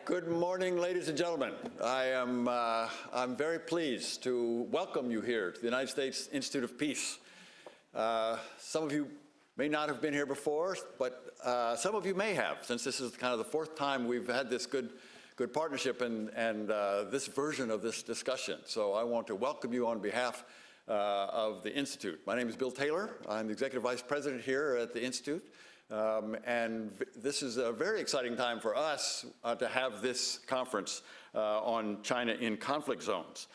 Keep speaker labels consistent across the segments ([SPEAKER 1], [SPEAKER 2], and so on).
[SPEAKER 1] Good morning, ladies and gentlemen. I'm very pleased to welcome you here to the United States Institute of Peace. Some of you may not have been here before, but some of you may have, since this is kind of the fourth time we've had this good partnership and this version of this discussion. So I want to welcome you on behalf of the Institute. My name is Bill Taylor. I'm the Executive Vice President here at the Institute. And this is a very exciting time for us to have this conference on China in conflict zones.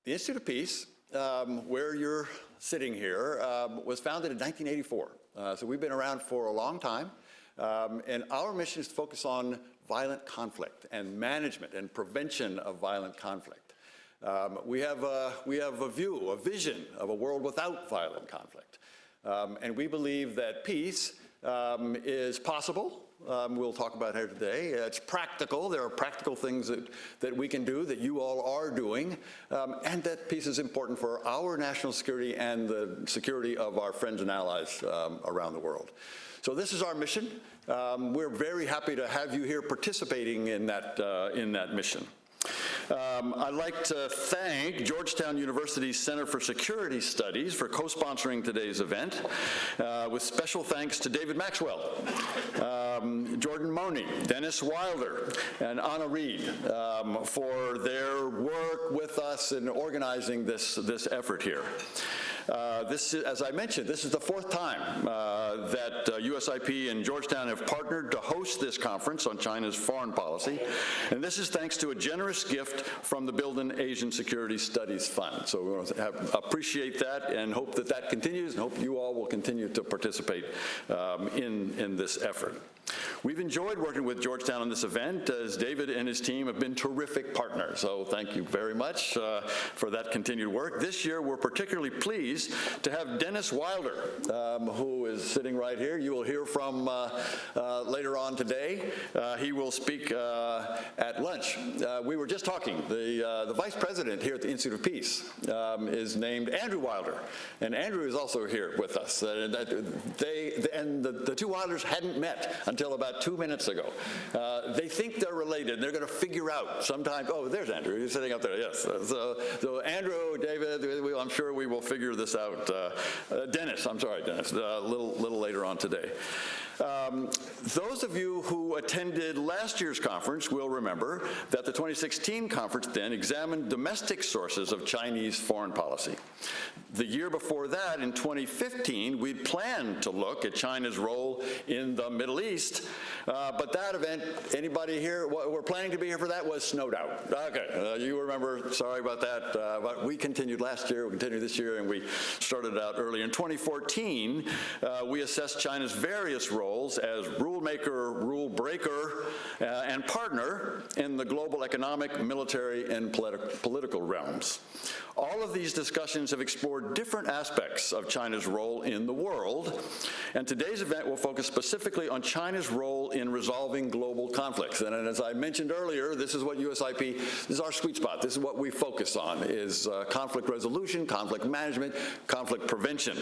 [SPEAKER 1] The Institute of Peace, where you're sitting here, was founded in 1984. So we've been around for a long time. And our mission is to focus on violent conflict and management and prevention of violent conflict. We have a vision of a world without violent conflict. And we believe that peace is possible. We'll talk about here today. It's practical. There are practical things that we can do, that you all are doing, and that peace is important for our national security and the security of our friends and allies around the world. So this is our mission. We're very happy to have you here participating in that mission. I'd like to thank Georgetown University's Center for Security Studies for co-sponsoring today's event, with special thanks to David Maxwell, Jordan Money, Dennis Wilder, and Anna Reed for their work with us in organizing this effort here. This is, as I mentioned, this is the fourth time that USIP and Georgetown have partnered to host this conference on China's foreign policy, and this is thanks to a generous gift from the Bilden Asian Security Studies Fund. So we want to appreciate that and hope that that continues, and hope you all will continue to participate in this effort. We've enjoyed working with Georgetown on this event, as David and his team have been terrific partners. So thank you very much for that continued work. This year, we're particularly pleased to have Dennis Wilder, who is sitting right here. You will hear from later on today. He will speak at lunch. We were just talking. The vice president here at the Institute of Peace is named Andrew Wilder, and Andrew is also here with us. The two Wilders hadn't met until about 2 minutes ago. They think they're related, and they're going to figure out sometime. Oh, there's Andrew. He's sitting up there. Yes. So Andrew, David, I'm sure we will figure this out. Dennis, I'm sorry, Dennis. A little later on today. Those of you who attended last year's conference will remember that the 2016 conference then examined domestic sources of Chinese foreign policy. The year before that, in 2015, we'd planned to look at China's role in the Middle East, but that event, anybody here, we're planning to be here for that, was snowed out. Okay, you remember, sorry about that, but we continued last year, we continued this year, and we started out early. In 2014, we assessed China's various roles roles as rule maker, rule breaker, and partner in the global economic, military, and political realms. All of these discussions have explored different aspects of China's role in the world, and today's event will focus specifically on China's role in resolving global conflicts. And as I mentioned earlier, this is what USIP, this is our sweet spot. This is what we focus on, is conflict resolution, conflict management, conflict prevention.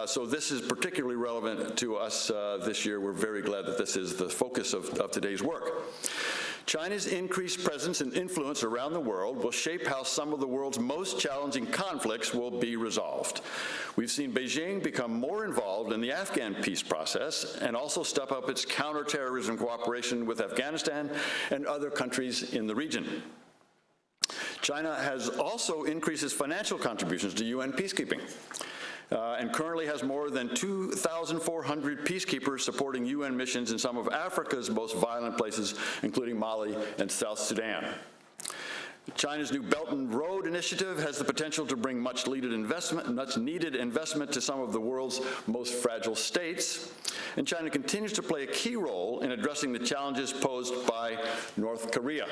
[SPEAKER 1] So this is particularly relevant to us this year. We're very glad that this is the focus of today's work. China's increased presence and influence around the world will shape how some of the world's most challenging conflicts will be resolved. We've seen Beijing become more involved in the Afghan peace process and also step up its counterterrorism cooperation with Afghanistan and other countries in the region. China has also increased its financial contributions to UN peacekeeping. And currently has more than 2,400 peacekeepers supporting UN missions in some of Africa's most violent places, including Mali and South Sudan. China's new Belt and Road Initiative has the potential to bring much needed investment to some of the world's most fragile states. And China continues to play a key role in addressing the challenges posed by North Korea.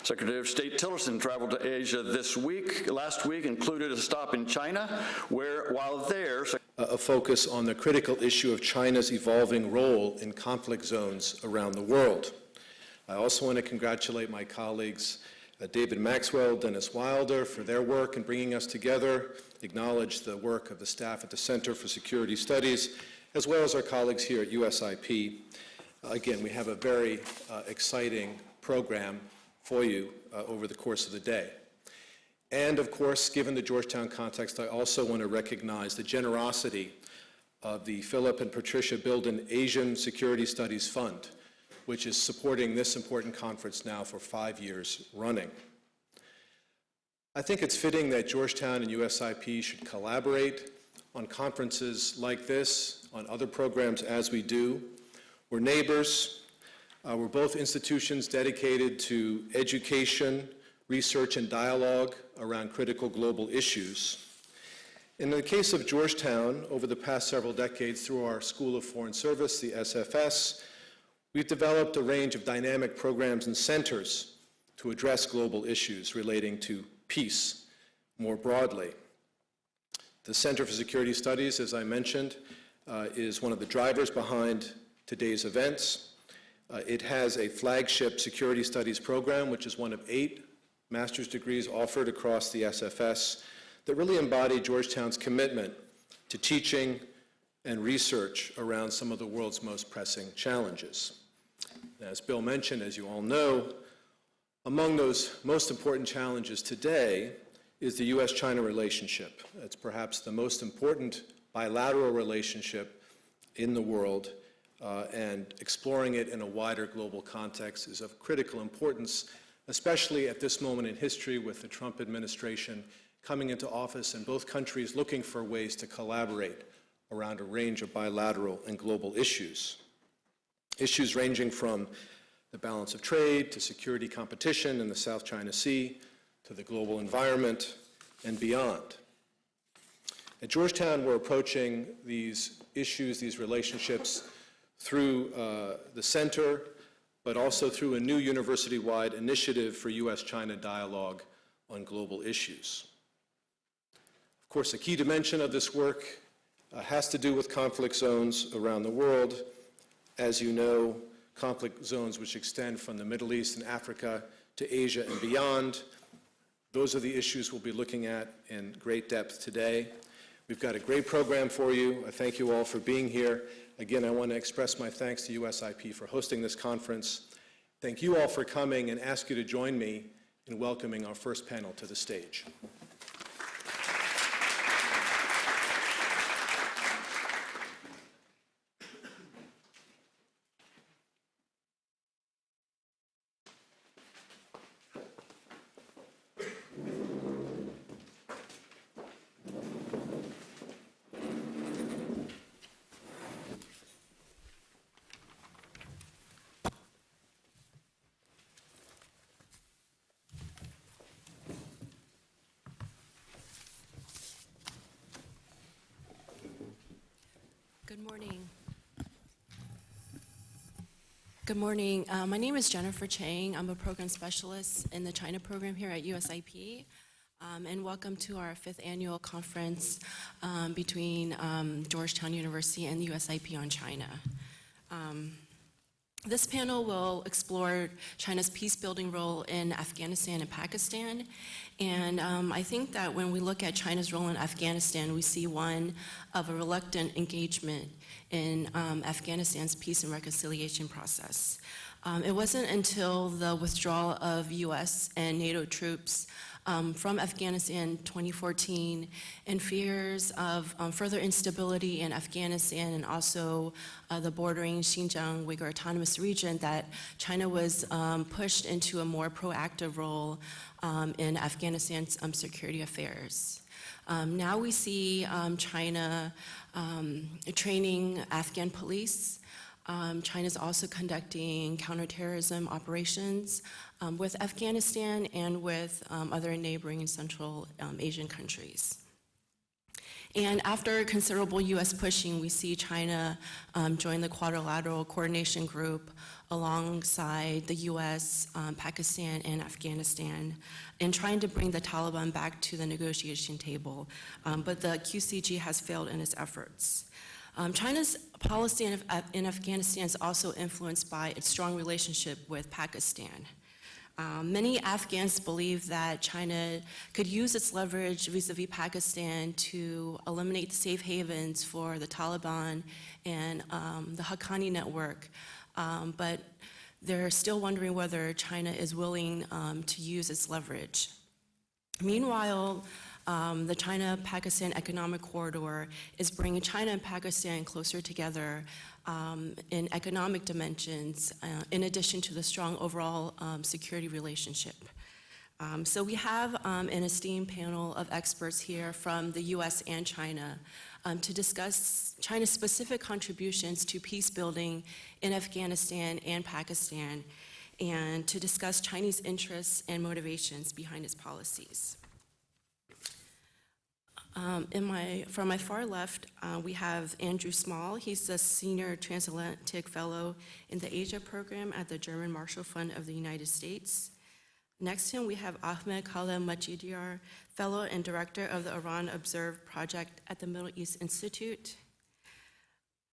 [SPEAKER 1] Secretary of State Tillerson traveled to Asia last week included a stop in China, where, while there,
[SPEAKER 2] a focus on the critical issue of China's evolving role in conflict zones around the world. I also want to congratulate my colleagues, David Maxwell, Dennis Wilder, for their work in bringing us together, acknowledge the work of the staff at the Center for Security Studies, as well as our colleagues here at USIP. Again, we have a very exciting program for you over the course of the day. And of course, given the Georgetown context, I also want to recognize the generosity of the Philip and Patricia Bilden Asian Security Studies Fund, which is supporting this important conference now for 5 years running. I think it's fitting that Georgetown and USIP should collaborate on conferences like this, on other programs as we do. We're neighbors. We're both institutions dedicated to education, research, and dialogue around critical global issues. In the case of Georgetown, over the past several decades, through our School of Foreign Service, the SFS, we've developed a range of dynamic programs and centers to address global issues relating to peace more broadly. The Center for Security Studies, as I mentioned, is one of the drivers behind today's events. It has a flagship security studies program, which is one of 8 master's degrees offered across the SFS that really embody Georgetown's commitment to teaching and research around some of the world's most pressing challenges. As Bill mentioned, as you all know, among those most important challenges today is the U.S.-China relationship. It's perhaps the most important bilateral relationship in the world, and exploring it in a wider global context is of critical importance, especially at this moment in history with the Trump administration coming into office and both countries looking for ways to collaborate around a range of bilateral and global issues. Issues ranging from the balance of trade to security competition in the South China Sea to the global environment and beyond. At Georgetown, we're approaching these issues, these relationships, through the center, but also through a new university-wide initiative for U.S.-China dialogue on global issues. Of course, a key dimension of this work has to do with conflict zones around the world. As you know, conflict zones which extend from the Middle East and Africa to Asia and beyond. Those are the issues we'll be looking at in great depth today. We've got a great program for you. I thank you all for being here. Again, I want to express my thanks to USIP for hosting this conference. Thank you all for coming and ask you to join me in welcoming our first panel to the stage.
[SPEAKER 3] Good morning. Good morning. My name is Jennifer Chang. I'm a program specialist in the China program here at USIP. And welcome to our 5th annual conference between Georgetown University and USIP on China. This panel will explore China's peace-building role in Afghanistan and Pakistan. And I think that when we look at China's role in Afghanistan, we see one of a reluctant engagement in Afghanistan's peace and reconciliation process. It wasn't until the withdrawal of US and NATO troops from Afghanistan in 2014 and fears of further instability in Afghanistan and also the bordering Xinjiang Uyghur Autonomous Region that China was pushed into a more proactive role in Afghanistan's security affairs. Now we see China training Afghan police. China's also conducting counterterrorism operations with Afghanistan and with other neighboring and Central Asian countries. And after considerable US pushing, we see China join the Quadrilateral Coordination Group alongside the US, Pakistan, and Afghanistan in trying to bring the Taliban back to the negotiation table. But the QCG has failed in its efforts. China's policy in Afghanistan is also influenced by its strong relationship with Pakistan. Many Afghans believe that China could use its leverage vis-a-vis Pakistan to eliminate the safe havens for the Taliban and the Haqqani network, but they're still wondering whether China is willing to use its leverage. Meanwhile, the China-Pakistan Economic Corridor is bringing China and Pakistan closer together in economic dimensions, in addition to the strong overall security relationship. So we have an esteemed panel of experts here from the US and China to discuss China's specific contributions to peace building in Afghanistan and Pakistan, and to discuss Chinese interests and motivations behind its policies. From my far left, we have Andrew Small. He's the Senior Transatlantic Fellow in the Asia Program at the German Marshall Fund of the United States. Next to him, we have Ahmed Khaled Majidyar, Fellow and Director of the Iran Observe Project at the Middle East Institute.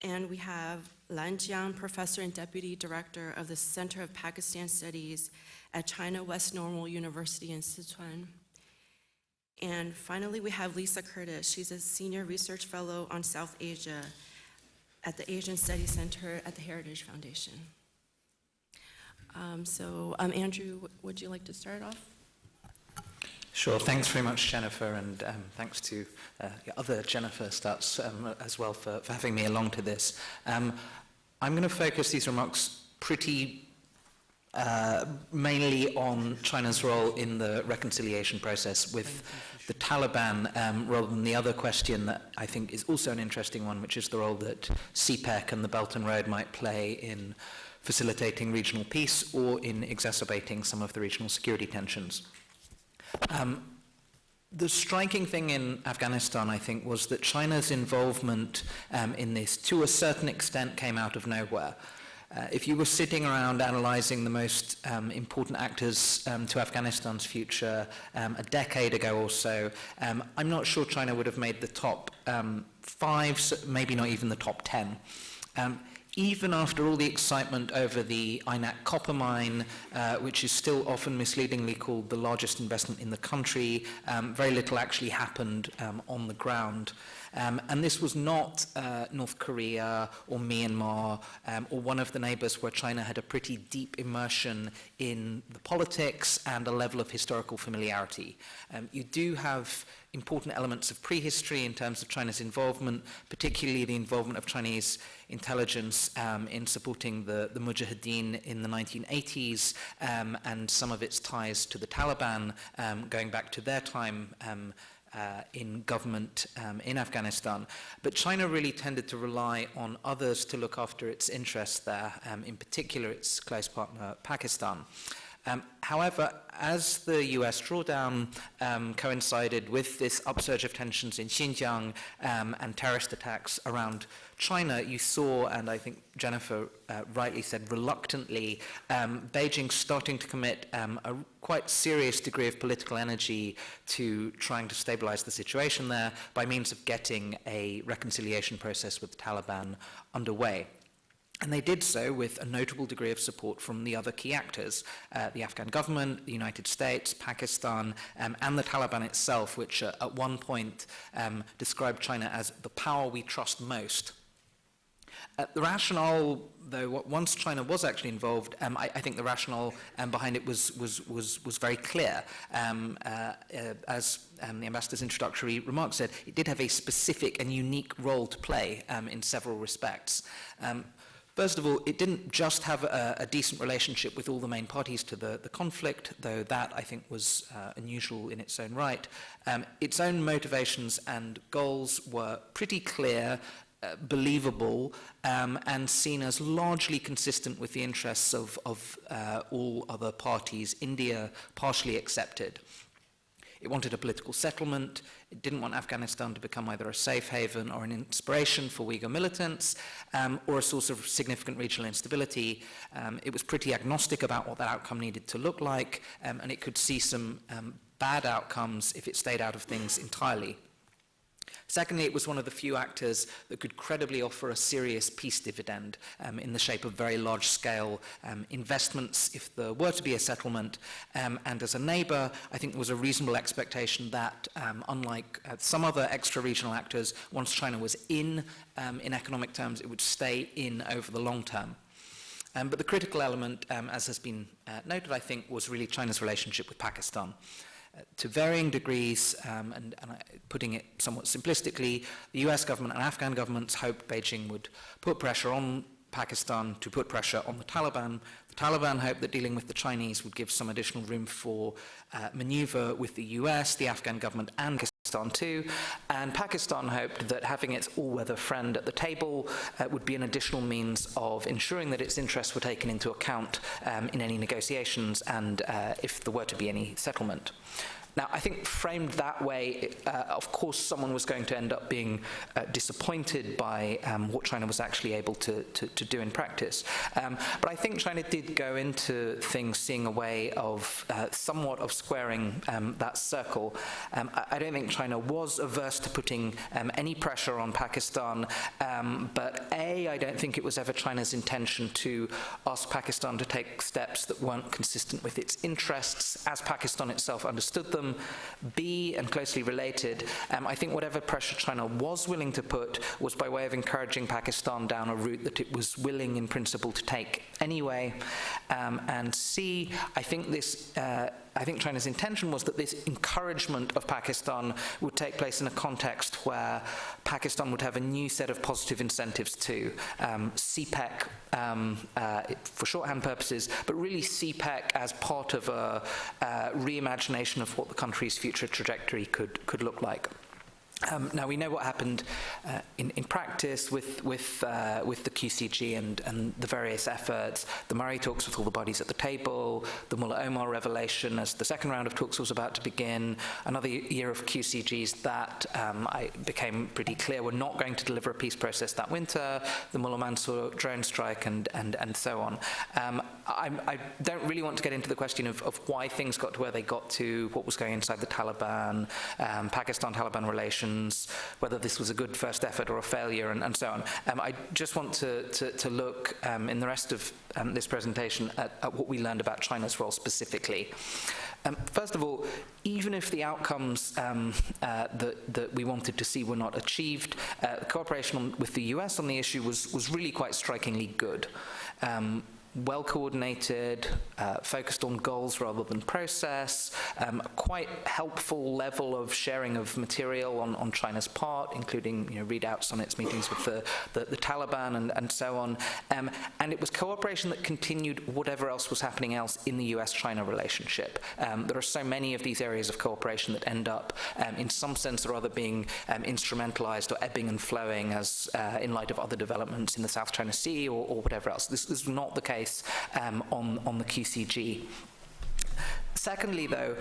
[SPEAKER 3] And we have Lan Jiang, Professor and Deputy Director of the Center of Pakistan Studies at China West Normal University in Sichuan. And finally, we have Lisa Curtis. She's a Senior Research Fellow on South Asia at the Asian Studies Center at the Heritage Foundation. Andrew, would you like to start off?
[SPEAKER 4] Sure. Thanks very much, Jennifer, and thanks to other Jennifer Stutz as well for having me along to this. I'm going to focus these remarks pretty mainly on China's role in the reconciliation process with the Taliban, rather than the other question that I think is also an interesting one, which is the role that CPEC and the Belt and Road might play in facilitating regional peace or in exacerbating some of the regional security tensions. The striking thing in Afghanistan, I think, was that China's involvement in this, to a certain extent, came out of nowhere. If you were sitting around analysing the most important actors to Afghanistan's future a decade ago or so, I'm not sure China would have made the top 5, maybe not even the top 10. Even after all the excitement over the Aynak copper mine, which is still often misleadingly called the largest investment in the country, very little actually happened on the ground. And this was not North Korea or Myanmar or one of the neighbors where China had a pretty deep immersion in the politics and a level of historical familiarity. You do have important elements of prehistory in terms of China's involvement, particularly the involvement of Chinese intelligence in supporting the Mujahideen in the 1980s and some of its ties to the Taliban going back to their time in government in Afghanistan. But China really tended to rely on others to look after its interests there, in particular its close partner Pakistan. However, as the US drawdown coincided with this upsurge of tensions in Xinjiang and terrorist attacks around China, you saw, and I think Jennifer rightly said reluctantly, Beijing starting to commit a quite serious degree of political energy to trying to stabilize the situation there by means of getting a reconciliation process with the Taliban underway. And they did so with a notable degree of support from the other key actors, the Afghan government, the United States, Pakistan, and the Taliban itself, which at one point described China as the power we trust most. The rationale, though, once China was actually involved, I think the rationale behind it was very clear. As the ambassador's introductory remarks said, it did have a specific and unique role to play in several respects. First of all, it didn't just have a decent relationship with all the main parties to the conflict, though that, I think, was unusual in its own right. Its own motivations and goals were pretty clear, believable, and seen as largely consistent with the interests of all other parties, India partially accepted. It wanted a political settlement. It didn't want Afghanistan to become either a safe haven or an inspiration for Uyghur militants, or a source of significant regional instability. It was pretty agnostic about what that outcome needed to look like, and it could see some bad outcomes if it stayed out of things entirely. Secondly, it was one of the few actors that could credibly offer a serious peace dividend in the shape of very large-scale investments if there were to be a settlement. And as a neighbour, I think there was a reasonable expectation that, unlike some other extra-regional actors, once China was in economic terms, it would stay in over the long term. But the critical element, as has been noted, I think, was really China's relationship with Pakistan. To varying degrees, and putting it somewhat simplistically, the US government and Afghan governments hoped Beijing would put pressure on Pakistan to put pressure on the Taliban. The Taliban hoped that dealing with the Chinese would give some additional room for maneuver with the US, the Afghan government, and Pakistan too. And Pakistan hoped that having its all-weather friend at the table would be an additional means of ensuring that its interests were taken into account in any negotiations and if there were to be any settlement. Now, I think framed that way, of course, someone was going to end up being disappointed by what China was actually able to do in practice. But I think China did go into things seeing a way of somewhat of squaring that circle. I don't think China was averse to putting any pressure on Pakistan, but I don't think it was ever China's intention to ask Pakistan to take steps that weren't consistent with its interests, as Pakistan itself understood them. B, and closely related, I think whatever pressure China was willing to put was by way of encouraging Pakistan down a route that it was willing in principle to take anyway. And C, I think China's intention was that this encouragement of Pakistan would take place in a context where Pakistan would have a new set of positive incentives too. CPEC for shorthand purposes, but really CPEC as part of a reimagination of what the country's future trajectory could look like. Now, we know what happened in practice with the QCG and the various efforts, the Murray talks with all the bodies at the table, the Mullah Omar revelation as the second round of talks was about to begin, another year of QCGs that became pretty clear were not going to deliver a peace process that winter, the Mullah Mansour drone strike and so on. I don't really want to get into the question of why things got to where they got to, what was going inside the Taliban, Pakistan-Taliban relations, whether this was a good first effort or a failure, and so on. I just want to look in the rest of this presentation at what we learned about China's role specifically. First of all, even if the outcomes that we wanted to see were not achieved, cooperation with the US on the issue was really quite strikingly good. Well coordinated, focused on goals rather than process, a quite helpful level of sharing of material on China's part, including readouts on its meetings with the Taliban and so on. And it was cooperation that continued whatever else was happening else in the US-China relationship. There are so many of these areas of cooperation that end up in some sense or other being instrumentalized or ebbing and flowing as in light of other developments in the South China Sea or whatever else. This is not the case on the QCG. Secondly, though,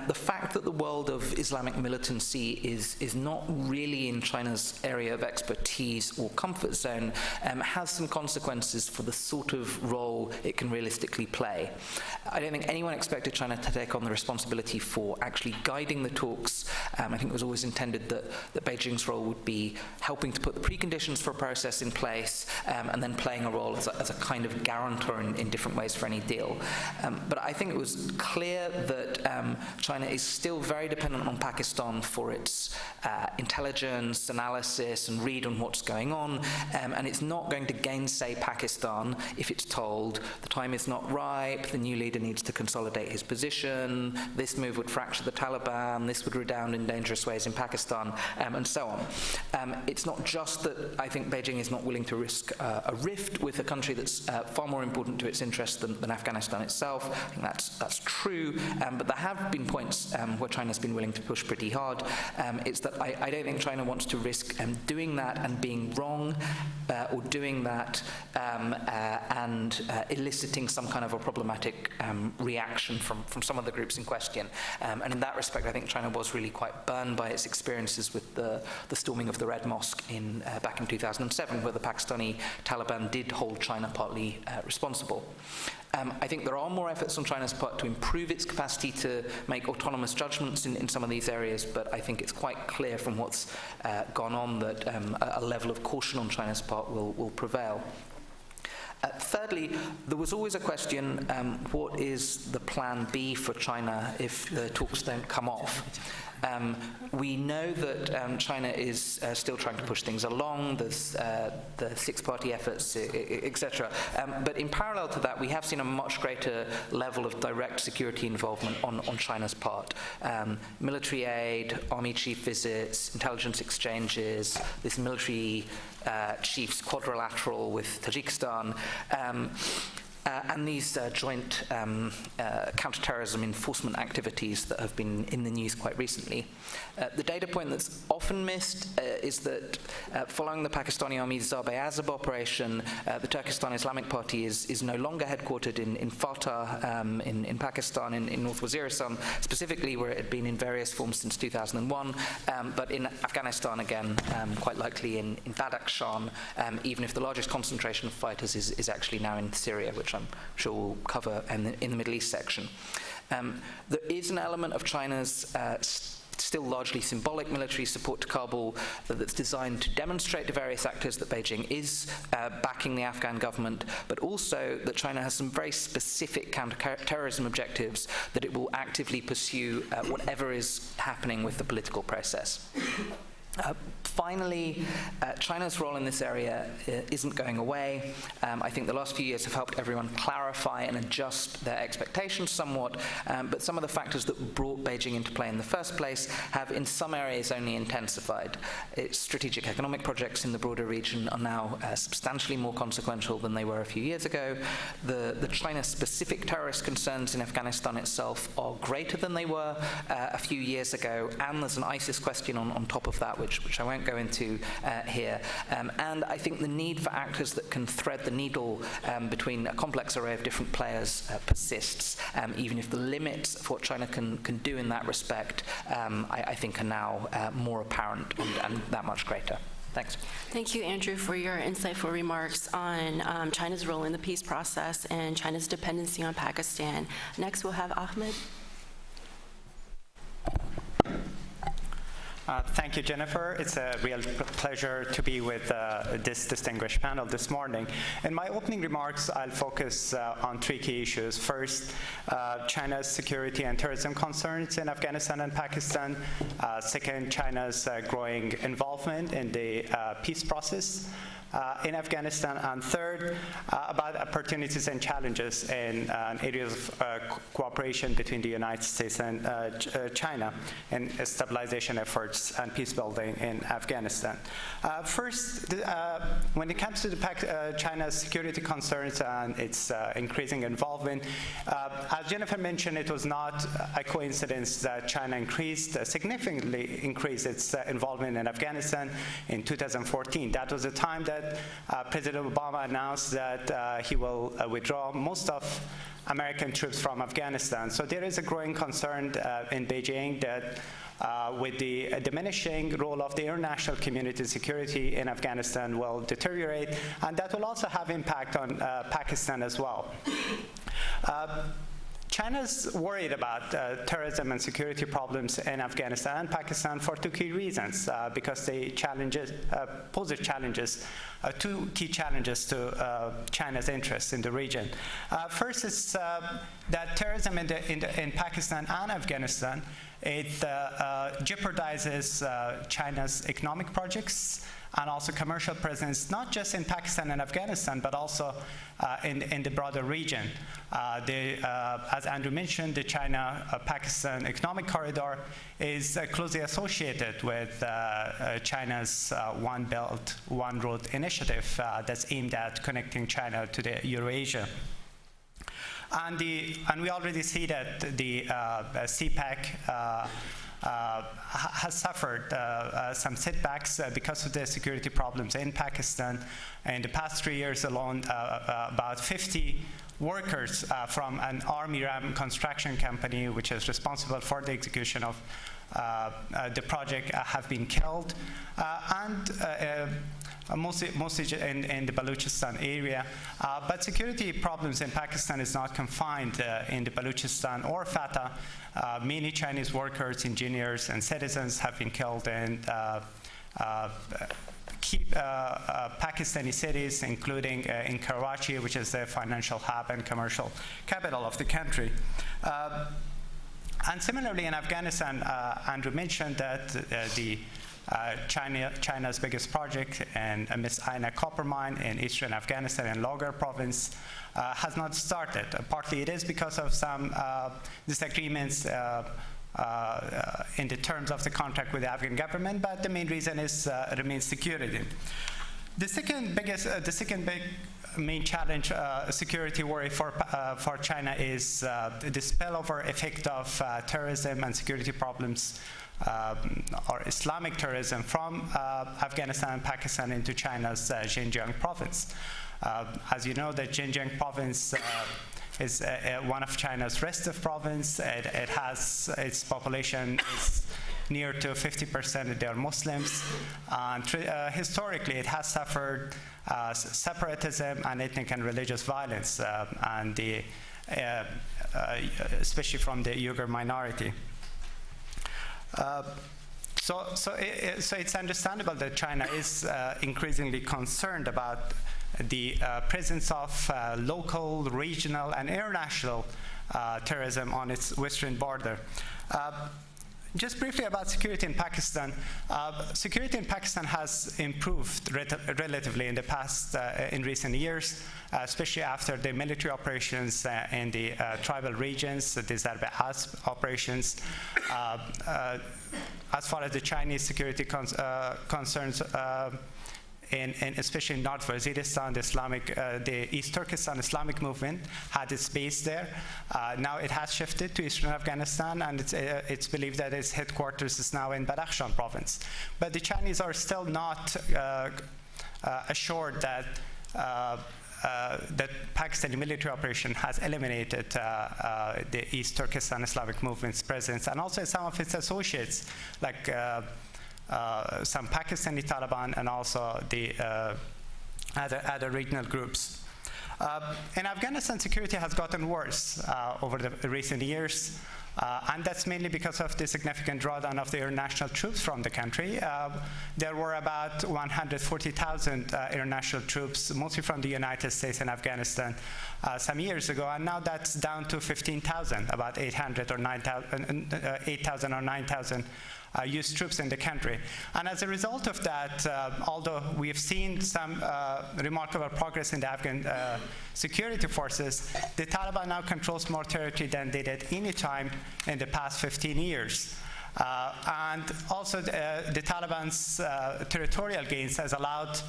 [SPEAKER 4] the fact that the world of Islamic militancy is not really in China's area of expertise or comfort zone has some consequences for the sort of role it can realistically play. I don't think anyone expected China to take on the responsibility for actually guiding the talks. I think it was always intended that Beijing's role would be helping to put the preconditions for a process in place and then playing a role as a kind of guarantor in different ways for any deal. But I think it was clear that China is still very dependent on Pakistan for its intelligence, analysis, and read on what's going on, and it's not going to gainsay Pakistan if it's told the time is not ripe, the new leader needs to consolidate his position, this move would fracture the Taliban, this would redound in dangerous ways in Pakistan, and so on. It's not just that I think Beijing is not willing to risk a rift with a country that's far more important to its interests than Afghanistan itself. I think that's true, but there have been points where China's been willing to push pretty hard. It's that I don't think China wants to risk doing that and being wrong, or doing that and eliciting some kind of a problematic reaction from some of the groups in question. And in that respect, I think China was really quite burned by its experiences with the storming of the Red Mosque back in 2007, where the Pakistani Taliban did hold China partly responsible. I think there are more efforts on China's part to improve its capacity to make autonomous judgments in some of these areas, but I think it's quite clear from what's gone on that a level of caution on China's part will prevail. Thirdly, there was always a question, what is the plan B for China if the talks don't come off? We know that China is still trying to push things along. There's the six-party efforts, etc. But in parallel to that, we have seen a much greater level of direct security involvement on China's part. Military aid, army chief visits, intelligence exchanges, this military chiefs quadrilateral with Tajikistan, and these joint counterterrorism enforcement activities that have been in the news quite recently. The data point that's often missed is that following the Pakistani Army's Zarb-e-Azab operation, the Turkestan Islamic Party is no longer headquartered in Fatah in Pakistan, in North Waziristan, specifically where it had been in various forms since 2001, but in Afghanistan again, quite likely in Badakhshan, even if the largest concentration of fighters is actually now in Syria, which I'm sure we'll cover in the Middle East section. There is an element of China's still largely symbolic military support to Kabul that's designed to demonstrate to various actors that Beijing is backing the Afghan government, but also that China has some very specific counter-terrorism objectives that it will actively pursue whatever is happening with the political process. Finally, China's role in this area isn't going away. I think the last few years have helped everyone clarify and adjust their expectations somewhat, but some of the factors that brought Beijing into play in the first place have in some areas only intensified. Its strategic economic projects in the broader region are now substantially more consequential than they were a few years ago. The China-specific terrorist concerns in Afghanistan itself are greater than they were a few years ago, and there's an ISIS question on top of that, which I won't go into here. And I think the need for actors that can thread the needle between a complex array of different players persists, even if the limits of what China can do in that respect, I think, are now more apparent and that much greater. Thanks.
[SPEAKER 3] Thank you, Andrew, for your insightful remarks on China's role in the peace process and China's dependency on Pakistan. Next, we'll have Ahmed.
[SPEAKER 5] Thank you, Jennifer. It's a real pleasure to be with this distinguished panel this morning. In my opening remarks, I'll focus on three key issues. First, China's security and terrorism concerns in Afghanistan and Pakistan. Second, China's growing involvement in the peace process in Afghanistan, and third, about opportunities and challenges in areas of cooperation between the United States and China in stabilization efforts and peace building in Afghanistan. First, when it comes to China's security concerns and its increasing involvement, as Jennifer mentioned, it was not a coincidence that China significantly increased its involvement in Afghanistan in 2014. That was the time that that President Obama announced that he will withdraw most of American troops from Afghanistan. So there is a growing concern in Beijing that with the diminishing role of the international community, security in Afghanistan will deteriorate, and that will also have impact on Pakistan as well. China's worried about terrorism and security problems in Afghanistan and Pakistan for two key reasons, because they pose two key challenges to China's interests in the region. First is that terrorism in Pakistan and Afghanistan, it jeopardizes China's economic projects and also commercial presence, not just in Pakistan and Afghanistan, but also in the broader region. As Andrew mentioned, the China-Pakistan economic corridor is closely associated with China's One Belt, One Road initiative that's aimed at connecting China to the Eurasia. And we already see that the CPEC has suffered some setbacks because of the security problems in Pakistan. In the past 3 years alone, about 50 workers from an army-run construction company, which is responsible for the execution of the project, have been killed. Mostly in the Balochistan area. But security problems in Pakistan is not confined in the Balochistan or FATA. Many Chinese workers, engineers, and citizens have been killed in Pakistani cities, including in Karachi, which is the financial hub and commercial capital of the country. And similarly in Afghanistan, Andrew mentioned that China's biggest project, and Miss Aina copper mine in eastern Afghanistan in Logar province, has not started. Partly it is because of some disagreements in the terms of the contract with the Afghan government, but the main reason is remains security. The second big main challenge, security worry for China is the spillover effect of terrorism and security problems or Islamic terrorism from Afghanistan and Pakistan into China's Xinjiang province. As you know, the Xinjiang province is one of China's restive province. It has, its population is near to 50% they are Muslims. And historically, it has suffered separatism and ethnic and religious violence, especially from the Uyghur minority. So it's understandable that China is increasingly concerned about the presence of local, regional, and international terrorism on its western border. Just briefly about security in Pakistan. Security in Pakistan has improved relatively in the past, in recent years, especially after the military operations in the tribal regions, the Zarb-e-Asp operations. As far as the Chinese security concerns, especially in North Waziristan, the East Turkestan Islamic movement had its base there. Now it has shifted to eastern Afghanistan, and it's believed that its headquarters is now in Badakhshan province. But the Chinese are still not assured that that Pakistani military operation has eliminated the East Turkestan Islamic movement's presence, and also some of its associates, like some Pakistani Taliban and also the other regional groups. In Afghanistan, security has gotten worse over the recent years, and that's mainly because of the significant drawdown of the international troops from the country. There were about 140,000 international troops, mostly from the United States and Afghanistan, some years ago, and now that's down to 15,000, about 8,000 or 9,000 US troops in the country. And as a result of that, although we have seen some remarkable progress in the Afghan security forces, the Taliban now controls more territory than they did any time in the past 15 years. And also the Taliban's territorial gains has allowed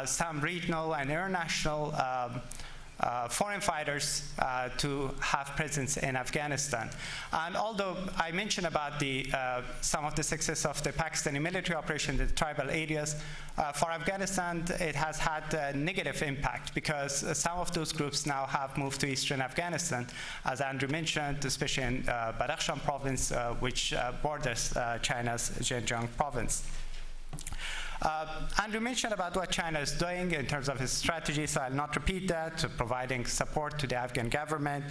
[SPEAKER 5] some regional and international foreign fighters to have presence in Afghanistan. And although I mentioned about some of the success of the Pakistani military operation in the tribal areas, for Afghanistan it has had a negative impact because some of those groups now have moved to eastern Afghanistan, as Andrew mentioned, especially in Badakhshan province, which borders China's Xinjiang province. Andrew mentioned about what China is doing in terms of its strategy, so I'll not repeat that, providing support to the Afghan government.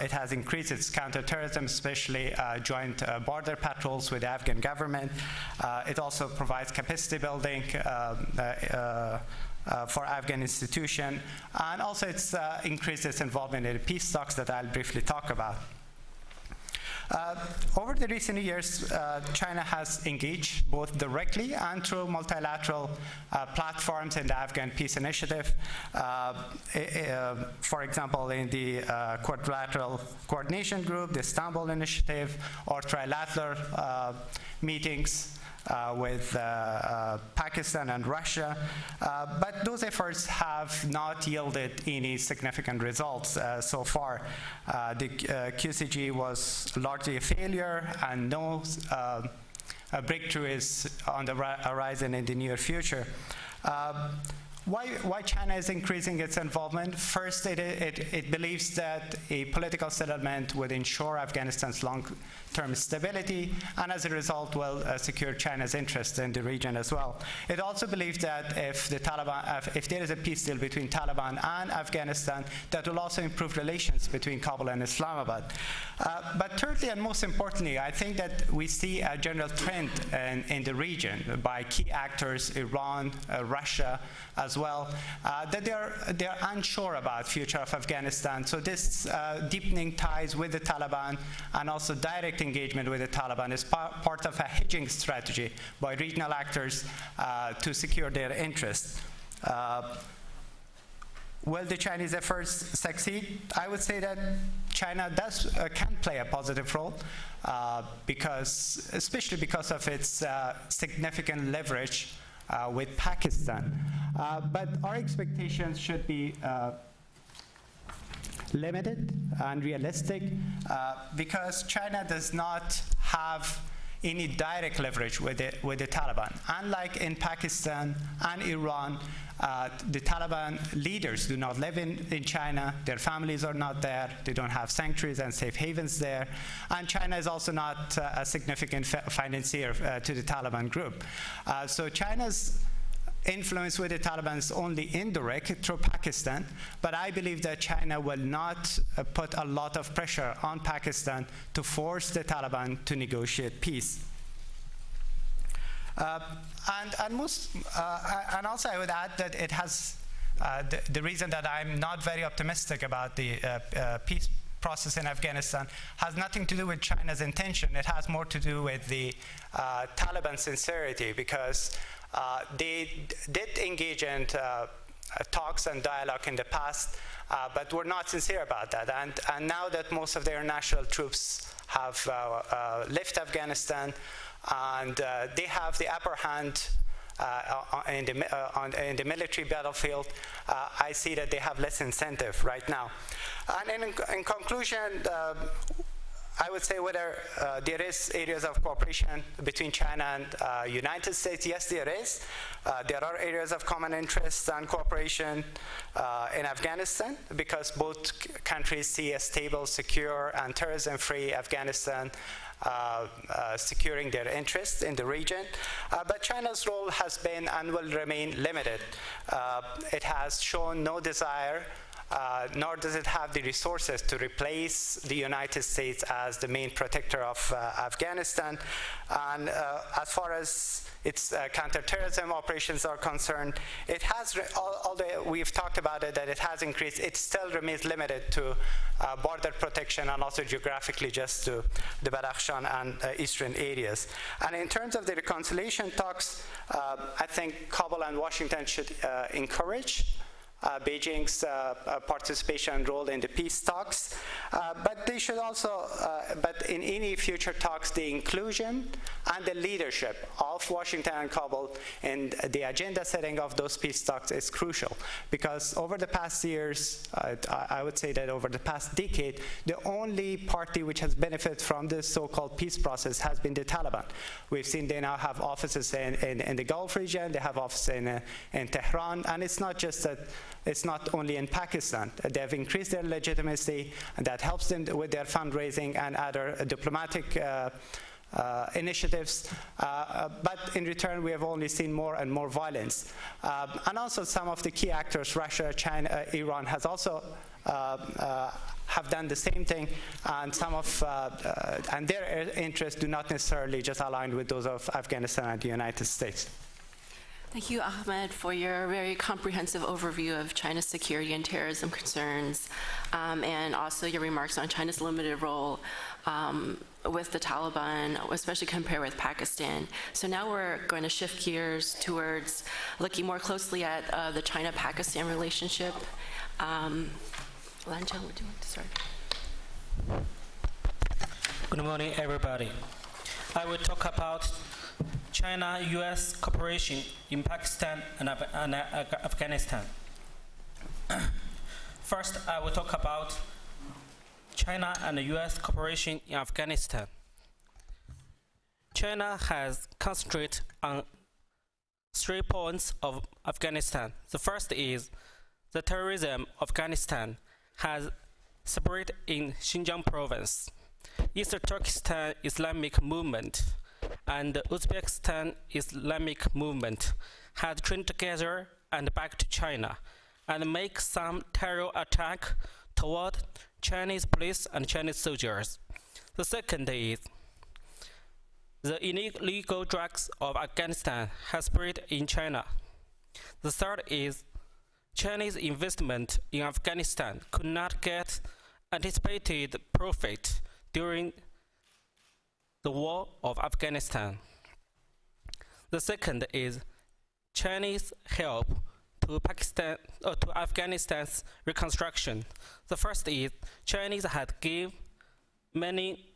[SPEAKER 5] It has increased its counterterrorism, especially joint border patrols with the Afghan government. It also provides capacity building for Afghan institutions, and also it's increased its involvement in the peace talks that I'll briefly talk about. Over the recent years, China has engaged both directly and through multilateral platforms in the Afghan peace initiative. For example, in the Quadrilateral Coordination Group, the Istanbul Initiative, or trilateral meetings with Pakistan and Russia, but those efforts have not yielded any significant results so far. The QCG was largely a failure, and no breakthrough is on the horizon in the near future. Why China is increasing its involvement? First, it believes that a political settlement would ensure Afghanistan's long-term stability, and as a result will secure China's interest in the region as well. It also believes that if there is a peace deal between Taliban and Afghanistan, that will also improve relations between Kabul and Islamabad. But thirdly, and most importantly, I think that we see a general trend in the region by key actors, Iran, Russia, as well, that they're unsure about future of Afghanistan. So this deepening ties with the Taliban and also direct engagement with the Taliban is part of a hedging strategy by regional actors to secure their interests. Will the Chinese efforts succeed? I would say that China can play a positive role, especially because of its significant leverage with Pakistan. But our expectations should be limited and realistic because China does not have any direct leverage with the Taliban. Unlike in Pakistan and Iran, the Taliban leaders do not live in China, their families are not there, they don't have sanctuaries and safe havens there, and China is also not a significant financier to the Taliban group. So China's influence with the Taliban is only indirect through Pakistan, but I believe that China will not put a lot of pressure on Pakistan to force the Taliban to negotiate peace. And also I would add that it has, the reason that I'm not very optimistic about the peace process in Afghanistan has nothing to do with China's intention. It has more to do with the Taliban sincerity, because they did engage in talks and dialogue in the past, but were not sincere about that. And now that most of their national troops have left Afghanistan, and they have the upper hand in the military battlefield, I see that they have less incentive right now. And in conclusion, I would say whether there is areas of cooperation between China and United States. Yes, there is. There are areas of common interest and cooperation in Afghanistan, because both countries see a stable, secure, and terrorism-free Afghanistan securing their interests in the region. But China's role has been and will remain limited. It has shown no desire, nor does it have the resources to replace the United States as the main protector of Afghanistan. And as far as its counterterrorism operations are concerned, it has, although we've talked about it, that it has increased, it still remains limited to border protection and also geographically just to the Badakhshan and eastern areas. And in terms of the reconciliation talks, I think Kabul and Washington should encourage Beijing's participation and role in the peace talks, but they should also, but in any future talks, the inclusion and the leadership of Washington and Kabul in the agenda setting of those peace talks is crucial, because over the past years, I would say that over the past decade, the only party which has benefited from this so-called peace process has been the Taliban. We've seen they now have offices in the Gulf region, they have offices in Tehran, and it's not just that, it's not only in Pakistan. They have increased their legitimacy, and that helps them with their fundraising and other diplomatic initiatives, but in return we have only seen more and more violence. And also some of the key actors, Russia, China, Iran, has also have done the same thing, and some of and their interests do not necessarily just align with those of Afghanistan and the United States.
[SPEAKER 3] Thank you, Ahmed, for your very comprehensive overview of China's security and terrorism concerns, and also your remarks on China's limited role with the Taliban, especially compared with Pakistan. So now we're going to shift gears towards looking more closely at the China-Pakistan relationship. Lancha, would you like to start?
[SPEAKER 6] Good morning, everybody. I will talk about China-US cooperation in Pakistan and Afghanistan. First, I will talk about China and the US cooperation in Afghanistan. China has concentrated on 3 points of Afghanistan. The first is the terrorism of Afghanistan has spread in Xinjiang province. East Turkestan Islamic movement and Uzbekistan Islamic movement had trained together and back to China and make some terror attack toward Chinese police and Chinese soldiers. The second is the illegal drugs of Afghanistan has spread in China. The third is Chinese investment in Afghanistan could not get anticipated profit during the war of Afghanistan. The second is Chinese help to Afghanistan's reconstruction. The first is Chinese had given many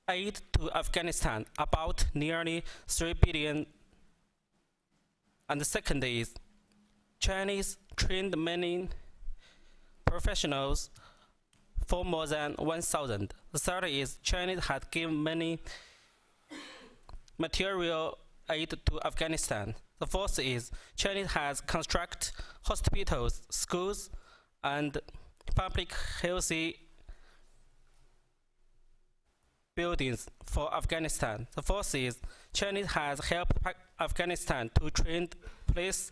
[SPEAKER 6] aid to Afghanistan, about nearly 3 billion. And the second is Chinese trained many professionals for more than 1,000. The third is China had given many material aid to Afghanistan. The fourth is China has constructed hospitals, schools, and public healthy buildings for Afghanistan. The fourth is China has helped Afghanistan to train police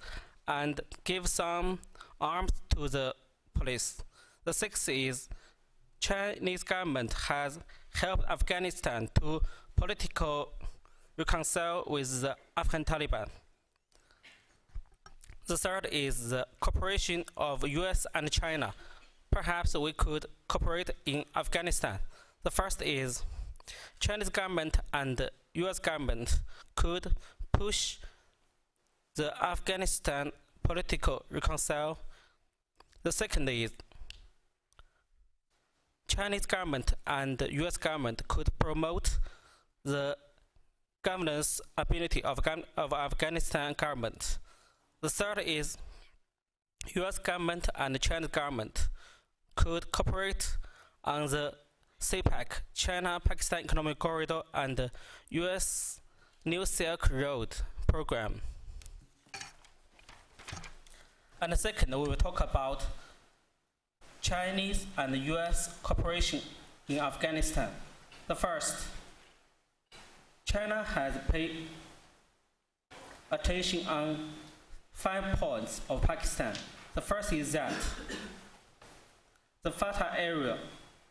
[SPEAKER 6] and give some arms to the police. The sixth is Chinese government has helped Afghanistan to political reconcile with the Afghan Taliban. The third is the cooperation of US and China. Perhaps we could cooperate in Afghanistan. The first is Chinese government and US government could push the Afghanistan political reconcile. The second is Chinese government and US government could promote the governance ability of Afghanistan government. The third is US government and Chinese government could cooperate on the CPEC, China-Pakistan Economic Corridor, and the US New Silk Road program. And the second, we will talk about Chinese and US cooperation in Afghanistan. The first, China has paid attention on 5 points of Pakistan. The first is that the FATA area,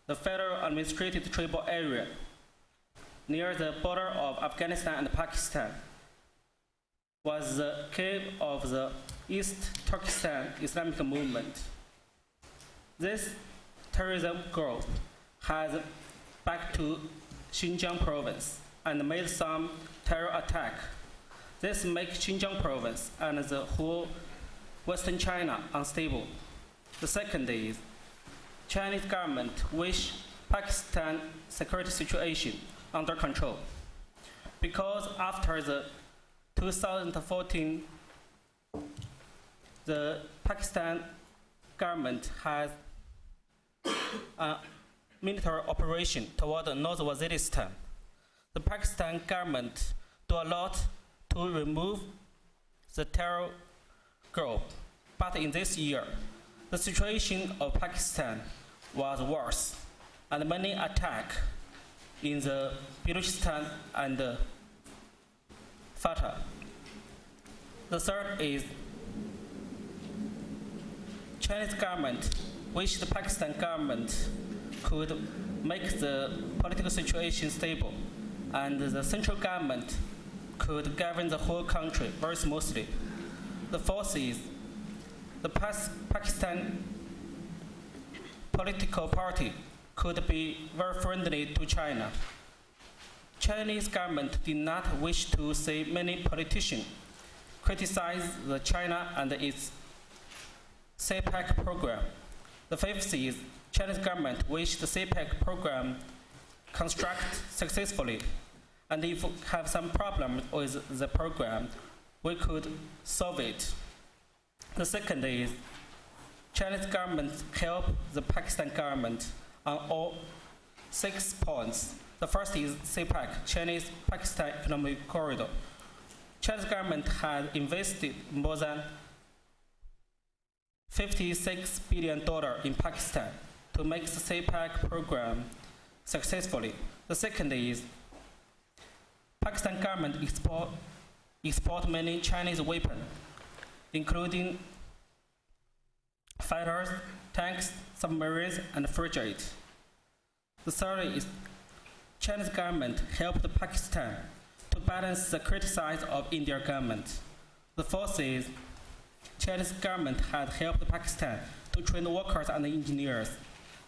[SPEAKER 6] the Federal Administrative Tribal Area, near the border of Afghanistan and Pakistan, was the cave of the East Turkestan Islamic movement. This terrorism group has back to Xinjiang province and made some terror attack. This makes Xinjiang province and the whole Western China unstable. The second is Chinese government wish Pakistan security situation under control. Because after the 2014, the Pakistan government has a military operation toward North Waziristan. The Pakistan government do a lot to remove the terror group, but in this year, the situation of Pakistan was worse, and many attacks in the Balochistan and Fatah. The third is Chinese government wish the Pakistan government could make the political situation stable, and the central government could govern the whole country very smoothly. The fourth is the Pakistan political party could be very friendly to China. Chinese government did not wish to see many politicians criticize the China and its CPEC program. The fifth is Chinese government wish the CPEC program construct successfully, and if we have some problem with the program, we could solve it. The second is Chinese government help the Pakistan government on all 6 points. The first is CPEC, Chinese-Pakistan Economic Corridor. Chinese government has invested more than $56 billion in Pakistan to make the CPEC program successfully. The second is Pakistan government export many Chinese weapons, including fighters, tanks, submarines, and frigates. The third is Chinese government helped Pakistan to balance the criticize of Indian government. The fourth is Chinese government has helped Pakistan to train workers and engineers.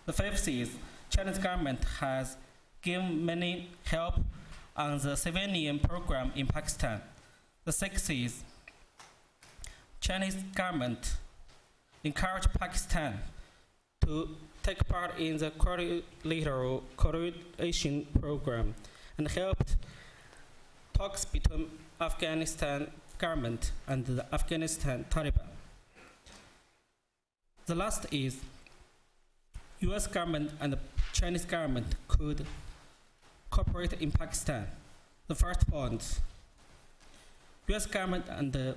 [SPEAKER 6] The fifth is Chinese government has given many help on the civilian program in Pakistan. The sixth is Chinese government encouraged Pakistan to take part in the quadrilateral coordination program and helped talks between Afghanistan government and the Afghanistan Taliban. The last is US government and the Chinese government could cooperate in Pakistan. The first point, US government and the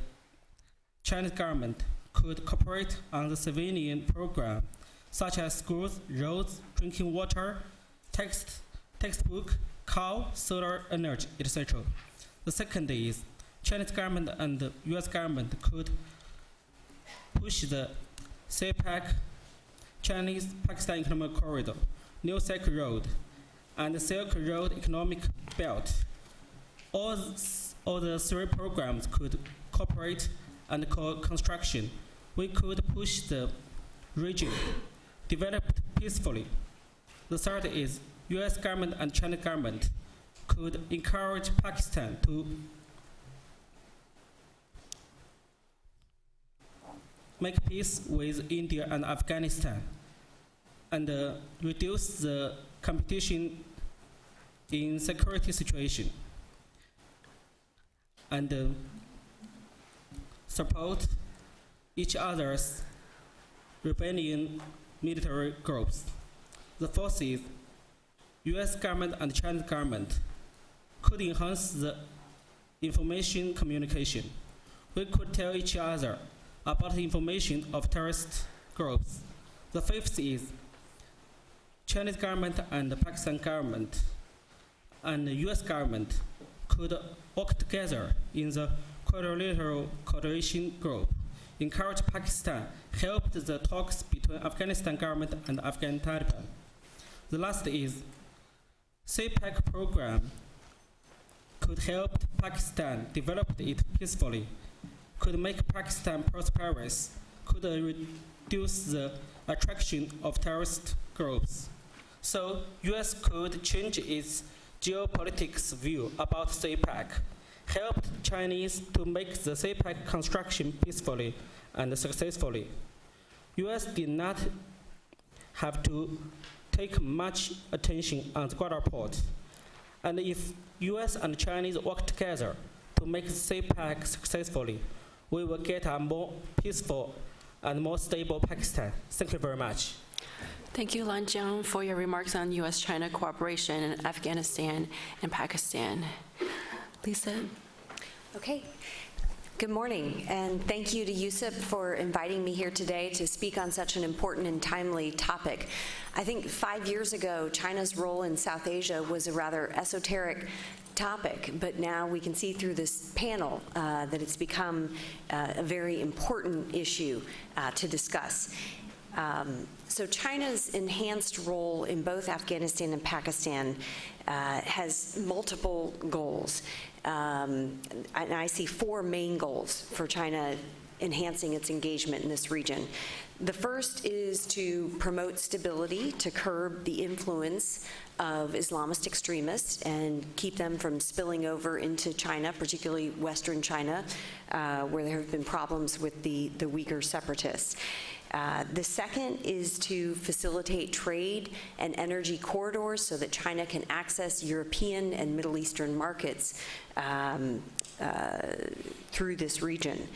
[SPEAKER 6] Chinese government could cooperate on the civilian program, such as schools, roads, drinking water, textbook, coal, solar energy, etc. The second is Chinese government and the US government could push the CPEC, Chinese-Pakistan Economic Corridor, New Silk Road, and the Silk Road Economic Belt. All the 3 programs could cooperate and co-construction. We could push the region, develop peacefully. The third is US government and Chinese government could encourage Pakistan to make peace with India and Afghanistan and reduce the competition in security situation and support each other's rebellion military groups. The fourth is US government and Chinese government could enhance the information communication. We could tell each other about the information of terrorist groups. The fifth is Chinese government and the Pakistan government and the US government could work together in the quadrilateral coordination group, encourage Pakistan, help the talks between Afghanistan government and Afghan Taliban. The last is CPEC program could help Pakistan develop it peacefully, could make Pakistan prosperous, could reduce the attraction of terrorist groups. So US could change its geopolitics view about CPEC, helped Chinese to make the CPEC construction peacefully and successfully. US did not have to take much attention on the quadrupole. And if US and Chinese work together to make CPAC successfully, we will get a more peaceful and more stable Pakistan. Thank you very much.
[SPEAKER 3] Thank you, Lan Jiang, for your remarks on U.S.-China cooperation in Afghanistan and Pakistan. Lisa?
[SPEAKER 7] Okay. Good morning, and thank you to USIP for inviting me here today to speak on such an important and timely topic. I think 5 years ago, China's role in South Asia was a rather esoteric topic, but now we can see through this panel that it's become a very important issue to discuss. So China's enhanced role in both Afghanistan and Pakistan has multiple goals. And I see 4 main goals for China enhancing its engagement in this region. The first is to promote stability, to curb the influence of Islamist extremists and keep them from spilling over into China, particularly Western China, where there have been problems with the Uyghur separatists. The second is to facilitate trade and energy corridors so that China can access European and Middle Eastern markets through this region.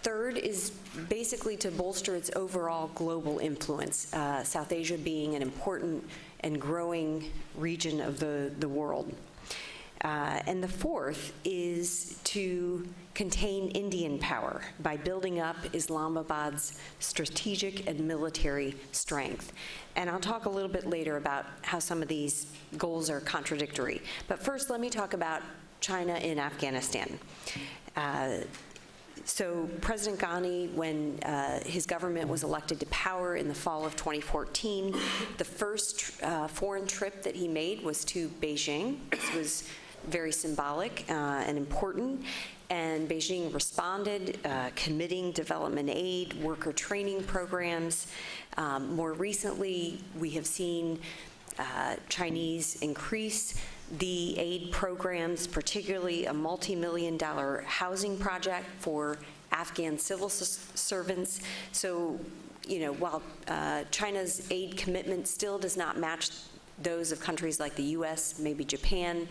[SPEAKER 7] Third is basically to bolster its overall global influence, South Asia being an important and growing region of the world. And the fourth is to contain Indian power by building up Islamabad's strategic and military strength. And I'll talk a little bit later about how some of these goals are contradictory. But first, let me talk about China in Afghanistan. So President Ghani, when his government was elected to power in the fall of 2014, the first foreign trip that he made was to Beijing. This was very symbolic and important, and Beijing responded, committing development aid, worker training programs. More recently, we have seen Chinese increase the aid programs, particularly a multi-million-dollar housing project for Afghan civil servants. So, you know, while China's aid commitment still does not match those of countries like the US, maybe Japan,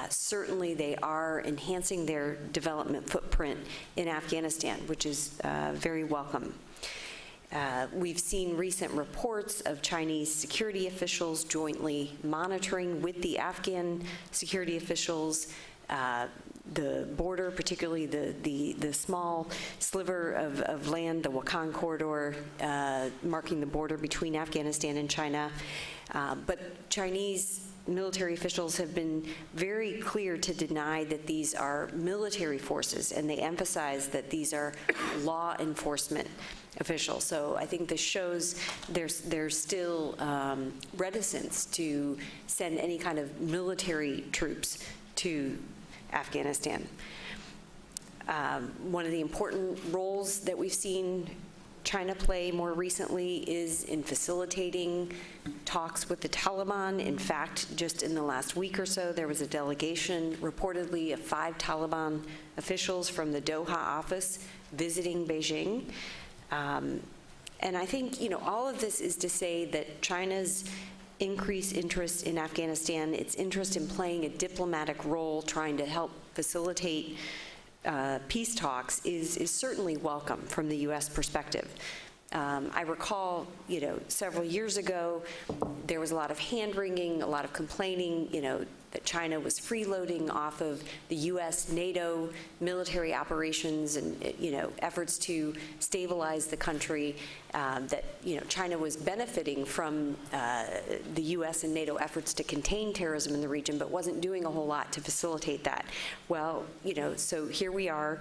[SPEAKER 7] certainly they are enhancing their development footprint in Afghanistan, which is very welcome. We've seen recent reports of Chinese security officials jointly monitoring with the Afghan security officials the border, particularly the small sliver of land, the Wakhan corridor, marking the border between Afghanistan and China. But Chinese military officials have been very clear to deny that these are military forces, and they emphasize that these are law enforcement officials. So I think this shows there's still reticence to send any kind of military troops to Afghanistan. One of the important roles that we've seen China play more recently is in facilitating talks with the Taliban. In fact, just in the last week or so, there was a delegation reportedly of 5 Taliban officials from the Doha office visiting Beijing. And I think, you know, all of this is to say that China's increased interest in Afghanistan, its interest in playing a diplomatic role, trying to help facilitate peace talks is certainly welcome from the U.S. perspective. I recall, you know, several years ago, there was a lot of hand-wringing, a lot of complaining, you know, that China was freeloading off of the U.S. NATO military operations and, you know, efforts to stabilize the country, that, you know, China was benefiting from the U.S. and NATO efforts to contain terrorism in the region, but wasn't doing a whole lot to facilitate that. Well, you know, so here we are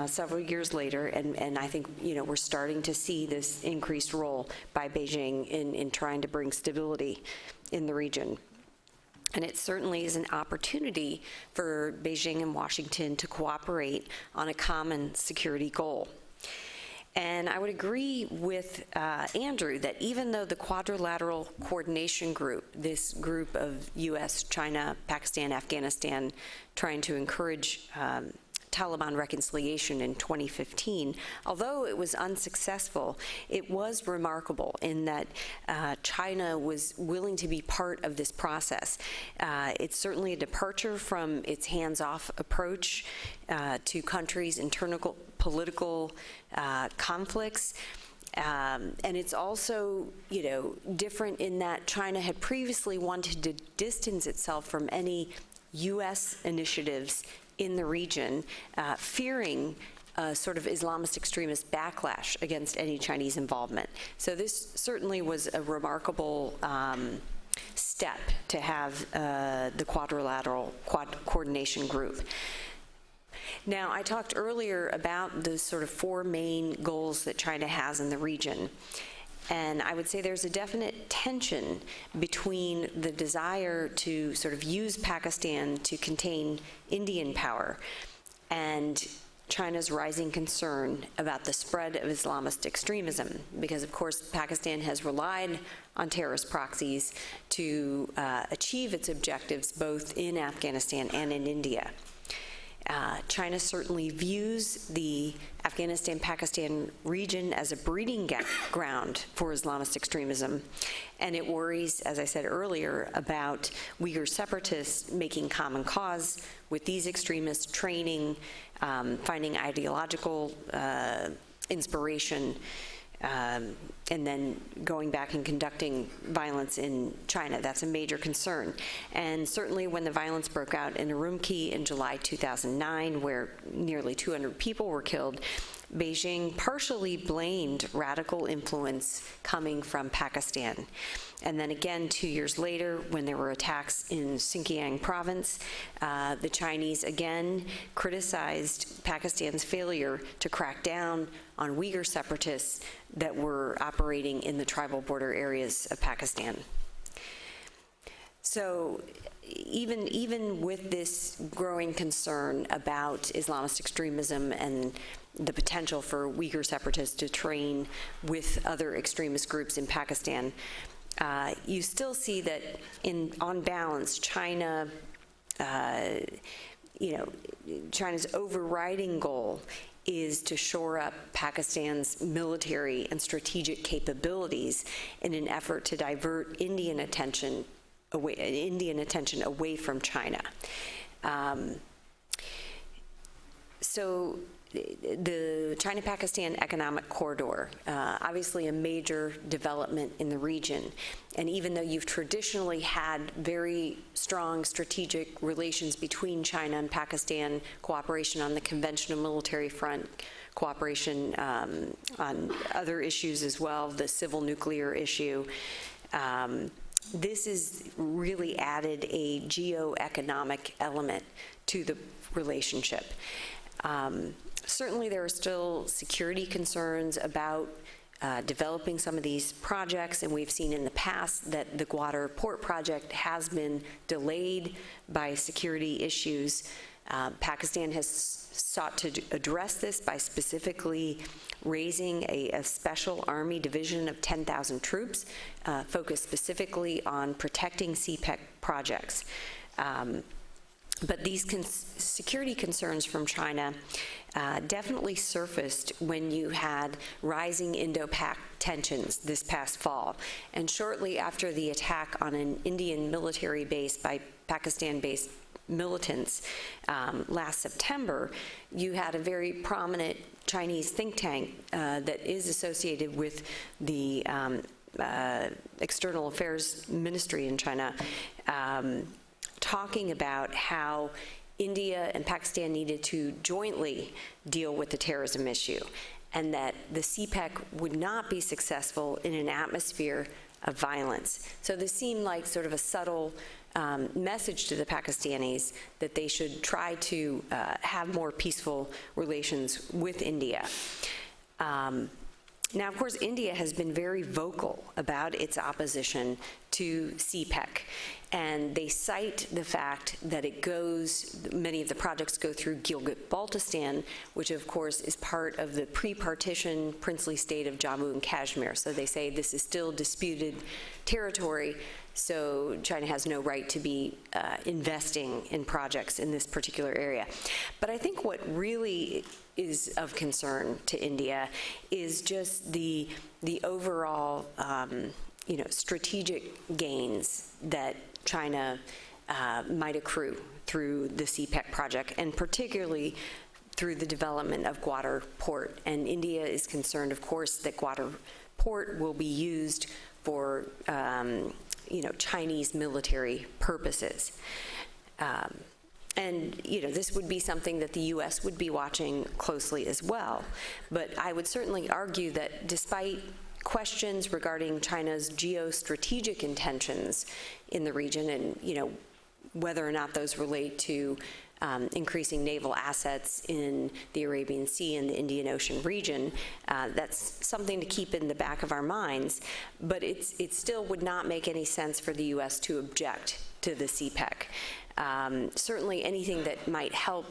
[SPEAKER 7] several years later, and I think, you know, we're starting to see this increased role by Beijing in trying to bring stability in the region. And it certainly is an opportunity for Beijing and Washington to cooperate on a common security goal. And I would agree with Andrew that even though the Quadrilateral Coordination Group, this group of US, China, Pakistan, Afghanistan, trying to encourage Taliban reconciliation in 2015, although it was unsuccessful, it was remarkable in that China was willing to be part of this process. It's certainly a departure from its hands-off approach to countries' internal political conflicts. And it's also, different in that China had previously wanted to distance itself from any U.S. initiatives in the region, fearing sort of Islamist extremist backlash against any Chinese involvement. So this certainly was a remarkable step to have the quadrilateral coordination group. Now, I talked earlier about the sort of 4 main goals that China has in the region. And I would say there's a definite tension between the desire to sort of use Pakistan to contain Indian power and China's rising concern about the spread of Islamist extremism, because of course Pakistan has relied on terrorist proxies to achieve its objectives both in Afghanistan and in India. China certainly views the Afghanistan-Pakistan region as a breeding ground for Islamist extremism, and it worries, as I said earlier, about Uyghur separatists making common cause with these extremists, training, finding ideological inspiration, and then going back and conducting violence in China. That's a major concern. And certainly when the violence broke out in Urumqi in July 2009, where nearly 200 people were killed, Beijing partially blamed radical influence coming from Pakistan. And then again, 2 years later, when there were attacks in Xinjiang province, the Chinese again criticized Pakistan's failure to crack down on Uyghur separatists that were operating in the tribal border areas of Pakistan. So even with this growing concern about Islamist extremism and the potential for Uyghur separatists to train with other extremist groups in Pakistan, you still see that on balance, China's overriding goal is to shore up Pakistan's military and strategic capabilities in an effort to divert Indian attention away from China. So the China-Pakistan economic corridor, obviously a major development in the region. And even though you've traditionally had very strong strategic relations between China and Pakistan, cooperation on the conventional military front, cooperation on other issues as well, the civil nuclear issue, this has really added a geo-economic element to the relationship. Certainly there are still security concerns about developing some of these projects, and we've seen in the past that the Gwadar port project has been delayed by security issues. Pakistan has sought to address this by specifically raising a special army division of 10,000 troops focused specifically on protecting CPEC projects. But these security concerns from China definitely surfaced when you had rising Indo-Pak tensions this past fall. And shortly after the attack on an Indian military base by Pakistan-based militants last September, you had a very prominent Chinese think tank that is associated with the External Affairs Ministry in China, talking about how India and Pakistan needed to jointly deal with the terrorism issue, and that the CPEC would not be successful in an atmosphere of violence. So this seemed like sort of a subtle message to the Pakistanis that they should try to have more peaceful relations with India. Now, of course, India has been very vocal about its opposition to CPEC, and they cite the fact that many of the projects go through Gilgit-Baltistan, which of course is part of the pre-partition princely state of Jammu and Kashmir. So they say this is still disputed territory, so China has no right to be investing in projects in this particular area. But I think what really is of concern to India is just the overall strategic gains that China might accrue through the CPEC project, and particularly through the development of Gwadar Port. And India is concerned, of course, that Gwadar Port will be used for Chinese military purposes. And this would be something that the U.S. would be watching closely as well. But I would certainly argue that despite questions regarding China's geostrategic intentions in the region, and whether or not those relate to increasing naval assets in the Arabian Sea and the Indian Ocean region, that's something to keep in the back of our minds. But it still would not make any sense for the U.S. to object to the CPEC. Certainly anything that might help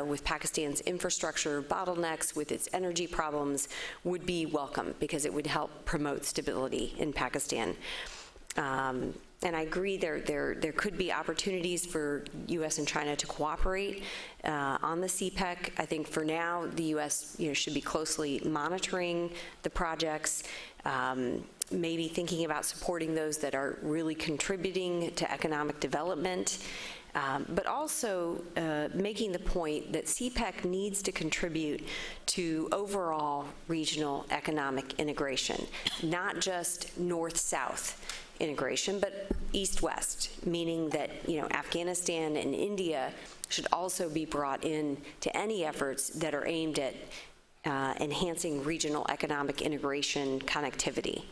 [SPEAKER 7] with Pakistan's infrastructure bottlenecks, with its energy problems, would be welcome, because it would help promote stability in Pakistan. And I agree there could be opportunities for U.S. and China to cooperate on the CPEC. I think for now the U.S. should be closely monitoring the projects, maybe thinking about supporting those that are really contributing to economic development. But also making the point that CPEC needs to contribute to overall regional economic integration, not just north-south integration, but east-west, meaning that Afghanistan and India should also be brought in to any efforts that are aimed at enhancing regional economic integration connectivity.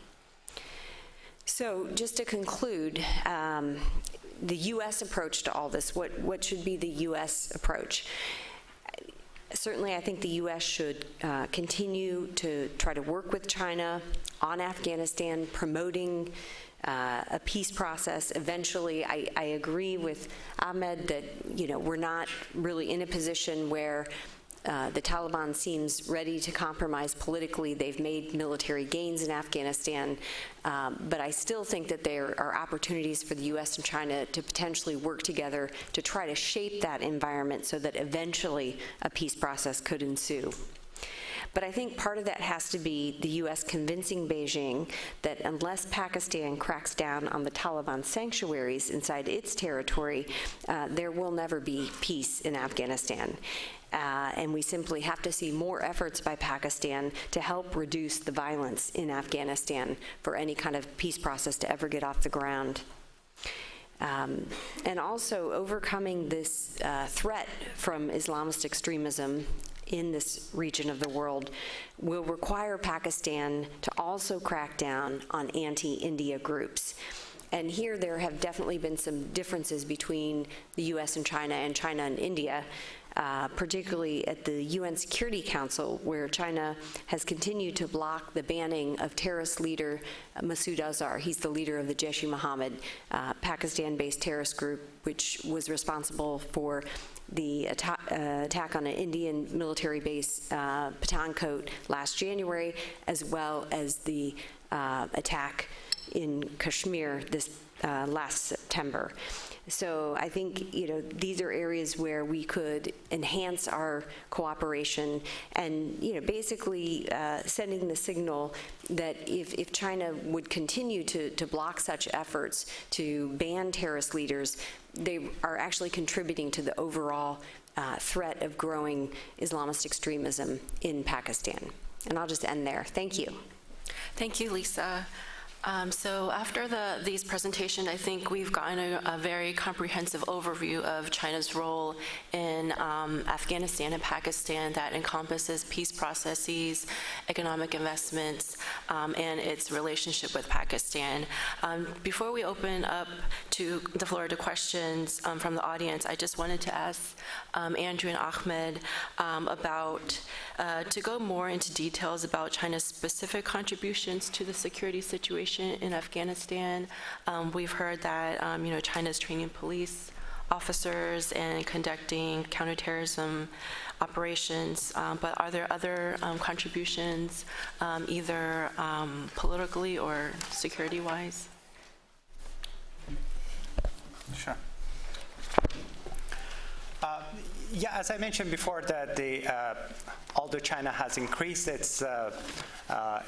[SPEAKER 7] So just to conclude, the U.S. approach to all this, what should be the U.S. approach? Certainly, I think the U.S. should continue to try to work with China on Afghanistan, promoting a peace process. Eventually, I agree with Ahmed that we're not really in a position where the Taliban seems ready to compromise politically. They've made military gains in Afghanistan, but I still think that there are opportunities for the U.S. and China to potentially work together to try to shape that environment so that eventually a peace process could ensue. But I think part of that has to be the U.S. convincing Beijing that unless Pakistan cracks down on the Taliban sanctuaries inside its territory, there will never be peace in Afghanistan. And we simply have to see more efforts by Pakistan to help reduce the violence in Afghanistan for any kind of peace process to ever get off the ground. And also overcoming this threat from Islamist extremism in this region of the world will require Pakistan to also crack down on anti-India groups. And here there have definitely been some differences between the U.S. and China and India, particularly at the UN Security Council, where China has continued to block the banning of terrorist leader Masood Azhar. He's the leader of the Jaish-e-Mohammed, Pakistan-based terrorist group, which was responsible for the attack on an Indian military base, Pathankot, last January, as well as the attack in Kashmir this last September. So I think these are areas where we could enhance our cooperation, and basically sending the signal that if China would continue to block such efforts to ban terrorist leaders, they are actually contributing to the overall threat of growing Islamist extremism in Pakistan. And I'll just end there. Thank you.
[SPEAKER 3] Thank you, Lisa. So after these presentations, I think we've gotten a very comprehensive overview of China's role in Afghanistan and Pakistan that encompasses peace processes, economic investments, and its relationship with Pakistan. Before we open up to the floor to questions from the audience, I just wanted to ask Andrew and Ahmed to go more into details about China's specific contributions to the security situation in Afghanistan. We've heard that China's training police officers and conducting counterterrorism operations, but are there other contributions, either politically or security-wise?
[SPEAKER 5] Sure. Yeah, as I mentioned before, that although China has increased its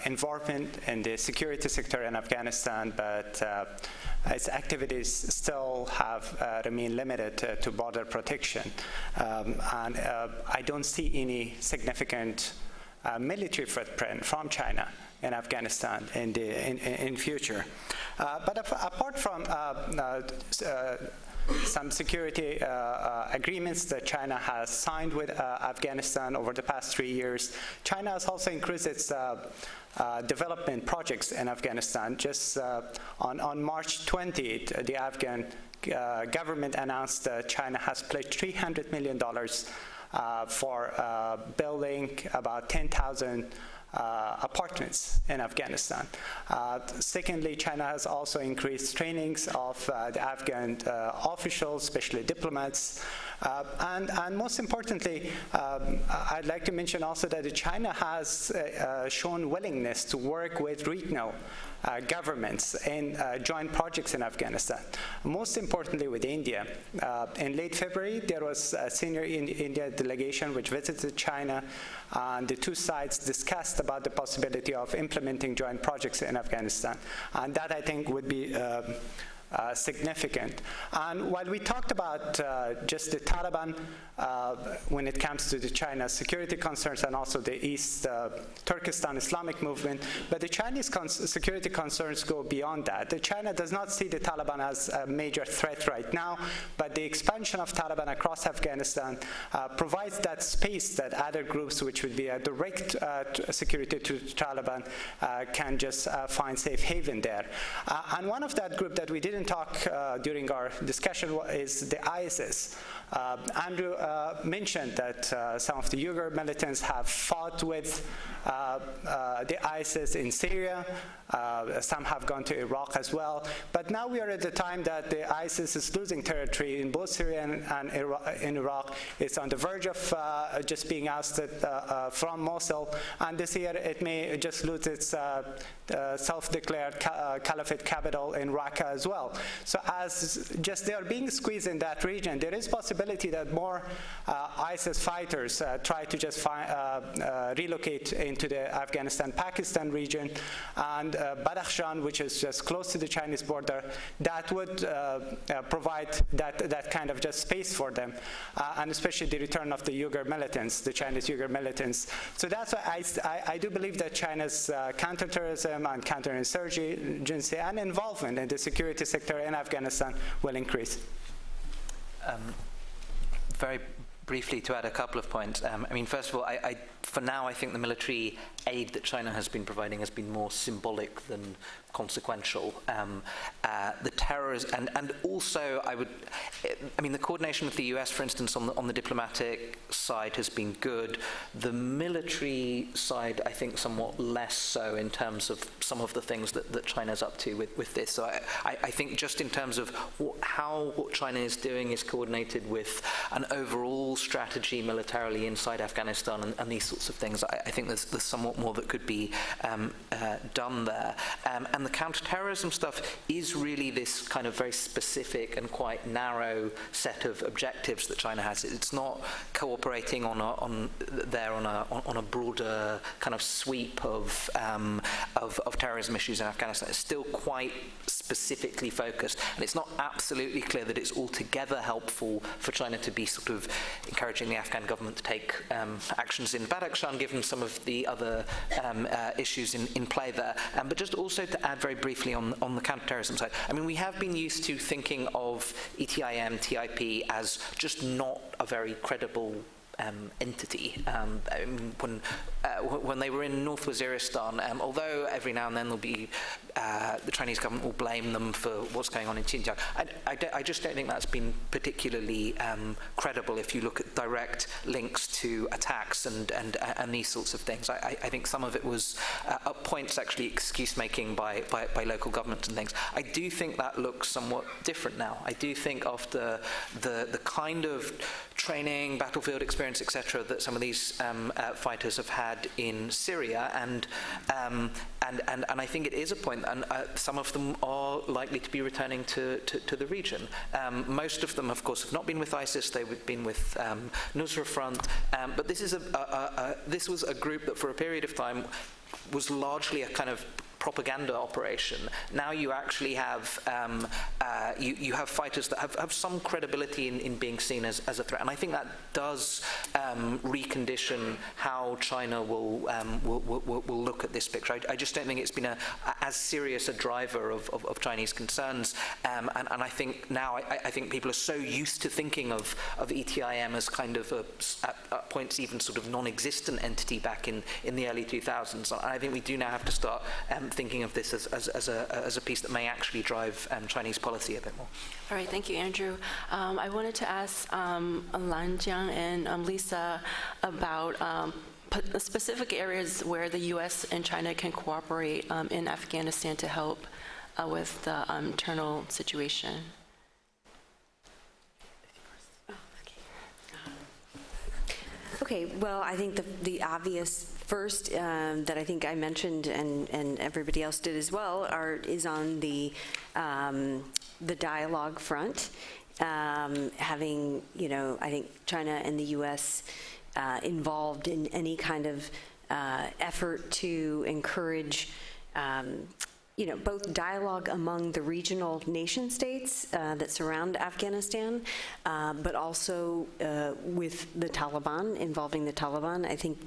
[SPEAKER 5] involvement in the security sector in Afghanistan, but its activities still have remained limited to border protection. And I don't see any significant military footprint from China in Afghanistan in future. But apart from some security agreements that China has signed with Afghanistan over the past 3 years, China has also increased its development projects in Afghanistan. Just on March 20th, the Afghan government announced that China has pledged $300 million for building about 10,000 apartments in Afghanistan. Secondly, China has also increased trainings of the Afghan officials, especially diplomats. And most importantly, I'd like to mention also that China has shown willingness to work with regional governments in joint projects in Afghanistan. Most importantly with India. In late February, there was a senior India delegation which visited China, and the two sides discussed about the possibility of implementing joint projects in Afghanistan. And that, I think, would be significant. And while we talked about just the Taliban when it comes to the China's security concerns and also the East Turkestan Islamic movement, but the Chinese security concerns go beyond that. China does not see the Taliban as a major threat right now, but the expansion of Taliban across Afghanistan provides that space that other groups which would be a direct security to Taliban can just find safe haven there. And one of that group that we didn't talk during our discussion is the ISIS. Andrew mentioned that some of the Uyghur militants have fought with the ISIS in Syria. Some have gone to Iraq as well. But now we are at the time that the ISIS is losing territory in both Syria and in Iraq. It's on the verge of just being ousted from Mosul. And this year it may just lose its self-declared caliphate capital in Raqqa as well. So as just they are being squeezed in that region, there is possibility that more ISIS fighters try to just relocate into the Afghanistan-Pakistan region, and Badakhshan, which is just close to the Chinese border, that would provide that kind of just space for them, and especially the return of the Uyghur militants, the Chinese Uyghur militants. So that's why I do believe that China's counterterrorism and counterinsurgency and involvement in the security sector in Afghanistan will increase.
[SPEAKER 4] Very briefly to add a couple of points. I mean, first of all, for now, I think the military aid that China has been providing has been more symbolic than consequential. The terrorism, and also I mean, the coordination with the US, for instance, on the diplomatic side has been good. The military side, I think, somewhat less so in terms of some of the things that China's up to with this. So I think just in terms of how what China is doing is coordinated with an overall strategy militarily inside Afghanistan and these sorts of things, I think there's somewhat more that could be done there. And the counterterrorism stuff is really this kind of very specific and quite narrow set of objectives that China has. It's not cooperating on a broader kind of sweep of terrorism issues in Afghanistan. It's still quite specifically focused, and it's not absolutely clear that it's altogether helpful for China to be sort of encouraging the Afghan government to take actions in Badakhshan, given some of the other issues in play there. But just also to add very briefly on the counterterrorism side, I mean, we have been used to thinking of ETIM, TIP as just not a very credible entity. When they were in North Waziristan, although every now and then there'll be the Chinese government will blame them for what's going on in Xinjiang, I just don't think that's been particularly credible if you look at direct links to attacks and these sorts of things. I think some of it was at points actually excuse-making by local governments and things. I do think that looks somewhat different now. I do think after the kind of training, battlefield experience, etc., that some of these fighters have had in Syria, and I think it is a point, and some of them are likely to be returning to the region. Most of them, of course, have not been with ISIS; they've been with Nusra Front. But this is this was a group that, for a period of time, was largely a kind of propaganda operation. Now you actually have you have fighters that have some credibility in being seen as a threat, and I think that does recondition how China will look at this picture. I just don't think it's been as serious a driver of Chinese concerns, and I think now I think people are so used to thinking of ETIM as kind of at points even sort of non-existent entity back in the early 2000s. I think we do now have to start thinking of this as a piece that may actually drive Chinese policy a bit more.
[SPEAKER 3] All right, thank you, Andrew. I wanted to ask Lanjiang and Lisa about specific areas where the U.S. and China can cooperate in Afghanistan to help with the internal situation.
[SPEAKER 7] Okay, well, I think the obvious first that I think I mentioned and everybody else did as well is on the dialogue front. Having, I think China and the U.S. Involved in any kind of effort to encourage both dialogue among the regional nation states that surround Afghanistan, but also with the Taliban, involving the Taliban. I think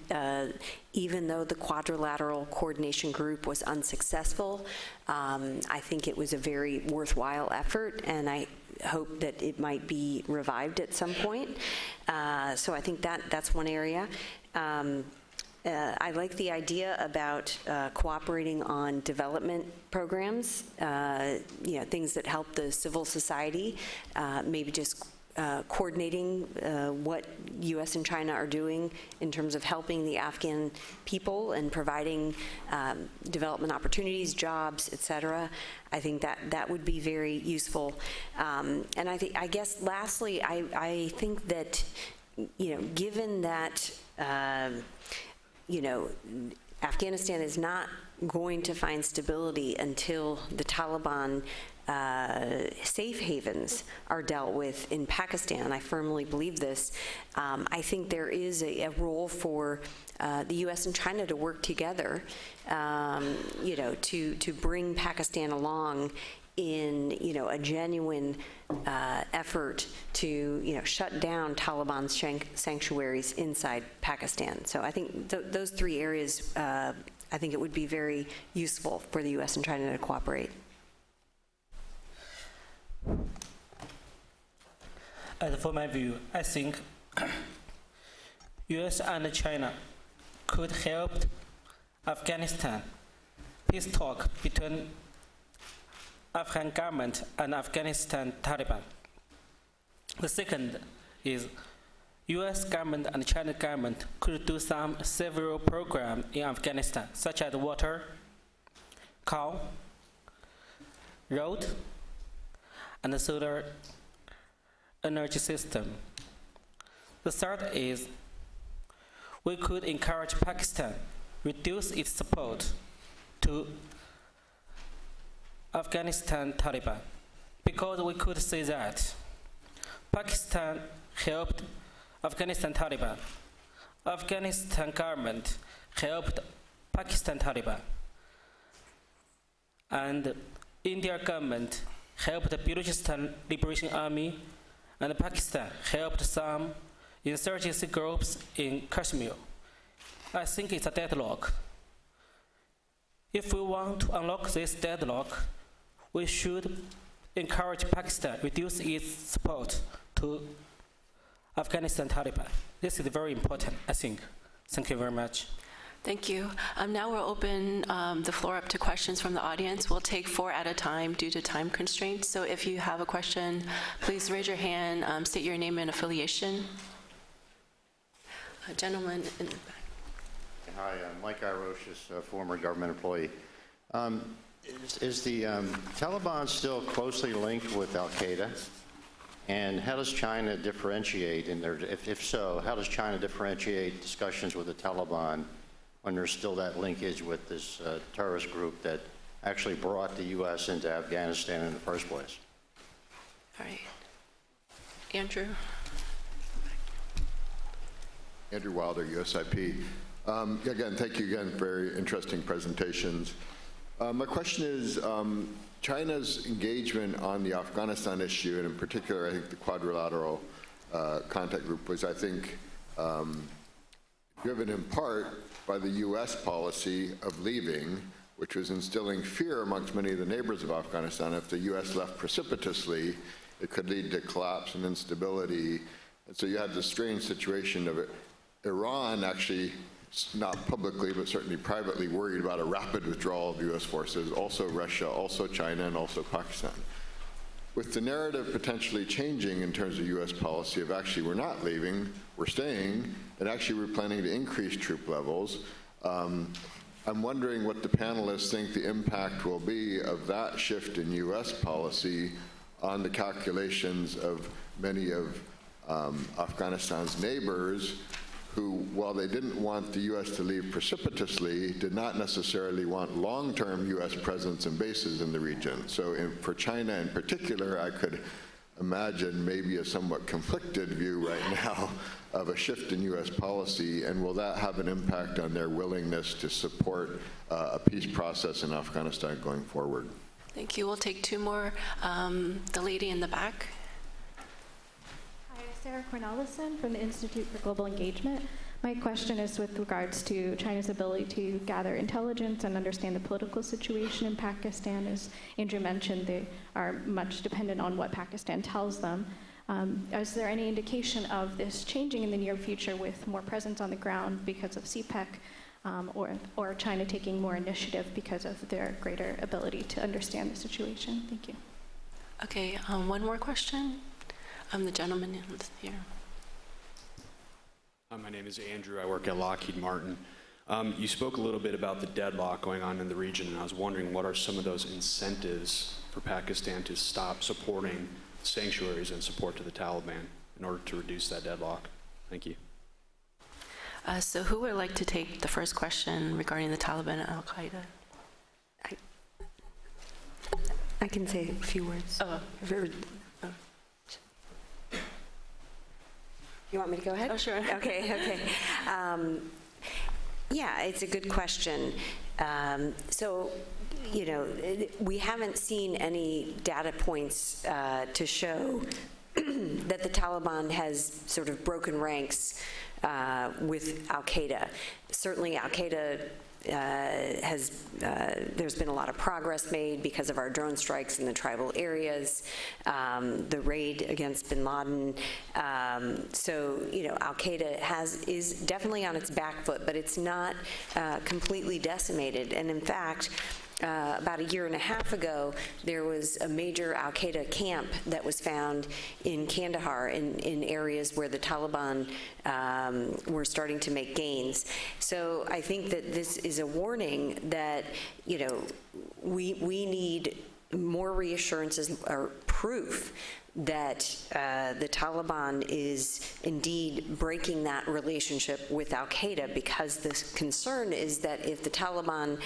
[SPEAKER 7] even though the Quadrilateral Coordination Group was unsuccessful, I think it was a very worthwhile effort, and I hope that it might be revived at some point. So I think that's one area. I like the idea about cooperating on development programs, things that help the civil society, maybe just coordinating what U.S. and China are doing in terms of helping the Afghan people and providing development opportunities, jobs, et cetera. I think that would be very useful. And I guess lastly, I think that, given that Afghanistan is not going to find stability until the Taliban safe havens are dealt with in Pakistan. I firmly believe this. I think there is a role for the U.S. and China to work together, to bring Pakistan along in a genuine effort to shut down Taliban sanctuaries inside Pakistan. So I think those three areas, I think it would be very useful for the U.S. and China to cooperate.
[SPEAKER 6] As for my view, I think U.S. and China could help Afghanistan peace talk between Afghan government and Afghanistan Taliban. The second is U.S. government and China government could do several programs in Afghanistan, such as water, coal, road, and the solar energy system. The third is we could encourage Pakistan reduce its support to Afghanistan Taliban, because we could say that Pakistan helped Afghanistan Taliban, Afghanistan government helped Pakistan Taliban, and India government helped the Balochistan Liberation Army, and Pakistan helped some insurgency groups in Kashmir. I think it's a deadlock. If we want to unlock this deadlock, we should encourage Pakistan reduce its support to Afghanistan Taliban. This is very important, I think. Thank you very much.
[SPEAKER 3] Thank you. Now we'll open the floor up to questions from the audience. We'll take 4 at a time due to time constraints. So if you have a question, please raise your hand, state your name and affiliation. A gentleman in the back.
[SPEAKER 8] Hi, I'm Mike Iroshis, a former government employee. Is the Taliban still closely linked with al-Qaeda? And how does China differentiate in their, if so, how does China differentiate discussions with the Taliban when there's still that linkage with this terrorist group that actually brought the U.S. into Afghanistan in the first place?
[SPEAKER 3] All right. Andrew.
[SPEAKER 9] Andrew Wilder, USIP. Again, thank you again for very interesting presentations. My question is, China's engagement on the Afghanistan issue, and in particular, I think the quadrilateral contact group was, I think, driven in part by the U.S. policy of leaving, which was instilling fear amongst many of the neighbors of Afghanistan. If the U.S. left precipitously, it could lead to collapse and instability. And so you had this strange situation of Iran actually, not publicly, but certainly privately, worried about a rapid withdrawal of U.S. forces, also Russia, also China, and also Pakistan. With the narrative potentially changing in terms of U.S. policy of actually we're not leaving, we're staying, and actually we're planning to increase troop levels, I'm wondering what the panelists think the impact will be of that shift in U.S. policy on the calculations of many of Afghanistan's neighbors who, while they didn't want the U.S. to leave precipitously, did not necessarily want long-term U.S. presence and bases in the region. So for China in particular, I could imagine maybe a somewhat conflicted view right now of a shift in U.S. policy, and will that have an impact on their willingness to support a peace process in Afghanistan going forward?
[SPEAKER 3] Thank you. We'll take 2 more. The lady in the back.
[SPEAKER 10] Sarah Cornelison from the Institute for Global Engagement. My question is with regards to China's ability to gather intelligence and understand the political situation in Pakistan. As Andrew mentioned, they are much dependent on what Pakistan tells them. Is there any indication of this changing in the near future with more presence on the ground because of CPEC, or China taking more initiative because of their greater ability to understand the situation? Thank you.
[SPEAKER 3] Okay, 1 more question. The gentleman here.
[SPEAKER 11] My name is Andrew. I work at Lockheed Martin. You spoke a little bit about the deadlock going on in the region, and I was wondering what are some of those incentives for Pakistan to stop supporting sanctuaries and support to the Taliban in order to reduce that deadlock? Thank you.
[SPEAKER 3] So who would like to take the first question regarding the Taliban and al-Qaeda?
[SPEAKER 7] I can say a few words. You want me to go ahead?
[SPEAKER 3] Oh, sure.
[SPEAKER 7] Okay. Yeah, it's a good question. So, you know, we haven't seen any data points to show that the Taliban has sort of broken ranks with al-Qaeda. Certainly al-Qaeda there's been a lot of progress made because of our drone strikes in the tribal areas, the raid against bin Laden. So, you know, al-Qaeda is definitely on its back foot, but it's not completely decimated. And in fact, about 1.5 years ago, there was a major al-Qaeda camp that was found in Kandahar in areas where the Taliban were starting to make gains. So I think that this is a warning that, you know, we need more reassurances or proof that the Taliban is indeed breaking that relationship with al-Qaeda, because the concern is that if the Taliban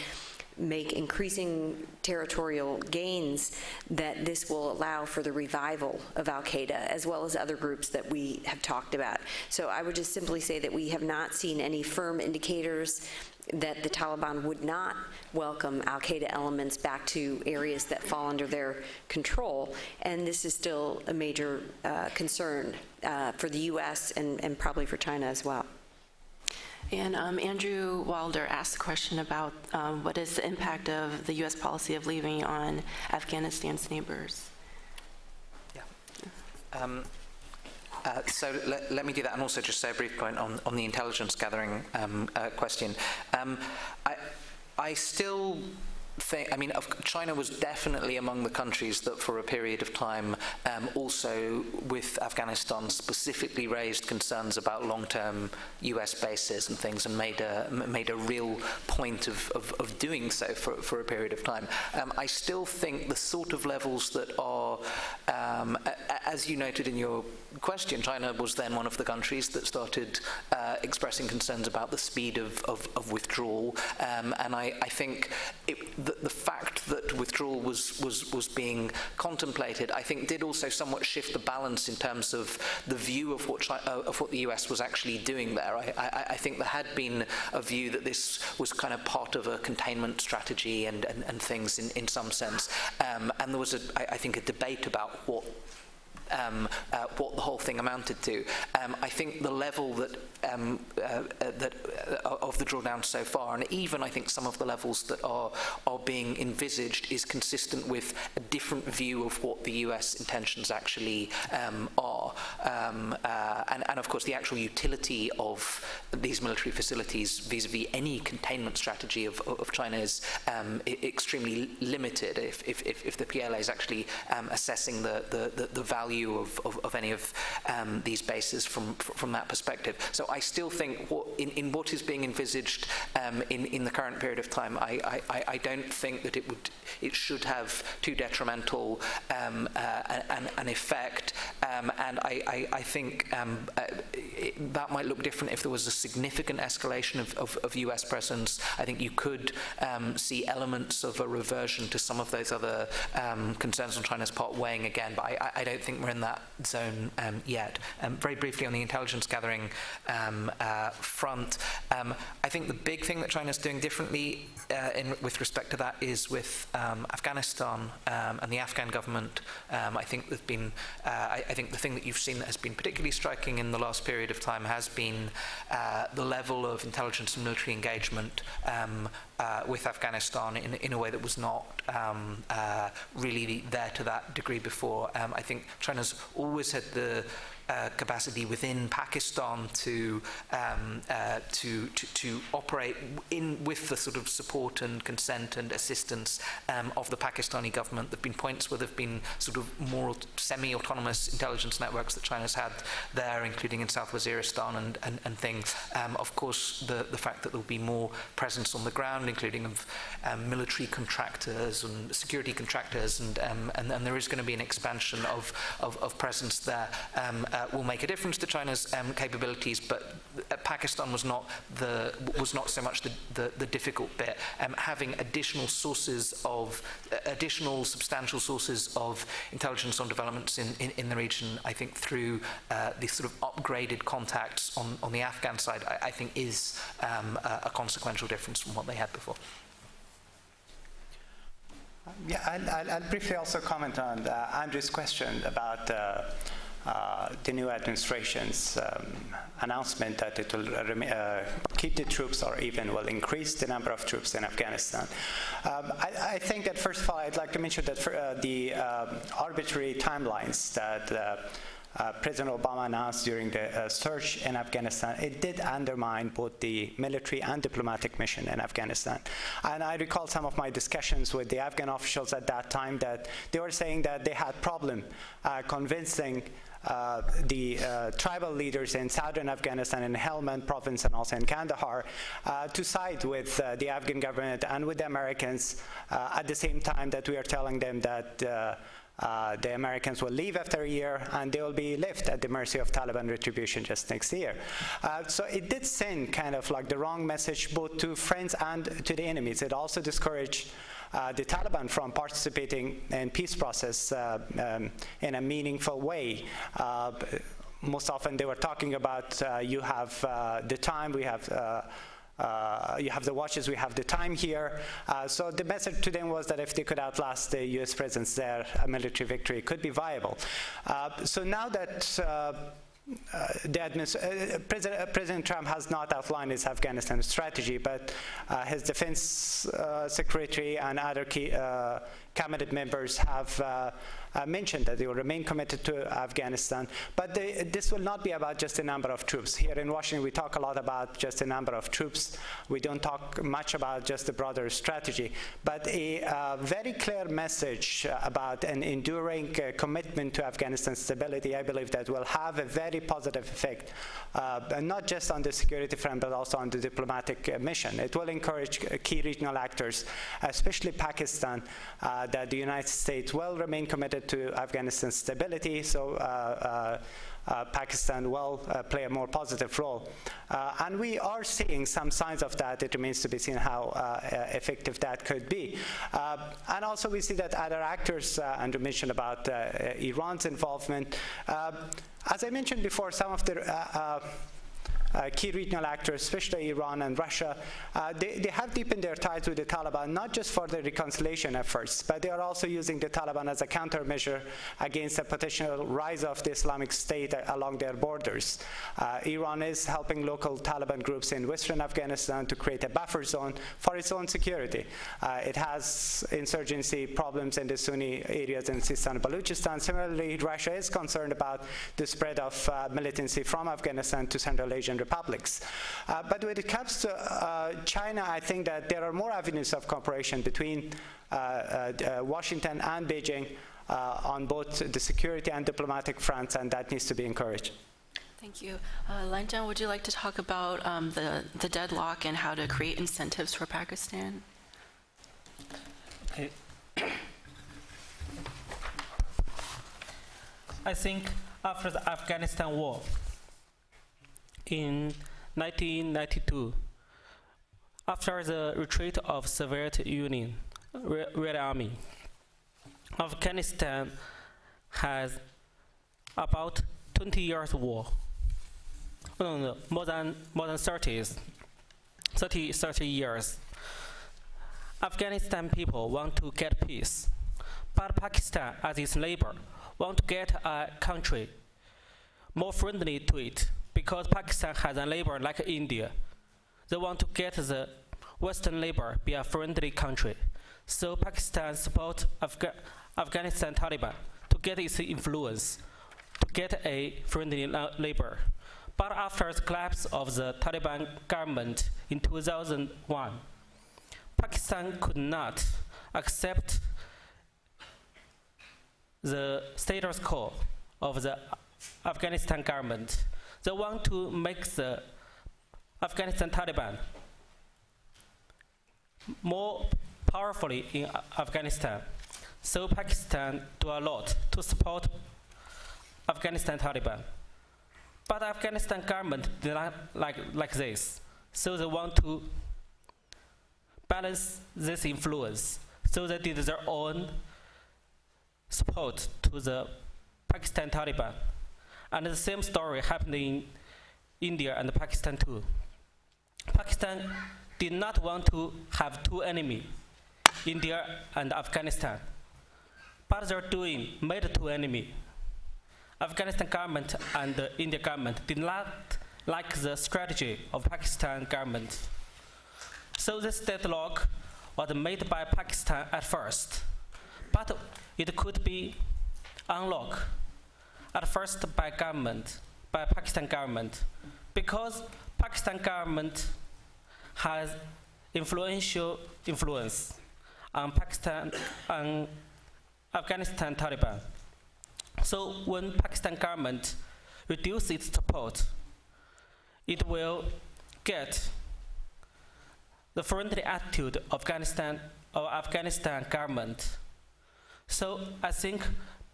[SPEAKER 7] make increasing territorial gains, that this will allow for the revival of al-Qaeda, as well as other groups that we have talked about. So I would just simply say that we have not seen any firm indicators that the Taliban would not welcome al-Qaeda elements back to areas that fall under their control, and this is still a major concern for the U.S. and probably for China as well.
[SPEAKER 3] And Andrew Wilder asked a question about what is the impact of the U.S. policy of leaving on Afghanistan's neighbors?
[SPEAKER 4] So let me do that, and also just say a brief point on the intelligence gathering question. I still think, I mean, China was definitely among the countries that for a period of time also with Afghanistan specifically raised concerns about long-term US bases and things, and made a real point of doing so for a period of time. I still think the sort of levels that are, as you noted in your question, China was then one of the countries that started expressing concerns about the speed of withdrawal, and I think the fact that withdrawal was being contemplated, I think, did also somewhat shift the balance in terms of the view of what the US was actually doing there. I think there had been a view that this was kind of part of a containment strategy and things in some sense, and there was I think a debate about what the whole thing amounted to. I think the level that of the drawdown so far, and even I think some of the levels that are being envisaged, is consistent with a different view of what the US intentions actually are. And of course the actual utility of these military facilities vis-a-vis any containment strategy of China is extremely limited if the PLA is actually assessing the value of any of these bases from that perspective. So I still think in what is being envisaged in the current period of time, I don't think that it should have too detrimental an effect, and I think that might look different if there was a significant escalation of US presence. I think you could see elements of a reversion to some of those other concerns on China's part weighing again, but I don't think we're in that zone yet. Very briefly on the intelligence gathering front, I think the big thing that China's doing differently with respect to that is with Afghanistan and the Afghan government. I think there's been, I think the thing that you've seen that has been particularly striking in the last period of time has been the level of intelligence and military engagement with Afghanistan in a way that was not really there to that degree before. I think China's always had the capacity within Pakistan to operate with the sort of support and consent and assistance of the Pakistani government. There have been points where there have been sort of more semi-autonomous intelligence networks that China's had there, including in South Waziristan and things. Of course, the fact that there will be more presence on the ground, including of military contractors and security contractors, and there is going to be an expansion of presence there. Will make a difference to China's capabilities, but Pakistan was not so much the difficult bit. Having additional substantial sources of intelligence on developments in the region, I think through these sort of upgraded contacts on the Afghan side, I think is a consequential difference from what they had before.
[SPEAKER 5] Yeah, I'll briefly also comment on Andrew's question about the new administration's announcement that it will keep the troops or even will increase the number of troops in Afghanistan. I think that first of all, I'd like to mention that for the arbitrary timelines that President Obama announced during the surge in Afghanistan, it did undermine both the military and diplomatic mission in Afghanistan. And I recall some of my discussions with the Afghan officials at that time that they were saying that they had problem convincing the tribal leaders in southern Afghanistan, in Helmand province and also in Kandahar, to side with the Afghan government and with the Americans at the same time that we are telling them that the Americans will leave after a year and they will be left at the mercy of Taliban retribution just next year. So it did send kind of like the wrong message both to friends and to the enemies. It also discouraged the Taliban from participating in peace process in a meaningful way. Most often they were talking about you have the time, we have you have the watches, we have the time here. So the message to them was that if they could outlast the US presence there, a military victory could be viable. So now that President Trump has not outlined his Afghanistan strategy, but his defense secretary and other key cabinet members have mentioned that they will remain committed to Afghanistan. But this will not be about just a number of troops. Here in Washington, we talk a lot about just a number of troops. We don't talk much about just the broader strategy. But a very clear message about an enduring commitment to Afghanistan stability, I believe that will have a very positive effect, not just on the security front, but also on the diplomatic mission. It will encourage key regional actors, especially Pakistan, that the United States will remain committed to Afghanistan's stability, so Pakistan will play a more positive role. And we are seeing some signs of that. It remains to be seen how effective that could be. And also we see that other actors, and you mentioned about Iran's involvement. As I mentioned before, some of the key regional actors, especially Iran and Russia, they have deepened their ties with the Taliban, not just for their reconciliation efforts, but they are also using the Taliban as a countermeasure against a potential rise of the Islamic State along their borders. Iran is helping local Taliban groups in western Afghanistan to create a buffer zone for its own security. It has insurgency problems in the Sunni areas in Sistan and Balochistan. Similarly, Russia is concerned about the spread of militancy from Afghanistan to Central Asian republics. But when it comes to China, I think that there are more avenues of cooperation between Washington and Beijing on both the security and diplomatic fronts, and that needs to be encouraged.
[SPEAKER 3] Thank you. Lanjan, would you like to talk about the deadlock and how to create incentives for Pakistan?
[SPEAKER 6] Okay. I think after the Afghanistan war, in 1992, after the retreat of Soviet Union, Red Army, Afghanistan has about 20 years war. No, more than 30 years. Afghanistan people want to get peace, but Pakistan, as its neighbor, want to get a country more friendly to it, because Pakistan has a neighbor like India. They want to get the Western neighbor be a friendly country. So Pakistan supports Afghanistan Taliban to get its influence, to get a friendly neighbor. But after the collapse of the Taliban government in 2001, Pakistan could not accept the status quo of the Afghanistan government. They want to make the Afghanistan Taliban more powerfully in Afghanistan. So Pakistan do a lot to support Afghanistan Taliban. But Afghanistan government did not like this. So they want to balance this influence. So they did their own support to the Pakistan Taliban. And the same story happened in India and Pakistan too. Pakistan did not want to have two enemies, India and Afghanistan. But they're made two enemies. Afghanistan government and the India government did not like the strategy of Pakistan government. So this deadlock was made by Pakistan at first, but it could be unlocked at first by Pakistan government, because Pakistan government has influence on Afghanistan Taliban. So when Pakistan government reduces its support, it will get the friendly attitude of Afghanistan government. So I think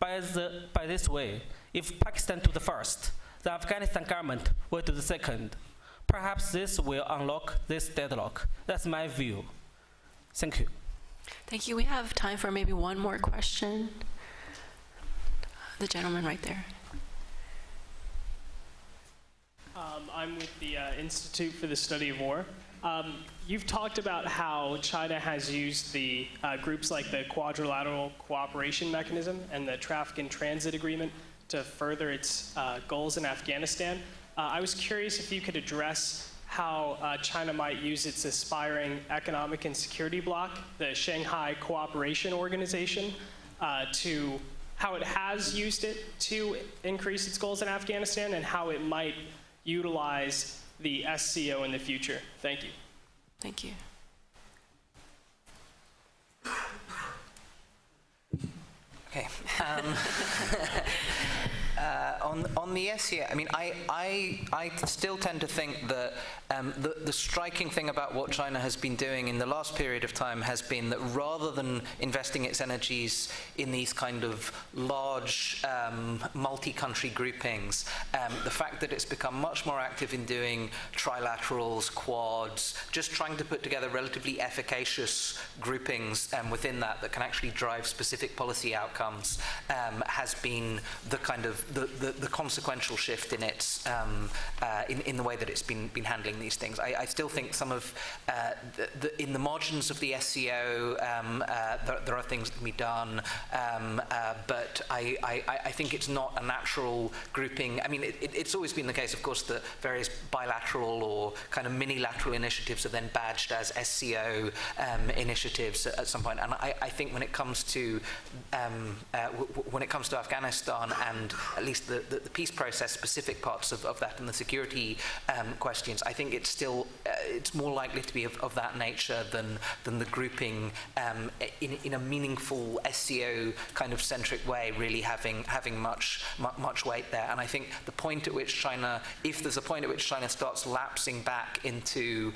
[SPEAKER 6] by this way, if Pakistan do the first, the Afghanistan government will do the second. Perhaps this will unlock this deadlock. That's my view. Thank you.
[SPEAKER 3] Thank you. We have time for maybe one more question. The gentleman right there.
[SPEAKER 12] I'm with the Institute for the Study of War. You've talked about how China has used the groups like the Quadrilateral Cooperation Mechanism and the Traffic in Transit Agreement to further its goals in Afghanistan. I was curious if you could address how China might use its aspiring economic and security bloc, the Shanghai Cooperation Organization, to how it has used it to increase its goals in Afghanistan and how it might utilize the SCO in the future. Thank you.
[SPEAKER 3] Thank you.
[SPEAKER 4] Okay. On the SCO, I mean, I still tend to think that the striking thing about what China has been doing in the last period of time has been that rather than investing its energies in these kind of large multi-country groupings, the fact that it's become much more active in doing trilaterals, quads, just trying to put together relatively efficacious groupings within that can actually drive specific policy outcomes has been the kind of the consequential shift in its in the way that it's been handling these things. I still think some of in the margins of the SCO there are things that can be done, but I think it's not a natural grouping. I mean, it's always been the case, of course, that various bilateral or kind of mini-lateral initiatives are then badged as SCO initiatives at some point. And I think when it comes to Afghanistan and at least the peace process, specific parts of that and the security questions, I think it's still it's more likely to be of that nature than the grouping in a meaningful SCO kind of centric way really having much weight there. And I think the point at which China, if there's a point at which China starts lapsing back into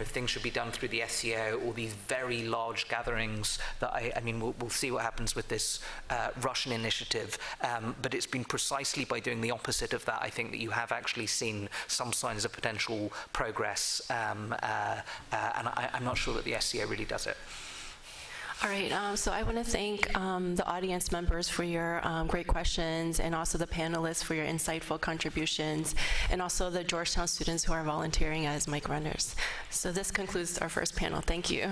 [SPEAKER 4] things should be done through the SCO or these very large gatherings that I mean we'll see what happens with this Russian initiative, but it's been precisely by doing the opposite of that, I think, that you have actually seen some signs of potential progress, and I'm not sure that the SCO really does it.
[SPEAKER 3] All right, so I want to thank the audience members for your great questions, and also the panelists for your insightful contributions, and also the Georgetown students who are volunteering as mic runners. So this concludes our first panel. Thank you.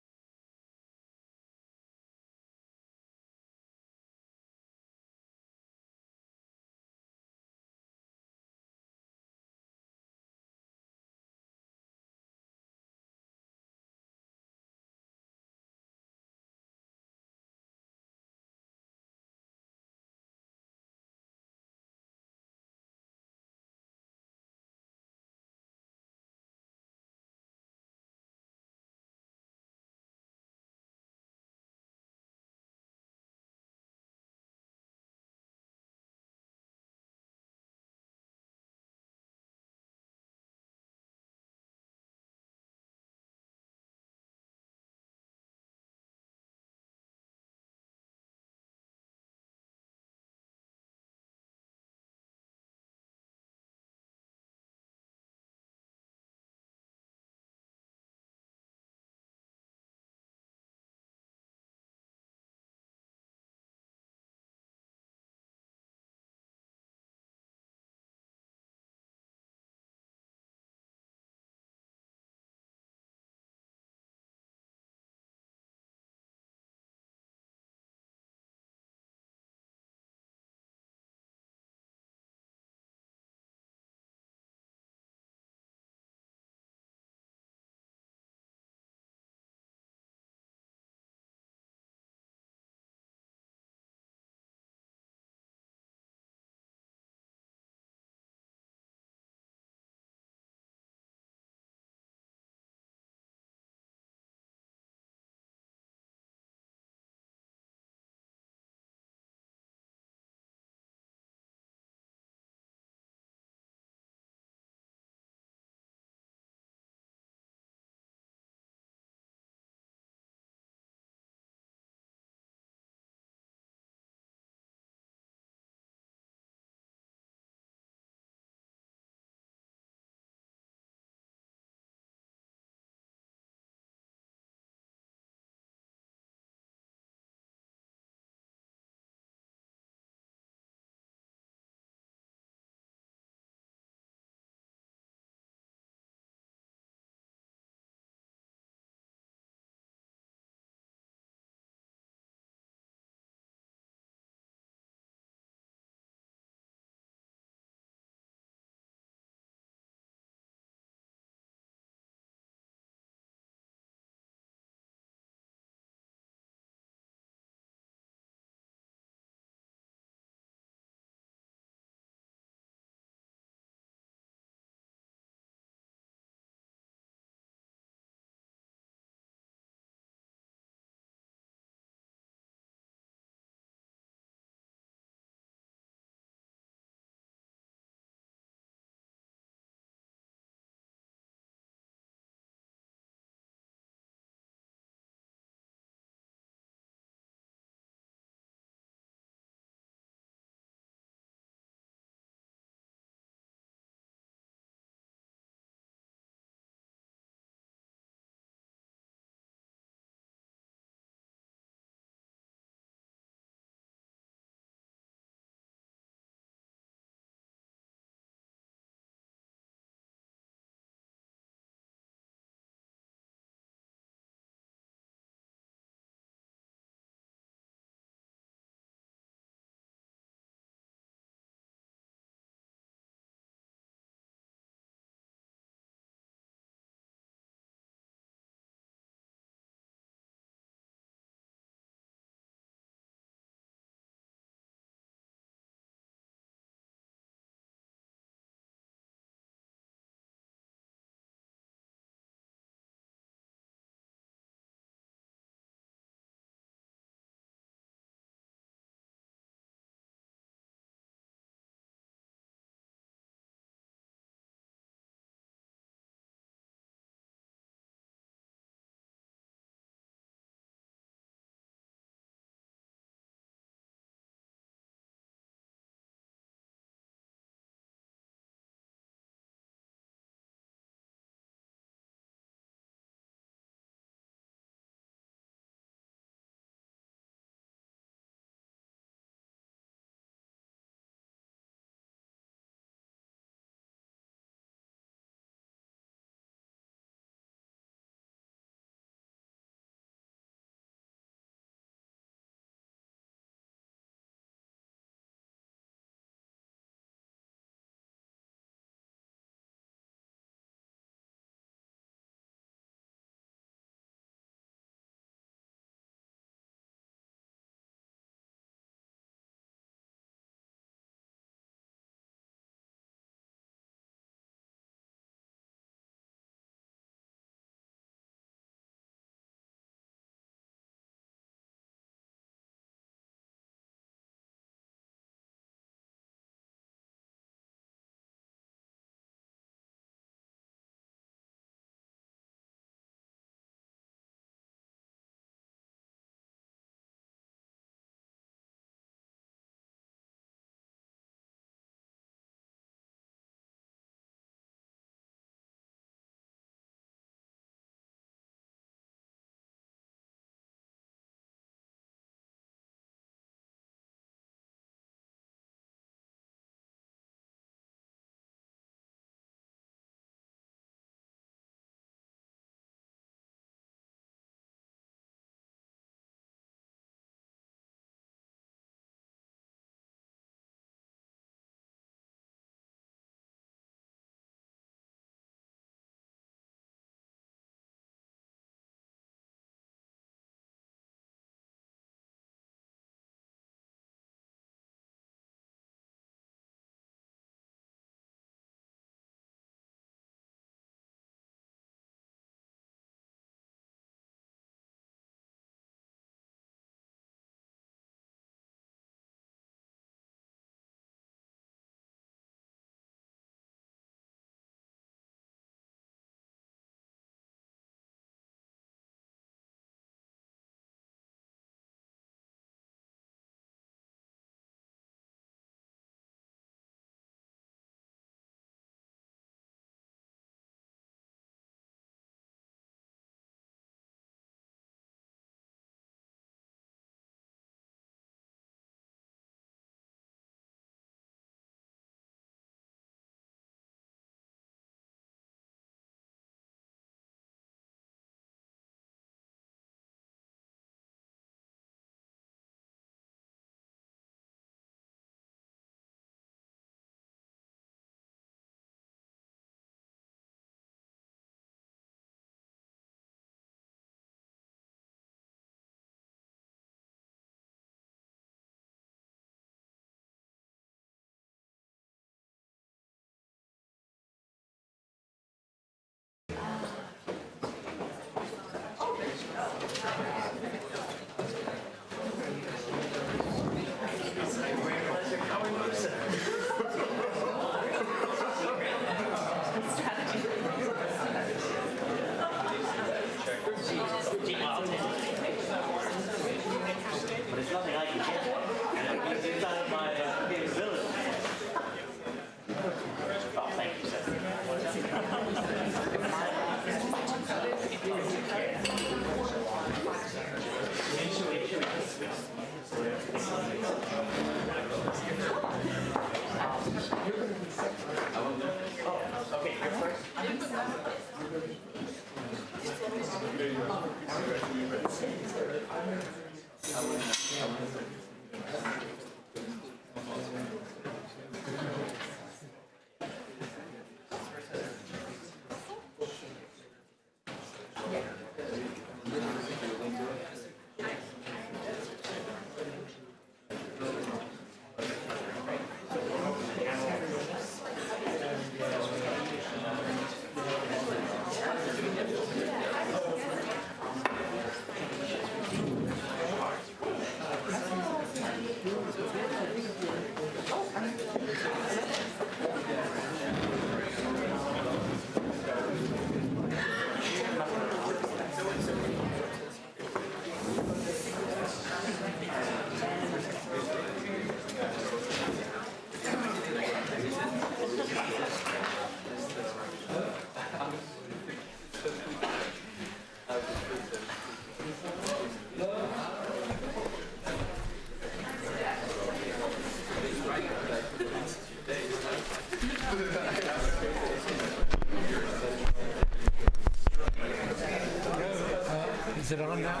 [SPEAKER 13] Is it on now?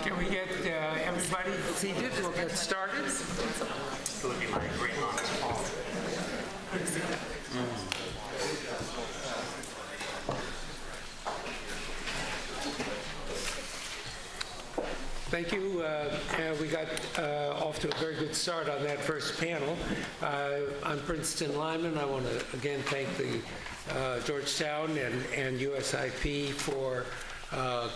[SPEAKER 13] Can we get everybody seated? We'll get started. Thank you. We got off to a very good start on that first panel. I'm Princeton Lyman. I want to again thank the Georgetown and USIP for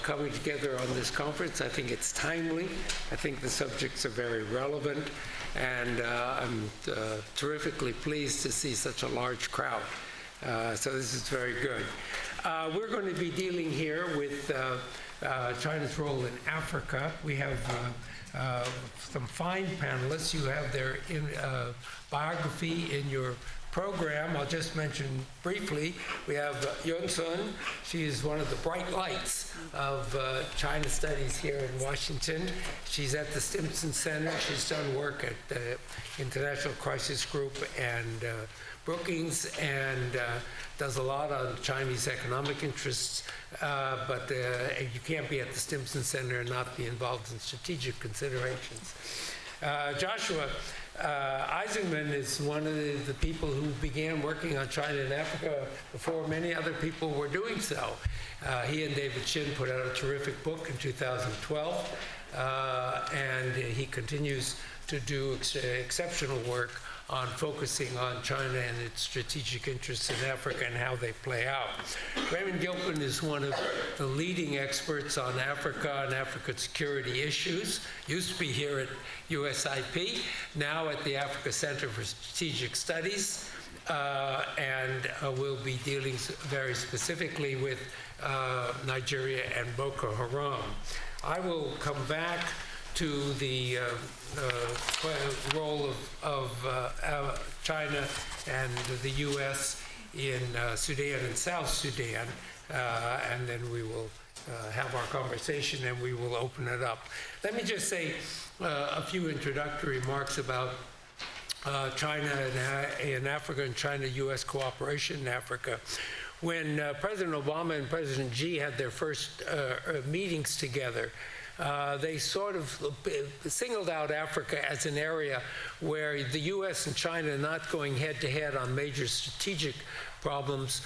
[SPEAKER 13] coming together on this conference. I think it's timely. I think the subjects are very relevant, and I'm terrifically pleased to see such a large crowd. So this is very good. We're going to be dealing here with China's role in Africa. We have some fine panelists. You have their biography in your program. I'll just mention briefly, we have Yun Sun. She is one of the bright lights of China studies here in Washington. She's at the Stimson Center. She's done work at the International Crisis Group and Brookings, and does a lot on Chinese economic interests, but you can't be at the Stimson Center and not be involved in strategic considerations. Joshua Eisenman is one of the people who began working on China and Africa before many other people were doing so. He and David Shin put out a terrific book in 2012, and he continues to do exceptional work on focusing on China and its strategic interests in Africa and how they play out. Raymond Gilpin is one of the leading experts on Africa and African security issues. Used to be here at USIP, now at the Africa Center for Strategic Studies, and will be dealing very specifically with Nigeria and Boko Haram. I will come back to the role of China and the U.S. in Sudan and South Sudan, and then we will have our conversation and we will open it up. Let me just say a few introductory remarks about China and Africa and China-U.S. cooperation in Africa. When President Obama and President Xi had their first meetings together, they sort of singled out Africa as an area where the U.S. and China, not going head-to-head on major strategic problems,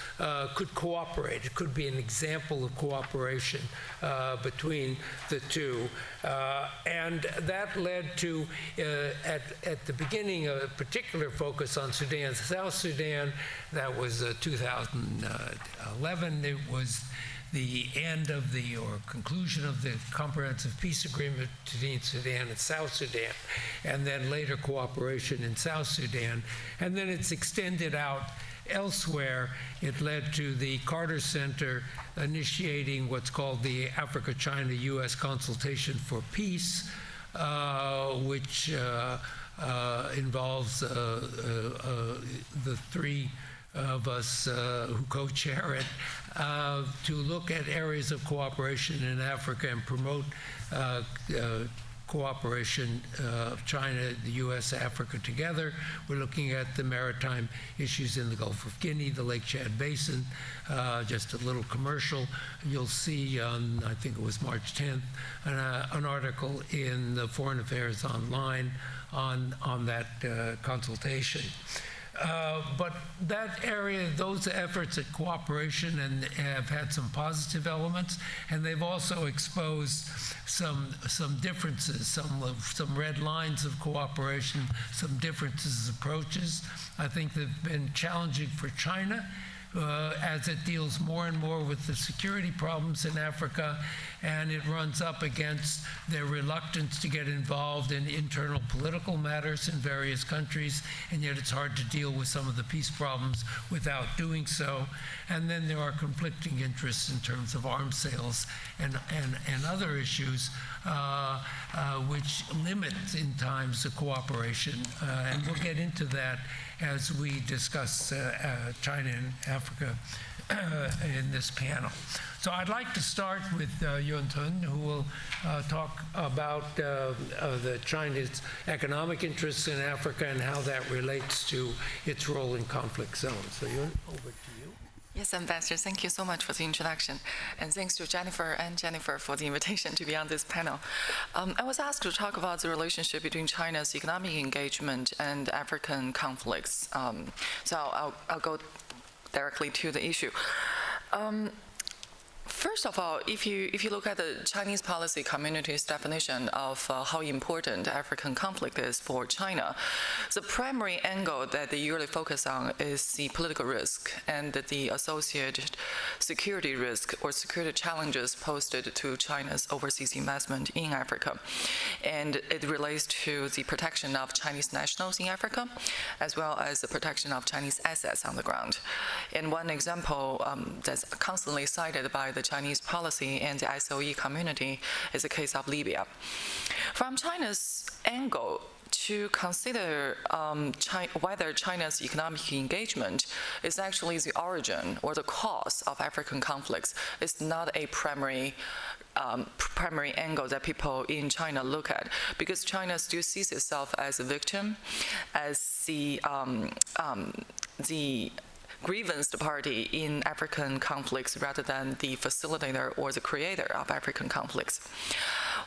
[SPEAKER 13] could cooperate. It could be an example of cooperation between the two. And that led to, at the beginning, a particular focus on Sudan, South Sudan. That was 2011. It was the end of or conclusion of the comprehensive peace agreement between Sudan and South Sudan, and then later cooperation in South Sudan. And then it's extended out elsewhere. It led to the Carter Center initiating what's called the Africa-China-U.S. Consultation for Peace, which involves the three of us who co-chair it, to look at areas of cooperation in Africa and promote cooperation of China, the U.S., Africa together. We're looking at the maritime issues in the Gulf of Guinea, the Lake Chad Basin. Just a little commercial. You'll see on, I think it was March 10th, an article in the Foreign Affairs Online on that consultation. But that area, those efforts at cooperation have had some positive elements, and they've also exposed some differences, some red lines of cooperation, some differences of approaches. I think they've been challenging for China as it deals more and more with the security problems in Africa, and it runs up against their reluctance to get involved in internal political matters in various countries, and yet it's hard to deal with some of the peace problems without doing so. And then there are conflicting interests in terms of arms sales and other issues which limit in times the cooperation. And we'll get into that as we discuss China and Africa in this panel. So I'd like to start with Yun Tun, who will talk about the China's economic interests in Africa and how that relates to its role in conflict zones. So Yun, over to you.
[SPEAKER 14] Yes, Ambassador, thank you so much for the introduction. And thanks to Jennifer for the invitation to be on this panel. I was asked to talk about the relationship between China's economic engagement and African conflicts. So I'll go directly to the issue. First of all, if you look at the Chinese policy community's definition of how important African conflict is for China, the primary angle that they usually focus on is the political risk and the associated security risk or security challenges posed to China's overseas investment in Africa. And it relates to the protection of Chinese nationals in Africa, as well as the protection of Chinese assets on the ground. And one example that's constantly cited by the Chinese policy and the SOE community is the case of Libya. From China's angle, to consider whether China's economic engagement is actually the origin or the cause of African conflicts is not a primary angle that people in China look at, because China still sees itself as a victim, as the grievance party in African conflicts rather than the facilitator or the creator of African conflicts.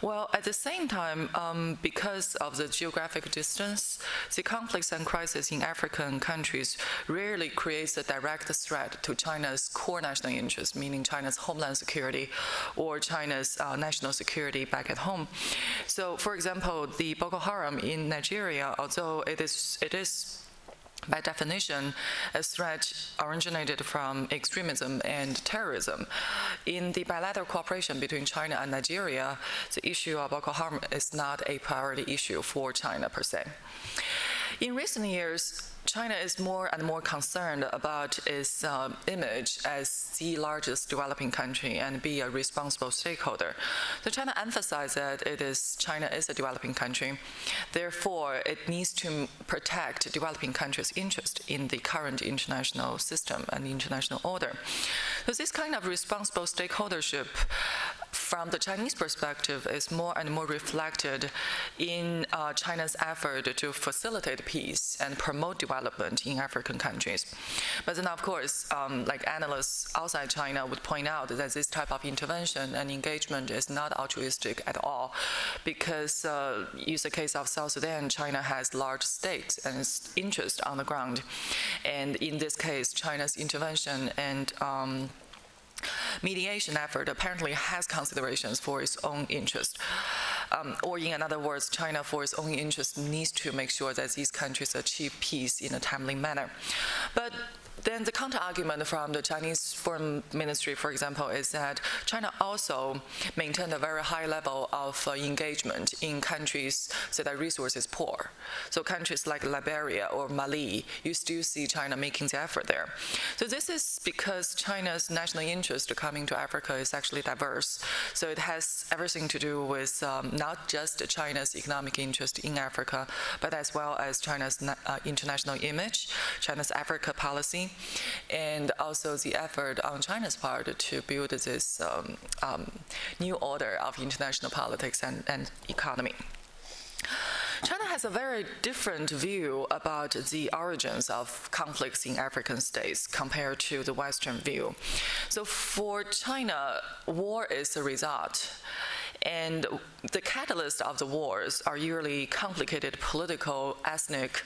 [SPEAKER 14] Well, at the same time, because of the geographic distance, the conflicts and crises in African countries rarely creates a direct threat to China's core national interests, meaning China's homeland security or China's national security back at home. So, for example, the Boko Haram in Nigeria, although it is by definition, a threat originated from extremism and terrorism. In the bilateral cooperation between China and Nigeria, the issue of Boko Haram is not a priority issue for China per se. In recent years, China is more and more concerned about its image as the largest developing country and be a responsible stakeholder. So China emphasized that China is a developing country. Therefore, it needs to protect developing countries' interest in the current international system and international order. So this kind of responsible stakeholdership from the Chinese perspective is more and more reflected in China's effort to facilitate peace and promote development in African countries. But then, of course, like analysts outside China would point out that this type of intervention and engagement is not altruistic at all, because use the case of South Sudan, China has large stakes and its interest on the ground. And in this case, China's intervention and mediation effort apparently has considerations for its own interest. Or in other words, China, for its own interest, needs to make sure that these countries achieve peace in a timely manner. But then the counter-argument from the Chinese Foreign Ministry, for example, is that China also maintained a very high level of engagement in countries that are resources poor. So countries like Liberia or Mali, you still see China making the effort there. So this is because China's national interest coming to Africa is actually diverse. So it has everything to do with not just China's economic interest in Africa, but as well as China's international image, China's Africa policy, policy, and also the effort on China's part to build this new order of international politics and economy. China has a very different view about the origins of conflicts in African states compared to the Western view. So for China, war is a result. And the catalyst of the wars are usually complicated political, ethnic,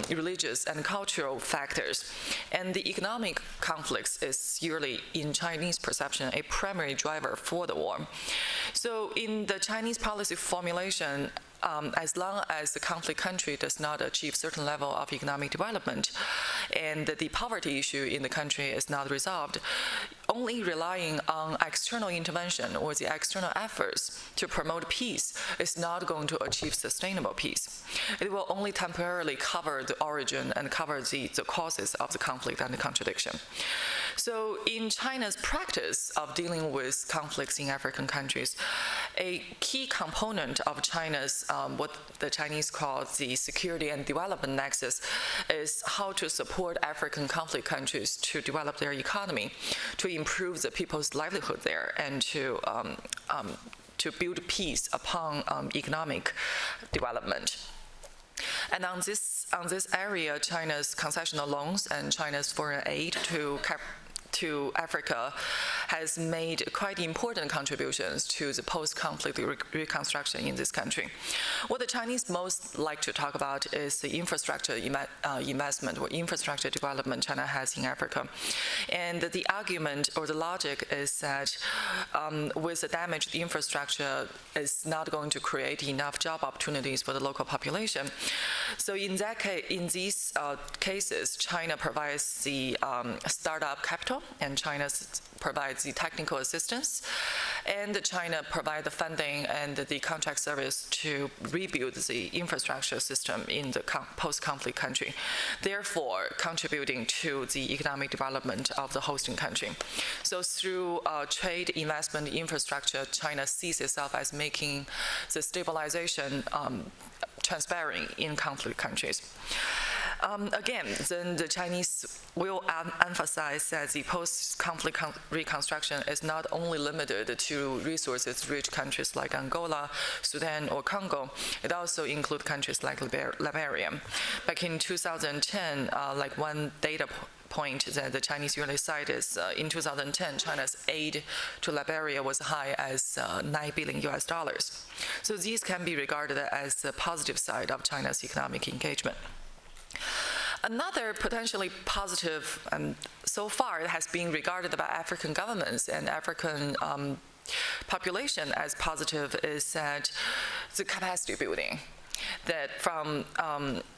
[SPEAKER 14] religious, and cultural factors. And the economic conflicts is usually, in Chinese perception, a primary driver for the war. So in the Chinese policy formulation, as long as the conflict country does not achieve certain level of economic development and the poverty issue in the country is not resolved, only relying on external intervention or the external efforts to promote peace is not going to achieve sustainable peace. It will only temporarily cover the origin and cover the causes of the conflict and the contradiction. So in China's practice of dealing with conflicts in African countries, a key component of China's what the Chinese call the security and development nexus is how to support African conflict countries to develop their economy, to improve the people's livelihood there, and to build peace upon economic development. And on this area, China's concessional loans and China's foreign aid to Africa has made quite important contributions to the post-conflict reconstruction in this country. What the Chinese most like to talk about is the infrastructure investment or infrastructure development China has in Africa. And the argument or the logic is that with the damaged infrastructure, it's not going to create enough job opportunities for the local population. So in that case, in these cases, China provides the startup capital, and China provides the technical assistance, and China provides the funding and the contract service to rebuild the infrastructure system in the post-conflict country, therefore contributing to the economic development of the hosting country. So through trade, investment, infrastructure, China sees itself as making the stabilization transparent in conflict countries. Again, then the Chinese will emphasize that the post-conflict reconstruction is not only limited to resources-rich countries like Angola, Sudan, or Congo. It also includes countries like Liberia. Back in 2010, like one data point that the Chinese usually cite is in 2010, China's aid to Liberia was high as $9 billion. So these can be regarded as the positive side of China's economic engagement. Another potentially positive, so far it has been regarded by African governments and African population as positive, is that the capacity building that from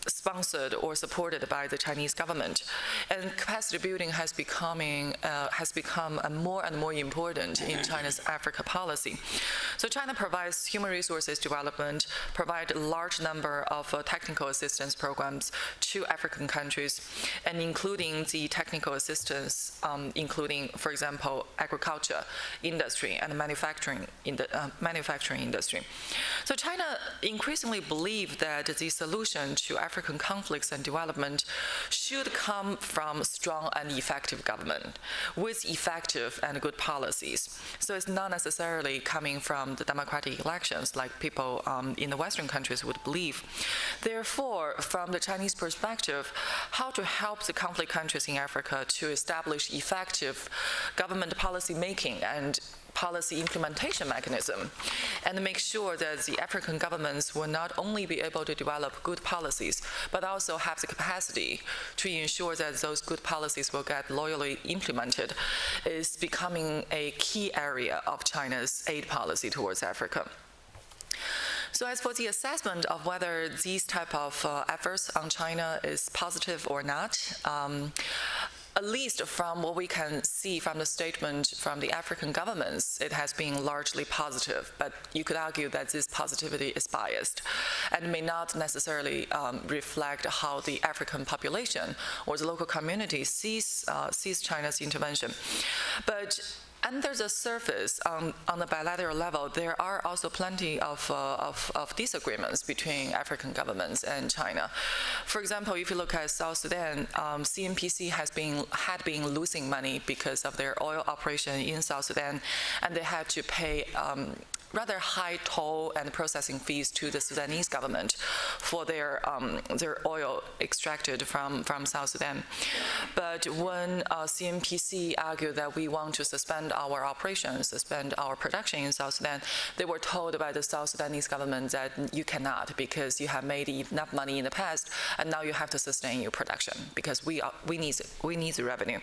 [SPEAKER 14] sponsored or supported by the Chinese government. And capacity building has become more and more important in China's Africa policy. So China provides human resources development, provide a large number of technical assistance programs to African countries, and including the technical assistance, including, for example, agriculture industry and manufacturing industry. So China increasingly believes that the solution to African conflicts and development should come from strong and effective government with effective and good policies. So it's not necessarily coming from the democratic elections like people in the Western countries would believe. Therefore, from the Chinese perspective, how to help the conflict countries in Africa to establish effective government policy making and policy implementation mechanism, and make sure that the African governments will not only be able to develop good policies, but also have the capacity to ensure that those good policies will get loyally implemented, is becoming a key area of China's aid policy towards Africa. So as for the assessment of whether these type of efforts on China is positive or not, at least from what we can see from the statement from the African governments, it has been largely positive, but you could argue that this positivity is biased and may not necessarily reflect how the African population or the local community sees China's intervention. But under the surface, on the bilateral level, there are also plenty of disagreements between African governments and China. For example, if you look at South Sudan, CNPC had been losing money because of their oil operation in South Sudan, and they had to pay rather high toll and processing fees to the Sudanese government for their oil extracted from South Sudan. But when CNPC argued that we want to suspend our operations, suspend our production in South Sudan, they were told by the South Sudanese government that you cannot, because you have made enough money in the past, and now you have to sustain your production because we need the revenue.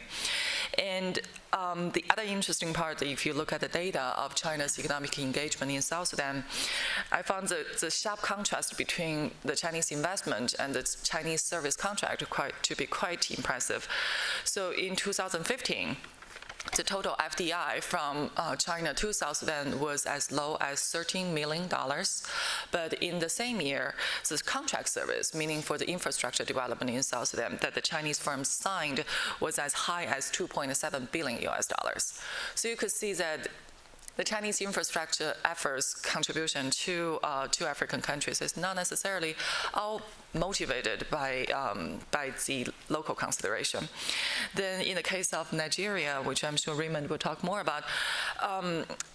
[SPEAKER 14] And the other interesting part, if you look at the data of China's economic engagement in South Sudan, I found the sharp contrast between the Chinese investment and the Chinese service contract to be quite impressive. So in 2015, the total FDI from China to South Sudan was as low as $13 million. But in the same year, the contract service, meaning for the infrastructure development in South Sudan, that the Chinese firms signed was as high as $2.7 billion. So you could see that the Chinese infrastructure efforts contribution to African countries is not necessarily all motivated by the local consideration. Then in the case of Nigeria, which I'm sure Raymond will talk more about,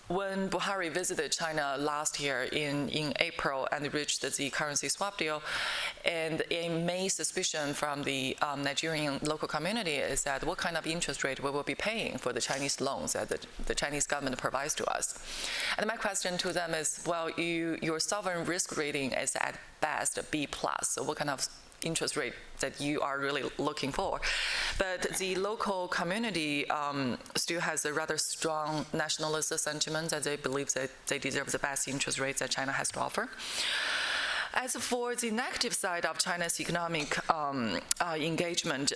[SPEAKER 14] when Buhari visited China last year in April and reached the currency swap deal, and a main suspicion from the Nigerian local community is that what kind of interest rate we will be paying for the Chinese loans that the Chinese government provides to us. And my question to them is, well, your sovereign risk rating is at best a B+, so what kind of interest rate that you are really looking for? But the local community still has a rather strong nationalist sentiment that they believe that they deserve the best interest rates that China has to offer. As for the negative side of China's economic engagement,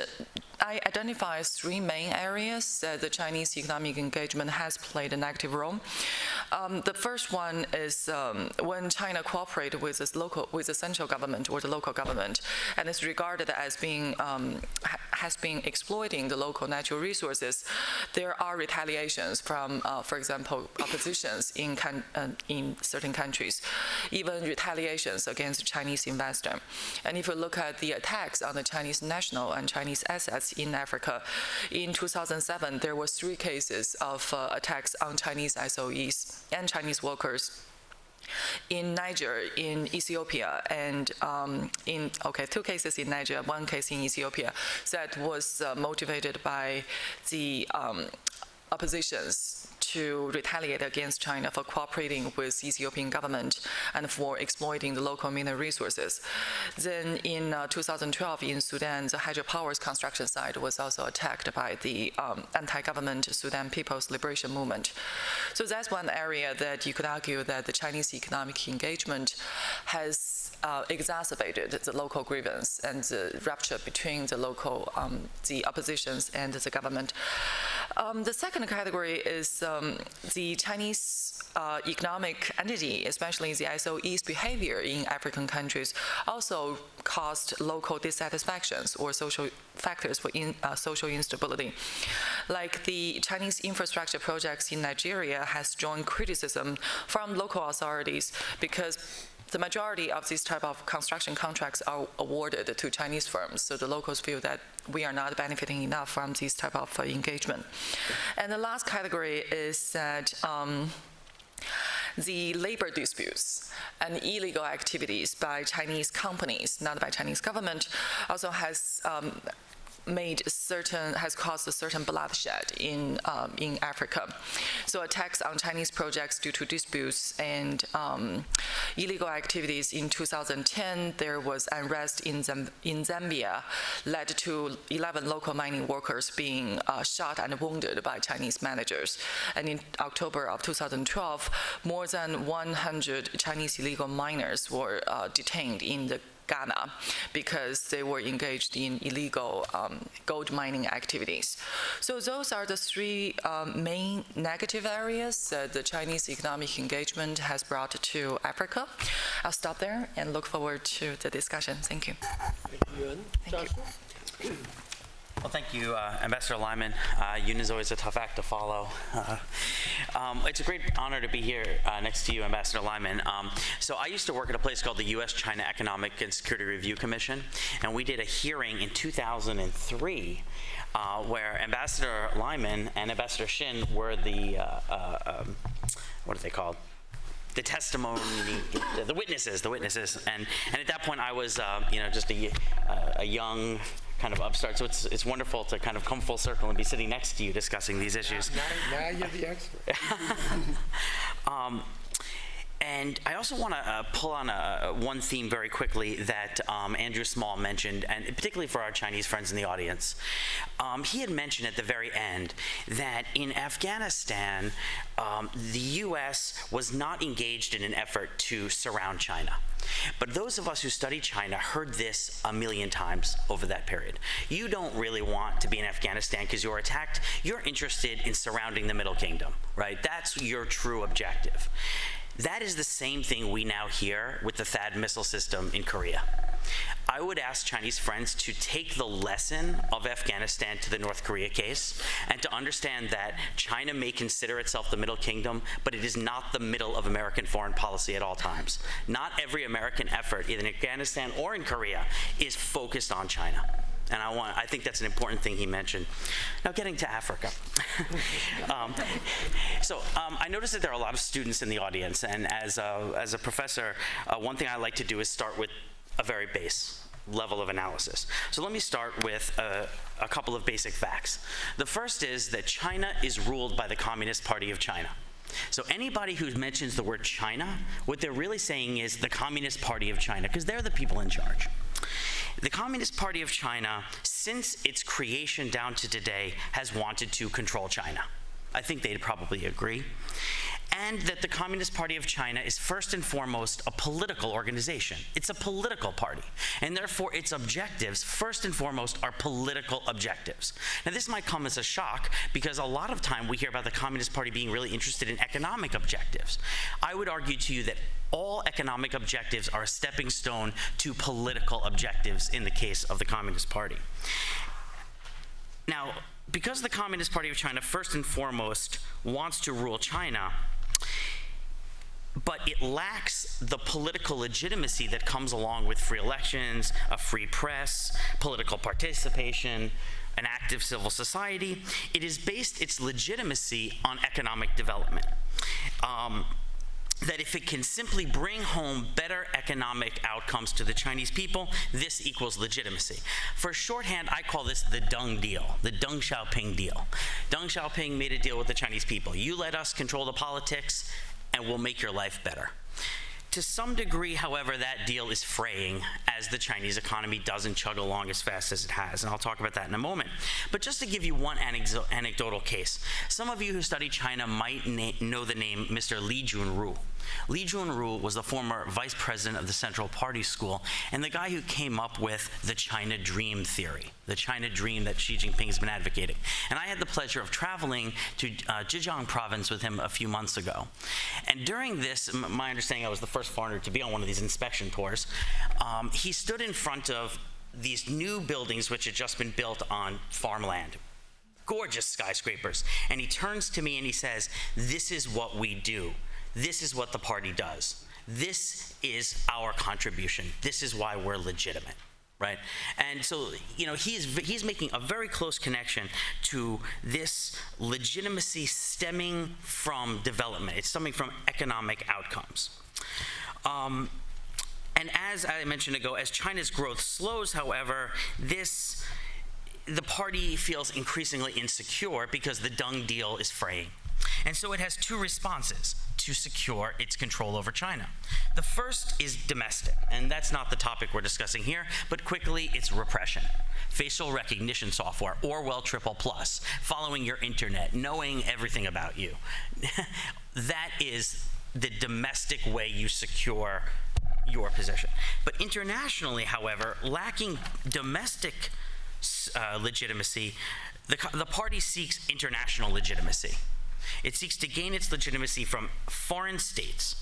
[SPEAKER 14] I identify three main areas that the Chinese economic engagement has played a negative role. The first one is when China cooperated with the central government or the local government, and is regarded as being has been exploiting the local natural resources. There are retaliations from, for example, oppositions in certain countries, even retaliations against Chinese investor. And if you look at the attacks on the Chinese national and Chinese assets in Africa, in 2007 there were 3 cases of attacks on Chinese SOEs and Chinese workers in Niger, in Ethiopia, and 2 cases in Niger, 1 case in Ethiopia, that was motivated by the oppositions to retaliate against China for cooperating with the Ethiopian government and for exploiting the local mineral resources. Then in 2012 in Sudan, the hydropower's construction site was also attacked by the anti-government Sudan People's Liberation Movement. So that's one area that you could argue that the Chinese economic engagement has exacerbated the local grievance and the rupture between the local, the oppositions and the government. The second category is the Chinese economic entity, especially the SOE's behavior in African countries, also caused local dissatisfactions or social factors for social instability. Like the Chinese infrastructure projects in Nigeria has drawn criticism from local authorities because the majority of these type of construction contracts are awarded to Chinese firms, so the locals feel that we are not benefiting enough from this type of engagement. And the last category is that the labor disputes and illegal activities by Chinese companies, not by Chinese government, also has caused a certain bloodshed in Africa. So attacks on Chinese projects due to disputes and illegal activities in 2010, there was unrest in Zambia, led to 11 local mining workers being shot and wounded by Chinese managers. And in October of 2012, more than 100 Chinese illegal miners were detained in the Ghana because they were engaged in illegal gold mining activities. So those are the 3 main negative areas that the Chinese economic engagement has brought to Africa. I'll stop there and look forward to the discussion. Thank you.
[SPEAKER 13] Thank you, Yuan. Joshua?
[SPEAKER 15] Well, thank you, Ambassador Lyman. Yoon is always a tough act to follow. It's a great honor to be here next to you, Ambassador Lyman. So I used to work at a place called the U.S.-China Economic and Security Review Commission, and we did a hearing in 2003 where Ambassador Lyman and Ambassador Shin were the, what are they called? The testimony, the witnesses, and at that point I was, just a young kind of upstart. So it's wonderful to kind of come full circle and be sitting next to you discussing these issues.
[SPEAKER 13] Now you're the expert.
[SPEAKER 15] And I also want to pull on one theme very quickly that Andrew Small mentioned, and particularly for our Chinese friends in the audience. He had mentioned at the very end that in Afghanistan, the U.S. was not engaged in an effort to surround China. But those of us who study China heard this a million times over that period. You don't really want to be in Afghanistan because you're attacked. You're interested in surrounding the Middle Kingdom, right? That's your true objective. That is the same thing we now hear with the THAAD missile system in Korea. I would ask Chinese friends to take the lesson of Afghanistan to the North Korea case and to understand that China may consider itself the Middle Kingdom, but it is not the middle of American foreign policy at all times. Not every American effort, either in Afghanistan or in Korea, is focused on China. And I think that's an important thing he mentioned. Now, getting to Africa. I noticed that there are a lot of students in the audience, and as a professor, one thing I like to do is start with a very base level of analysis. So let me start with a couple of basic facts. The first is that China is ruled by the Communist Party of China. So anybody who mentions the word China, what they're really saying is the Communist Party of China, because they're the people in charge. The Communist Party of China, since its creation down to today, has wanted to control China. I think they'd probably agree. And that the Communist Party of China is first and foremost a political organization. It's a political party. And therefore, its objectives, first and foremost, are political objectives. Now, this might come as a shock because a lot of time we hear about the Communist Party being really interested in economic objectives. I would argue to you that all economic objectives are a stepping stone to political objectives in the case of the Communist Party. Now, because the Communist Party of China, first and foremost, wants to rule China, but it lacks the political legitimacy that comes along with free elections, a free press, political participation, an active civil society. It has based its legitimacy on economic development. That if it can simply bring home better economic outcomes to the Chinese people, this equals legitimacy. For shorthand, I call this the Deng deal, the Deng Xiaoping deal. Deng Xiaoping made a deal with the Chinese people. You let us control the politics, and we'll make your life better. To some degree, however, that deal is fraying as the Chinese economy doesn't chug along as fast as it has, and I'll talk about that in a moment. But just to give you one anecdotal case, some of you who study China might know the name Mr. Li Junru. Li Junru was the former vice president of the Central Party School and the guy who came up with the China Dream theory, the China Dream that Xi Jinping has been advocating. And I had the pleasure of traveling to Zhejiang province with him a few months ago. And during this, my understanding, I was the first foreigner to be on one of these inspection tours, he stood in front of these new buildings which had just been built on farmland. Gorgeous skyscrapers. And he turns to me and he says, "This is what we do. This is what the party does. This is our contribution. This is why we're legitimate," right? And so, he's making a very close connection to this legitimacy stemming from development. It's stemming from economic outcomes. And as I mentioned ago, as China's growth slows, however, the party feels increasingly insecure because the Deng deal is fraying. And so it has two responses to secure its control over China. The first is domestic, and that's not the topic we're discussing here, but quickly, it's repression. Facial recognition software, Orwell triple plus, following your internet, knowing everything about you. That is the domestic way you secure your position. But internationally, however, lacking domestic legitimacy, the party seeks international legitimacy. It seeks to gain its legitimacy from foreign states.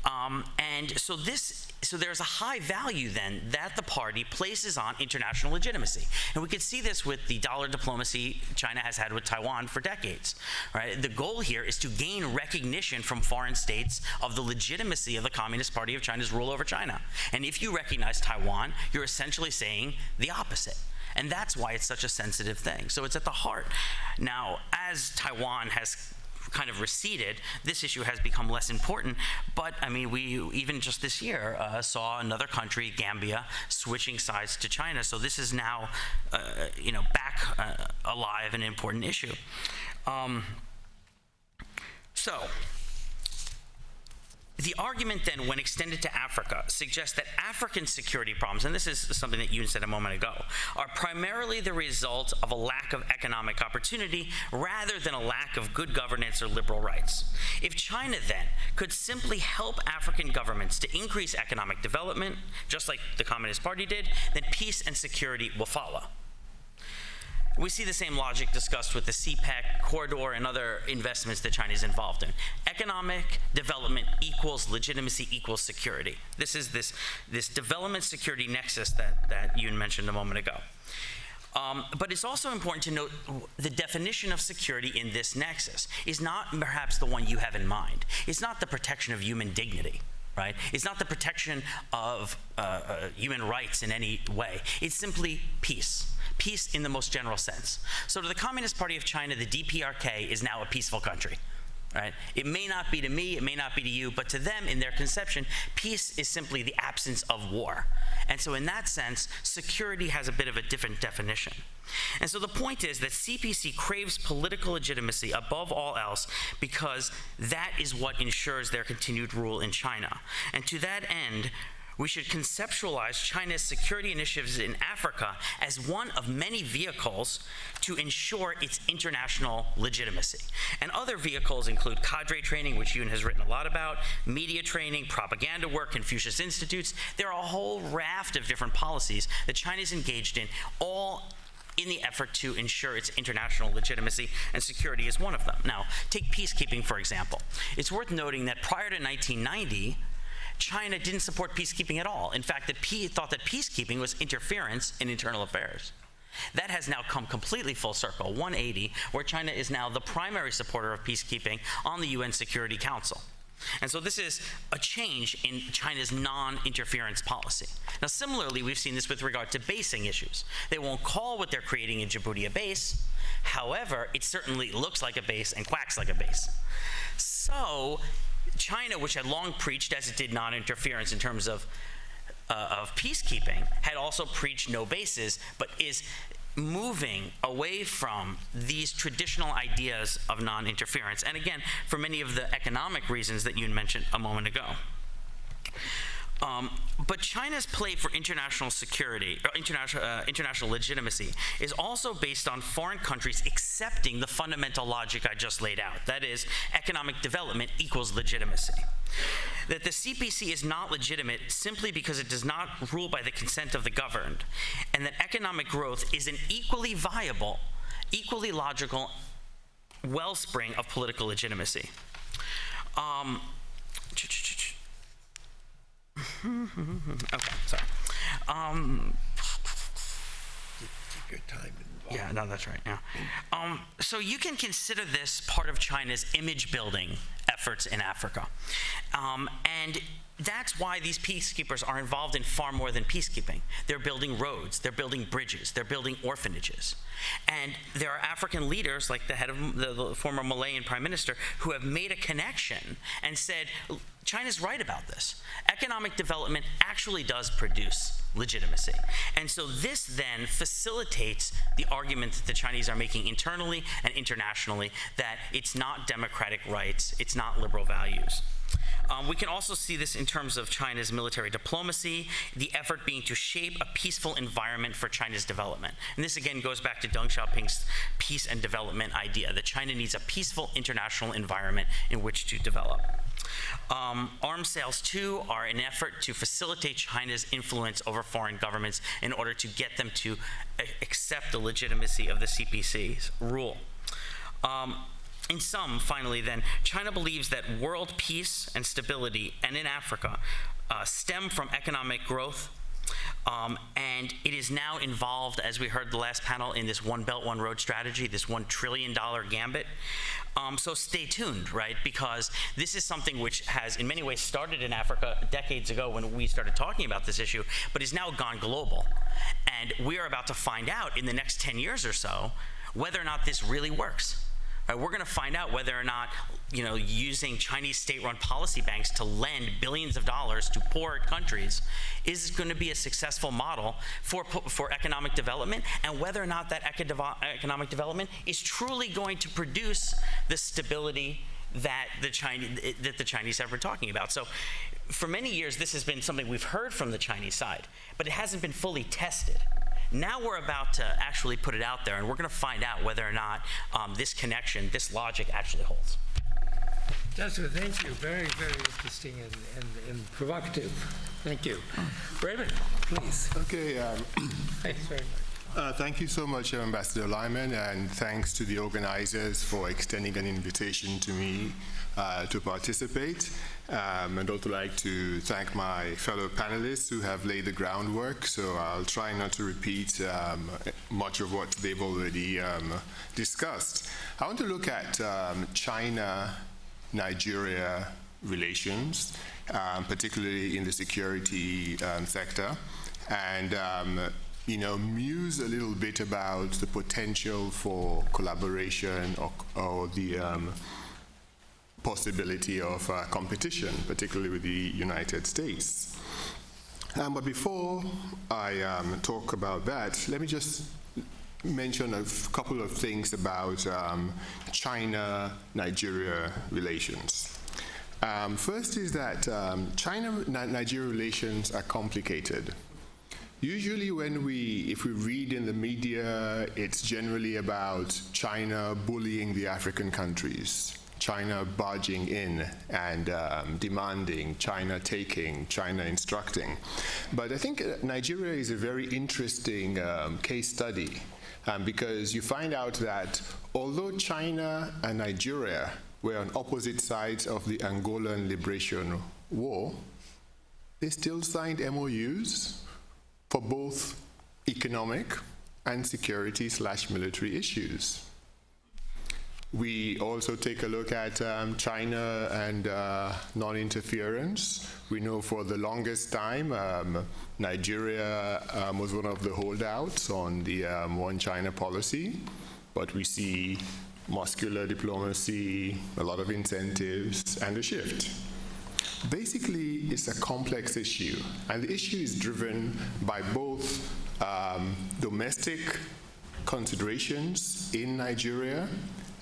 [SPEAKER 15] And so there's a high value then that the party places on international legitimacy. And we could see this with the dollar diplomacy China has had with Taiwan for decades, right? The goal here is to gain recognition from foreign states of the legitimacy of the Communist Party of China's rule over China. And if you recognize Taiwan, you're essentially saying the opposite. And that's why it's such a sensitive thing. So it's at the heart. Now, as Taiwan has kind of receded, this issue has become less important. But I mean, we even just this year saw another country, Gambia, switching sides to China. So this is now, back alive, an important issue. The argument then, when extended to Africa, suggests that African security problems, and this is something that you said a moment ago, are primarily the result of a lack of economic opportunity rather than a lack of good governance or liberal rights. If China then could simply help African governments to increase economic development, just like the Communist Party did, then peace and security will follow. We see the same logic discussed with the CPEC corridor and other investments that China is involved in. Economic development equals legitimacy equals security. This is this development security nexus that Yoon mentioned a moment ago. But it's also important to note the definition of security in this nexus is not perhaps the one you have in mind. It's not the protection of human dignity. Right? It's not the protection of human rights in any way. It's simply peace. Peace in the most general sense. So to the Communist Party of China, the DPRK is now a peaceful country. Right? It may not be to me, it may not be to you, but to them, in their conception, peace is simply the absence of war. And so in that sense, security has a bit of a different definition. And so the point is that CPC craves political legitimacy above all else because that is what ensures their continued rule in China. And to that end, we should conceptualize China's security initiatives in Africa as one of many vehicles to ensure its international legitimacy. And other vehicles include cadre training, which Yoon has written a lot about, media training, propaganda work, Confucius Institutes. There are a whole raft of different policies that China is engaged in, all in the effort to ensure its international legitimacy, and security is one of them. Now, take peacekeeping, for example. It's worth noting that prior to 1990, China didn't support peacekeeping at all. In fact, thought that peacekeeping was interference in internal affairs. That has now come completely full circle, 180, where China is now the primary supporter of peacekeeping on the UN Security Council. And so this is a change in China's non-interference policy. Now, similarly, we've seen this with regard to basing issues. They won't call what they're creating in Djibouti a base. However, it certainly looks like a base and quacks like a base. So China, which had long preached, as it did, non-interference in terms of peacekeeping, had also preached no bases, but is moving away from these traditional ideas of non-interference. And again, for many of the economic reasons that you mentioned a moment ago. But China's play for international security, or international legitimacy, is also based on foreign countries accepting the fundamental logic I just laid out. That is, economic development equals legitimacy. That the CPC is not legitimate simply because it does not rule by the consent of the governed, and that economic growth is an equally viable, equally logical wellspring of political legitimacy. Okay, sorry.
[SPEAKER 16] Keep your time involved.
[SPEAKER 15] Yeah, no, that's right. Yeah. So you can consider this part of China's image-building efforts in Africa, and that's why these peacekeepers are involved in far more than peacekeeping. They're building roads, they're building bridges, they're building orphanages. And there are African leaders, like the head of the former Malayan prime minister, who have made a connection and said, China's right about this. Economic development actually does produce legitimacy. And so this then facilitates the argument that the Chinese are making internally and internationally that it's not democratic rights, it's not liberal values. We can also see this in terms of China's military diplomacy, the effort being to shape a peaceful environment for China's development. And this again goes back to Deng Xiaoping's peace and development idea, that China needs a peaceful international environment in which to develop. Arms sales, too, are an effort to facilitate China's influence over foreign governments in order to get them to accept the legitimacy of the CPC's rule. In sum, finally then, China believes that world peace and stability, and in Africa, stem from economic growth, and it is now involved, as we heard the last panel, in this One Belt, One Road strategy, this $1 trillion gambit. So stay tuned, right? Because this is something which has in many ways started in Africa decades ago when we started talking about this issue, but is now gone global. And we are about to find out in the next 10 years or so whether or not this really works. Right, we're going to find out whether or not, using Chinese state-run policy banks to lend billions of dollars to poor countries is going to be a successful model for economic development, and whether or not that economic development is truly going to produce the stability that the Chinese have been talking about. So for many years, this has been something we've heard from the Chinese side, but it hasn't been fully tested. Now we're about to actually put it out there, and we're going to find out whether or not this connection, this logic actually holds.
[SPEAKER 13] Joshua, thank you. Very, very interesting and provocative. Thank you. Raymond, please.
[SPEAKER 17] Okay.
[SPEAKER 13] Thanks very much.
[SPEAKER 17] Thank you so much, Ambassador Lyman, and thanks to the organizers for extending an invitation to me to participate. I'd also like to thank my fellow panelists who have laid the groundwork, so I'll try not to repeat much of what they've already discussed. I want to look at China-Nigeria relations, particularly in the security sector, and muse a little bit about the potential for collaboration or the possibility of competition, particularly with the United States. But before I talk about that, let me just mention a couple of things about China-Nigeria relations. First is that China-Nigeria relations are complicated. Usually if we read in the media, it's generally about China bullying the African countries, China barging in and demanding, China taking, China instructing. But I think Nigeria is a very interesting case study because you find out that although China and Nigeria were on opposite sides of the Angolan Liberation War, they still signed MOUs for both economic and security/military issues. We also take a look at China and non-interference. We know for the longest time Nigeria was one of the holdouts on the One China policy, but we see muscular diplomacy, a lot of incentives, and a shift. Basically, it's a complex issue, and the issue is driven by both domestic considerations in Nigeria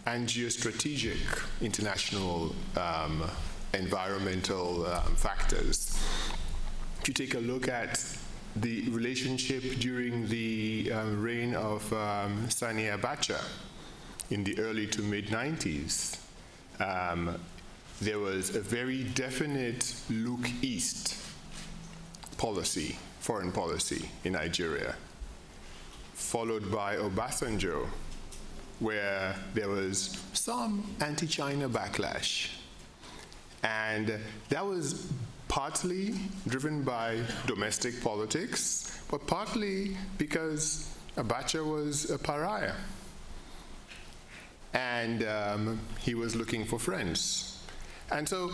[SPEAKER 17] and geostrategic international environmental factors. If you take a look at the relationship during the reign of Sani Abacha in the early to mid-90s, there was a very definite look east policy, foreign policy in Nigeria, followed by Obasanjo, where there was some anti-China backlash. And that was partly driven by domestic politics, but partly because Abacha was a pariah. And he was looking for friends. And so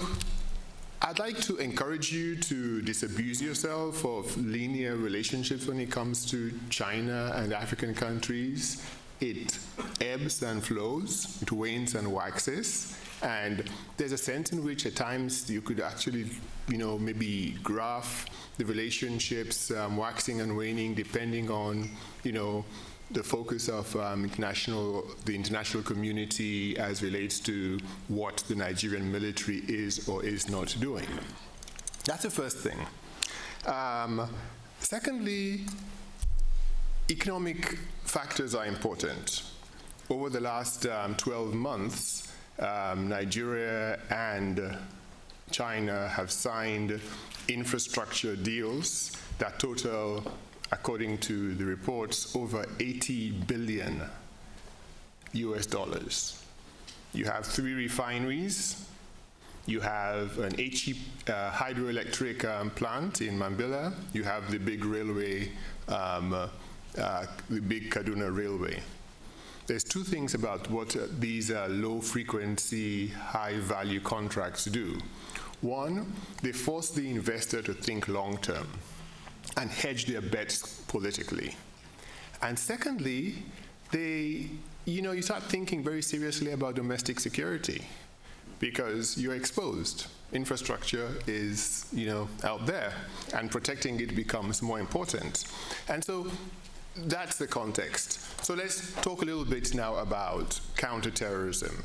[SPEAKER 17] I'd like to encourage you to disabuse yourself of linear relationships when it comes to China and African countries. It ebbs and flows, it wanes and waxes, and there's a sense in which at times you could actually, maybe graph the relationships waxing and waning depending on, the focus of the international community as relates to what the Nigerian military is or is not doing. That's the first thing. Secondly, economic factors are important. Over the last 12 months, Nigeria and China have signed infrastructure deals that total, according to the reports, over $80 billion. You have 3 refineries. You have an hydroelectric plant in Mambila. You have the big railway, the big Kaduna Railway. There's 2 things about what these low-frequency, high-value contracts do. One, they force the investor to think long-term and hedge their bets politically. And secondly, you start thinking very seriously about domestic security because you're exposed. Infrastructure is, out there, and protecting it becomes more important. And so that's the context. So let's talk a little bit now about counterterrorism.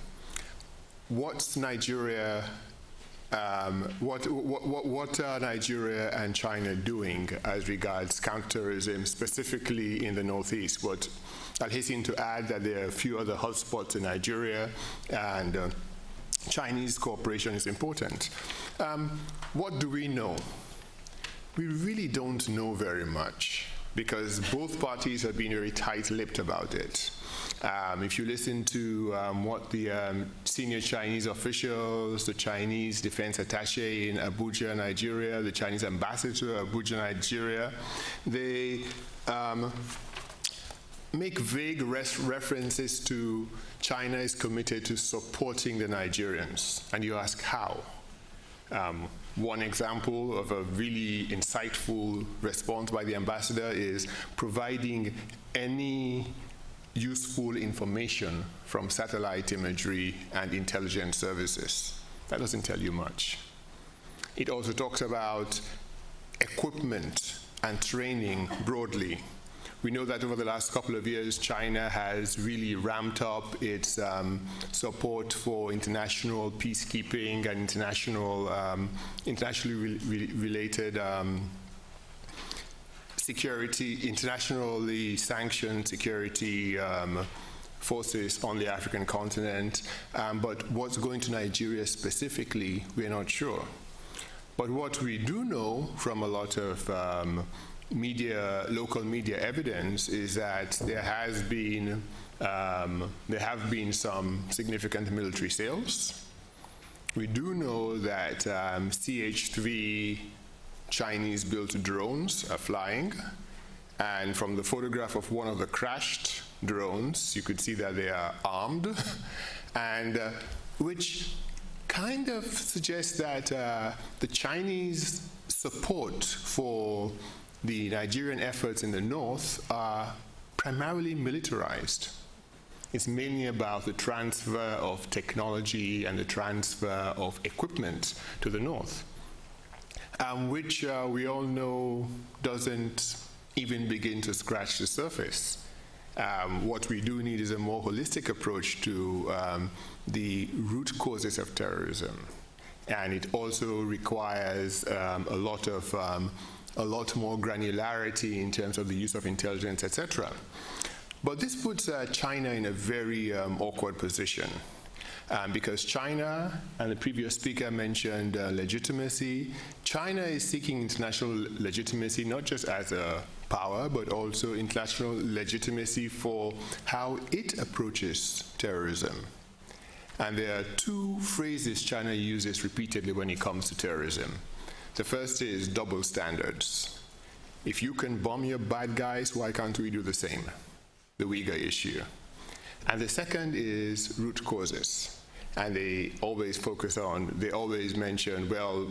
[SPEAKER 17] What's Nigeria? What are Nigeria and China doing as regards counterterrorism, specifically in the Northeast? But I'll hasten to add that there are a few other hotspots in Nigeria, and Chinese cooperation is important. What do we know? We really don't know very much, because both parties have been very tight-lipped about it. If you listen to what the senior Chinese officials, the Chinese defense attaché in Abuja, Nigeria, the Chinese ambassador to Abuja, Nigeria, they make vague references to China is committed to supporting the Nigerians. And you ask how? One example of a really insightful response by the ambassador is providing any useful information from satellite imagery and intelligence services. That doesn't tell you much. It also talks about equipment and training broadly. We know that over the last couple of years, China has really ramped up its support for international peacekeeping and internationally related security, internationally sanctioned security forces on the African continent. But what's going to Nigeria specifically, we're not sure. But what we do know from a lot of local media evidence is that there have been some significant military sales. We do know that CH-3 Chinese-built drones are flying, and from the photograph of one of the crashed drones, you could see that they are armed, and which kind of suggests that the Chinese support for the Nigerian efforts in the north are primarily militarized. It's mainly about the transfer of technology and the transfer of equipment to the north, which we all know doesn't even begin to scratch the surface. What we do need is a more holistic approach to the root causes of terrorism. And it also requires a lot more granularity in terms of the use of intelligence, etc. But this puts China in a very awkward position. Because China, and the previous speaker mentioned legitimacy, China is seeking international legitimacy not just as a power, but also international legitimacy for how it approaches terrorism. And there are 2 phrases China uses repeatedly when it comes to terrorism. The first is double standards. If you can bomb your bad guys, why can't we do the same? The Uyghur issue. And the second is root causes. And they always mention, well,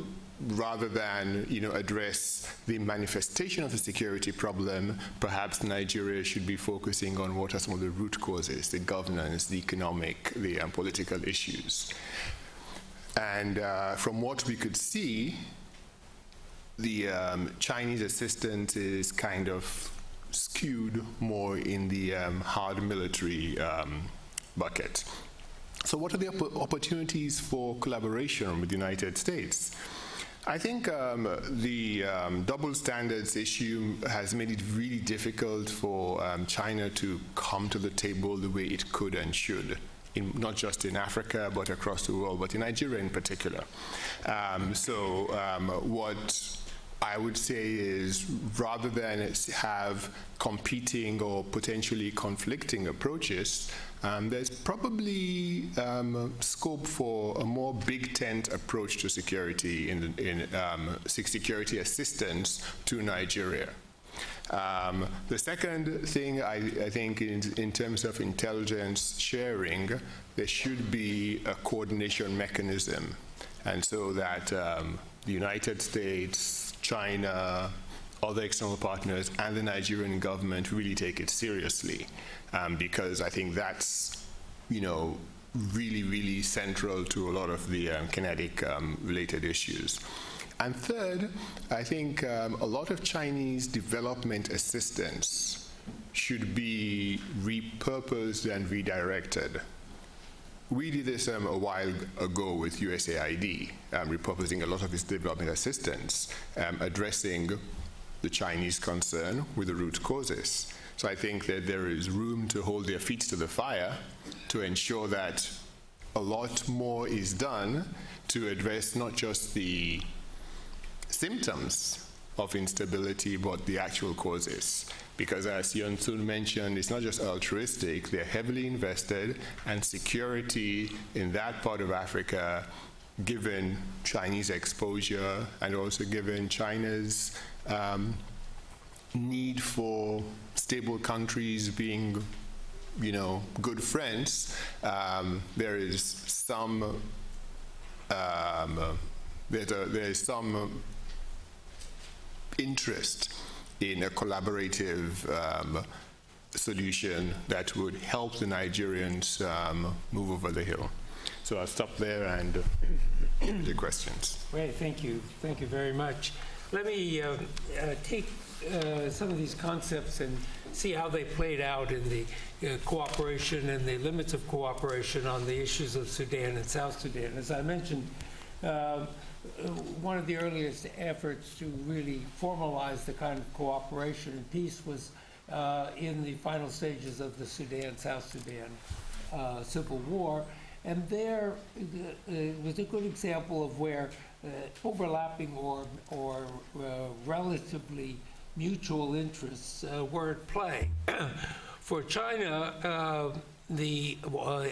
[SPEAKER 17] rather than address the manifestation of the security problem, perhaps Nigeria should be focusing on what are some of the root causes, the governance, the economic, the political issues. And from what we could see, the Chinese assistance is kind of skewed more in the hard military bucket. So what are the opportunities for collaboration with the United States? I think the double standards issue has made it really difficult for China to come to the table the way it could and should, not just in Africa, but across the world, but in Nigeria in particular. What I would say is, rather than have competing or potentially conflicting approaches, there's probably scope for a more big tent approach to security security assistance to Nigeria. The second thing, I think, in terms of intelligence sharing, there should be a coordination mechanism, and so that the United States, China, other external partners, and the Nigerian government really take it seriously, because I think that's, really, really central to a lot of the kinetic related issues. And third, I think a lot of Chinese development assistance should be repurposed and redirected. We did this a while ago with USAID, repurposing a lot of its development assistance, addressing the Chinese concern with the root causes. So I think that there is room to hold their feet to the fire to ensure that a lot more is done to address not just the symptoms of instability, but the actual causes. Because as Yun Sun mentioned, it's not just altruistic, they're heavily invested, and security in that part of Africa, given Chinese exposure and also given China's need for stable countries being, good friends, there is some interest in a collaborative solution that would help the Nigerians move over the hill. So I'll stop there and the questions.
[SPEAKER 13] Great, thank you. Thank you very much. Let me take some of these concepts and see how they played out in the cooperation and the limits of cooperation on the issues of Sudan and South Sudan. As I mentioned, one of the earliest efforts to really formalize the kind of cooperation and peace was in the final stages of the Sudan-South Sudan civil war. And there was a good example of where overlapping or relatively mutual interests were at play. For China, the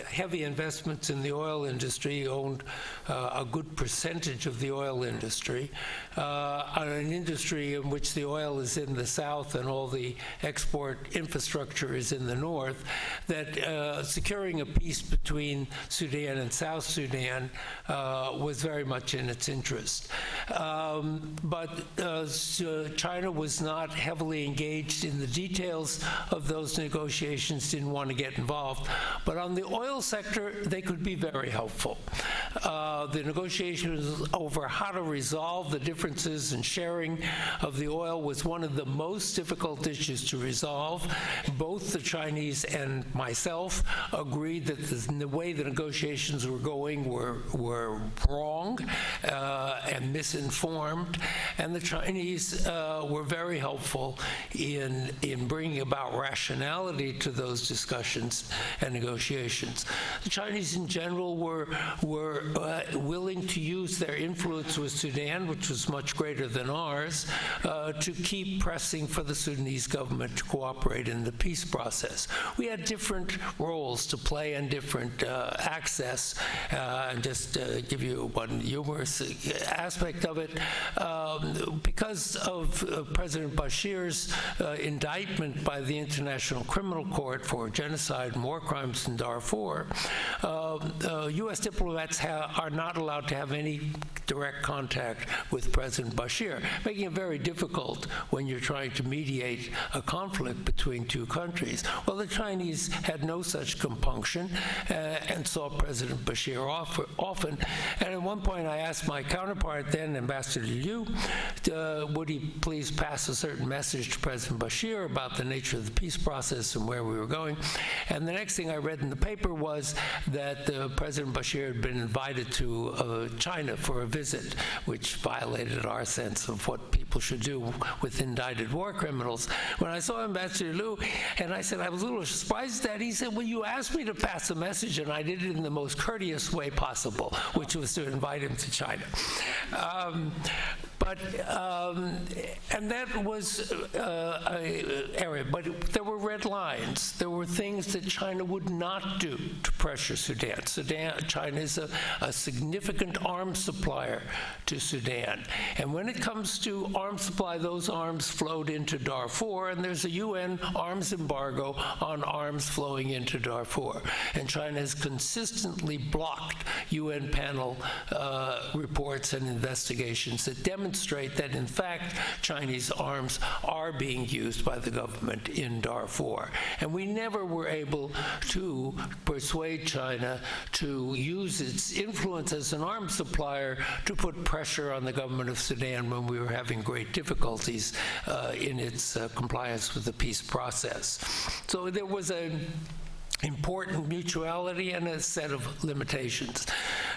[SPEAKER 13] heavy investments in the oil industry owned a good percentage of the oil industry, an industry in which the oil is in the south and all the export infrastructure is in the north, that securing a peace between Sudan and South Sudan was very much in its interest. But China was not heavily engaged in the details of those negotiations, didn't want to get involved. But on the oil sector, they could be very helpful. The negotiations over how to resolve the differences in sharing of the oil was one of the most difficult issues to resolve. Both the Chinese and myself agreed that the way the negotiations were going were wrong and misinformed, and the Chinese were very helpful in bringing about rationality to those discussions and negotiations. The Chinese in general were willing to use their influence with Sudan, which was much greater than ours, to keep pressing for the Sudanese government to cooperate in the peace process. We had different roles to play and different access. And just give you one humorous aspect of it, because of President Bashir's indictment by the International Criminal Court for genocide and war crimes in Darfur, U.S. diplomats are not allowed to have any direct contact with President Bashir, making it very difficult when you're trying to mediate a conflict between two countries. Well, the Chinese had no such compunction and saw President Bashir often. And at one point I asked my counterpart then, Ambassador Liu, would he please pass a certain message to President Bashir about the nature of the peace process and where we were going. And the next thing I read in the paper was that President Bashir had been invited to China for a visit, which violated our sense of what people should do with indicted war criminals. When I saw Ambassador Liu, and I said, I was a little surprised at that, he said, well, you asked me to pass a message, and I did it in the most courteous way possible, which was to invite him to China. But But, and that was an area, but there were red lines. There were things that China would not do to pressure Sudan. China is a significant arms supplier to Sudan. And when it comes to arms supply, those arms flowed into Darfur, and there's a UN arms embargo on arms flowing into Darfur. And China has consistently blocked UN panel reports and investigations that demonstrate that, in fact, Chinese arms are being used by the government in Darfur. And we never were able to persuade China to use its influence as an arms supplier to put pressure on the government of Sudan when we were having great difficulties in its compliance with the peace process. So there was an important mutuality and a set of limitations.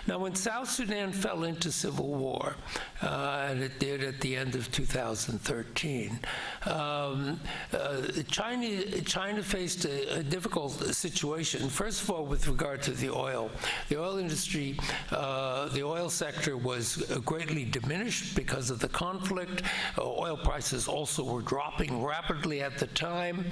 [SPEAKER 13] Now, when South Sudan fell into civil war, and it did at the end of 2013, China faced a difficult situation. First of all, with regard to the oil industry, the oil sector was greatly diminished because of the conflict. Oil prices also were dropping rapidly at the time,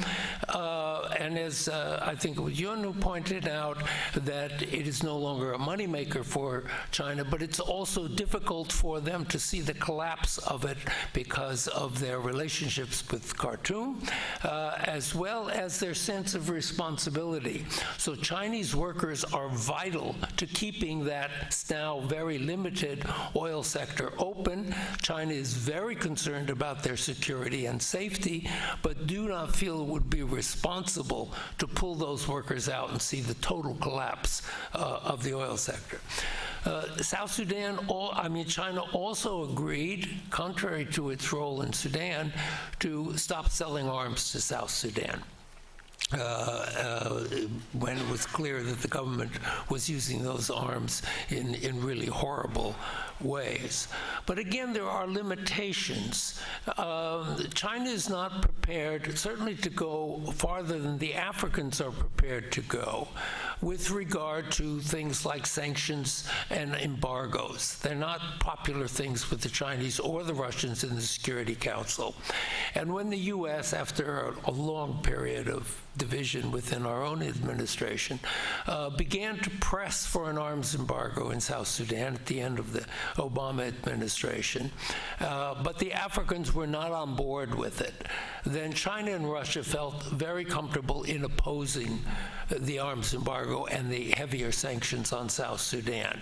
[SPEAKER 13] and as I think it was Yun who pointed out, that it is no longer a moneymaker for China, but it's also difficult for them to see the collapse of it because of their relationships with Khartoum, as well as their sense of responsibility. So Chinese workers are vital to keeping that now very limited oil sector open. China is very concerned about their security and safety, but do not feel it would be responsible to pull those workers out and see the total collapse of the oil sector. South Sudan, China also agreed, contrary to its role in Sudan, to stop selling arms to South Sudan. When it was clear that the government was using those arms in really horrible ways. But again, there are limitations. China is not prepared, certainly, to go farther than the Africans are prepared to go with regard to things like sanctions and embargoes. They're not popular things with the Chinese or the Russians in the Security Council. And when the U.S., after a long period of division within our own administration, began to press for an arms embargo in South Sudan at the end of the Obama administration, but the Africans were not on board with it. Then China and Russia felt very comfortable in opposing the arms embargo and the heavier sanctions on South Sudan.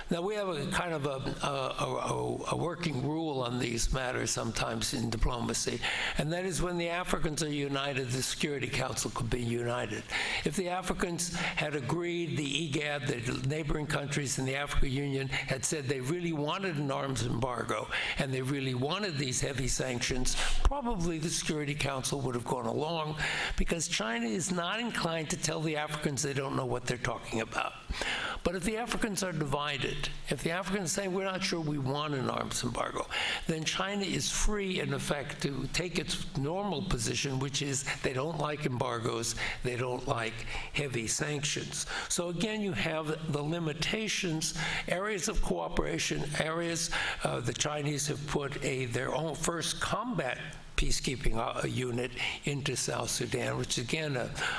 [SPEAKER 13] Now, we have a kind of a working rule on these matters sometimes in diplomacy, and that is when the Africans are united, the Security Council could be united. If the Africans had agreed, the IGAD, the neighboring countries, and the African Union had said they really wanted an arms embargo and they really wanted these heavy sanctions, probably the Security Council would have gone along, because China is not inclined to tell the Africans they don't know what they're talking about. But if the Africans are divided, if the Africans say we're not sure we want an arms embargo, then China is free, in effect, to take its normal position, which is they don't like embargoes, they don't like heavy sanctions. So again, you have the limitations, areas of cooperation, areas the Chinese have put their own first combat peacekeeping unit into South Sudan, which is again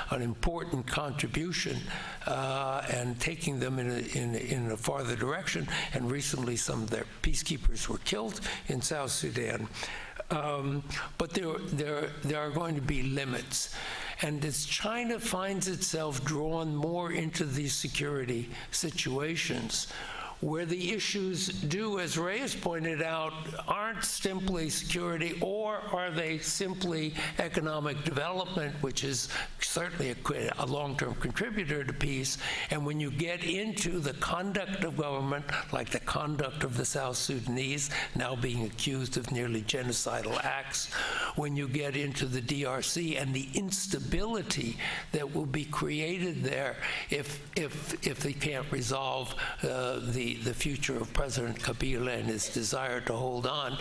[SPEAKER 13] an important contribution and taking them in a farther direction. And recently, some of their peacekeepers were killed in South Sudan. But there are going to be limits. And as China finds itself drawn more into these security situations, where the issues do, as Reyes pointed out, aren't simply security, or are they simply economic development, which is certainly a long-term contributor to peace. And when you get into the conduct of government, like the conduct of the South Sudanese, now being accused of nearly genocidal acts, when you get into the DRC and the instability that will be created there if they can't resolve the the future of President Kabila and his desire to hold on,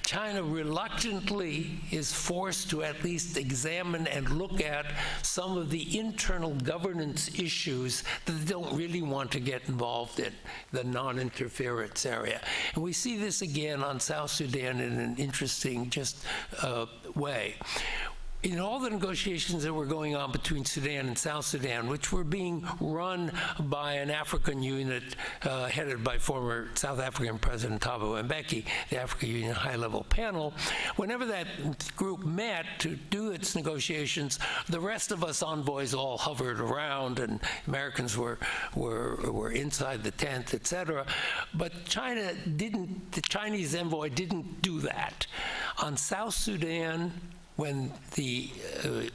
[SPEAKER 13] China reluctantly is forced to at least examine and look at some of the internal governance issues that they don't really want to get involved in, the non-interference area. And we see this again on South Sudan in an interesting way. In all the negotiations that were going on between Sudan and South Sudan, which were being run by an African unit headed by former South African President Thabo Mbeki, the Africa Union high-level panel, whenever that group met to do its negotiations, the rest of us envoys all hovered around, and Americans were inside the tent, etc. But the Chinese envoy didn't do that. On South Sudan, when the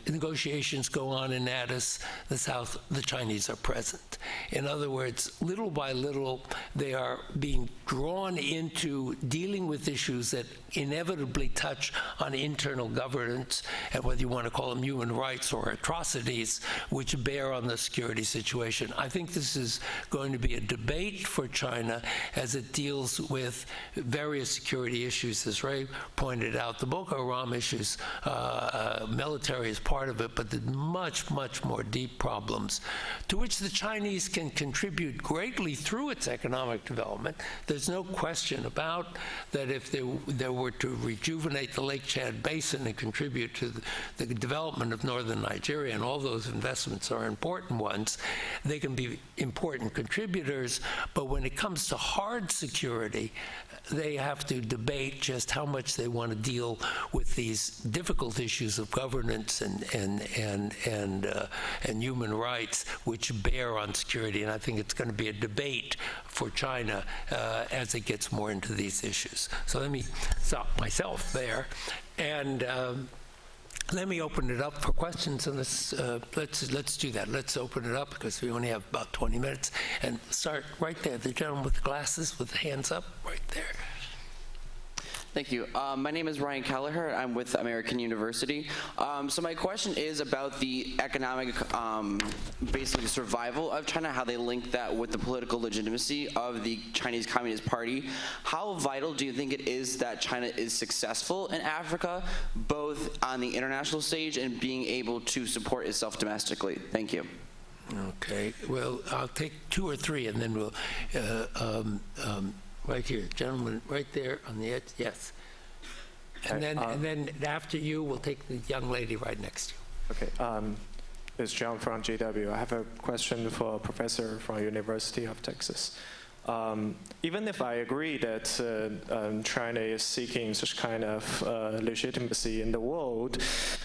[SPEAKER 13] negotiations go on in Addis, the Chinese are present. In other words, little by little, they are being drawn into dealing with issues that inevitably touch on internal governance, and whether you want to call them human rights or atrocities, which bear on the security situation. I think this is going to be a debate for China as it deals with various security issues, as Ray pointed out. The Boko Haram issues, military is part of it, but the much, much more deep problems to which the Chinese can contribute greatly through its economic development. There's no question about that. If there were to rejuvenate the Lake Chad Basin and contribute to the development of northern Nigeria, and all those investments are important ones, they can be important contributors. But when it comes to hard security, they have to debate just how much they want to deal with these difficult issues of governance and human rights, which bear on security. And I think it's going to be a debate for China as it gets more into these issues. So let me stop myself there, and let me open it up for questions. And let's do that. Let's open it up because we only have about 20 minutes. And start right there. The gentleman with the glasses with the hands up right there.
[SPEAKER 18] Thank you. My name is Ryan Kelleher. I'm with American University. So my question is about the economic, basically survival of China, how they link that with the political legitimacy of the Chinese Communist Party. How vital do you think it is that China is successful in Africa, both on the international stage and being able to support itself domestically? Thank you.
[SPEAKER 13] Okay. Well, I'll take two or three, and then we'll right here, gentleman, right there on the edge. Yes. And then after you, we'll take the young lady right next to you.
[SPEAKER 19] Okay. It's John from GW. I have a question for a professor from University of Texas. Even if I agree that China is seeking such kind of legitimacy in the world,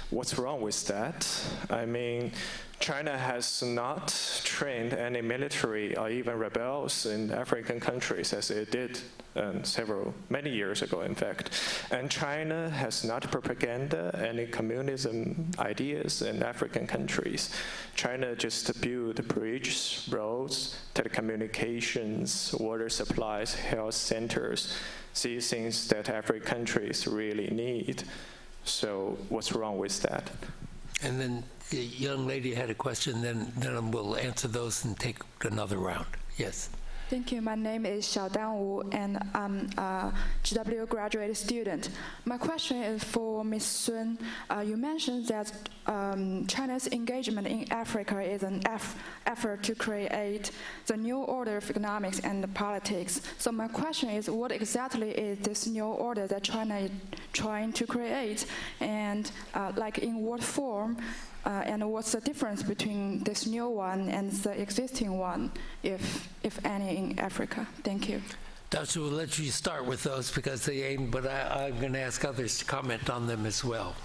[SPEAKER 19] what's wrong with that? I mean, China has not trained any military or even rebels in African countries as it did many years ago, in fact. And China has not propaganda any communism ideas in African countries. China just built bridges, roads, telecommunications, water supplies, health centers, these things that every countries really need. So what's wrong with that?
[SPEAKER 13] And then the young lady had a question, then we'll answer those and take another round. Yes.
[SPEAKER 20] Thank you. My name is Xiaodang Wu, and I'm a GW graduate student. My question is for Ms. Sun. You mentioned that China's engagement in Africa is an effort to create the new order of economics and politics. So my question is, what exactly is this new order that China is trying to create, and like in what form? And what's the difference between this new one and the existing one, if any, in Africa? Thank you.
[SPEAKER 13] Dr. We'll let you start with those because they aim, but I'm going to ask others to comment on them as well.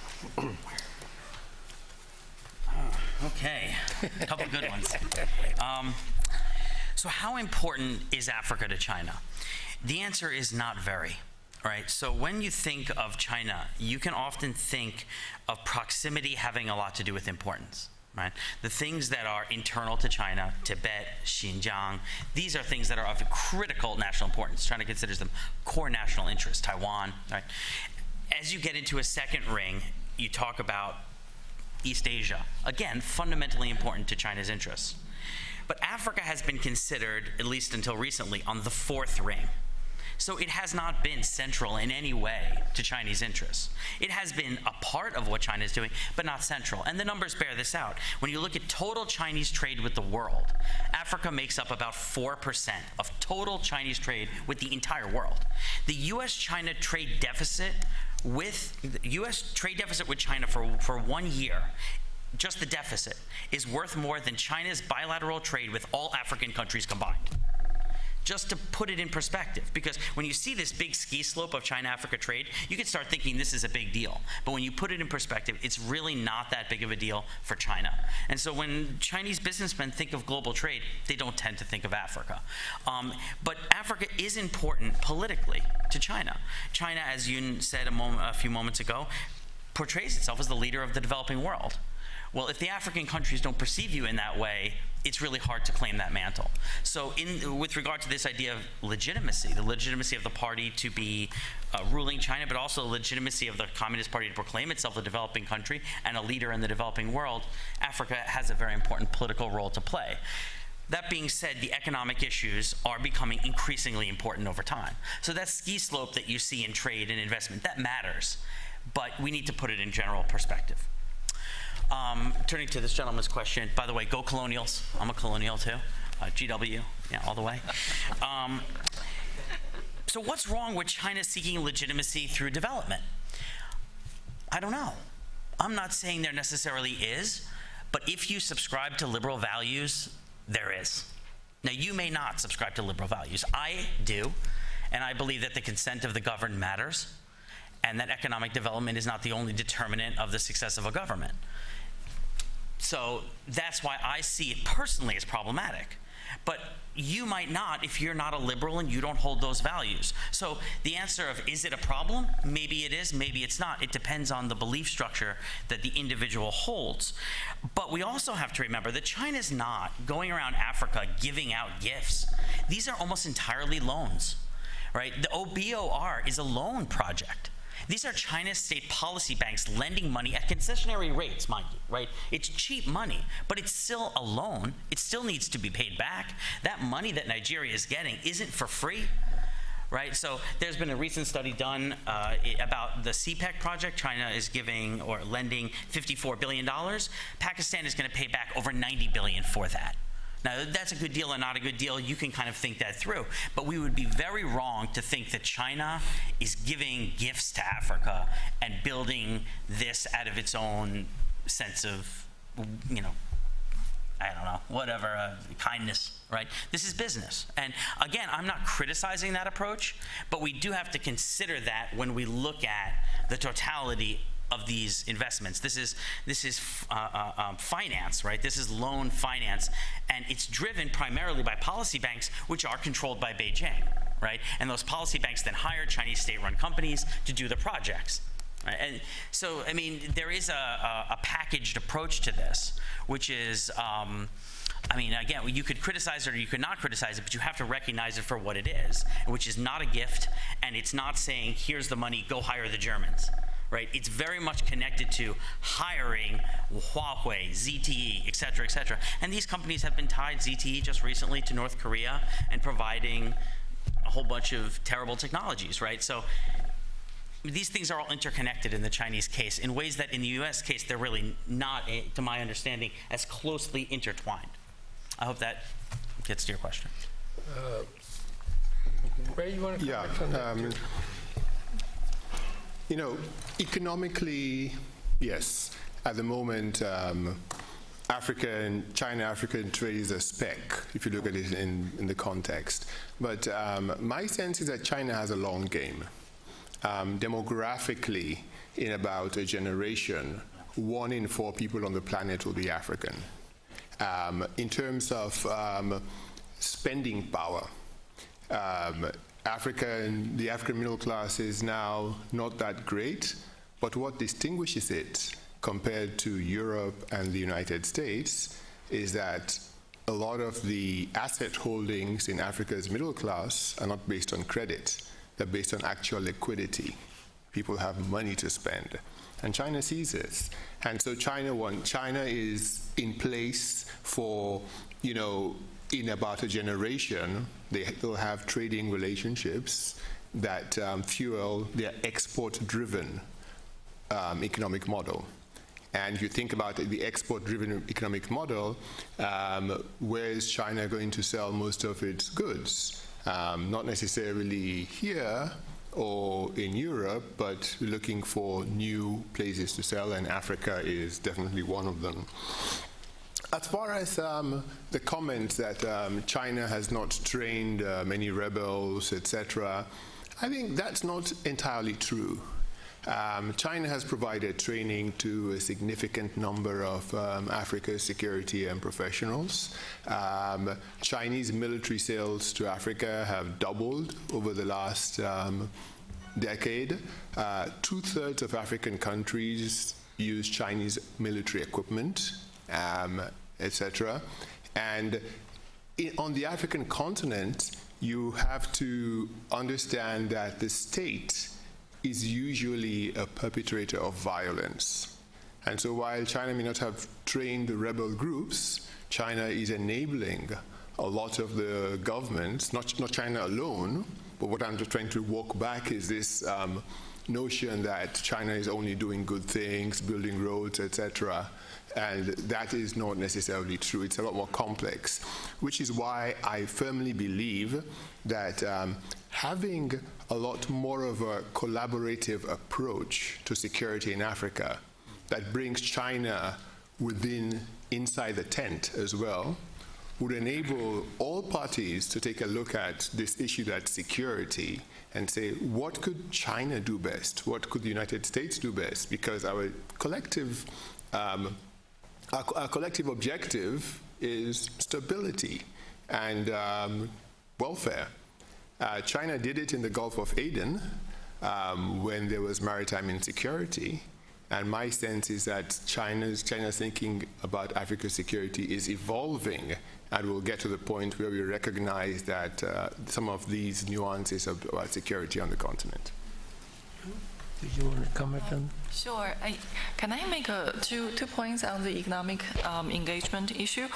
[SPEAKER 15] Okay, a couple good ones. So how important is Africa to China? The answer is not very. Right, so when you think of China, you can often think of proximity having a lot to do with importance, right? The things that are internal to China, Tibet, Xinjiang, these are things that are of critical national importance. China considers them core national interests, Taiwan, right? As you get into a second ring, you talk about East Asia, again, fundamentally important to China's interests. But Africa has been considered, at least until recently, on the fourth ring. So it has not been central in any way to Chinese interests. It has been a part of what China is doing, but not central. And the numbers bear this out. When you look at total Chinese trade with the world, Africa makes up about 4% of total Chinese trade with the entire world. The U.S.-China trade deficit with China for 1 year, just the deficit, is worth more than China's bilateral trade with all African countries combined. Just to put it in perspective, because when you see this big ski slope of China-Africa trade, you can start thinking this is a big deal. But when you put it in perspective, it's really not that big of a deal for China. And so when Chinese businessmen think of global trade, they don't tend to think of Africa. But Africa is important politically to China. China, as Yoon said a few moments ago, portrays itself as the leader of the developing world. Well, if the African countries don't perceive you in that way, it's really hard to claim that mantle. So with regard to this idea of legitimacy, the legitimacy of the party to be ruling China, but also the legitimacy of the Communist Party to proclaim itself a developing country and a leader in the developing world, Africa has a very important political role to play. That being said, the economic issues are becoming increasingly important over time. So that ski slope that you see in trade and investment, that matters, but we need to put it in general perspective. Turning to this gentleman's question, by the way, go Colonials. I'm a Colonial too. GW, yeah, all the way. So what's wrong with China seeking legitimacy through development? I don't know. I'm not saying there necessarily is, but if you subscribe to liberal values, there is. Now, you may not subscribe to liberal values. I do, and I believe that the consent of the governed matters, and that economic development is not the only determinant of the success of a government. So that's why I see it personally as problematic. But you might not if you're not a liberal and you don't hold those values. So the answer of, is it a problem? Maybe it is, maybe it's not. It depends on the belief structure that the individual holds. But we also have to remember that China's not going around Africa giving out gifts. These are almost entirely loans, right? The OBOR is a loan project. These are China's state policy banks lending money at concessionary rates, mind you, right? It's cheap money, but it's still a loan. It still needs to be paid back. That money that Nigeria is getting isn't for free, right? So there's been a recent study done about the CPEC project. China is giving or lending $54 billion. Pakistan is going to pay back over $90 billion for that. Now, that's a good deal or not a good deal. You can kind of think that through. But we would be very wrong to think that China is giving gifts to Africa and building this out of its own sense of, you know, I don't know, whatever, kindness, right? This is business. And again, I'm not criticizing that approach, but we do have to consider that when we look at the totality of these investments. This is finance, right? This is loan finance, and it's driven primarily by policy banks, which are controlled by Beijing, right? And those policy banks then hire Chinese state-run companies to do the projects. Right? And so, I mean, there is a packaged approach to this, which is, I mean, again, you could criticize it or you could not criticize it, but you have to recognize it for what it is, which is not a gift, and it's not saying, here's the money, go hire the Germans. Right? It's very much connected to hiring Huawei, ZTE, et cetera, et cetera. And these companies have been tied, ZTE just recently, to North Korea and providing a whole bunch of terrible technologies, right? So these things are all interconnected in the Chinese case in ways that in the US case, they're really not, to my understanding, as closely intertwined. I hope that gets to your question.
[SPEAKER 13] Ray, you want to comment on that?
[SPEAKER 17] You know, economically, yes. At the moment, China-African trade is a speck, if you look at it in the context. But my sense is that China has a long game. Demographically, in about a generation, 1 in 4 people on the planet will be African. In terms of spending power, the African middle class is now not that great, but what distinguishes it compared to Europe and the United States is that a lot of the asset holdings in Africa's middle class are not based on credit, they're based on actual liquidity. People have money to spend. And China sees this. And so China is in place for in about a generation, they'll have trading relationships that fuel their export-driven economic model. And if you think about the export-driven economic model, where is China going to sell most of its goods? Not necessarily here or in Europe, but looking for new places to sell, and Africa is definitely one of them. As far as the comment that China has not trained many rebels, etc., I think that's not entirely true. China has provided training to a significant number of Africa's security and professionals. Chinese military sales to Africa have doubled over the last decade. 2/3 of African countries use Chinese military equipment, etc. And on the African continent, you have to understand that the state is usually a perpetrator of violence. And so while China may not have trained the rebel groups, China is enabling a lot of the governments, not China alone, but what I'm just trying to walk back is this notion that China is only doing good things, building roads, etc. And that is not necessarily true. It's a lot more complex, which is why I firmly believe that having a lot more of a collaborative approach to security in Africa that brings China inside the tent as well would enable all parties to take a look at this issue, that security, and say, what could China do best? What could the United States do best? Because our collective objective is stability and welfare. China did it in the Gulf of Aden when there was maritime insecurity. And my sense is that China's thinking about Africa's security is evolving, and we'll get to the point where we recognize that some of these nuances about security on the continent.
[SPEAKER 13] Did you want to comment on?
[SPEAKER 14] Sure. Can I make two points on the economic engagement issue?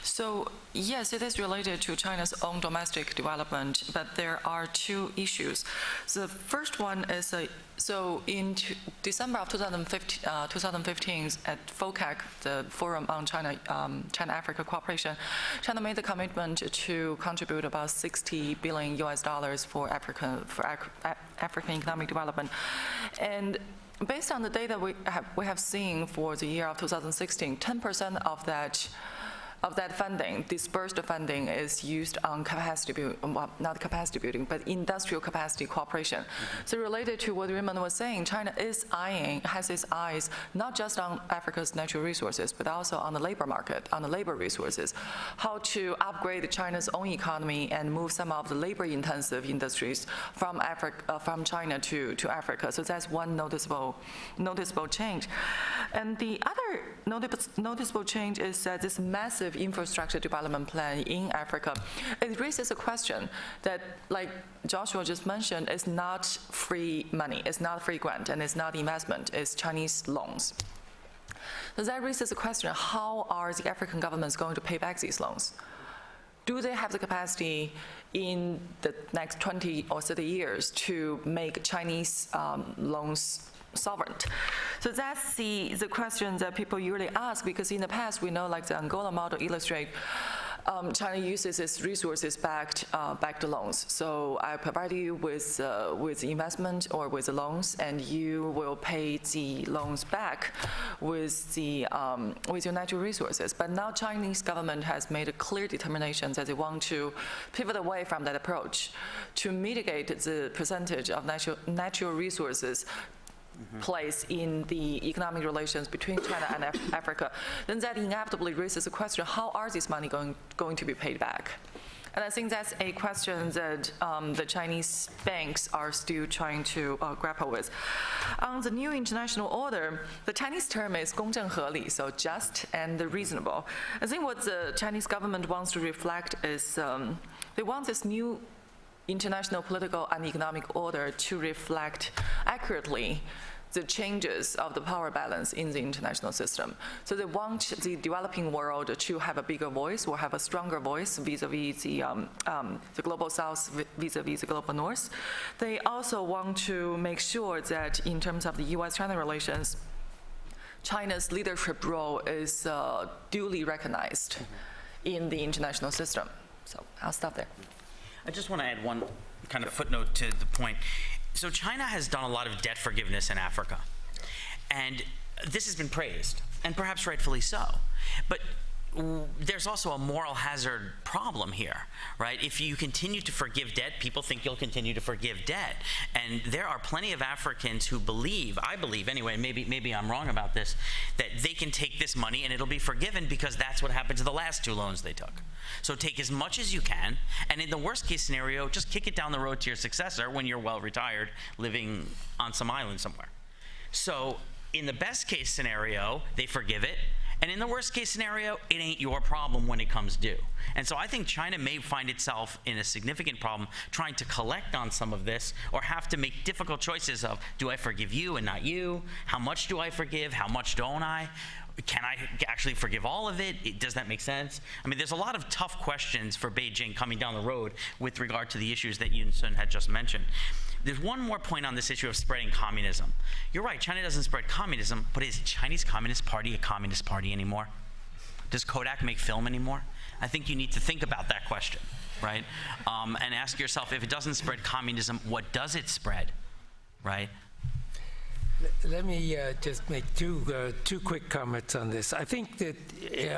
[SPEAKER 14] So yes, it is related to China's own domestic development, but there are two issues. The first one is so in December of 2015 at FOCAC, the Forum on China-Africa Cooperation, China made the commitment to contribute about $60 billion for African economic development. And based on the data we have seen for the year of 2016, 10% of that funding, dispersed funding, is used on capacity building, well, not capacity building, but industrial capacity cooperation. So related to what Raymond was saying, China has its eyes not just on Africa's natural resources, but also on the labor market, on the labor resources, how to upgrade China's own economy and move some of the labor-intensive industries from China to Africa. So that's one noticeable change. And the other noticeable change is that this massive infrastructure development plan in Africa, it raises a question that, like Joshua just mentioned, is not free money, it's not free grant, and it's not investment, it's Chinese loans. So that raises a question, how are the African governments going to pay back these loans? Do they have the capacity in the next 20 or 30 years to make Chinese loans sovereign? So that's the question that people usually ask, because in the past we know, like the Angola model illustrate, China uses its resources backed loans. So I provide you with investment or with the loans, and you will pay the loans back with your natural resources. But now Chinese government has made a clear determination that they want to pivot away from that approach to mitigate the percentage of natural resources place in the economic relations between China and Africa. Then that inevitably raises the question, how are this money going to be paid back? And I think that's a question that the Chinese banks are still trying to grapple with. On the new international order, the Chinese term is 公正合理, so just and reasonable. I think what the Chinese government wants to reflect is they want this new international political and economic order to reflect accurately the changes of the power balance in the international system. So they want the developing world to have a bigger voice or have a stronger voice vis-a-vis the global south vis-a-vis the global north. They also want to make sure that in terms of the US-China relations, China's leadership role is duly recognized in the international system. So I'll stop there.
[SPEAKER 15] I just want to add one kind of footnote to the point. So China has done a lot of debt forgiveness in Africa, and this has been praised, and perhaps rightfully so. But there's also a moral hazard problem here, right? If you continue to forgive debt, people think you'll continue to forgive debt. And there are plenty of Africans who believe, I believe anyway, maybe I'm wrong about this, that they can take this money and it'll be forgiven because that's what happened to the last 2 loans they took. So take as much as you can, and in the worst case scenario, just kick it down the road to your successor when you're well retired, living on some island somewhere. So in the best case scenario, they forgive it. And in the worst case scenario, it ain't your problem when it comes due. And so I think China may find itself in a significant problem trying to collect on some of this, or have to make difficult choices of, do I forgive you and not you? How much do I forgive? How much don't I? Can I actually forgive all of it? Does that make sense? I mean, there's a lot of tough questions for Beijing coming down the road with regard to the issues that Yun-Sun had just mentioned. There's one more point on this issue of spreading communism. You're right, China doesn't spread communism, but is Chinese Communist Party a communist party anymore? Does Kodak make film anymore? I think you need to think about that question, right? And ask yourself, if it doesn't spread communism, what does it spread, right?
[SPEAKER 13] Let me just make two quick comments on this. I think that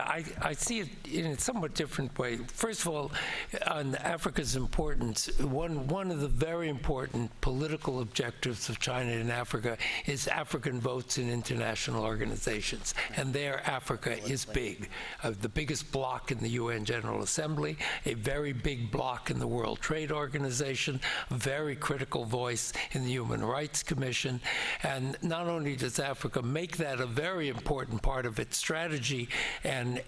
[SPEAKER 13] I see it in a somewhat different way. First of all, on Africa's importance, one of the very important political objectives of China in Africa is African votes in international organizations. And there, Africa is big. The biggest bloc in the UN General Assembly, a very big bloc in the World Trade Organization, a very critical voice in the Human Rights Commission, and not only does Africa make that a very important part of its strategy and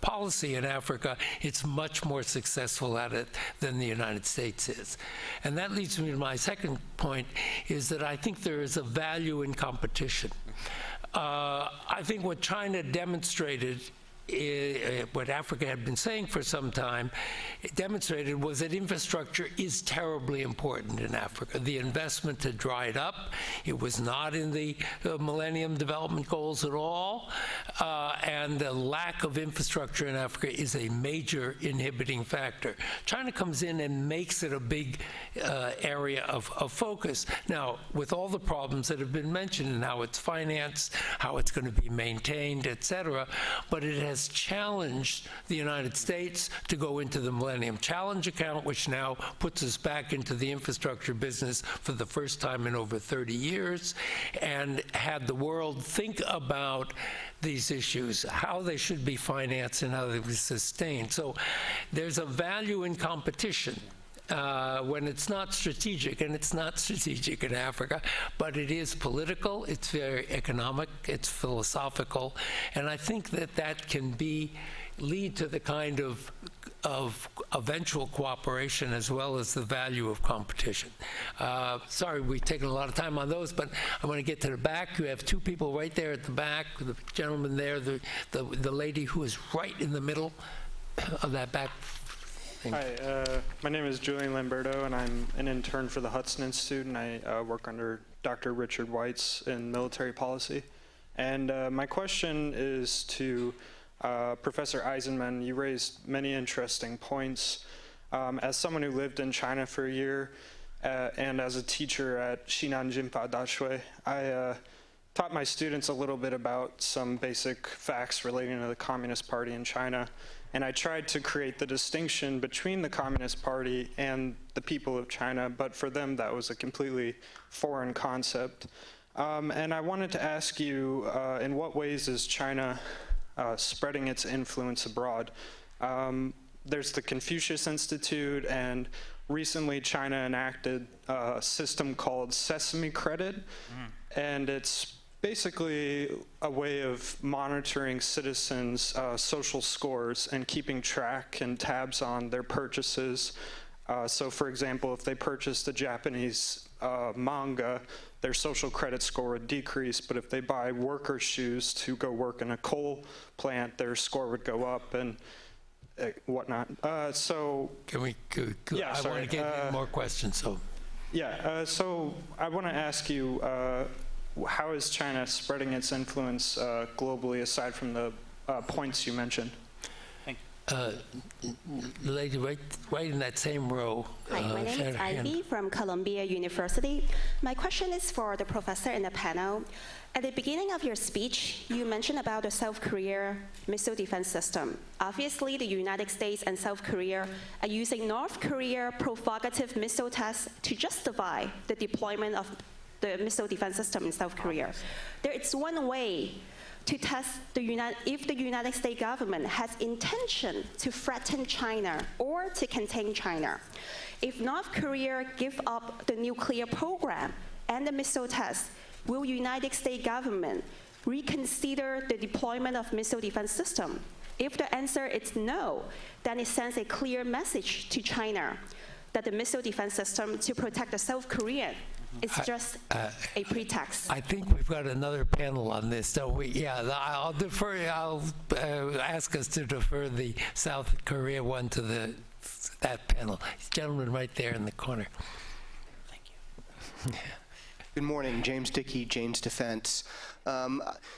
[SPEAKER 13] policy in Africa, it's much more successful at it than the United States is. And that leads me to my second point, is that I think there is a value in competition. I think what China demonstrated, what Africa had been saying for some time, it demonstrated was that infrastructure is terribly important in Africa. The investment had dried up. It was not in the Millennium Development Goals at all. And the lack of infrastructure in Africa is a major inhibiting factor. China comes in and makes it a big area of focus. Now, with all the problems that have been mentioned and how it's financed, how it's going to be maintained, et cetera, but it has challenged the United States to go into the Millennium Challenge account, which now puts us back into the infrastructure business for the first time in over 30 years, and had the world think about these issues, how they should be financed and how they be sustained. So there's a value in competition. When it's not strategic, and it's not strategic in Africa, but it is political, it's very economic, it's philosophical, and I think that that can lead to the kind of eventual cooperation as well as the value of competition. Sorry, we've taken a lot of time on those, but I want to get to the back. You have 2 people right there at the back, the gentleman there, the lady who is right in the middle of that back.
[SPEAKER 19] Hi, my name is Julian Lamberto, and I'm an intern for the Hudson Institute, and I work under Dr. Richard Weitz in military policy. And my question is to Professor Eisenman. You raised many interesting points. As someone who lived in China for a year and as a teacher at Xinan Jinfa Dashui, I taught my students a little bit about some basic facts relating to the Communist Party in China. And I tried to create the distinction between the Communist Party and the people of China, but for them that was a completely foreign concept. And I wanted to ask you, in what ways is China spreading its influence abroad? There's the Confucius Institute, and recently China enacted a system called Sesame Credit, and it's basically a way of monitoring citizens' social scores and keeping track and tabs on their purchases. So for example, if they purchased a Japanese manga, their social credit score would decrease, but if they buy worker shoes to go work in a coal plant, their score would go up and whatnot. So
[SPEAKER 13] Can we,
[SPEAKER 19] Yeah,
[SPEAKER 13] I
[SPEAKER 19] sorry.
[SPEAKER 13] want to get more questions, so.
[SPEAKER 19] yeah, so I want to ask you, how is China spreading its influence globally aside from the points you mentioned?
[SPEAKER 13] The lady right in that same row.
[SPEAKER 21] Hi, my name
[SPEAKER 13] had
[SPEAKER 21] is
[SPEAKER 13] her hand.
[SPEAKER 21] Ivy from Columbia University. My question is for the professor in the panel. At the beginning of your speech, you mentioned about the South Korea missile defense system. Obviously, the United States and South Korea are using North Korea provocative missile tests to justify the deployment of the missile defense system in South Korea. There is one way to test if the United States government has intention to threaten China or to contain China. If North Korea give up the nuclear program and the missile test, will United States government reconsider the deployment of missile defense system? If the answer is no, then it sends a clear message to China that the missile defense system to protect the South Korean is just a pretext.
[SPEAKER 13] I think we've got another panel on this, so I'll ask us to defer the South Korea one to that panel. Gentleman right there in the corner.
[SPEAKER 22] Thank you. Good morning, James Dickey, Jane's Defense.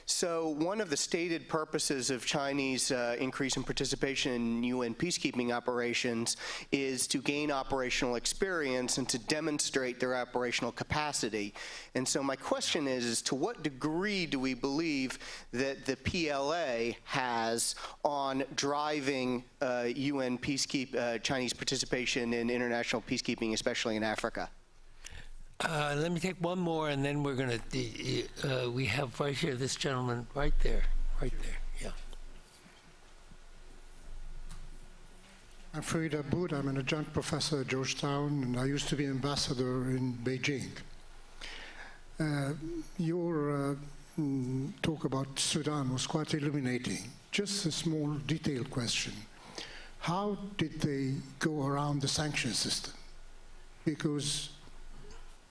[SPEAKER 22] So one of the stated purposes of Chinese increase in participation in UN peacekeeping operations is to gain operational experience and to demonstrate their operational capacity. And so my question is to what degree do we believe that the PLA has on driving UN Chinese participation in international peacekeeping, especially in Africa?
[SPEAKER 13] Let me take one more, and then we're going to, we have right here, this gentleman right there, yeah.
[SPEAKER 23] I'm Farid Aboud. I'm an adjunct professor at Georgetown, and I used to be ambassador in Beijing. Your talk about Sudan was quite illuminating. Just a small detailed question. How did they go around the sanction system? Because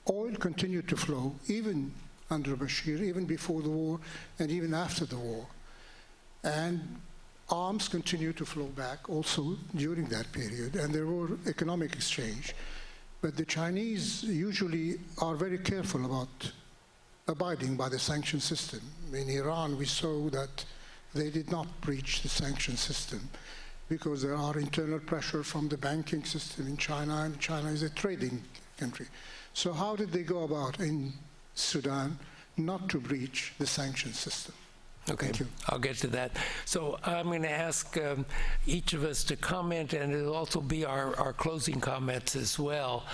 [SPEAKER 23] oil continued to flow, even under Bashir, even before the war, and even after the war. And arms continued to flow back also during that period, and there were economic exchange. But the Chinese usually are very careful about abiding by the sanction system. In Iran, we saw that they did not breach the sanction system because there are internal pressure from the banking system in China, and China is a trading country. So how did they go about in Sudan not to breach the sanction system?
[SPEAKER 13] Okay,
[SPEAKER 23] Thank you.
[SPEAKER 13] I'll get to that. So I'm going to ask each of us to comment, and it'll also be our closing comments as well,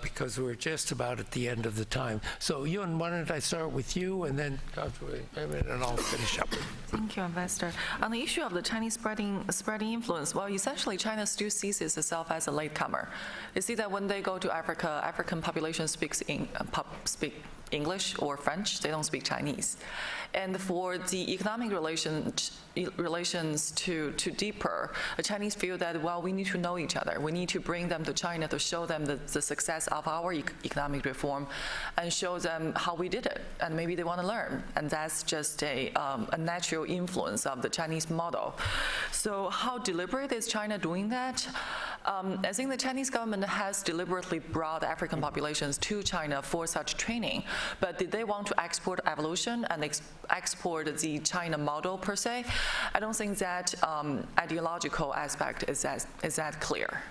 [SPEAKER 13] because we're just about at the end of the time. So Yun, why don't I start with you, and then and I'll finish up.
[SPEAKER 14] Thank you, Ambassador. On the issue of the Chinese spreading influence, well, essentially China still sees itself as a latecomer. You see that when they go to Africa, African population speak English or French, they don't speak Chinese. And for the economic relations to deeper, the Chinese feel that, well, we need to know each other. We need to bring them to China to show them the success of our economic reform and show them how we did it. And maybe they want to learn. And that's just a natural influence of the Chinese model. So how deliberate is China doing that? I think the Chinese government has deliberately brought African populations to China for such training. But did they want to export evolution and export the China model per se? I don't think that ideological aspect is that clear.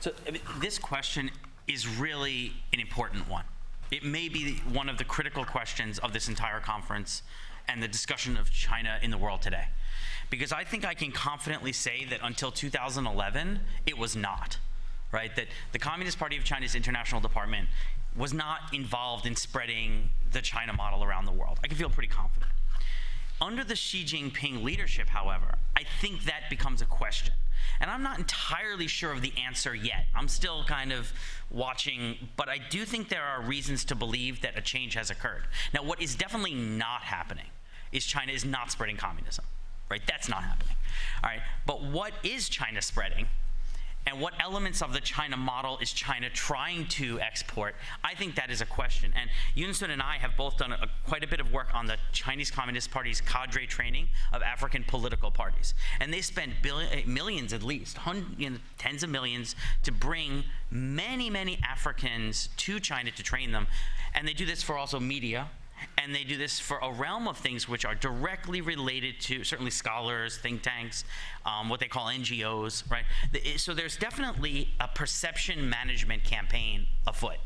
[SPEAKER 15] So this question is really an important one. It may be one of the critical questions of this entire conference and the discussion of China in the world today. Because I think I can confidently say that until 2011, it was not, right? That the Communist Party of China's international department was not involved in spreading the China model around the world. I can feel pretty confident. Under the Xi Jinping leadership, however, I think that becomes a question. And I'm not entirely sure of the answer yet. I'm still kind of watching, but I do think there are reasons to believe that a change has occurred. Now, what is definitely not happening is China is not spreading communism. right? That's not happening, all right? But what is China spreading? And what elements of the China model is China trying to export? I think that is a question. And Yunsun and I have both done quite a bit of work on the Chinese Communist Party's cadre training of African political parties. And they spend millions at least, tens of millions, to bring many, many Africans to China to train them. And they do this for also media. And they do this for a realm of things which are directly related to certainly scholars, think tanks, what they call NGOs, right? So there's definitely a perception management campaign afoot.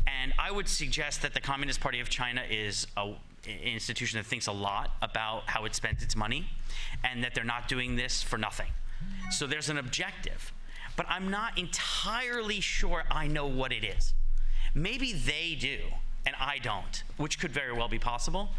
[SPEAKER 15] And I would suggest that the Communist Party of China is an institution that thinks a lot about how it spent its money, and that they're not doing this for nothing. So there's an objective. But I'm not entirely sure I know what it is. Maybe they do, and I don't, which could very well be possible.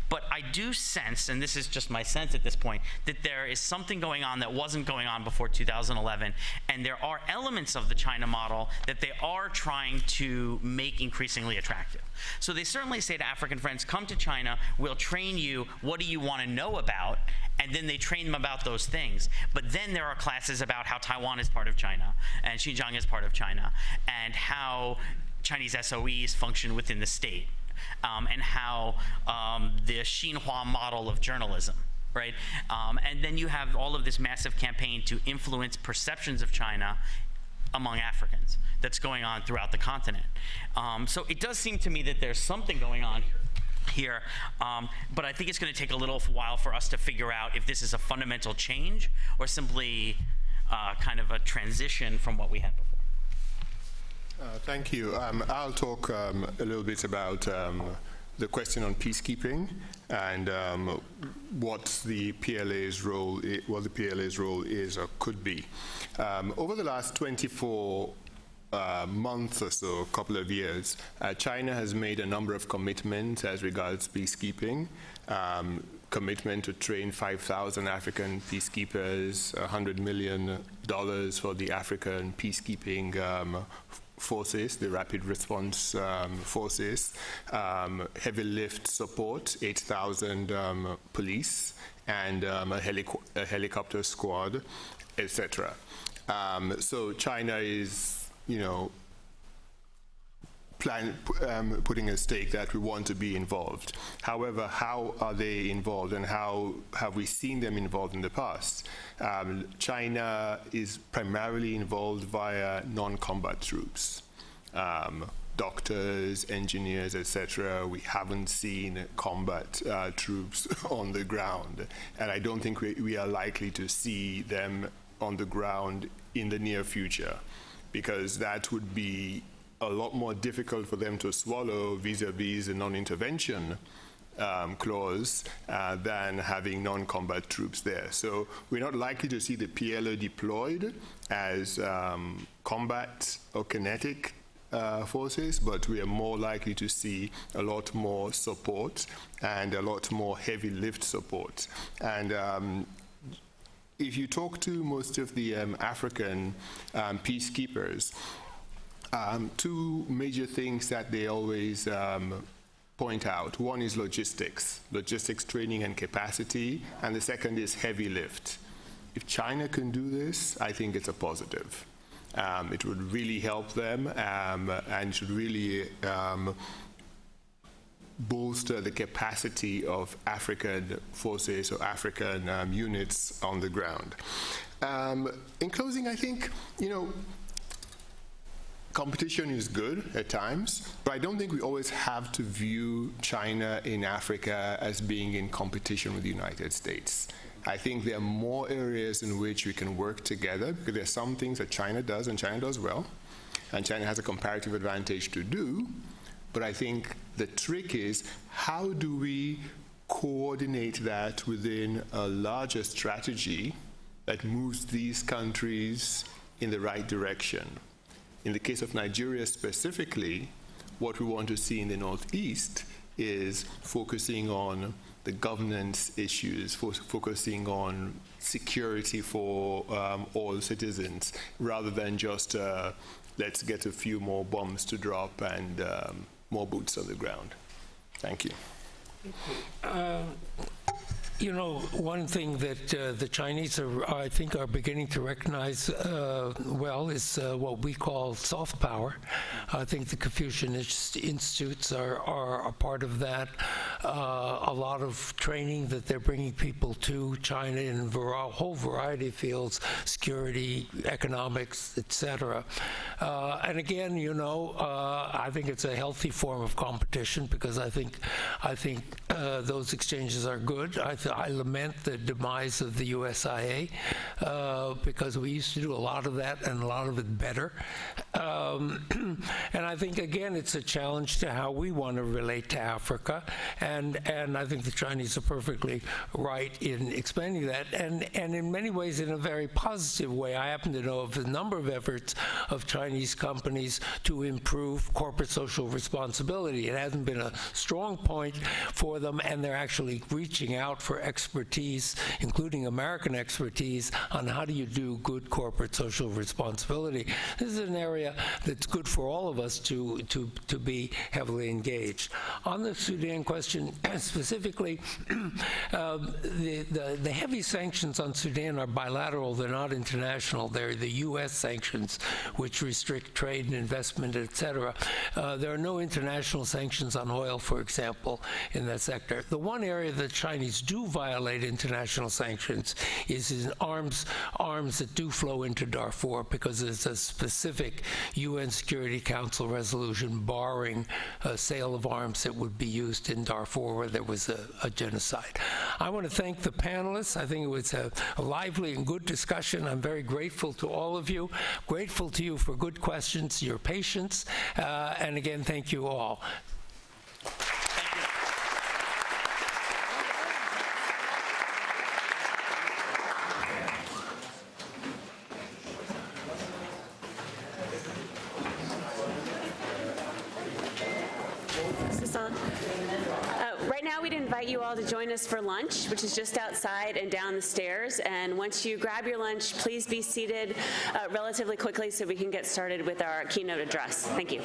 [SPEAKER 15] But I do sense, and this is just my sense at this point, that there is something going on that wasn't going on before 2011, and there are elements of the China model that they are trying to make increasingly attractive. So they certainly say to African friends, come to China, we'll train you, what do you want to know about? And then they train them about those things. But then there are classes about how Taiwan is part of China, and Xinjiang is part of China, and how Chinese SOEs function within the state, and how the Xinhua model of journalism, right? And then you have all of this massive campaign to influence perceptions of China among Africans that's going on throughout the continent. So it does seem to me that there's something going on here, but I think it's going to take a little while for us to figure out if this is a fundamental change or simply kind of a transition from what we had before.
[SPEAKER 17] Thank you. I'll talk a little bit about the question on peacekeeping and what the PLA's role is or could be. Over the last 24 months or so, a couple of years, China has made a number of commitments as regards peacekeeping. Commitment to train 5,000 African peacekeepers, $100 million for the African peacekeeping forces, the rapid response forces, heavy lift support, 8,000 police, and a helicopter squad, etc. So China is, putting a stake that we want to be involved. However, how are they involved, and how have we seen them involved in the past? China is primarily involved via non-combat troops. Doctors, engineers, etc. We haven't seen combat troops on the ground, and I don't think we are likely to see them on the ground in the near future, because that would be a lot more difficult for them to swallow vis-a-vis a non-intervention clause than having non-combat troops there. So we're not likely to see the PLO deployed as combat or kinetic forces, but we are more likely to see a lot more support and a lot more heavy lift support. And if you talk to most of the African peacekeepers, two major things that they always point out. One is logistics training and capacity, and the second is heavy lift. If China can do this, I think it's a positive. It would really help them and should really bolster the capacity of African forces or African units on the ground. In closing, I think, competition is good at times, but I don't think we always have to view China in Africa as being in competition with the United States. I think there are more areas in which we can work together, because there are some things that China does, and China does well, and China has a comparative advantage to do. But I think the trick is, how do we coordinate that within a larger strategy that moves these countries in the right direction? In the case of Nigeria specifically, what we want to see in the Northeast is focusing on the governance issues, focusing on security for all citizens, rather than just let's get a few more bombs to drop and more boots on the ground. Thank you.
[SPEAKER 13] You know, one thing that the Chinese I think, are beginning to recognize well is what we call soft power. I think the Confucian Institutes are a part of that. A lot of training that they're bringing people to China in a whole variety of fields, security, economics, etc. And again, you know, I think it's a healthy form of competition because I think those exchanges are good. I lament the demise of the USIA because we used to do a lot of that and a lot of it better. And I think, again, it's a challenge to how we want to relate to Africa. And I think the Chinese are perfectly right in expanding that. And in many ways, in a very positive way. I happen to know of a number of efforts of Chinese companies to improve corporate social responsibility. It hasn't been a strong point for them, and they're actually reaching out for expertise, including American expertise, on how do you do good corporate social responsibility. This is an area that's good for all of us to be heavily engaged. On the Sudan question specifically, the heavy sanctions on Sudan are bilateral. They're not international. They're the U.S. sanctions, which restrict trade and investment, etc. There are no international sanctions on oil, for example, in that sector. The one area that Chinese do violate international sanctions is in arms that do flow into Darfur, because there's a specific UN Security Council resolution barring sale of arms that would be used in Darfur where there was a genocide. I want to thank the panelists. I think it was a lively and good discussion. I'm very grateful to all of you, grateful to you for good questions, your patience, and again, thank you all.
[SPEAKER 1] Right now, we'd invite you all to join us for lunch, which is just outside and down the stairs. And once you grab your lunch, please be seated relatively quickly so we can get started with our keynote address. Thank you.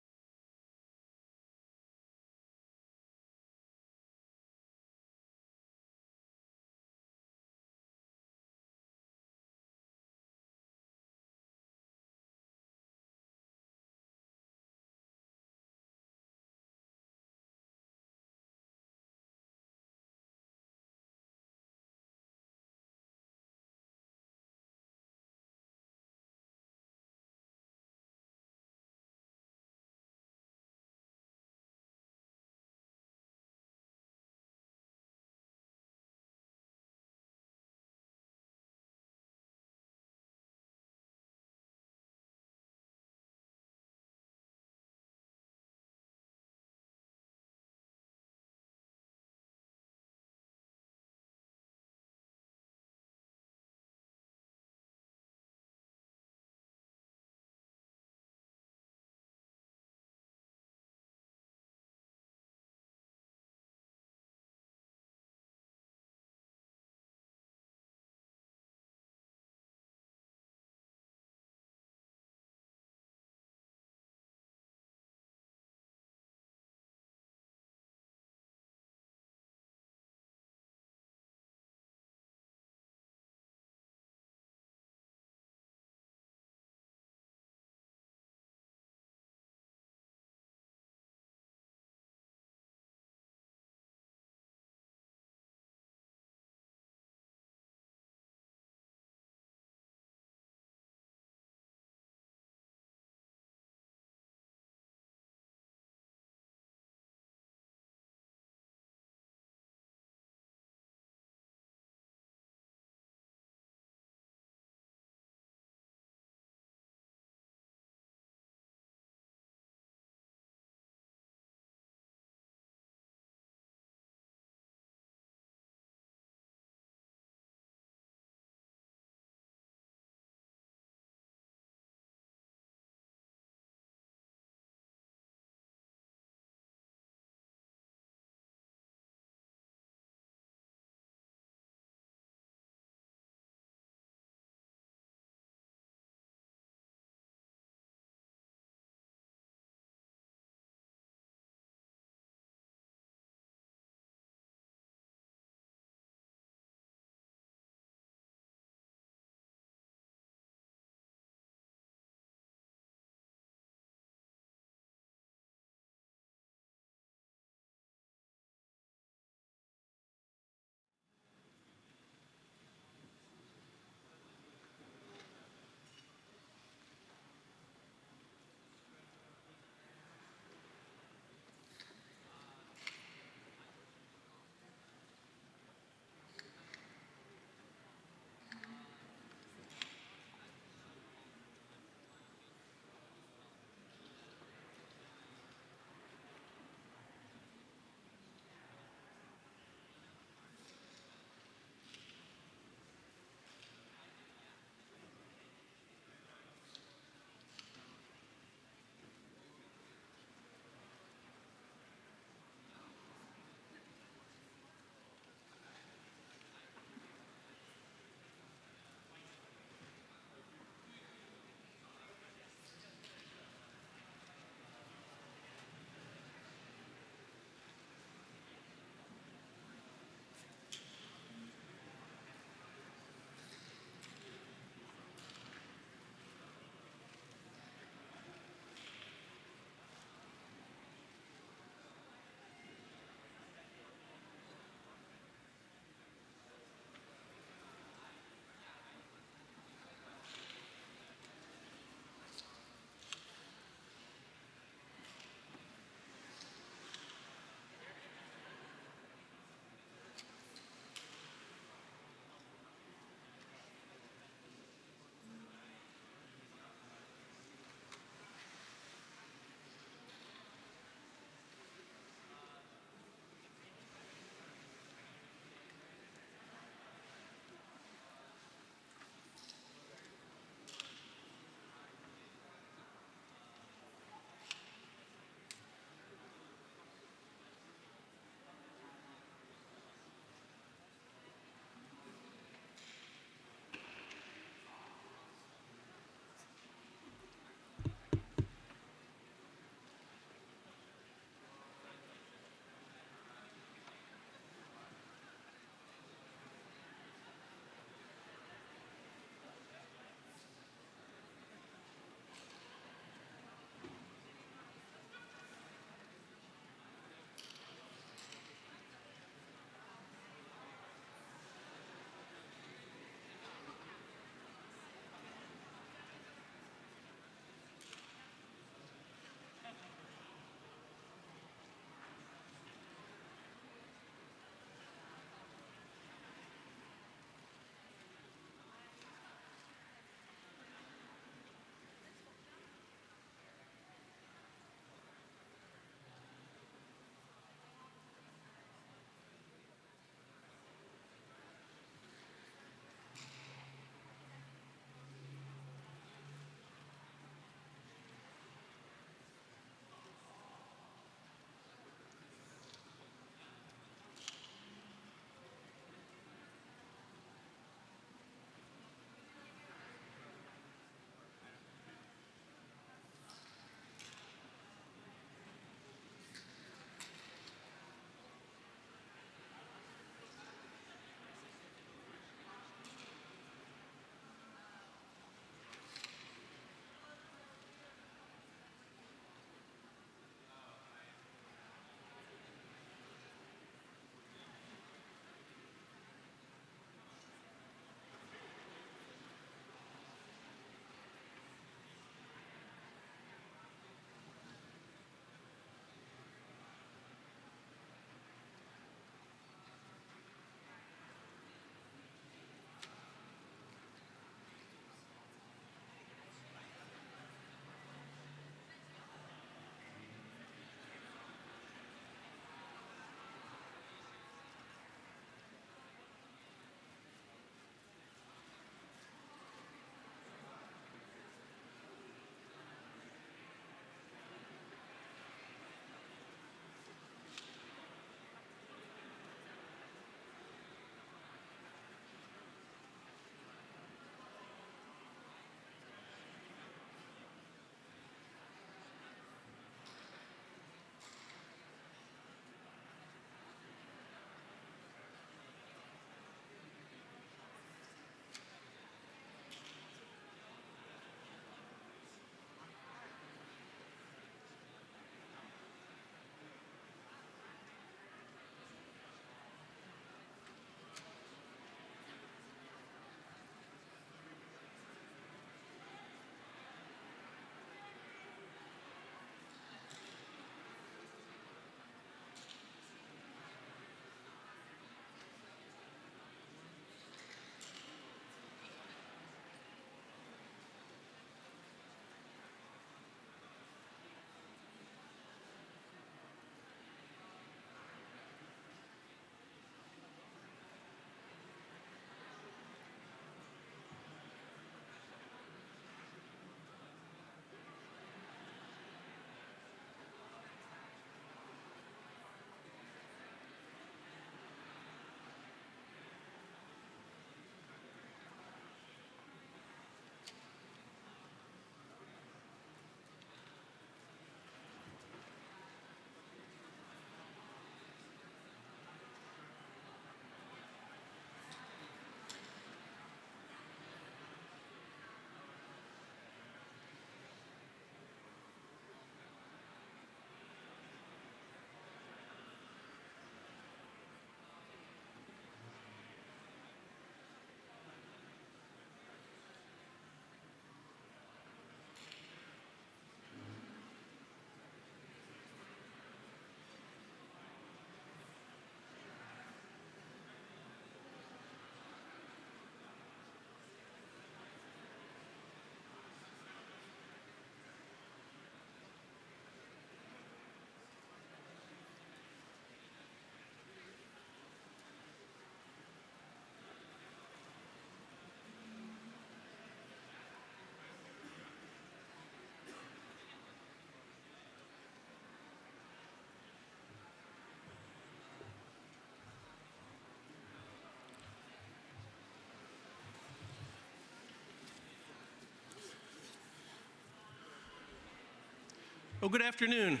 [SPEAKER 2] Well, good afternoon.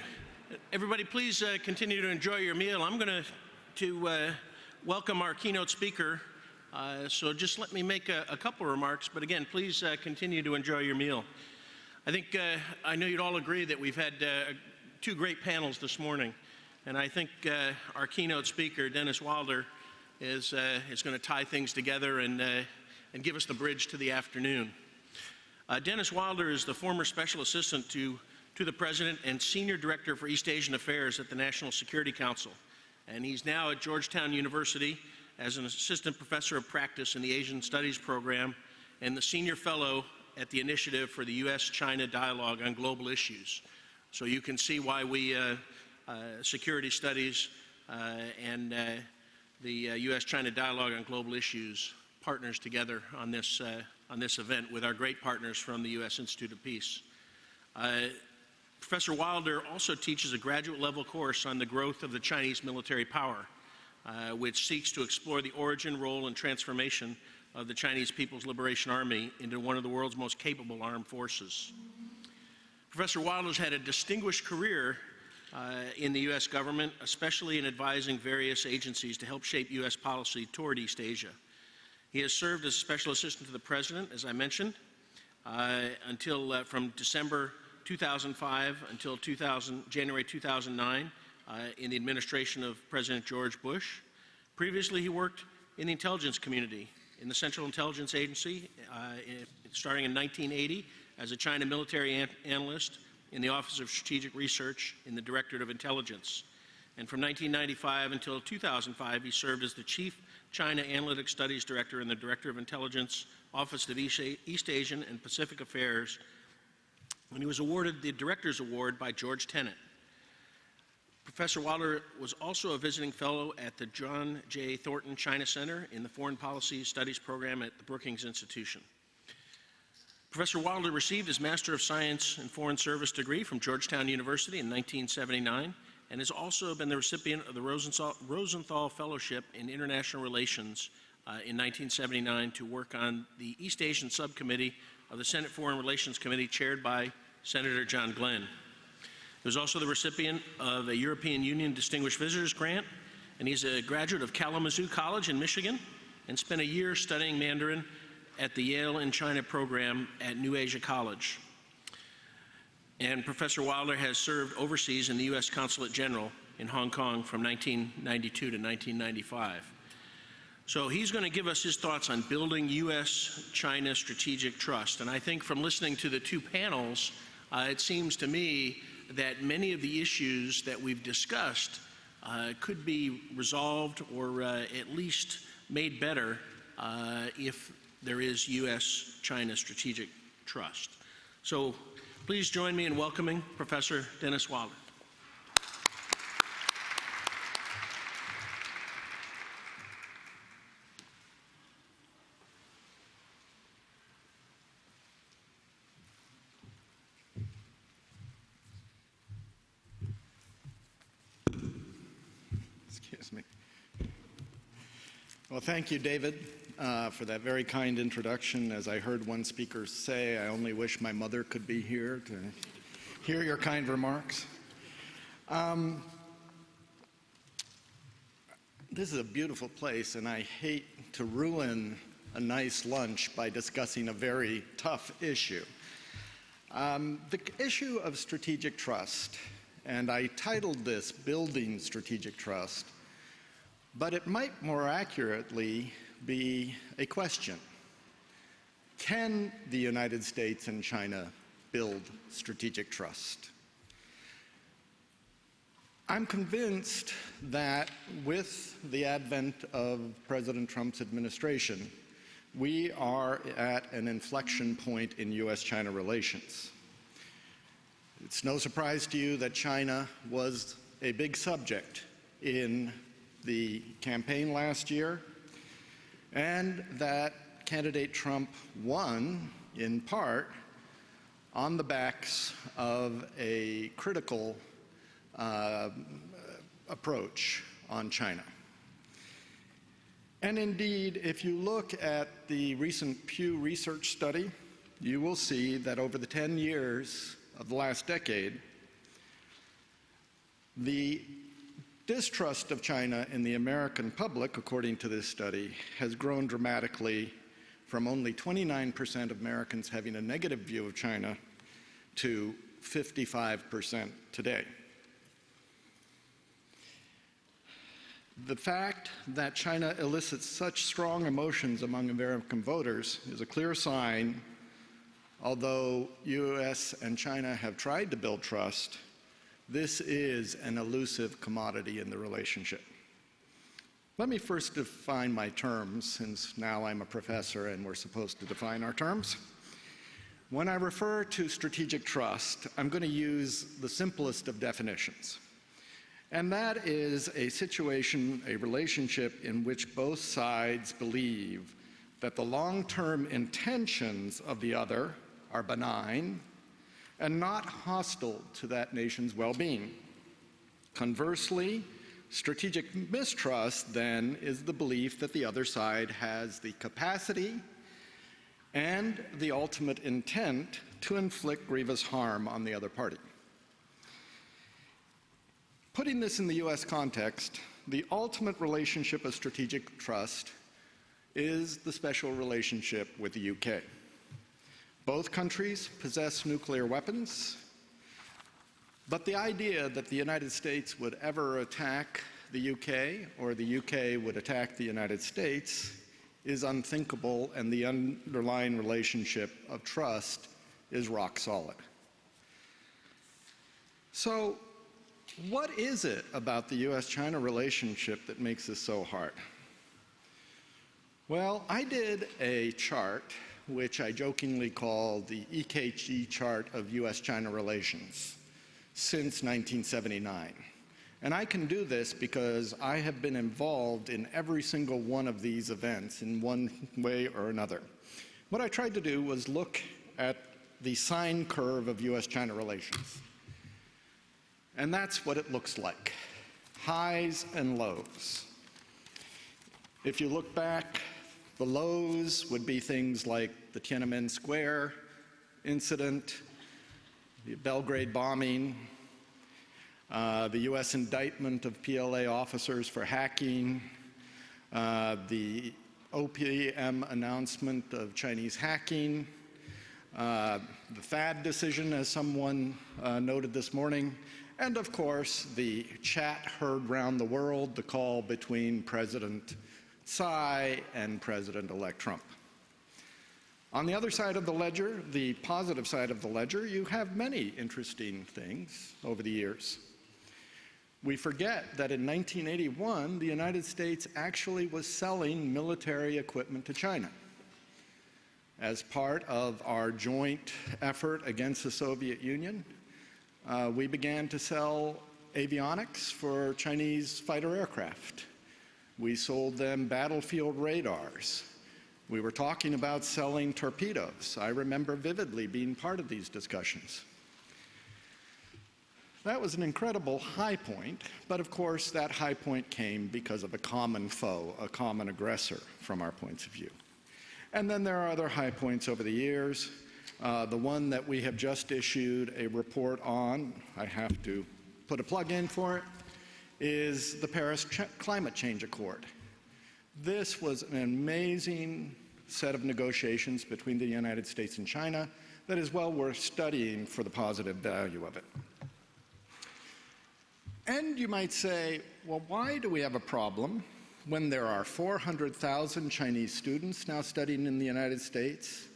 [SPEAKER 2] Everybody, please continue to enjoy your meal. I'm going to welcome our keynote speaker. So just let me make a couple of remarks, but again, please continue to enjoy your meal. I think, I know you'd all agree that we've had two great panels this morning, and I think our keynote speaker, Dennis Wilder, is going to tie things together and give us the bridge to the afternoon. Dennis Wilder is the former Special Assistant to the President and Senior Director for East Asian Affairs at the National Security Council, and he's now at Georgetown University as an Assistant Professor of Practice in the Asian Studies Program and the Senior Fellow at the Initiative for the U.S.-China Dialogue on Global Issues. So you can see why we, Security Studies and the U.S.-China Dialogue on Global Issues partners together on this event with our great partners from the U.S. Institute of Peace. Professor Wilder also teaches a graduate-level course on the growth of the Chinese military power, which seeks to explore the origin, role, and transformation of the Chinese People's Liberation Army into one of the world's most capable armed forces. Professor Wilder's had a distinguished career in the U.S. government, especially in advising various agencies to help shape U.S. policy toward East Asia. He has served as Special Assistant to the President, as I mentioned, until from December 2005 until January 2009 in the administration of President George Bush. Previously, he worked in the intelligence community in the Central Intelligence Agency, starting in 1980 as a China military analyst in the Office of Strategic Research in the Directorate of Intelligence. And from 1995 until 2005, he served as the Chief China Analytic Studies Director in the Director of Intelligence, Office of East Asian and Pacific Affairs, when he was awarded the Director's Award by George Tenet. Professor Wilder was also a visiting fellow at the John J. Thornton China Center in the Foreign Policy Studies program at the Brookings Institution. Professor Wilder received his Master of Science in Foreign Service degree from Georgetown University in 1979 and has also been the recipient of the Rosenthal Fellowship in International Relations in 1979 to work on the East Asian Subcommittee of the Senate Foreign Relations Committee chaired by Senator John Glenn. He was also the recipient of a European Union Distinguished Visitors Grant, and he's a graduate of Kalamazoo College in Michigan and spent a year studying Mandarin at the Yale in China program at New Asia College. And Professor Wilder has served overseas in the U.S. Consulate General in Hong Kong from 1992 to 1995. So he's going to give us his thoughts on building U.S.-China strategic trust. And I think from listening to the two panels, it seems to me that many of the issues that we've discussed could be resolved or at least made better if there is U.S.-China strategic trust. So please join me in welcoming Professor Dennis Wilder.
[SPEAKER 8] Excuse me. Well, thank you, David, for that very kind introduction. As I heard one speaker say, I only wish my mother could be here to hear your kind remarks. This is a beautiful place, and I hate to ruin a nice lunch by discussing a very tough issue. The issue of strategic trust, and I titled this Building Strategic Trust, but it might more accurately be a question. Can the United States and China build strategic trust? I'm convinced that with the advent of President Trump's administration, we are at an inflection point in U.S.-China relations. It's no surprise to you that China was a big subject in the campaign last year, and that candidate Trump won, in part, on the backs of a critical approach on China. And indeed, if you look at the recent Pew Research study, you will see that over the 10 years of the last decade, The distrust of China in the American public, according to this study, has grown dramatically from only 29% of Americans having a negative view of China to 55% today. The fact that China elicits such strong emotions among American voters is a clear sign, although US and China have tried to build trust, this is an elusive commodity in the relationship. Let me first define my terms, since now I'm a professor and we're supposed to define our terms. When I refer to strategic trust, I'm going to use the simplest of definitions. And that is a situation, a relationship in which both sides believe that the long-term intentions of the other are benign and not hostile to that nation's well-being. Conversely, strategic mistrust, then, is the belief that the other side has the capacity and the ultimate intent to inflict grievous harm on the other party. Putting this in the US context, the ultimate relationship of strategic trust is the special relationship with the UK. Both countries possess nuclear weapons, but the idea that the United States would ever attack the UK or the UK would attack the United States is unthinkable, and the underlying relationship of trust is rock solid. So, what is it about the US-China relationship that makes this so hard? Well, I did a chart which I jokingly call the EKG chart of US-China relations since 1979. And I can do this because I have been involved in every single one of these events in one way or another. What I tried to do was look at the sine curve of US-China relations. And that's what it looks like, highs and lows. If you look back, the lows would be things like the Tiananmen Square incident, the Belgrade bombing, the US indictment of PLA officers for hacking, the OPM announcement of Chinese hacking, the THAAD decision, as someone noted this morning, and of course, the chat heard round the world, the call between President Tsai and President-elect Trump. On the other side of the ledger, the positive side of the ledger, you have many interesting things over the years. We forget that in 1981, the United States actually was selling military equipment to China. As part of our joint effort against the Soviet Union, we began to sell avionics for Chinese fighter aircraft. We sold them battlefield radars. We were talking about selling torpedoes. I remember vividly being part of these discussions. That was an incredible high point, but of course that high point came because of a common foe, a common aggressor from our points of view. And then there are other high points over the years. The one that we have just issued a report on, I have to put a plug in for it, is the Paris Climate Change Accord. This was an amazing set of negotiations between the United States and China that is well worth studying for the positive value of it. And you might say, well, why do we have a problem when there are 400,000 Chinese students now studying in the United States?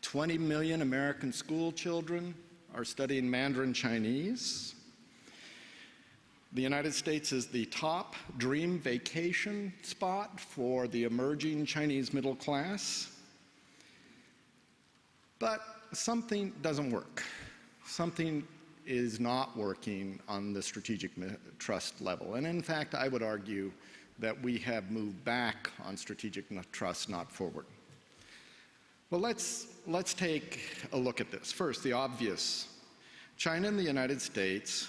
[SPEAKER 8] 20 million American school children are studying Mandarin Chinese. The United States is the top dream vacation spot for the emerging Chinese middle class. But something doesn't work. Something is not working on the strategic trust level. And in fact, I would argue that we have moved back on strategic trust, not forward. Well, let's take a look at this. First, the obvious. China and the United States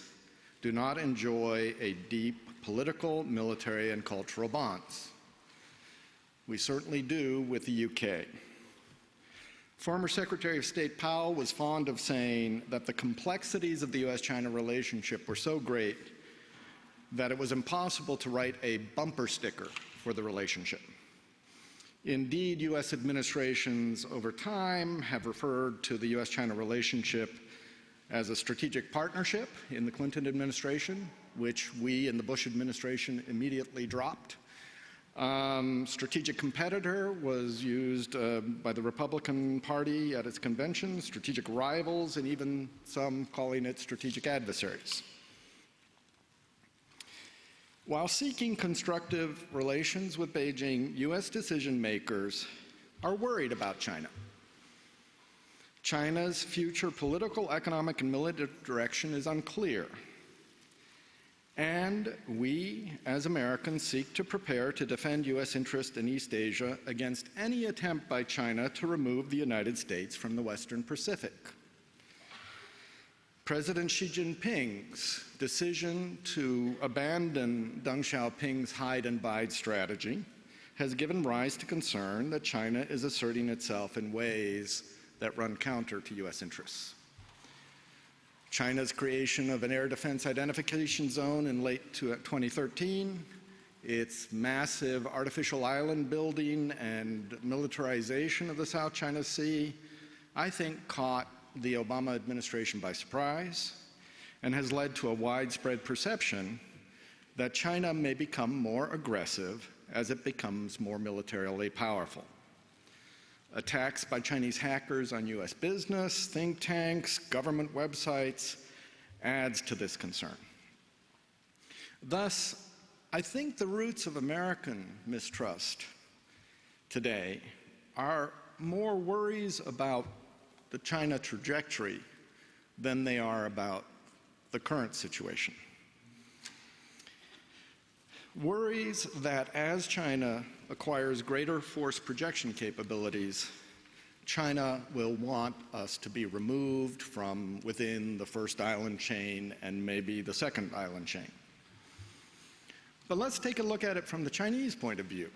[SPEAKER 8] do not enjoy a deep political, military, and cultural bonds. We certainly do with the UK. Former Secretary of State Powell was fond of saying that the complexities of the US-China relationship were so great that it was impossible to write a bumper sticker for the relationship. Indeed, U.S. administrations over time have referred to the U.S.-China relationship as a strategic partnership in the Clinton administration, which we in the Bush administration immediately dropped. Strategic competitor was used by the Republican Party at its convention, strategic rivals, and even some calling it strategic adversaries. While seeking constructive relations with Beijing, U.S. decision makers are worried about China. China's future political, economic, and military direction is unclear. And we, as Americans, seek to prepare to defend U.S. interest in East Asia against any attempt by China to remove the United States from the Western Pacific. President Xi Jinping's decision to abandon Deng Xiaoping's hide and bide strategy has given rise to concern that China is asserting itself in ways that run counter to U.S. interests. China's creation of an air defense identification zone in late 2013, its massive artificial island building and militarization of the South China Sea, I think caught the Obama administration by surprise and has led to a widespread perception that China may become more aggressive as it becomes more militarily powerful. Attacks by Chinese hackers on U.S. business, think tanks, government websites adds to this concern. Thus, I think the roots of American mistrust today are more worries about the China trajectory than they are about the current situation. Worries that as China acquires greater force projection capabilities, China will want us to be removed from within the first island chain and maybe the second island chain. But let's take a look at it from the Chinese point of view.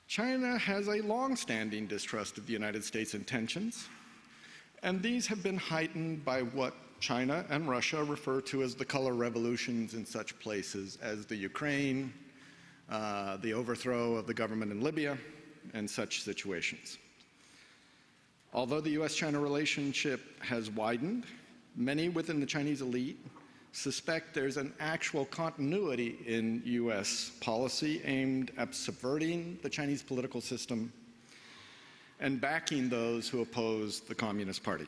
[SPEAKER 8] China has a long-standing distrust of the United States' intentions, and these have been heightened by what China and Russia refer to as the color revolutions in such places as the Ukraine, the overthrow of the government in Libya, and such situations. Although the U.S.-China relationship has widened, many within the Chinese elite suspect there's an actual continuity in U.S. policy aimed at subverting the Chinese political system and backing those who oppose the Communist Party.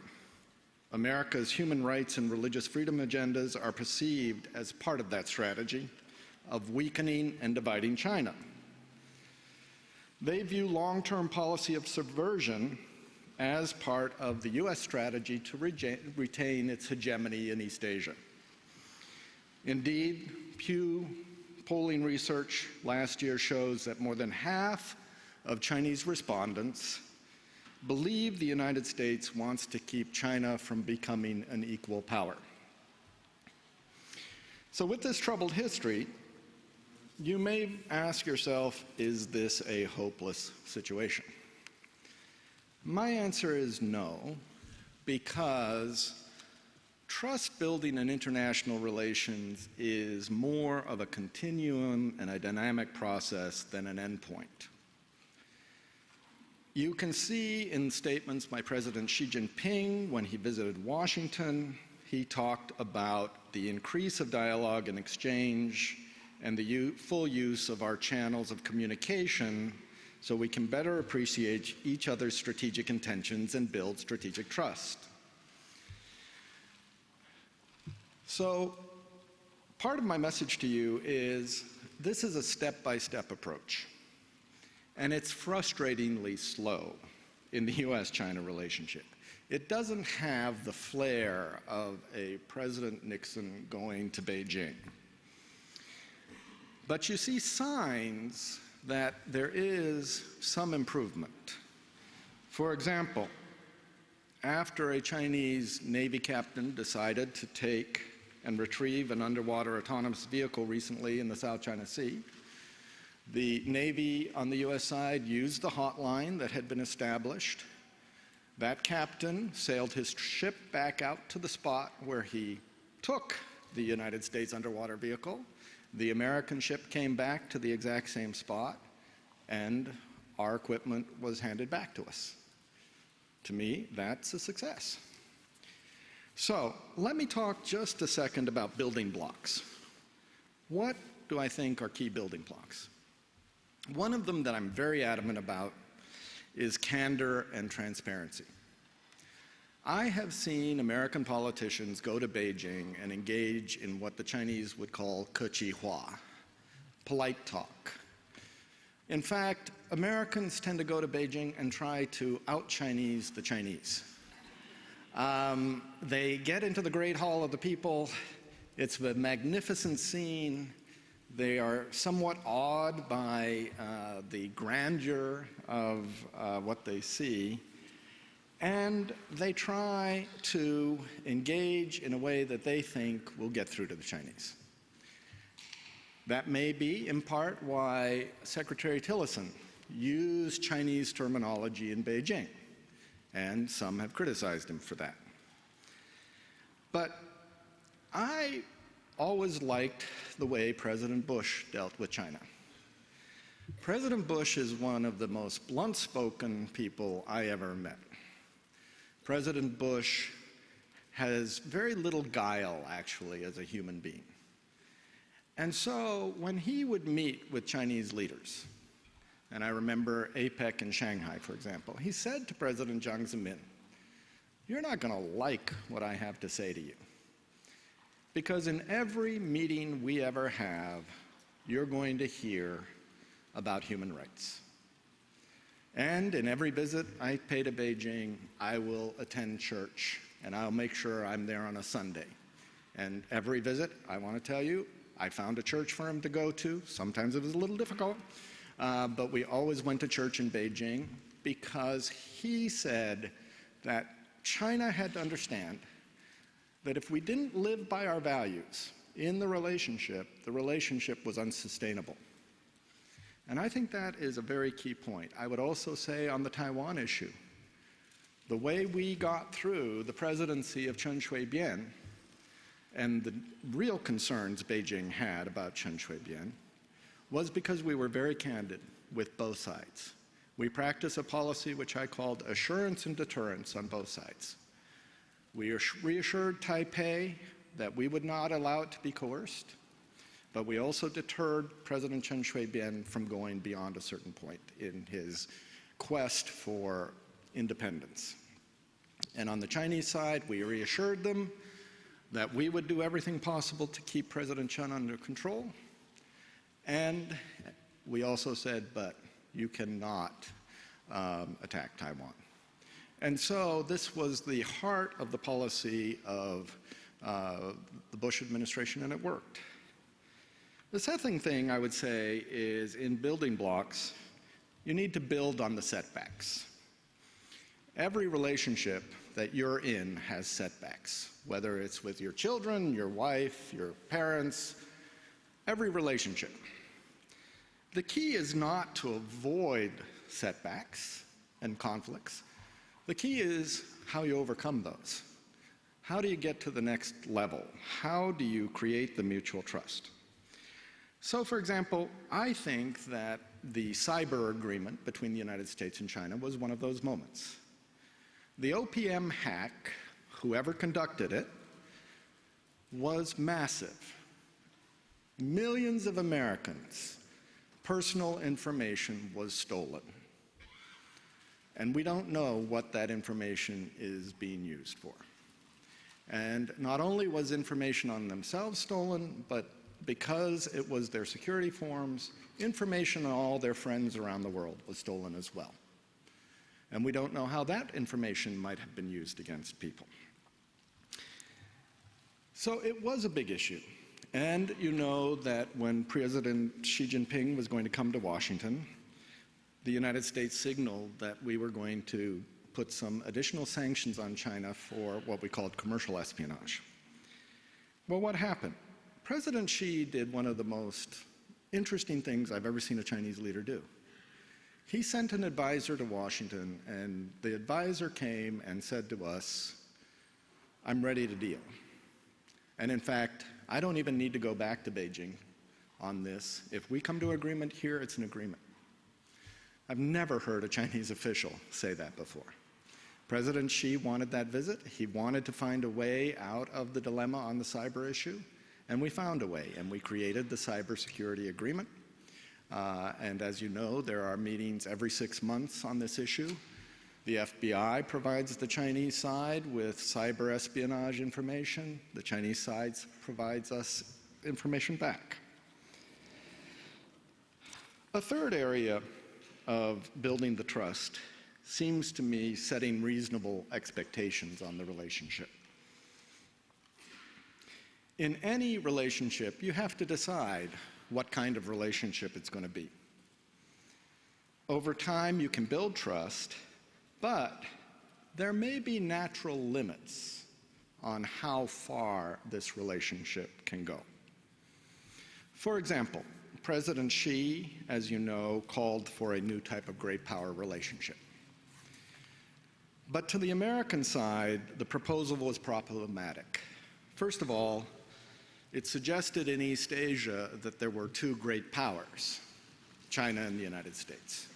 [SPEAKER 8] America's human rights and religious freedom agendas are perceived as part of that strategy of weakening and dividing China. They view long-term policy of subversion as part of the U.S. strategy to retain its hegemony in East Asia. Indeed, Pew polling research last year shows that more than half of Chinese respondents believe the United States wants to keep China from becoming an equal power. So with this troubled history, you may ask yourself, is this a hopeless situation? My answer is no, because trust building in international relations is more of a continuum and a dynamic process than an endpoint. You can see in statements by President Xi Jinping when he visited Washington, he talked about the increase of dialogue and exchange and the full use of our channels of communication so we can better appreciate each other's strategic intentions and build strategic trust. So part of my message to you is this is a step-by-step approach, and it's frustratingly slow in the U.S.-China relationship. It doesn't have the flair of a President Nixon going to Beijing. But you see signs that there is some improvement. For example, after a Chinese Navy captain decided to take and retrieve an underwater autonomous vehicle recently in the South China Sea, the Navy on the U.S. side used the hotline that had been established. That captain sailed his ship back out to the spot where he took the United States underwater vehicle. The American ship came back to the exact same spot, and our equipment was handed back to us. To me, that's a success. So let me talk just a second about building blocks. What do I think are key building blocks? One of them that I'm very adamant about is candor and transparency. I have seen American politicians go to Beijing and engage in what the Chinese would call 客气话, polite talk. In fact, Americans tend to go to Beijing and try to out-Chinese the Chinese. They get into the Great Hall of the People. It's a magnificent scene. They are somewhat awed by the grandeur of what they see. And they try to engage in a way that they think will get through to the Chinese. That may be, in part, why Secretary Tillerson used Chinese terminology in Beijing, and some have criticized him for that. But I always liked the way President Bush dealt with China. President Bush is one of the most blunt-spoken people I ever met. President Bush has very little guile, actually, as a human being. And so when he would meet with Chinese leaders, and I remember APEC in Shanghai, for example, he said to President Jiang Zemin, "You're not going to like what I have to say to you, because in every meeting we ever have, you're going to hear about human rights. And in every visit I pay to Beijing, I will attend church, and I'll make sure I'm there on a Sunday. And every visit, I want to tell you, I found a church for him to go to. Sometimes it was a little difficult, but we always went to church in Beijing because he said that China had to understand that if we didn't live by our values in the relationship was unsustainable. And I think that is a very key point. I would also say on the Taiwan issue, the way we got through the presidency of Chen Shui-bian and the real concerns Beijing had about Chen Shui-bian was because we were very candid with both sides. We practiced a policy which I called assurance and deterrence on both sides. We reassured Taipei that we would not allow it to be coerced, but we also deterred President Chen Shui-bian from going beyond a certain point in his quest for independence. And on the Chinese side, we reassured them that we would do everything possible to keep President Chen under control. And we also said, but you cannot attack Taiwan. And so this was the heart of the policy of the Bush administration, and it worked. The second thing I would say is in building blocks, you need to build on the setbacks. Every relationship that you're in has setbacks, whether it's with your children, your wife, your parents, every relationship. The key is not to avoid setbacks and conflicts. The key is how you overcome those. How do you get to the next level? How do you create the mutual trust? So, for example, I think that the cyber agreement between the United States and China was one of those moments. The OPM hack, whoever conducted it, was massive. Millions of Americans' personal information was stolen. And we don't know what that information is being used for. And not only was information on themselves stolen, but because it was their security forms, information on all their friends around the world was stolen as well. And we don't know how that information might have been used against people. So it was a big issue. And you know that when President Xi Jinping was going to come to Washington, the United States signaled that we were going to put some additional sanctions on China for what we called commercial espionage. Well, what happened? President Xi did one of the most interesting things I've ever seen a Chinese leader do. He sent an advisor to Washington, and the advisor came and said to us, "I'm ready to deal." And in fact, I don't even need to go back to Beijing on this. If we come to agreement here, it's an agreement. I've never heard a Chinese official say that before. President Xi wanted that visit. He wanted to find a way out of the dilemma on the cyber issue, and we found a way, and we created the cybersecurity agreement. And as you know, there are meetings every 6 months on this issue. The FBI provides the Chinese side with cyber espionage information. The Chinese side provides us information back. A third area of building the trust seems to me setting reasonable expectations on the relationship. In any relationship, you have to decide what kind of relationship it's going to be. Over time, you can build trust, but there may be natural limits on how far this relationship can go. For example, President Xi, as you know, called for a new type of great power relationship. But to the American side, the proposal was problematic. First of all, it suggested in East Asia that there were two great powers, China and the United States.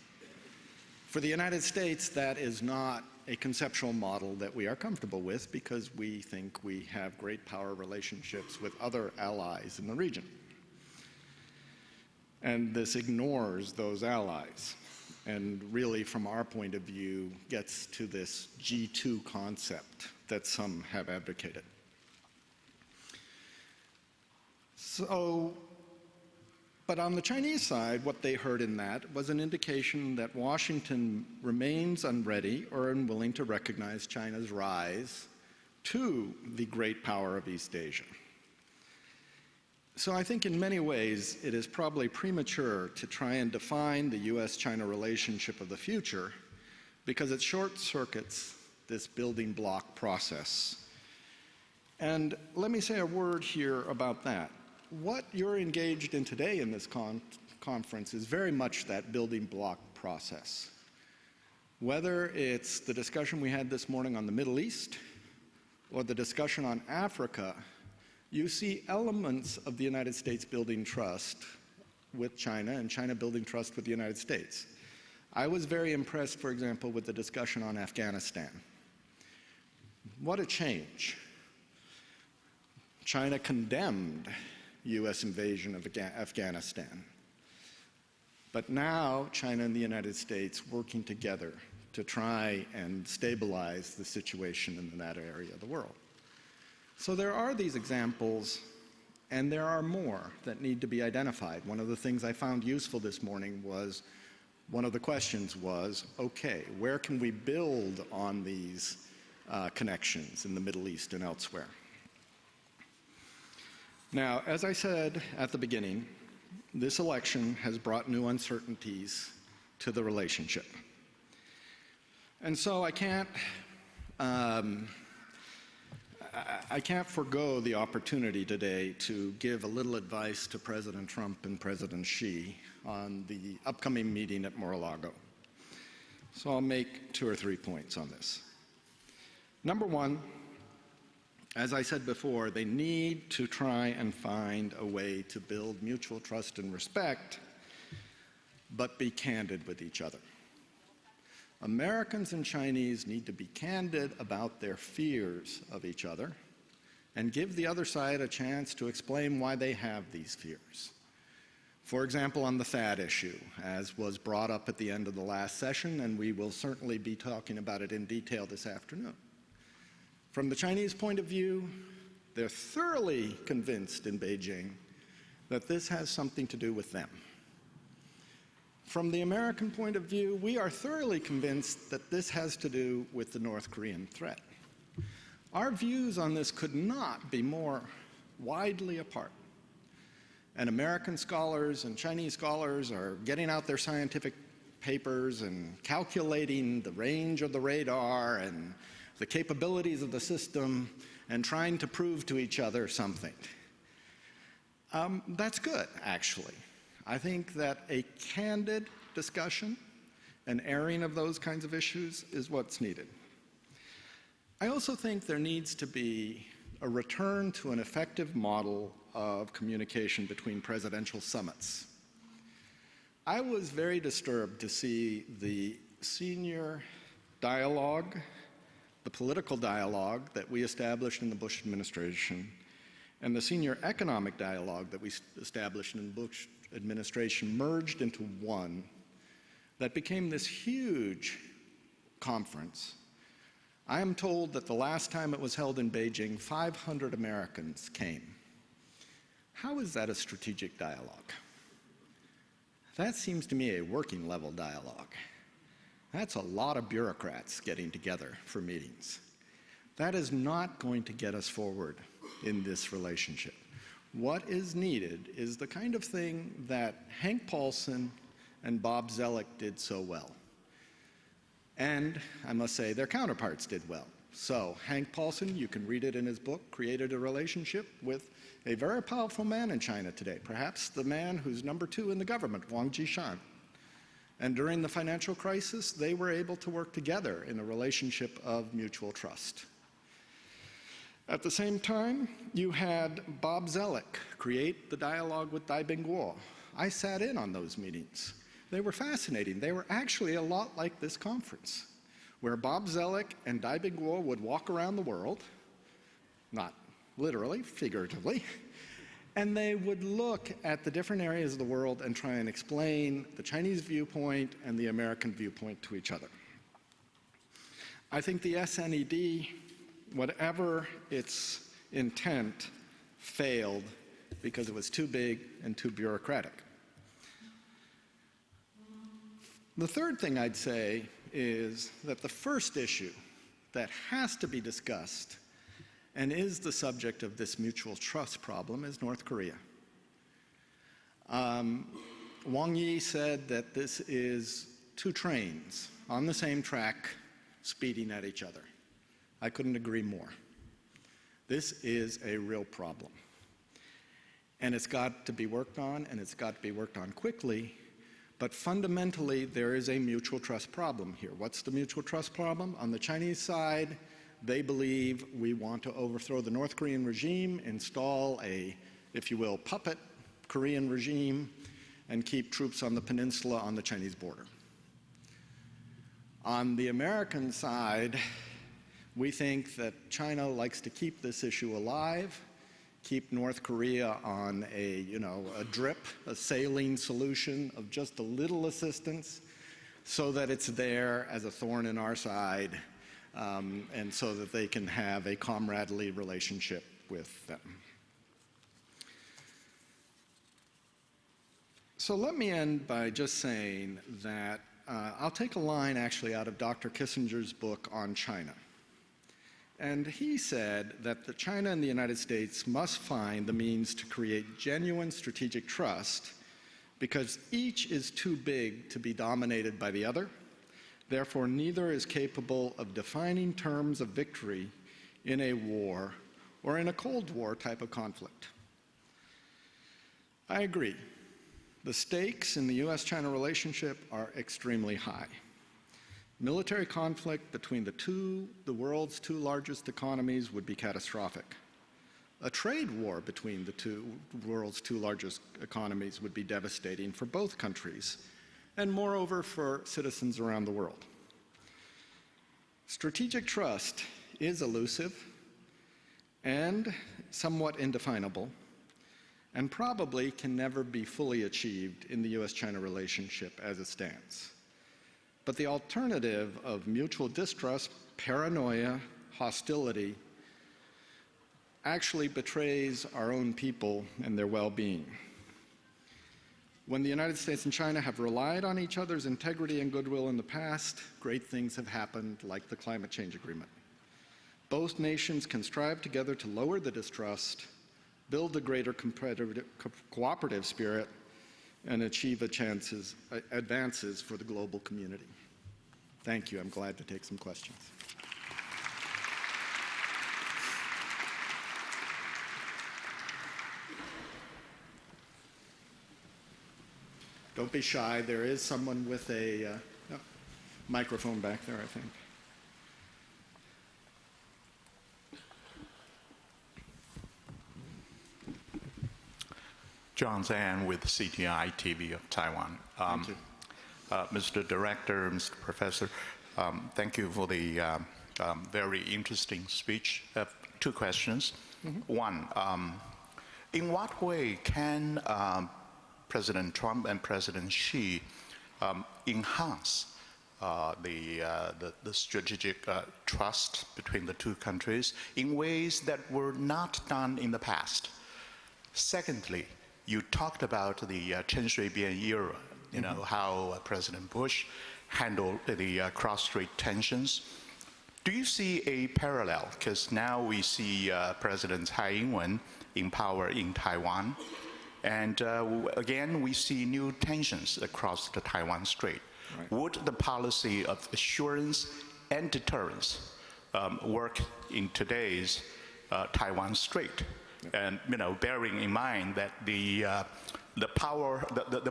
[SPEAKER 8] For the United States, that is not a conceptual model that we are comfortable with because we think we have great power relationships with other allies in the region. And this ignores those allies, and really, from our point of view, gets to this G2 concept that some have advocated. But on the Chinese side, what they heard in that was an indication that Washington remains unready or unwilling to recognize China's rise to the great power of East Asia. So I think in many ways it is probably premature to try and define the US-China relationship of the future because it short-circuits this building block process. And let me say a word here about that. What you're engaged in today in this conference is very much that building block process. Whether it's the discussion we had this morning on the Middle East or the discussion on Africa, you see elements of the United States building trust with China and China building trust with the United States. I was very impressed, for example, with the discussion on Afghanistan. What a change. China condemned US invasion of Afghanistan. But now China and the United States working together to try and stabilize the situation in that area of the world. So there are these examples, and there are more that need to be identified. One of the things I found useful this morning was, one of the questions was, okay, where can we build on these connections in the Middle East and elsewhere? Now, as I said at the beginning, this election has brought new uncertainties to the relationship. And so I can't forgo the opportunity today to give a little advice to President Trump and President Xi on the upcoming meeting at Mar-a-Lago. So I'll make 2 or 3 points on this. Number one, as I said before, they need to try and find a way to build mutual trust and respect, but be candid with each other. Americans and Chinese need to be candid about their fears of each other and give the other side a chance to explain why they have these fears. For example, on the THAAD issue, as was brought up at the end of the last session, and we will certainly be talking about it in detail this afternoon. From the Chinese point of view, they're thoroughly convinced in Beijing that this has something to do with them. From the American point of view, we are thoroughly convinced that this has to do with the North Korean threat. Our views on this could not be more widely apart. And American scholars and Chinese scholars are getting out their scientific papers and calculating the range of the radar and the capabilities of the system and trying to prove to each other something. That's good, actually. I think that a candid discussion, an airing of those kinds of issues is what's needed. I also think there needs to be a return to an effective model of communication between presidential summits. I was very disturbed to see the senior dialogue, the political dialogue that we established in the Bush administration, and the senior economic dialogue that we established in the Bush administration merged into one that became this huge conference. I am told that the last time it was held in Beijing, 500 Americans came. How is that a strategic dialogue? That seems to me a working level dialogue. That's a lot of bureaucrats getting together for meetings. That is not going to get us forward in this relationship. What is needed is the kind of thing that Hank Paulson and Bob Zoellick did so well. And I must say their counterparts did well. So Hank Paulson, you can read it in his book, created a relationship with a very powerful man in China today, perhaps the man who's number 2 in the government, Wang Jishan. And during the financial crisis, they were able to work together in a relationship of mutual trust. At the same time, you had Bob Zoellick create the dialogue with Dai Bingguo. I sat in on those meetings. They were fascinating. They were actually a lot like this conference, where Bob Zoellick and Dai Bingguo would walk around the world, not literally, figuratively, and they would look at the different areas of the world and try and explain the Chinese viewpoint and the American viewpoint to each other. I think the SNED, whatever its intent, failed because it was too big and too bureaucratic. The third thing I'd say is that the first issue that has to be discussed and is the subject of this mutual trust problem is North Korea. Wang Yi said that this is 2 trains on the same track speeding at each other. I couldn't agree more. This is a real problem. And it's got to be worked on, and it's got to be worked on quickly. But fundamentally, there is a mutual trust problem here. What's the mutual trust problem? On the Chinese side, they believe we want to overthrow the North Korean regime, install a, if you will, puppet Korean regime, and keep troops on the peninsula on the Chinese border. On the American side, we think that China likes to keep this issue alive, keep North Korea on a drip, a saline solution of just a little assistance, so that it's there as a thorn in our side, and so that they can have a comradely relationship with them. So let me end by just saying that I'll take a line actually out of Dr. Kissinger's book on China. And he said that China and the United States must find the means to create genuine strategic trust because each is too big to be dominated by the other. Therefore, neither is capable of defining terms of victory in a war or in a Cold War type of conflict. I agree. The stakes in the US-China relationship are extremely high. Military conflict between the world's 2 largest economies would be catastrophic. A trade war between the world's 2 largest economies would be devastating for both countries, and moreover for citizens around the world. Strategic trust is elusive and somewhat indefinable, and probably can never be fully achieved in the US-China relationship as it stands. But the alternative of mutual distrust, paranoia, hostility, actually betrays our own people and their well-being. When the United States and China have relied on each other's integrity and goodwill in the past, great things have happened, like the climate change agreement. Both nations can strive together to lower the distrust, build a greater cooperative spirit, and achieve advances for the global community. Thank you. I'm glad to take some questions. Don't be shy. There is someone with a microphone back there, I think.
[SPEAKER 9] John Zhang with CTI TV of Taiwan.
[SPEAKER 8] Thank you.
[SPEAKER 9] Mr. Director, Mr. Professor, thank you for the very interesting speech. I have two questions. One, in what way can President Trump and President Xi enhance the strategic trust between the two countries in ways that were not done in the past? Secondly, you talked about the Chen Shui-bian era, you know, how President Bush handled the cross-strait tensions. Do you see a parallel? Because now we see President Tsai Ing-wen in power in Taiwan, and again, we see new tensions across the Taiwan Strait. Right. Would the policy of assurance and deterrence work in today's Taiwan Strait? And bearing in mind that the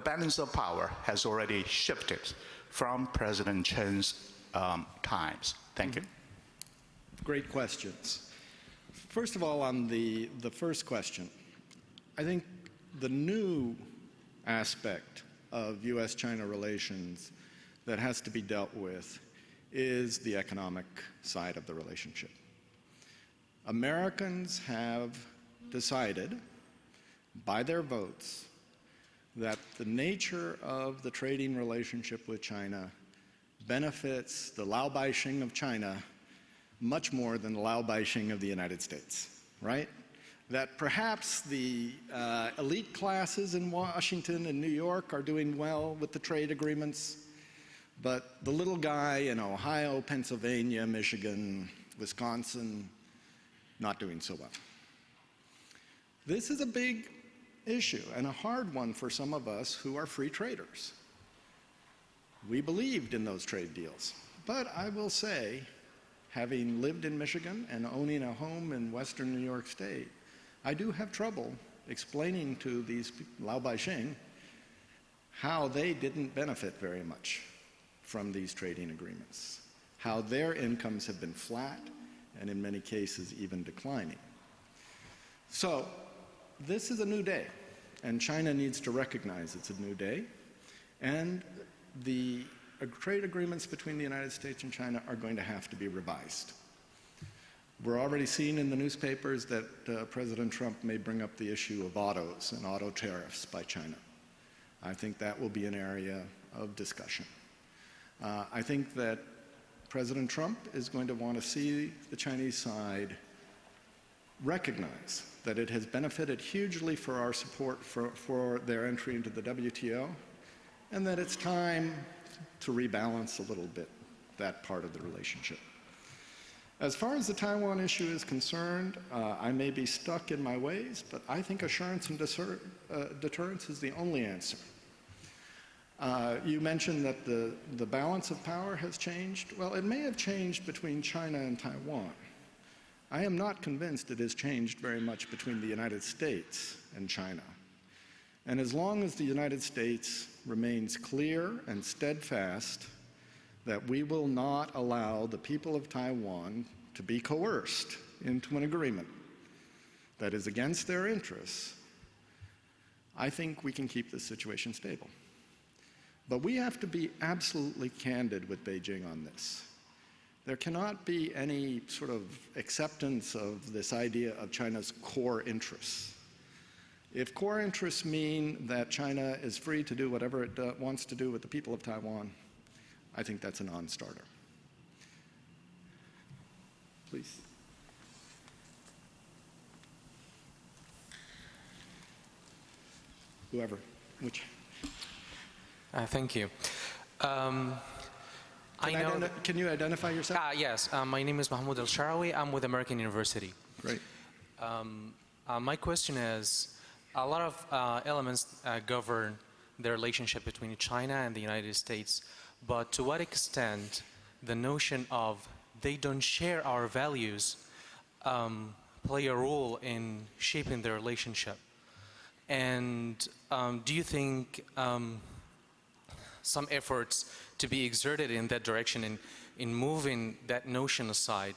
[SPEAKER 9] balance of power has already shifted from President Chen's times. Thank you.
[SPEAKER 8] Great questions. First of all, on the first question, I think the new aspect of U.S.-China relations that has to be dealt with is the economic side of the relationship. Americans have decided by their votes that the nature of the trading relationship with China benefits the Lao Baixing of China much more than the Lao Baixing of the United States, right? That perhaps the elite classes in Washington and New York are doing well with the trade agreements, but the little guy in Ohio, Pennsylvania, Michigan, Wisconsin, not doing so well. This is a big issue and a hard one for some of us who are free traders. We believed in those trade deals, but I will say, having lived in Michigan and owning a home in western New York State, I do have trouble explaining to these Lao Baixing how they didn't benefit very much from these trading agreements, how their incomes have been flat and in many cases even declining. So this is a new day, and China needs to recognize it's a new day, and the trade agreements between the United States and China are going to have to be revised. We're already seeing in the newspapers that President Trump may bring up the issue of autos and auto tariffs by China. I think that will be an area of discussion. I think that President Trump is going to want to see the Chinese side recognize that it has benefited hugely for our support for their entry into the WTO, and that it's time to rebalance a little bit that part of the relationship. As far as the Taiwan issue is concerned, I may be stuck in my ways, but I think assurance and deterrence is the only answer. You mentioned that the balance of power has changed. Well, it may have changed between China and Taiwan. I am not convinced it has changed very much between the United States and China. And as long as the United States remains clear and steadfast that we will not allow the people of Taiwan to be coerced into an agreement that is against their interests, I think we can keep this situation stable. But we have to be absolutely candid with Beijing on this. There cannot be any sort of acceptance of this idea of China's core interests. If core interests mean that China is free to do whatever it wants to do with the people of Taiwan, I think that's a non-starter. Please. Whoever, which?
[SPEAKER 10] Thank you.
[SPEAKER 8] Can you identify yourself?
[SPEAKER 10] Yes, my name is Mahmoud Al-Sharawi. I'm with American University.
[SPEAKER 8] Great.
[SPEAKER 10] My question is, a lot of elements govern the relationship between China and the United States, but to what extent the notion of they don't share our values play a role in shaping the relationship? And do you think some efforts to be exerted in that direction in moving that notion aside,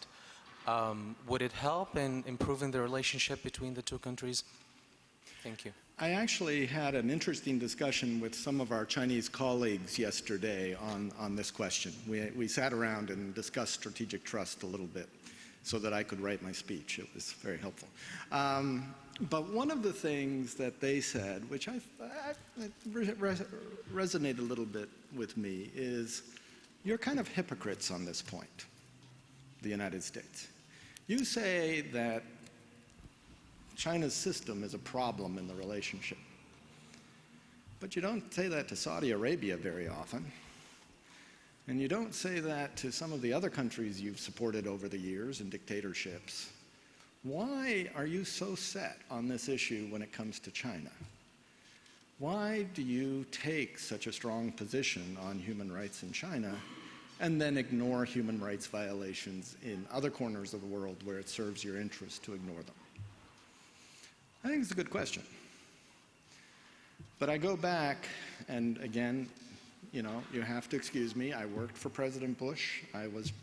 [SPEAKER 10] would it help in improving the relationship between the two countries? Thank you.
[SPEAKER 8] I actually had an interesting discussion with some of our Chinese colleagues yesterday on this question. We sat around and discussed strategic trust a little bit so that I could write my speech. It was very helpful. But one of the things that they said, which resonated a little bit with me, is you're kind of hypocrites on this point, the United States. You say that China's system is a problem in the relationship. But you don't say that to Saudi Arabia very often. And you don't say that to some of the other countries you've supported over the years in dictatorships. Why are you so set on this issue when it comes to China? Why do you take such a strong position on human rights in China and then ignore human rights violations in other corners of the world where it serves your interest to ignore them? I think it's a good question. But I go back, and again, you know, you have to excuse me. I worked for President Bush. I was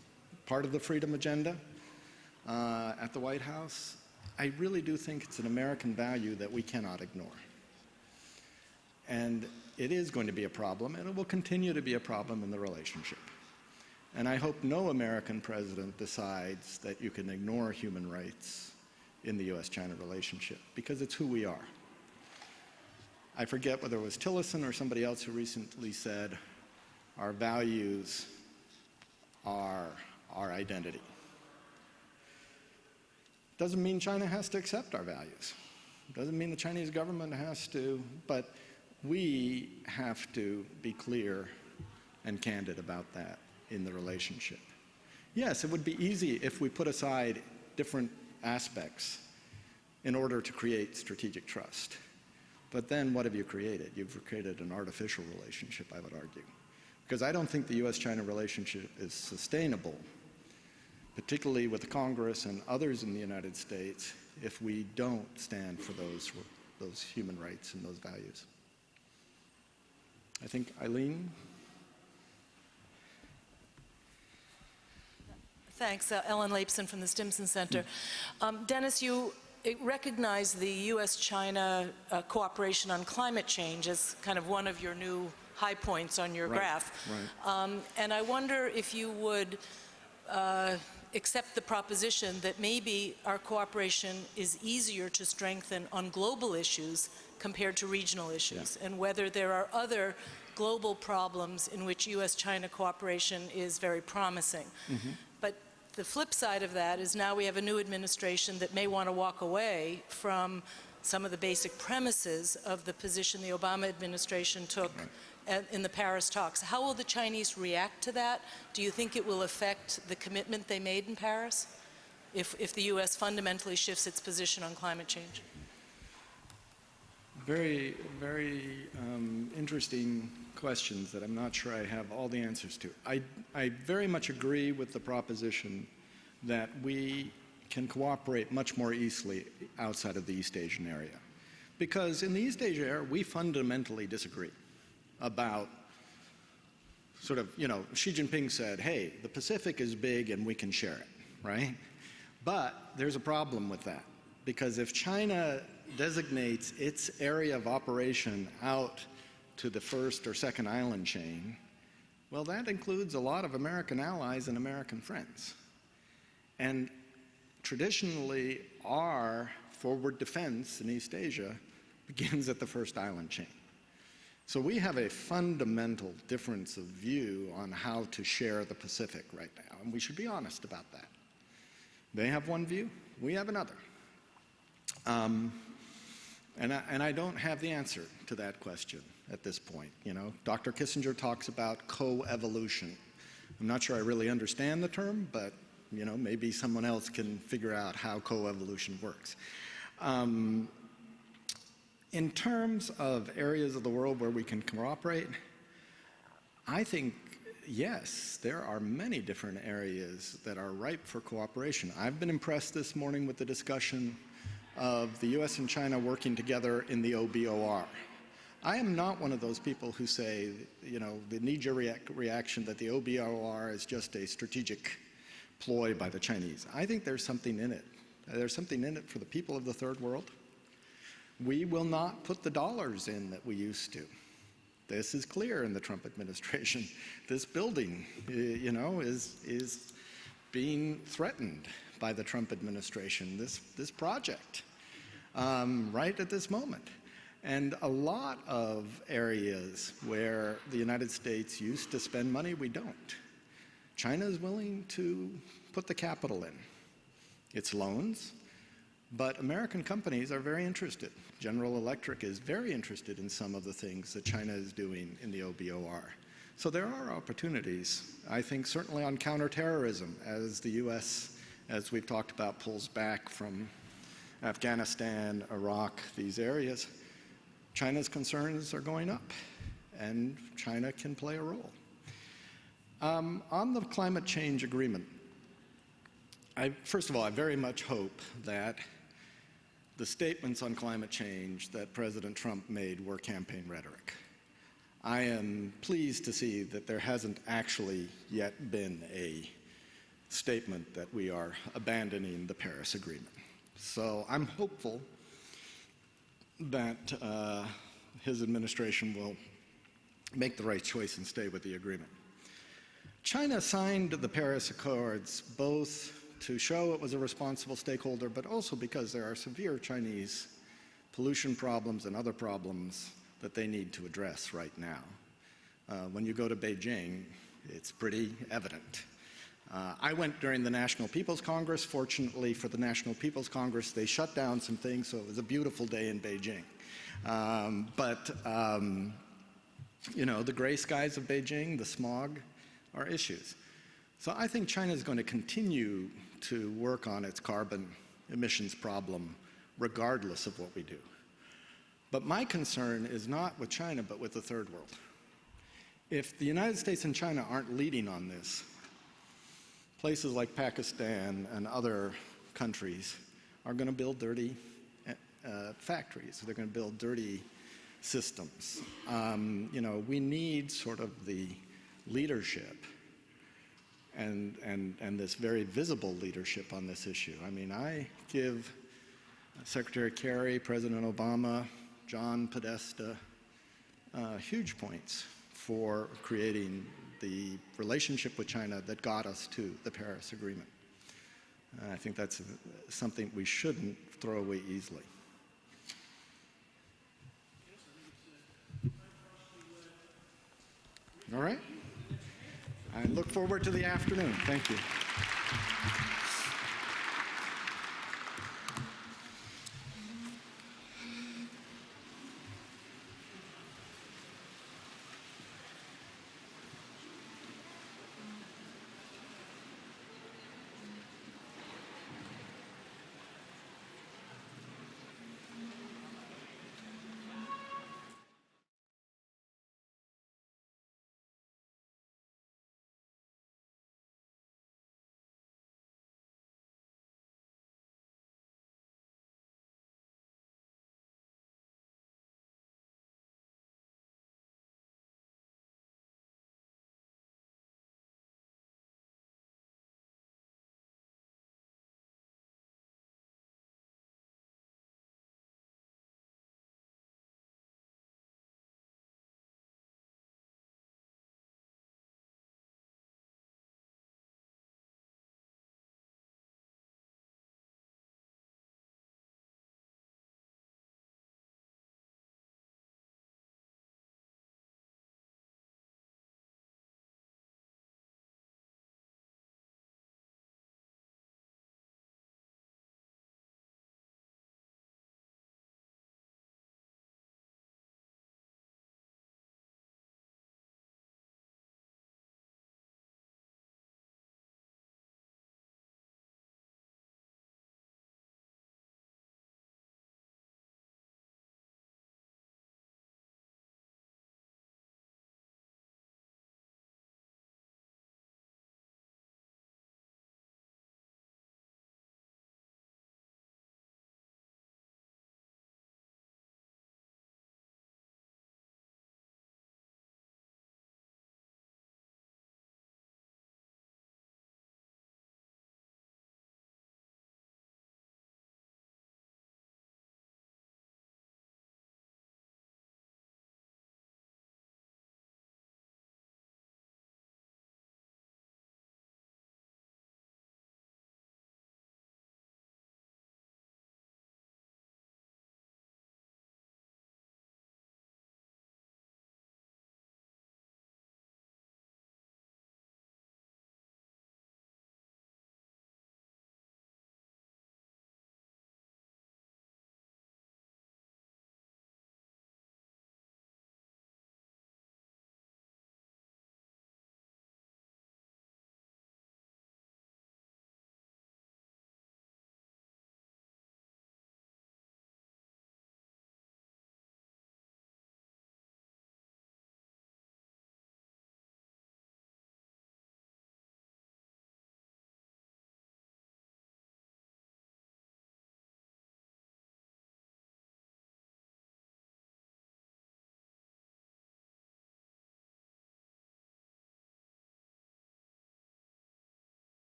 [SPEAKER 8] part of the freedom agenda at the White House. I really do think it's an American value that we cannot ignore. And it is going to be a problem, and it will continue to be a problem in the relationship. And I hope no American president decides that you can ignore human rights in the U.S.-China relationship, because it's who we are. I forget whether it was Tillerson or somebody else who recently said, our values are our identity. Doesn't mean China has to accept our values. Doesn't mean the Chinese government has to, but we have to be clear and candid about that in the relationship. Yes, it would be easy if we put aside different aspects in order to create strategic trust. But then what have you created? You've created an artificial relationship, I would argue. Because I don't think the US-China relationship is sustainable, particularly with the Congress and others in the United States, if we don't stand for those human rights and those values. I think Eileen?
[SPEAKER 5] Thanks. Ellen Lapson from the Stimson Center. Dennis, you recognize the U.S.-China cooperation on climate change as kind of one of your new high points on your graph. Right. And I wonder if you would accept the proposition that maybe our cooperation is easier to strengthen on global issues compared to regional issues, and whether there are other global problems in which U.S.-China cooperation is very promising. But the flip side of that is now we have a new administration that may want to walk away from some of the basic premises of the position the Obama administration took in the Paris talks. How will the Chinese react to that? Do you think it will affect the commitment they made in Paris if the U.S. fundamentally shifts its position on climate change?
[SPEAKER 8] Very, very interesting questions that I'm not sure I have all the answers to. I very much agree with the proposition that we can cooperate much more easily outside of the East Asian area. Because in the East Asia area, we fundamentally disagree about sort of, you know, Xi Jinping said, hey, the Pacific is big and we can share it, right? But there's a problem with that. Because if China designates its area of operation out to the first or second island chain, well, that includes a lot of American allies and American friends. And traditionally, our forward defense in East Asia begins at the first island chain. So we have a fundamental difference of view on how to share the Pacific right now, and we should be honest about that. They have one view, we have another. And I don't have the answer to that question at this point. You know, Dr. Kissinger talks about co-evolution. I'm not sure I really understand the term, but you know, maybe someone else can figure out how co-evolution works. In terms of areas of the world where we can cooperate, I think, yes, there are many different areas that are ripe for cooperation. I've been impressed this morning with the discussion of the US and China working together in the OBOR. I am not one of those people who say, you know, the knee-jerk reaction that the OBOR is just a strategic ploy by the Chinese. I think there's something in it. There's something in it for the people of the third world. We will not put the dollars in that we used to. This is clear in the Trump administration. This building, you know, is being threatened by the Trump administration, this project, right at this moment. And a lot of areas where the United States used to spend money, we don't. China is willing to put the capital in. It's loans, but American companies are very interested. General Electric is very interested in some of the things that China is doing in the OBOR. So there are opportunities, I think, certainly on counterterrorism, as the U.S., as we've talked about, pulls back from Afghanistan, Iraq, these areas. China's concerns are going up, and China can play a role. On the climate change agreement, first of all, I very much hope that the statements on climate change that President Trump made were campaign rhetoric. I am pleased to see that there hasn't actually yet been a statement that we are abandoning the Paris Agreement. So I'm hopeful that his administration will make the right choice and stay with the agreement. China signed the Paris Accords both to show it was a responsible stakeholder, but also because there are severe Chinese pollution problems and other problems that they need to address right now. When you go to Beijing, it's pretty evident. I went during the National People's Congress. Fortunately for the National People's Congress, they shut down some things, so it was a beautiful day in Beijing. You know, the gray skies of Beijing, the smog, are issues. So I think China is going to continue to work on its carbon emissions problem regardless of what we do. But my concern is not with China, but with the third world. If the United States and China aren't leading on this, places like Pakistan and other countries are going to build dirty factories. They're going to build dirty systems. You know, we need sort of the leadership and this very visible leadership on this issue. I mean, I give Secretary Kerry, President Obama, John Podesta huge points for creating the relationship with China that got us to the Paris Agreement. I think that's something we shouldn't throw away easily. All right. I look forward to the afternoon. Thank you.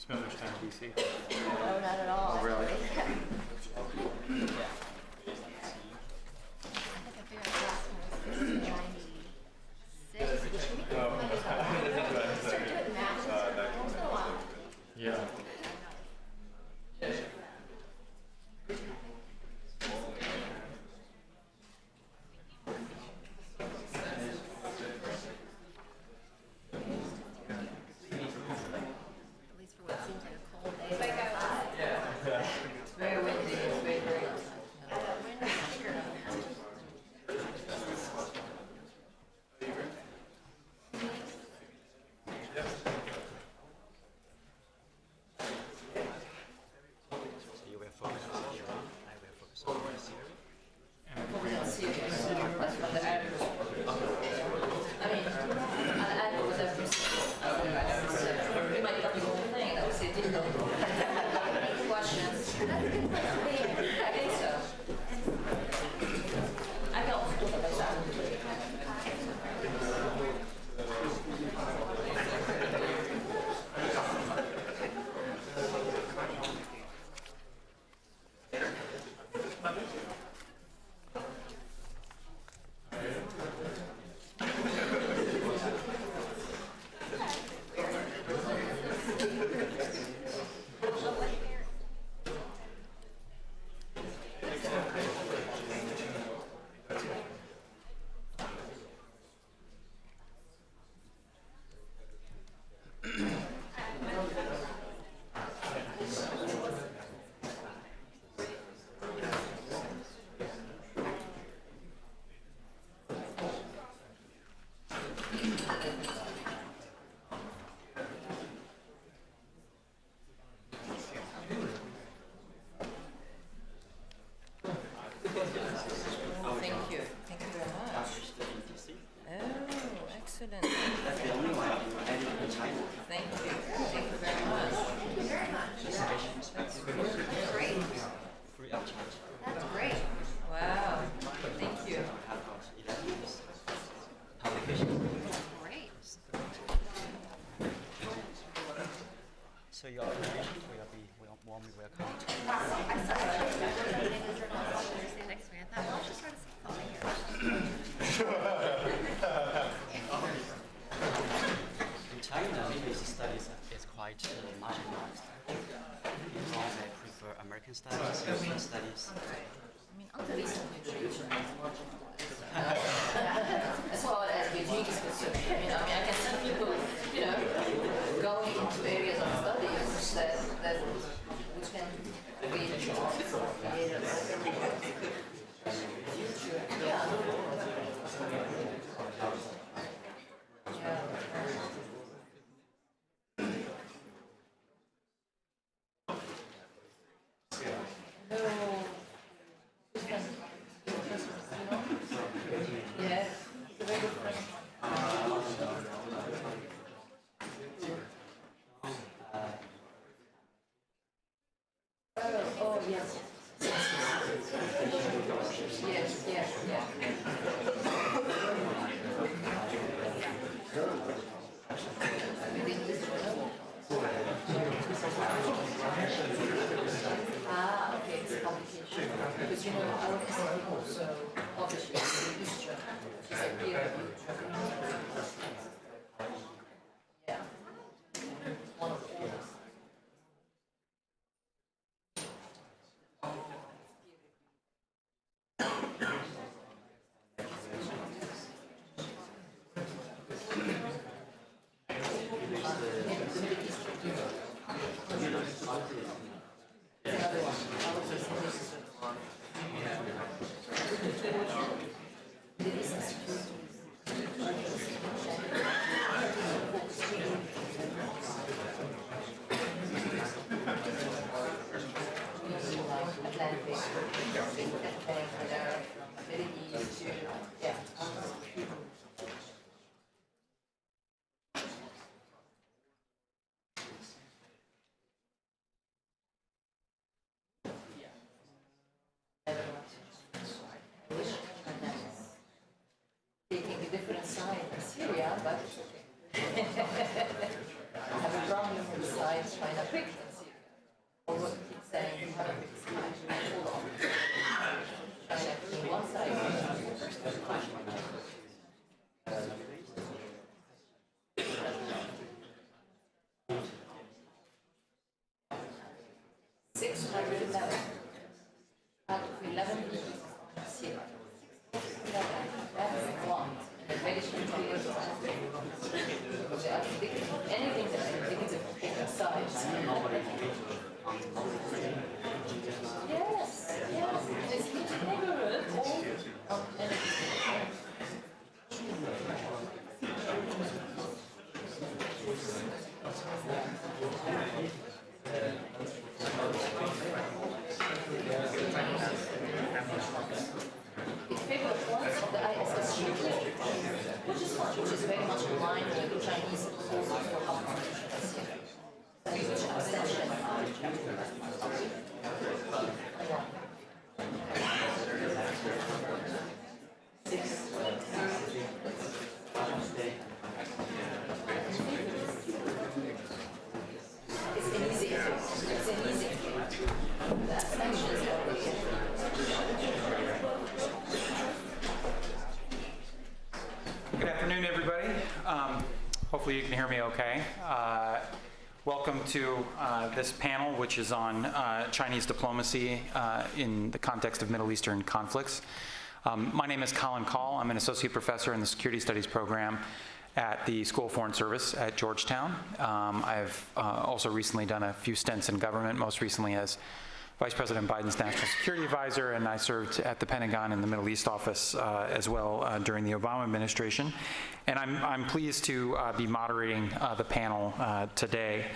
[SPEAKER 6] Spend much time in DC?
[SPEAKER 7] No, not at all.
[SPEAKER 6] Oh, really? Yeah.
[SPEAKER 11] So your organization will be warmly welcome.
[SPEAKER 7] Next week. I thought, well, I'll just try to see
[SPEAKER 11] In China, linguistic studies is quite marginalized. Because they prefer American studies, European studies.
[SPEAKER 7] I mean, until recently, as far as Beijing is concerned, I can send people, going into areas of studies that which can be Oh, yes. Yes, yes, yes. Ah, okay, it's a complication. Because, you know, our institute also obviously is German. She's a peer review. Yeah. One of the oldest. Taking a different side in Syria, but it's okay. I have a problem with the side China picked in Syria. Or what keep saying you have a big side. Hold on. China picking one side. Out of 11 people in Syria. That's a lot. The mediation players are anything that I think is a bigger size. Yes, yes. This neighborhood all of energy. It favored one of the ISS treaty, which is very much in line with the Chinese proposal for competition in Syria. Which abstention. It's an easy effect. It's an easy effect. The abstentions are the
[SPEAKER 4] Good afternoon, everybody. Hopefully you can hear me okay. Welcome to this panel, which is on Chinese diplomacy in the context of Middle Eastern conflicts. My name is Colin Call. I'm an associate professor in the Security Studies program at the School of Foreign Service at Georgetown. I've also recently done a few stints in government, most recently as Vice President Biden's National Security Advisor, and I served at the Pentagon in the Middle East office as well during the Obama administration. And I'm pleased to be moderating the panel today.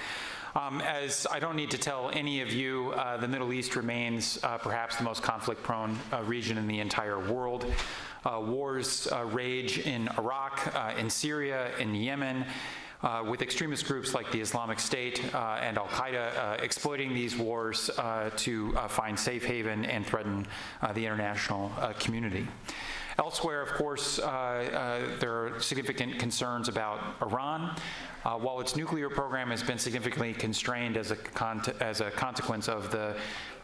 [SPEAKER 4] As I don't need to tell any of you, the Middle East remains perhaps the most conflict-prone region in the entire world. Wars rage in Iraq, in Syria, in Yemen, with extremist groups like the Islamic State and Al-Qaeda exploiting these wars to find safe haven and threaten the international community. Elsewhere, of course, there are significant concerns about Iran. While its nuclear program has been significantly constrained as a consequence of the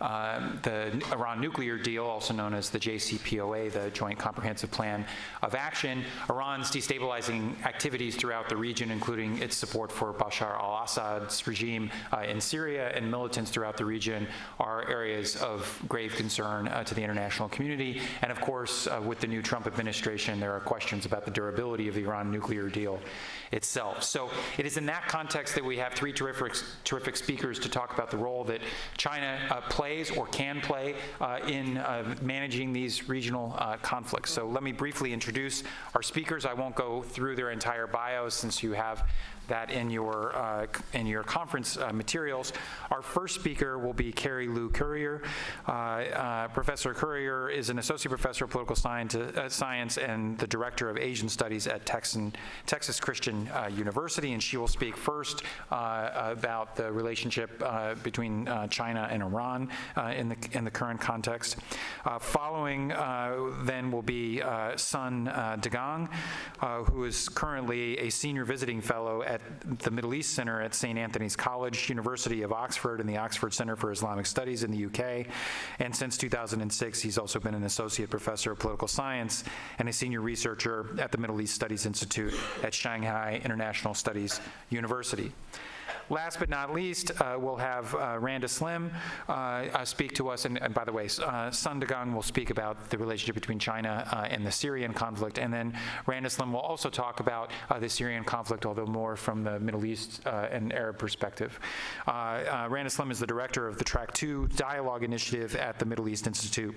[SPEAKER 4] Iran nuclear deal, also known as the JCPOA, the Joint Comprehensive Plan of Action, Iran's destabilizing activities throughout the region, including its support for Bashar al-Assad's regime in Syria and militants throughout the region, are areas of grave concern to the international community. And of course, with the new Trump administration, there are questions about the durability of the Iran nuclear deal itself. So it is in that context that we have three terrific speakers to talk about the role that China plays or can play in managing these regional conflicts. So let me briefly introduce our speakers. I won't go through their entire bios since you have that in your conference materials. Our first speaker will be Carrie Lou Courier. Professor Courier is an associate professor of political science and the director of Asian studies at Texas Christian University, and she will speak first about the relationship between China and Iran in the current context. Following then will be Sun Dagang, who is currently a senior visiting fellow at the Middle East Center at St. Anthony's College, University of Oxford, and the Oxford Center for Islamic Studies in the UK. And since 2006, he's also been an associate professor of political science and a senior researcher at the Middle East Studies Institute at Shanghai International Studies University. Last but not least, we'll have Randa Slim speak to us, and by the way, Sun Dagang will speak about the relationship between China and the Syrian conflict, and then Randa Slim will also talk about the Syrian conflict, although more from the Middle East and Arab perspective. Randa Slim is the director of the Track 2 Dialogue Initiative at the Middle East Institute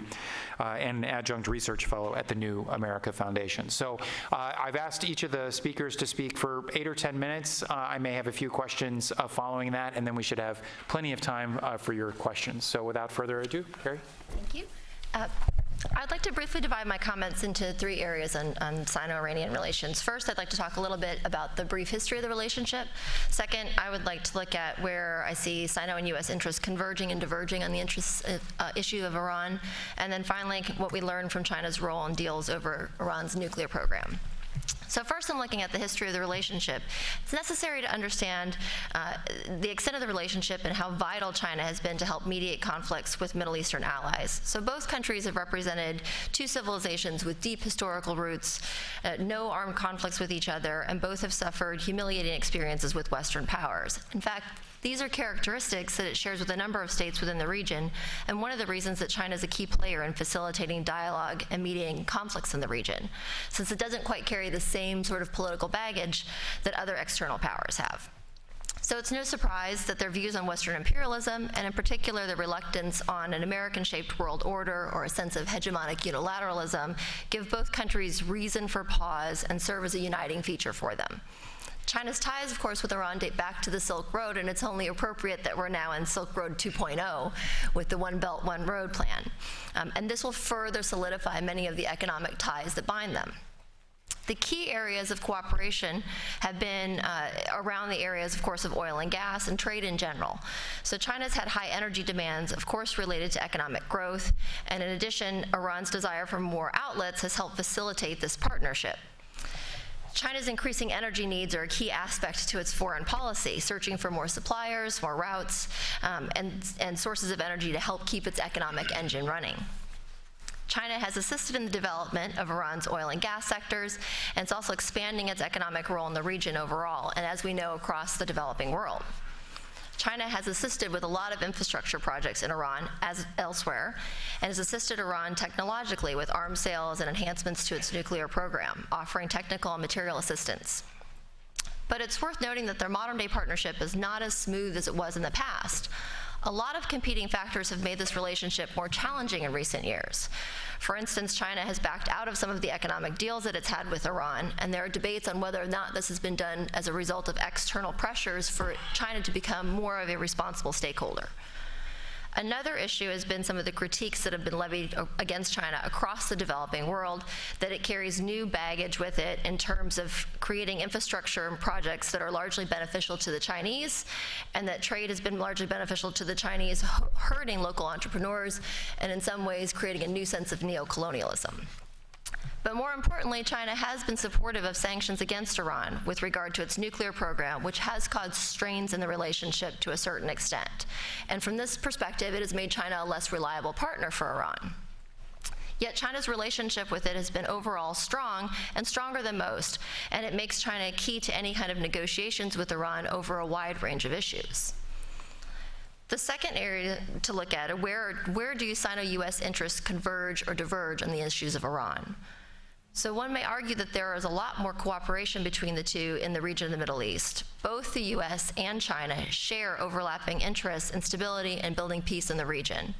[SPEAKER 4] and an adjunct research fellow at the New America Foundation. So I've asked each of the speakers to speak for 8 or 10 minutes. I may have a few questions following that, and then we should have plenty of time for your questions. So without further ado, Carrie.
[SPEAKER 3] Thank you. I'd like to briefly divide my comments into 3 areas on Sino-Iranian relations. First, I'd like to talk a little bit about the brief history of the relationship. Second, I would like to look at where I see Sino and U.S. interests converging and diverging on the issue of Iran. And then finally, what we learned from China's role in deals over Iran's nuclear program. So first, I'm looking at the history of the relationship. It's necessary to understand the extent of the relationship and how vital China has been to help mediate conflicts with Middle Eastern allies. So both countries have represented 2 civilizations with deep historical roots, no armed conflicts with each other, and both have suffered humiliating experiences with Western powers. In fact, these are characteristics that it shares with a number of states within the region, and one of the reasons that China is a key player in facilitating dialogue and mediating conflicts in the region, since it doesn't quite carry the same sort of political baggage that other external powers have. So it's no surprise that their views on Western imperialism, and in particular the reluctance on an American-shaped world order or a sense of hegemonic unilateralism, give both countries reason for pause and serve as a uniting feature for them. China's ties, of course, with Iran date back to the Silk Road, and it's only appropriate that we're now in Silk Road 2.0 with the One Belt, One Road plan. And this will further solidify many of the economic ties that bind them. The key areas of cooperation have been around the areas, of course, of oil and gas and trade in general. So China's had high energy demands, of course, related to economic growth, and in addition, Iran's desire for more outlets has helped facilitate this partnership. China's increasing energy needs are a key aspect to its foreign policy, searching for more suppliers, more routes, and sources of energy to help keep its economic engine running. China has assisted in the development of Iran's oil and gas sectors, and it's also expanding its economic role in the region overall, and as we know, across the developing world. China has assisted with a lot of infrastructure projects in Iran, as elsewhere, and has assisted Iran technologically with arms sales and enhancements to its nuclear program, offering technical and material assistance. But it's worth noting that their modern-day partnership is not as smooth as it was in the past. A lot of competing factors have made this relationship more challenging in recent years. For instance, China has backed out of some of the economic deals that it's had with Iran, and there are debates on whether or not this has been done as a result of external pressures for China to become more of a responsible stakeholder. Another issue has been some of the critiques that have been levied against China across the developing world, that it carries new baggage with it in terms of creating infrastructure and projects that are largely beneficial to the Chinese, and that trade has been largely beneficial to the Chinese, hurting local entrepreneurs, and in some ways creating a new sense of neo-colonialism. But more importantly, China has been supportive of sanctions against Iran with regard to its nuclear program, which has caused strains in the relationship to a certain extent. And from this perspective, it has made China a less reliable partner for Iran. Yet China's relationship with it has been overall strong and stronger than most, and it makes China key to any kind of negotiations with Iran over a wide range of issues. The second area to look at are where do Sino-US interests converge or diverge on the issues of Iran? So one may argue that there is a lot more cooperation between the two in the region of the Middle East. Both the US and China share overlapping interests in stability and building peace in the region.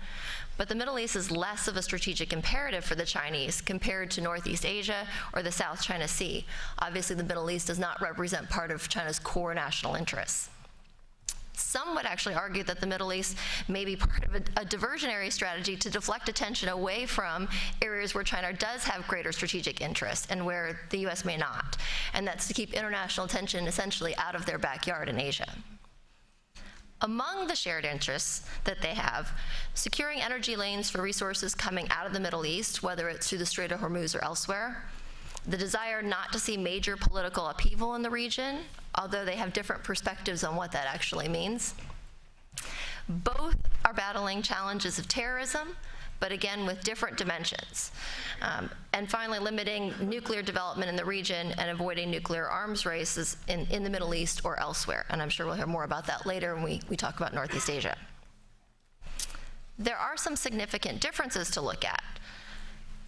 [SPEAKER 3] But the Middle East is less of a strategic imperative for the Chinese compared to Northeast Asia or the South China Sea. Obviously, the Middle East does not represent part of China's core national interests. Some would actually argue that the Middle East may be part of a diversionary strategy to deflect attention away from areas where China does have greater strategic interest and where the US may not. And that's to keep international attention essentially out of their backyard in Asia. Among the shared interests that they have, securing energy lanes for resources coming out of the Middle East, whether it's through the Strait of Hormuz or elsewhere, the desire not to see major political upheaval in the region, although they have different perspectives on what that actually means. Both are battling challenges of terrorism, but again with different dimensions. And finally, limiting nuclear development in the region and avoiding nuclear arms races in the Middle East or elsewhere. And I'm sure we'll hear more about that later when we talk about Northeast Asia. There are some significant differences to look at.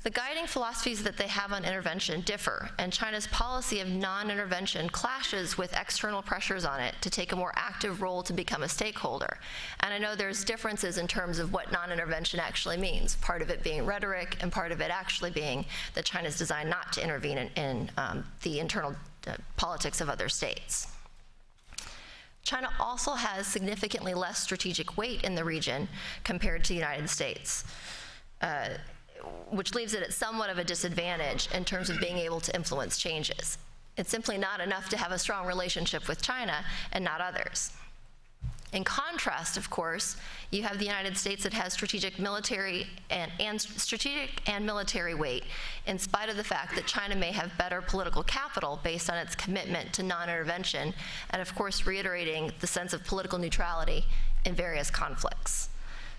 [SPEAKER 3] The guiding philosophies that they have on intervention differ, and China's policy of non-intervention clashes with external pressures on it to take a more active role to become a stakeholder. And I know there's differences in terms of what non-intervention actually means, part of it being rhetoric and part of it actually being that China's designed not to intervene in the internal politics of other states. China also has significantly less strategic weight in the region compared to the United States. Which leaves it at somewhat of a disadvantage in terms of being able to influence changes. It's simply not enough to have a strong relationship with China and not others. In contrast, of course, you have the United States that has strategic military and military weight, in spite of the fact that China may have better political capital based on its commitment to non-intervention, and of course reiterating the sense of political neutrality in various conflicts.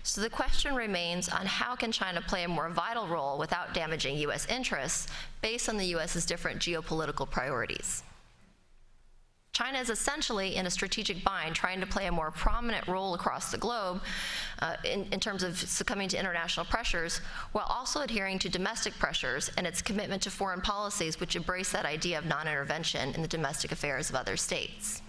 [SPEAKER 3] So the question remains on how can China play a more vital role without damaging US interests based on the US's different geopolitical priorities. China is essentially in a strategic bind trying to play a more prominent role across the globe in terms of succumbing to international pressures, while also adhering to domestic pressures and its commitment to foreign policies which embrace that idea of non-intervention in the domestic affairs of other states.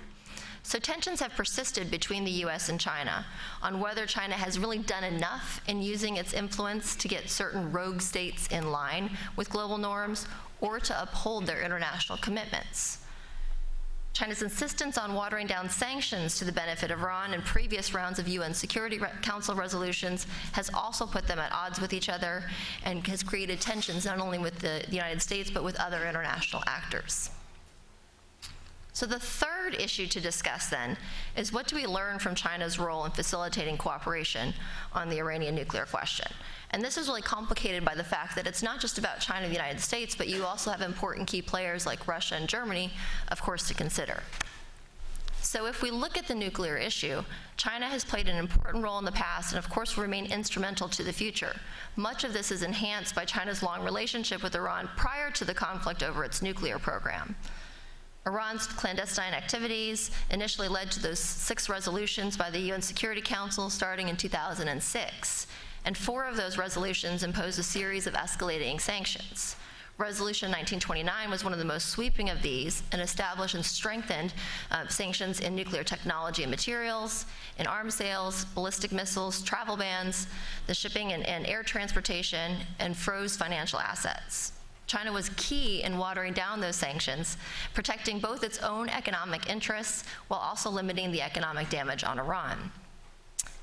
[SPEAKER 3] So tensions have persisted between the US and China on whether China has really done enough in using its influence to get certain rogue states in line with global norms or to uphold their international commitments. China's insistence on watering down sanctions to the benefit of Iran in previous rounds of UN Security Council resolutions has also put them at odds with each other and has created tensions not only with the United States but with other international actors. So the third issue to discuss then is what do we learn from China's role in facilitating cooperation on the Iranian nuclear question? And this is really complicated by the fact that it's not just about China and the United States, but you also have important key players like Russia and Germany, of course, to consider. So if we look at the nuclear issue, China has played an important role in the past and of course will remain instrumental to the future. Much of this is enhanced by China's long relationship with Iran prior to the conflict over its nuclear program. Iran's clandestine activities initially led to those 6 resolutions by the UN Security Council starting in 2006, and 4 of those resolutions imposed a series of escalating sanctions. Resolution 1929 was one of the most sweeping of these and established and strengthened sanctions in nuclear technology and materials, in arms sales, ballistic missiles, travel bans, the shipping and air transportation, and froze financial assets. China was key in watering down those sanctions, protecting both its own economic interests while also limiting the economic damage on Iran.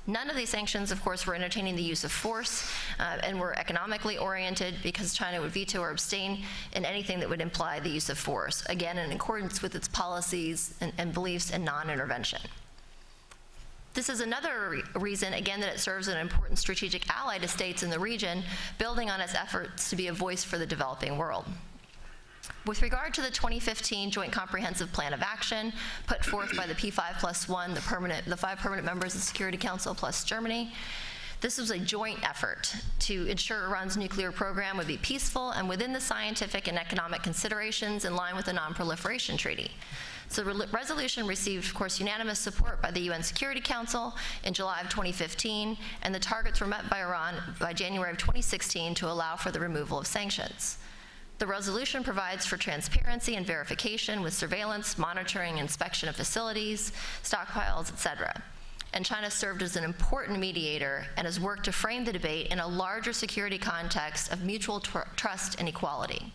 [SPEAKER 3] None of these sanctions, of course, were entertaining the use of force and were economically oriented because China would veto or abstain in anything that would imply the use of force, again, in accordance with its policies and beliefs in non-intervention. This is another reason, again, that it serves as an important strategic ally to states in the region, building on its efforts to be a voice for the developing world. With regard to the 2015 Joint Comprehensive Plan of Action, put forth by the P5+1, the 5 permanent members of the Security Council plus Germany, this was a joint effort to ensure Iran's nuclear program would be peaceful and within the scientific and economic considerations in line with the Non-Proliferation Treaty. So the resolution received, of course, unanimous support by the UN Security Council in July of 2015, and the targets were met by Iran by January of 2016 to allow for the removal of sanctions. The resolution provides for transparency and verification with surveillance, monitoring, inspection of facilities, stockpiles, etc. And China served as an important mediator and has worked to frame the debate in a larger security context of mutual trust and equality.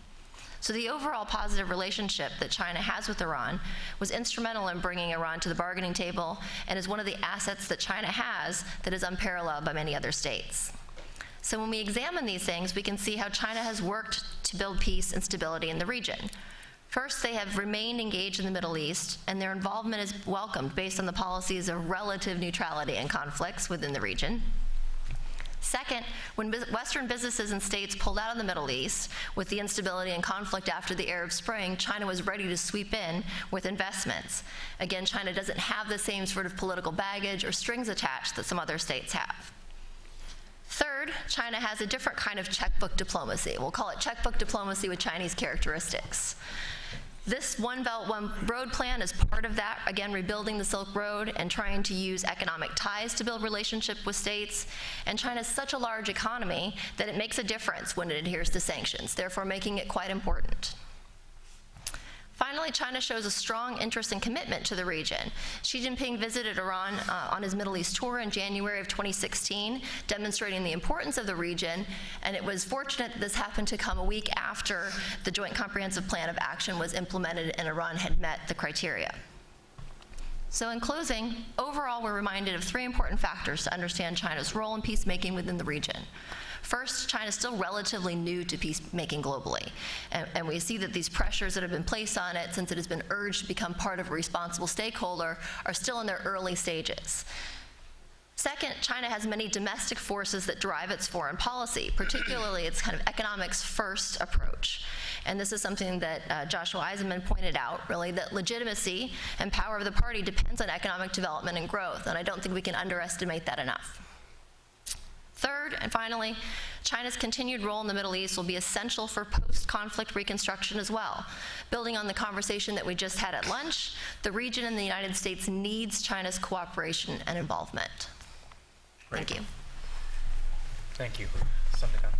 [SPEAKER 3] So the overall positive relationship that China has with Iran was instrumental in bringing Iran to the bargaining table and is one of the assets that China has that is unparalleled by many other states. So when we examine these things, we can see how China has worked to build peace and stability in the region. First, they have remained engaged in the Middle East, and their involvement is welcomed based on the policies of relative neutrality in conflicts within the region. Second, when Western businesses and states pulled out of the Middle East with the instability and conflict after the Arab Spring, China was ready to sweep in with investments. Again, China doesn't have the same sort of political baggage or strings attached that some other states have. Third, China has a different kind of checkbook diplomacy. We'll call it checkbook diplomacy with Chinese characteristics. This One Belt, One Road plan is part of that, again, rebuilding the Silk Road and trying to use economic ties to build relationship with states. And China is such a large economy that it makes a difference when it adheres to sanctions, therefore making it quite important. Finally, China shows a strong interest and commitment to the region. Xi Jinping visited Iran on his Middle East tour in January of 2016, demonstrating the importance of the region, and it was fortunate that this happened to come a week after the Joint Comprehensive Plan of Action was implemented and Iran had met the criteria. So in closing, overall, we're reminded of three important factors to understand China's role in peacemaking within the region. First, China is still relatively new to peacemaking globally, and we see that these pressures that have been placed on it since it has been urged to become part of a responsible stakeholder are still in their early stages. Second, China has many domestic forces that drive its foreign policy, particularly its kind of economics-first approach. And this is something that Joshua Eisenman pointed out, really, that legitimacy and power of the party depends on economic development and growth, and I don't think we can underestimate that enough. Third, and finally, China's continued role in the Middle East will be essential for post-conflict reconstruction as well. Building on the conversation that we just had at lunch, the region and the United States needs China's cooperation and involvement. Thank you.
[SPEAKER 4] Thank you. Samdika.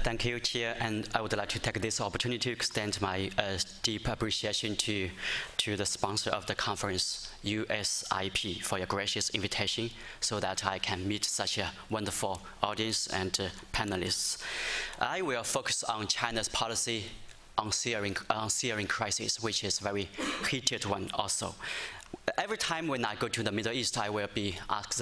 [SPEAKER 11] Thank you, Chair, and I would like to take this opportunity to extend my deep appreciation to the sponsor of the conference, USIP, for your gracious invitation so that I can meet such a wonderful audience and panelists. I will focus on China's policy on Syrian crisis, which is a very heated one also. Every time when I go to the Middle East, I will be asked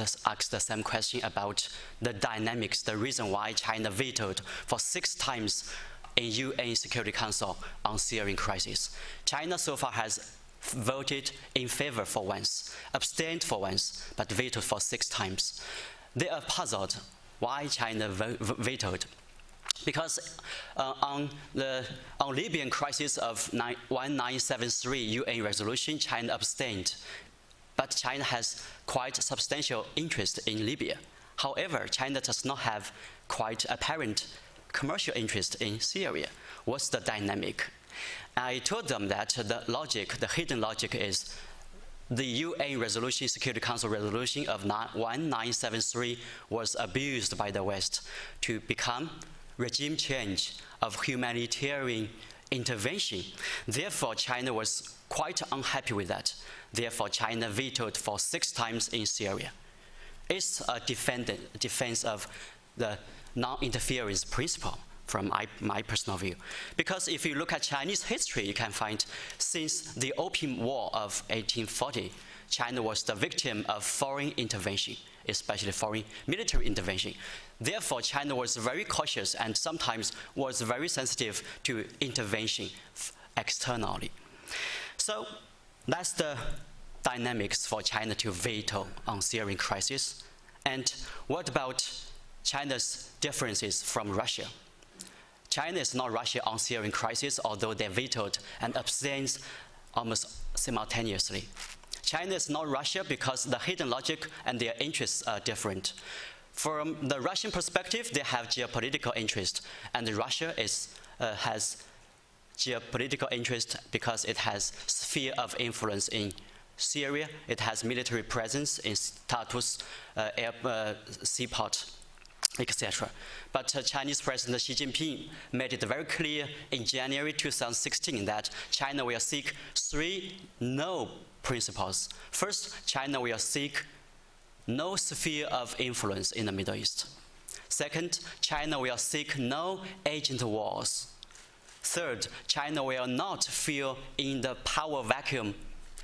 [SPEAKER 11] the same question about the dynamics, the reason why China vetoed for 6 times in UN Security Council on Syrian crisis. China so far has voted in favor for once, abstained for once, but vetoed for 6 times. They are puzzled why China vetoed. Because on Libyan crisis of 1973 UN resolution, China abstained. But China has quite substantial interest in Libya. However, China does not have quite apparent commercial interest in Syria. What's the dynamic? I told them that the hidden logic is the UN resolution, Security Council resolution of 1973 was abused by the West to become regime change of humanitarian intervention. Therefore, China was quite unhappy with that. Therefore, China vetoed for 6 times in Syria. It's a defense of the non-interference principle from my personal view. Because if you look at Chinese history, you can find since the Opium War of 1840, China was the victim of foreign intervention, especially foreign military intervention. Therefore, China was very cautious and sometimes was very sensitive to intervention externally. So that's the dynamics for China to veto on Syrian crisis. And what about China's differences from Russia? China is not Russia on Syrian crisis, although they vetoed and abstained almost simultaneously. China is not Russia because the hidden logic and their interests are different. From the Russian perspective, they have geopolitical interest, and Russia has geopolitical interest because it has sphere of influence in Syria. It has military presence in Tartus seaport. etc. But Chinese President Xi Jinping made it very clear in January 2016 that China will seek 3 no principles. First, China will seek no sphere of influence in the Middle East. Second, China will seek no agent wars. Third, China will not fill in the power vacuum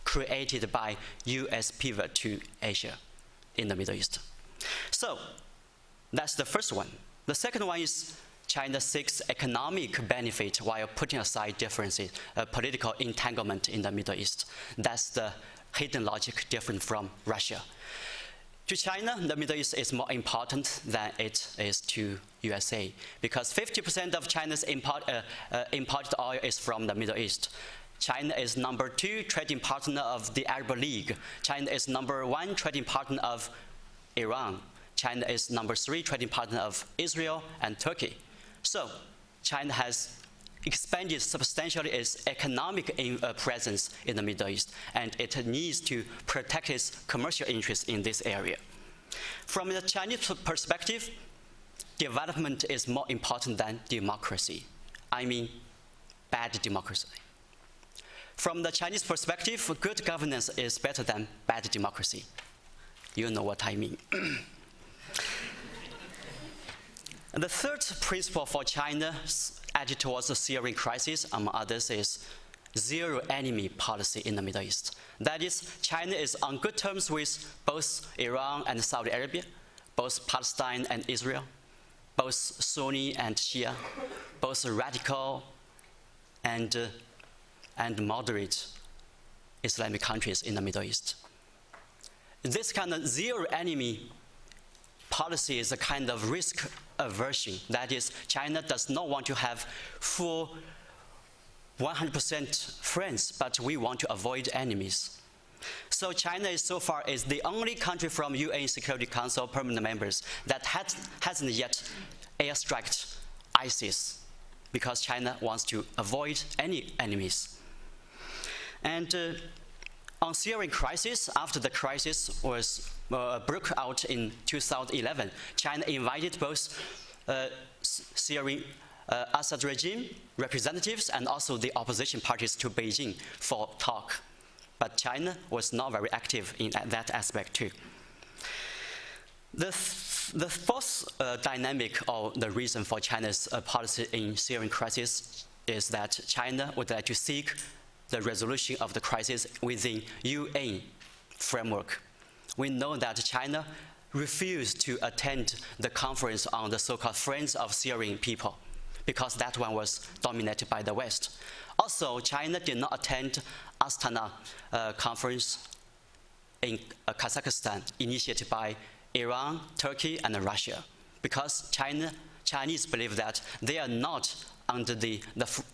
[SPEAKER 11] created by US pivot to Asia in the Middle East. So that's the first one. The second one is China seeks economic benefit while putting aside differences, political entanglement in the Middle East. That's the hidden logic different from Russia. To China, the Middle East is more important than it is to USA because 50% of China's imported oil is from the Middle East. China is number 2 trading partner of the Arab League. China is number 1 trading partner of Iran. China is number 3 trading partner of Israel and Turkey. So China has expanded substantially its economic presence in the Middle East, and it needs to protect its commercial interests in this area. From the Chinese perspective, development is more important than democracy. I mean, bad democracy. From the Chinese perspective, good governance is better than bad democracy. You know what I mean. And the third principle for China's attitude towards the Syrian crisis, among others, is zero enemy policy in the Middle East. That is, China is on good terms with both Iran and Saudi Arabia, both Palestine and Israel, both Sunni and Shia, both radical and moderate Islamic countries in the Middle East. This kind of zero enemy policy is a kind of risk aversion. That is, China does not want to have full 100% friends, but we want to avoid enemies. So China so far is the only country from UN Security Council permanent members that hasn't yet airstriked ISIS because China wants to avoid any enemies. And on Syrian crisis, after the crisis was broke out in 2011, China invited both Syrian Assad regime representatives and also the opposition parties to Beijing for talk. But China was not very active in that aspect too. The fourth dynamic or the reason for China's policy in Syrian crisis is that China would like to seek the resolution of the crisis within UN framework. We know that China refused to attend the conference on the so-called Friends of Syrian People because that one was dominated by the West. Also, China did not attend Astana conference in Kazakhstan, initiated by Iran, Turkey, and Russia, because Chinese believe that they are not under the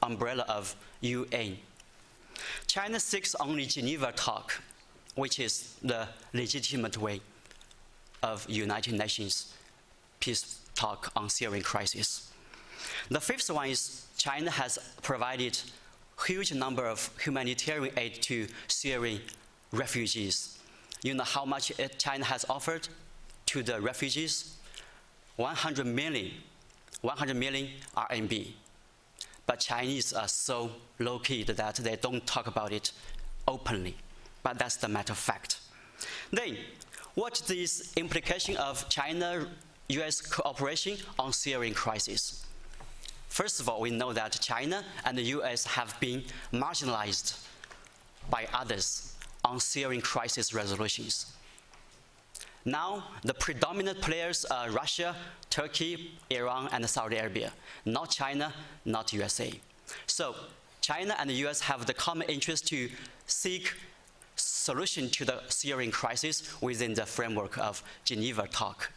[SPEAKER 11] umbrella of UN. China seeks only Geneva talk, which is the legitimate way of United Nations peace talk on Syrian crisis. The fifth one is China has provided huge number of humanitarian aid to Syrian refugees. You know how much China has offered to the refugees? 100 million RMB. But Chinese are so low-key that they don't talk about it openly. But that's the matter of fact. Then, what is the implication of China-US cooperation on Syrian crisis? First of all, we know that China and the US have been marginalized by others on Syrian crisis resolutions. Now, the predominant players are Russia, Turkey, Iran, and Saudi Arabia, not China, not USA. So China and the US have the common interest to seek solution to the Syrian crisis within the framework of Geneva talk.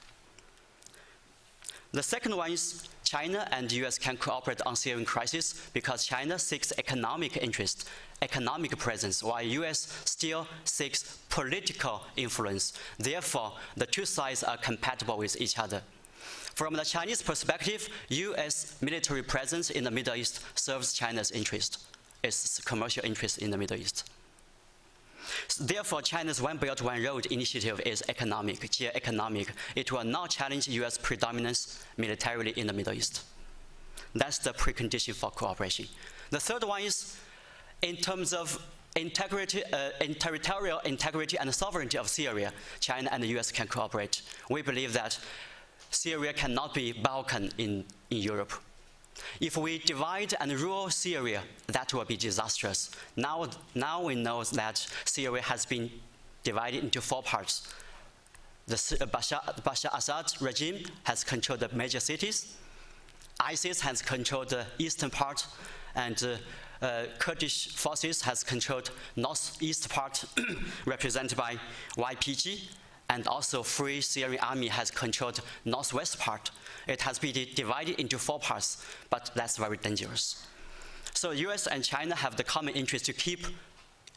[SPEAKER 11] The second one is China and the US can cooperate on Syrian crisis because China seeks economic interest, economic presence, while US still seeks political influence. Therefore, the two sides are compatible with each other. From the Chinese perspective, US military presence in the Middle East serves China's interest, its commercial interest in the Middle East. Therefore, China's One Belt, One Road initiative is economic, geo-economic. It will not challenge U.S. predominance militarily in the Middle East. That's the precondition for cooperation. The third one is in terms of integrity, territorial integrity and sovereignty of Syria, China and the U.S. can cooperate. We believe that Syria cannot be Balkan in Europe. If we divide and rule Syria, that will be disastrous. Now we know that Syria has been divided into 4 parts. The Bashar Assad regime has controlled the major cities. ISIS has controlled the eastern part, and Kurdish forces has controlled northeast part, represented by YPG, and also Free Syrian Army has controlled northwest part. It has been divided into 4 parts, but that's very dangerous. So US and China have the common interest to keep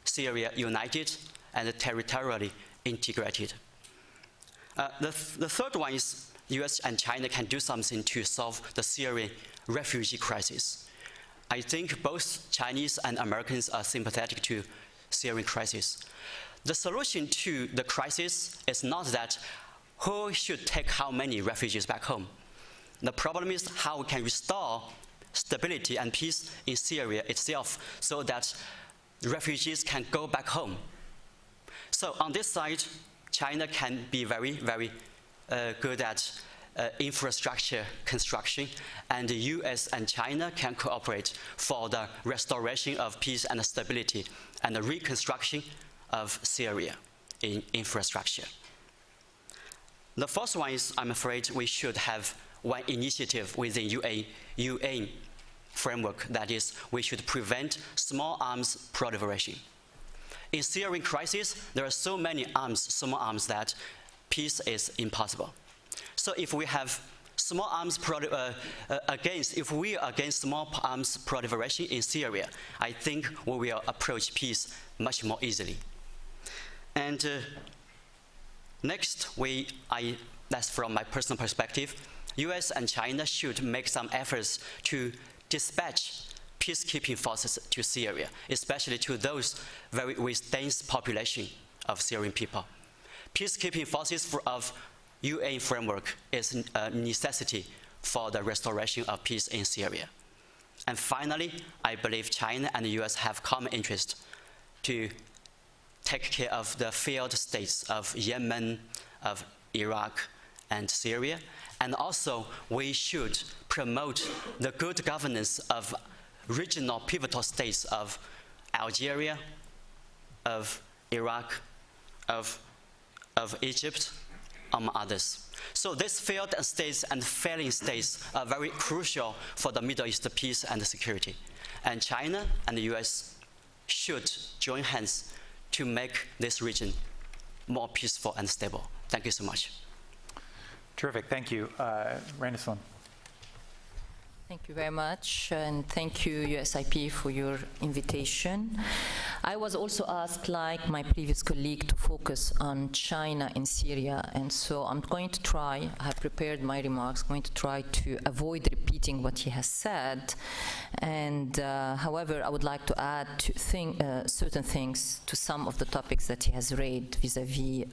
[SPEAKER 11] Syria united and territorially integrated. The third one is US and China can do something to solve the Syrian refugee crisis. I think both Chinese and Americans are sympathetic to Syrian crisis. The solution to the crisis is not that who should take how many refugees back home. The problem is how we can restore stability and peace in Syria itself so that refugees can go back home. So on this side, China can be very, very good at infrastructure construction, and the US and China can cooperate for the restoration of peace and stability and the reconstruction of Syria in infrastructure. The first one is, I'm afraid we should have one initiative within UN framework, that is, we should prevent small arms proliferation. In Syrian crisis, there are so many small arms, that peace is impossible. So if we have small arms if we are against small arms proliferation in Syria, I think we will approach peace much more easily. And next, that's from my personal perspective, US and China should make some efforts to dispatch peacekeeping forces to Syria, especially to those with dense population of Syrian people. Peacekeeping forces of UN framework is a necessity for the restoration of peace in Syria. And finally, I believe China and the US have common interest to take care of the failed states of Yemen, of Iraq, and Syria. And also, we should promote the good governance of regional pivotal states of Algeria, of Iraq, of Egypt, among others. So these failed states and failing states are very crucial for the Middle East peace and security. And China and the US should join hands to make this region more peaceful and stable. Thank you so much.
[SPEAKER 4] Terrific, thank you. Randison.
[SPEAKER 6] Thank you very much, and thank you, USIP, for your invitation. I was also asked, like my previous colleague, to focus on China and Syria, and so I'm going to try, I have prepared my remarks, going to try to avoid repeating what he has said, and however, I would like to add certain things to some of the topics that he has raised vis-a-vis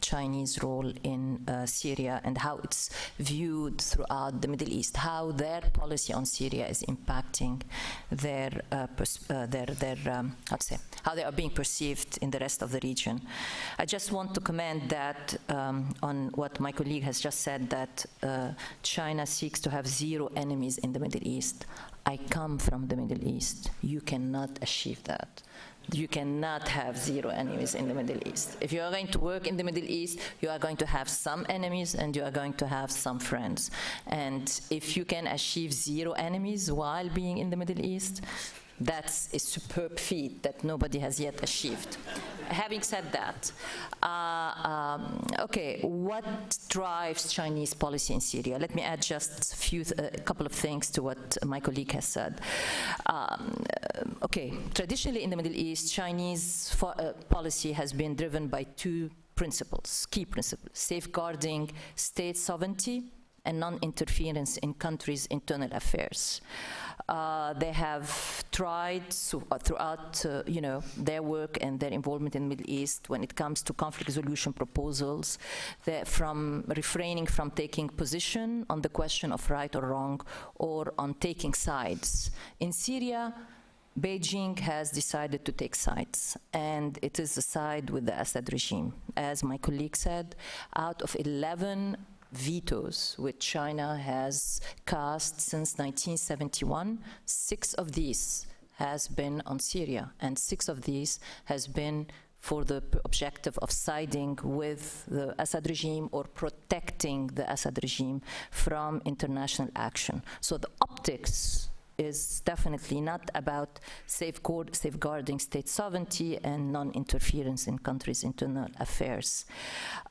[SPEAKER 6] Chinese role in Syria and how it's viewed throughout the Middle East, how their policy on Syria is impacting how they are being perceived in the rest of the region. I just want to comment that on what my colleague has just said, that China seeks to have 0 enemies in the Middle East. I come from the Middle East. You cannot achieve that. You cannot have 0 enemies in the Middle East. If you are going to work in the Middle East, you are going to have some enemies and you are going to have some friends. And if you can achieve 0 enemies while being in the Middle East, that's a superb feat that nobody has yet achieved. Having said that, okay, what drives Chinese policy in Syria? Let me add just a couple of things to what my colleague has said. Okay, traditionally in the Middle East, Chinese policy has been driven by 2 principles, key principles: safeguarding state sovereignty and non-interference in countries' internal affairs. They have tried throughout their work and their involvement in the Middle East when it comes to conflict resolution proposals, from refraining from taking position on the question of right or wrong or on taking sides. In Syria, Beijing has decided to take sides, and it is the side with the Assad regime. As my colleague said, out of 11 vetoes which China has cast since 1971, 6 of these has been on Syria, and 6 of these has been for the objective of siding with the Assad regime or protecting the Assad regime from international action. So the optics is definitely not about safeguarding state sovereignty and non-interference in countries' internal affairs.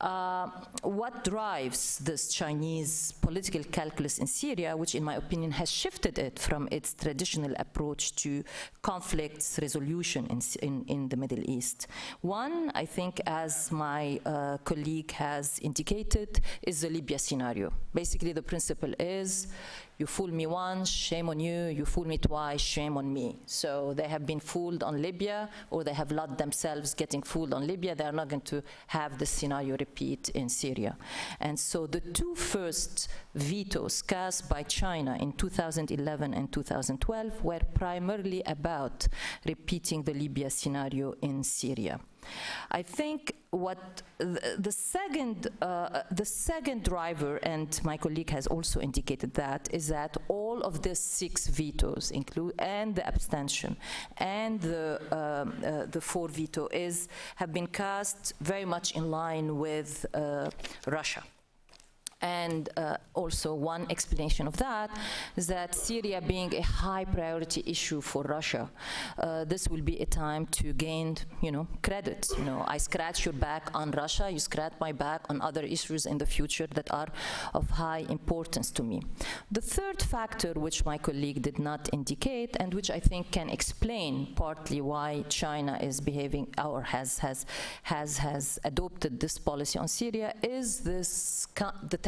[SPEAKER 6] What drives this Chinese political calculus in Syria, which in my opinion has shifted it from its traditional approach to conflicts resolution in the Middle East? One, I think, as my colleague has indicated, is the Libya scenario. Basically, the principle is, you fool me once, shame on you. You fool me twice, shame on me. So they have been fooled on Libya, or they have let themselves getting fooled on Libya. They are not going to have this scenario repeat in Syria. And so the 2 first vetoes cast by China in 2011 and 2012 were primarily about repeating the Libya scenario in Syria. I think what the second driver, and my colleague has also indicated that, is that all of these 6 vetoes and the abstention and the 4 veto have been cast very much in line with Russia. And also one explanation of that is that Syria being a high priority issue for Russia, this will be a time to gain, credit. I scratch your back on Russia, you scratch my back on other issues in the future that are of high importance to me. The third factor, which my colleague did not indicate, and which I think can explain partly why China is behaving or has adopted this policy on Syria, is the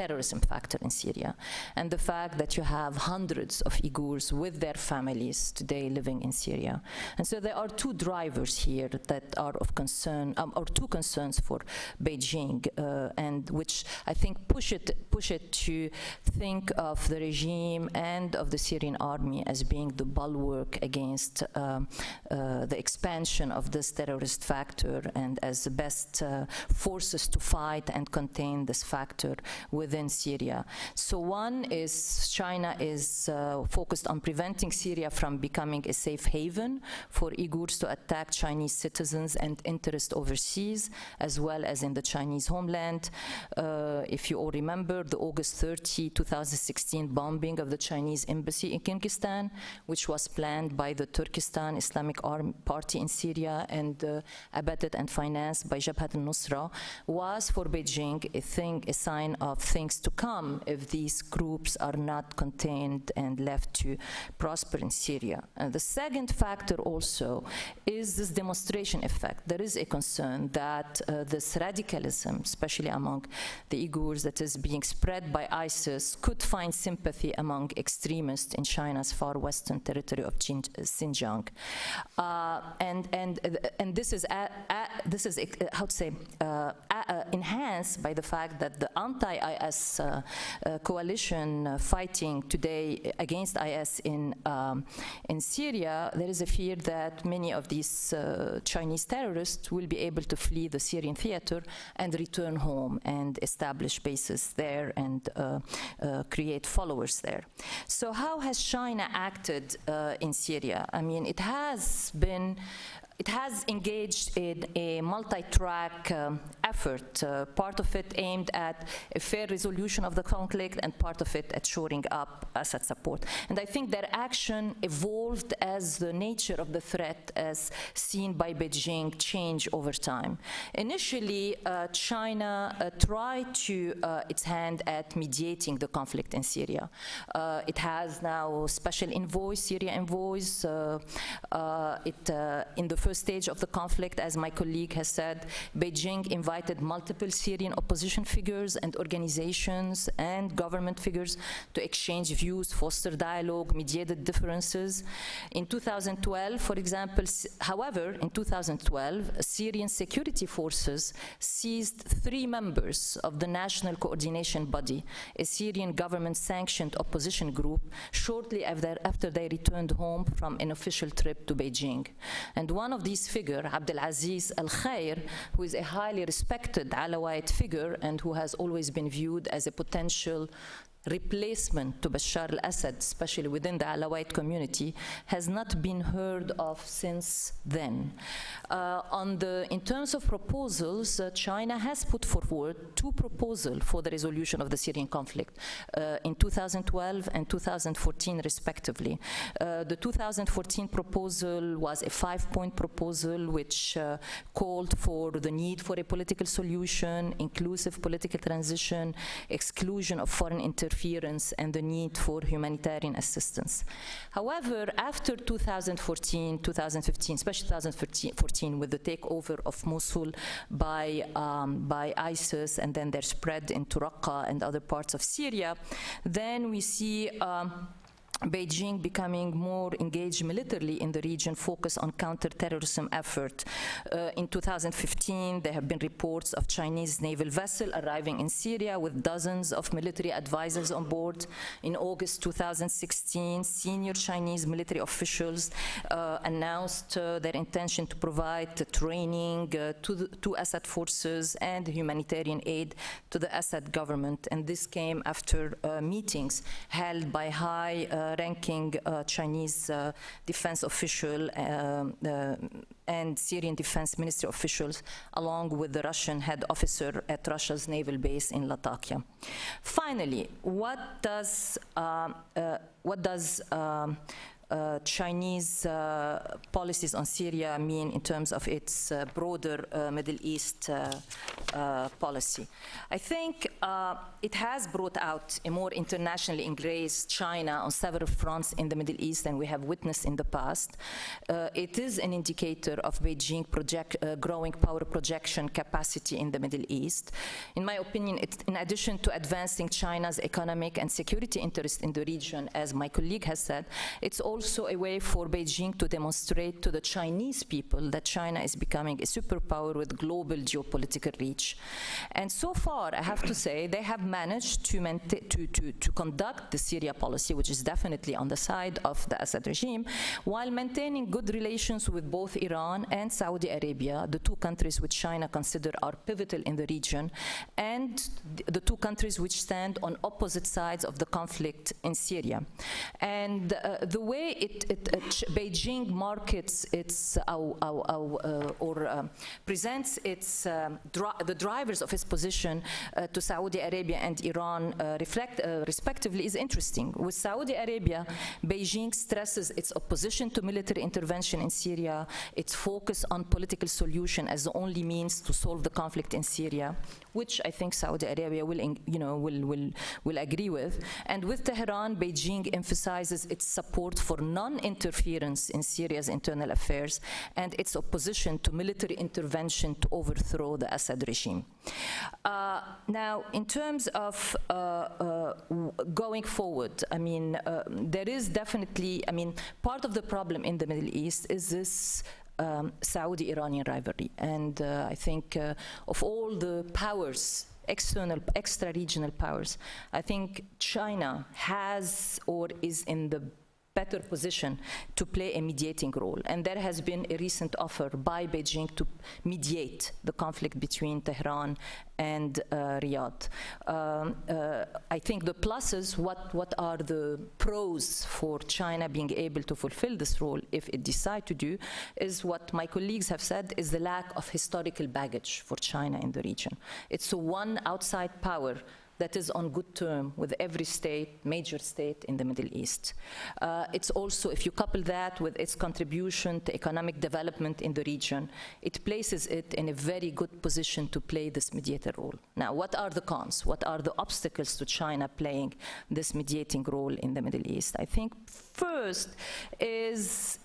[SPEAKER 6] terrorism factor in Syria, and the fact that you have hundreds of Uyghurs with their families today living in Syria. And so there are 2 drivers here that are of concern, or 2 concerns for Beijing, and which I think push it to think of the regime and of the Syrian army as being the bulwark against the expansion of this terrorist factor, and as the best forces to fight and contain this factor within Syria. So one is China is focused on preventing Syria from becoming a safe haven for Uyghurs to attack Chinese citizens and interests overseas, as well as in the Chinese homeland. If you all remember the August 30, 2016 bombing of the Chinese embassy in Kyrgyzstan, which was planned by the Turkestan Islamic Party in Syria and abetted and financed by Jabhat al-Nusra, was for Beijing a sign of things to come if these groups are not contained and left to prosper in Syria. And the second factor also is this demonstration effect. There is a concern that this radicalism, especially among the Uyghurs, that is being spread by ISIS, could find sympathy among extremists in China's far western territory of Xinjiang. And this is how to say, enhanced by the fact that the anti-IS coalition fighting today against IS in Syria, there is a fear that many of these Chinese terrorists will be able to flee the Syrian theater and return home and establish bases there and create followers there. So how has China acted in Syria? I mean, it has engaged in a multi-track effort, part of it aimed at a fair resolution of the conflict and part of it at shoring up Assad support. And I think their action evolved as the nature of the threat as seen by Beijing changed over time. Initially, China tried to its hand at mediating the conflict in Syria. It has now special envoys, Syria envoys. In the first stage of the conflict, as my colleague has said, Beijing invited multiple Syrian opposition figures and organizations and government figures to exchange views, foster dialogue, mediated differences. In 2012, for example, however, in 2012, Syrian security forces seized 3 members of the National Coordination Body, a Syrian government-sanctioned opposition group, shortly after they returned home from an official trip to Beijing. And one of these figures, Abdelaziz Al-Khair, who is a highly respected Alawite figure and who has always been viewed as a potential replacement to Bashar al-Assad, especially within the Alawite community, has not been heard of since then. In terms of proposals, China has put forward 2 proposals for the resolution of the Syrian conflict in 2012 and 2014, respectively. The 2014 proposal was a 5-point proposal which called for the need for a political solution, inclusive political transition, exclusion of foreign interference, and the need for humanitarian assistance. However, after 2014, 2015, especially 2014, with the takeover of Mosul by ISIS and then their spread into Raqqa and other parts of Syria, then we see Beijing becoming more engaged militarily in the region, focused on counter-terrorism effort. In 2015, there have been reports of Chinese naval vessel arriving in Syria with dozens of military advisors on board. In August 2016, senior Chinese military officials announced their intention to provide training to Assad forces and humanitarian aid to the Assad government. And this came after meetings held by high-ranking Chinese defense official and Syrian defense ministry officials, along with the Russian head officer at Russia's naval base in Latakia. Finally, what does Chinese policies on Syria mean in terms of its broader Middle East policy? I think it has brought out a more internationally engaged China on several fronts in the Middle East than we have witnessed in the past. It is an indicator of Beijing growing power projection capacity in the Middle East. In my opinion, in addition to advancing China's economic and security interest in the region, as my colleague has said, it's also a way for Beijing to demonstrate to the Chinese people that China is becoming a superpower with global geopolitical reach. And so far, I have to say, they have managed to conduct the Syria policy, which is definitely on the side of the Assad regime, while maintaining good relations with both Iran and Saudi Arabia, the 2 countries which China consider are pivotal in the region, and the 2 countries which stand on opposite sides of the conflict in Syria. And the way Beijing markets its presents its the drivers of its position to Saudi Arabia and Iran respectively is interesting. With Saudi Arabia, Beijing stresses its opposition to military intervention in Syria, its focus on political solution as the only means to solve the conflict in Syria, which I think Saudi Arabia will agree with. And with Tehran, Beijing emphasizes its support for non-interference in Syria's internal affairs and its opposition to military intervention to overthrow the Assad regime. Now, in terms of going forward, I mean, there is definitely, I mean, part of the problem in the Middle East is this Saudi-Iranian rivalry. And I think of all the powers, extra-regional powers, I think China has or is in the better position to play a mediating role. And there has been a recent offer by Beijing to mediate the conflict between Tehran and Riyadh. I think the pluses, what are the pros for China being able to fulfill this role if it decides to do, is what my colleagues have said is the lack of historical baggage for China in the region. It's one outside power that is on good term with every state, major state in the Middle East. It's also, if you couple that with its contribution to economic development in the region, it places it in a very good position to play this mediator role. Now, what are the cons? What are the obstacles to China playing this mediating role in the Middle East? I think first is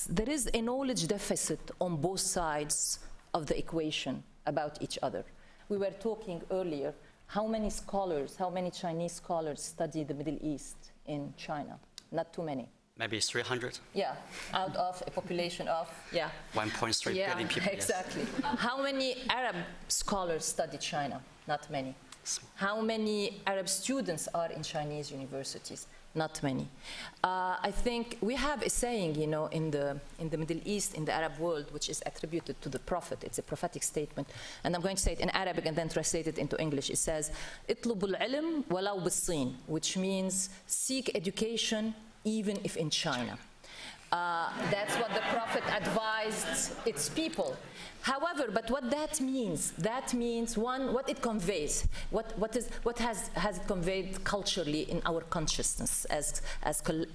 [SPEAKER 6] there is a knowledge deficit on both sides of the equation about each other. We were talking earlier, how many scholars, how many Chinese scholars study the Middle East in China? Not too many.
[SPEAKER 11] Maybe 300?
[SPEAKER 6] Yeah, out of a population of,
[SPEAKER 11] 1.3 billion people.
[SPEAKER 6] Exactly. How many Arab scholars study China? Not many. How many Arab students are in Chinese universities? Not many. I think we have a saying, you know, in the Middle East, in the Arab world, which is attributed to the Prophet. It's a prophetic statement. And I'm going to say it in Arabic and then translate it into English. It says, اطلبوا العلم ولو بالصين, which means seek education even if in China. That's what the Prophet advised its people. However, but what that means, one, what it conveys, what has it conveyed culturally in our consciousness as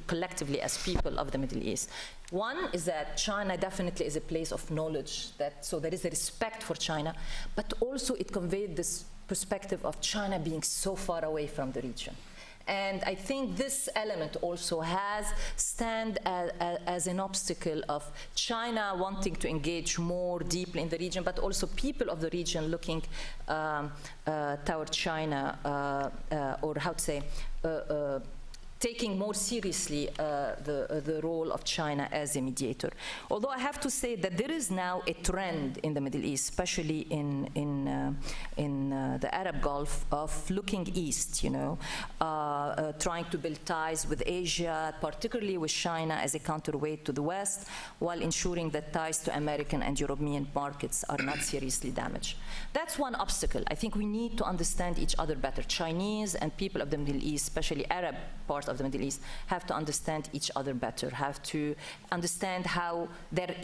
[SPEAKER 6] collectively as people of the Middle East. One is that China definitely is a place of knowledge, so there is a respect for China, but also it conveyed this perspective of China being so far away from the region. And I think this element also has stand as an obstacle of China wanting to engage more deeply in the region, but also people of the region looking toward China, or how to say, taking more seriously the role of China as a mediator. Although I have to say that there is now a trend in the Middle East, especially in the Arab Gulf, of looking east, you know, trying to build ties with Asia, particularly with China as a counterweight to the West, while ensuring that ties to American and European markets are not seriously damaged. That's one obstacle. I think we need to understand each other better. Chinese and people of the Middle East, especially Arab part of the Middle East, have to understand each other better, have to understand how their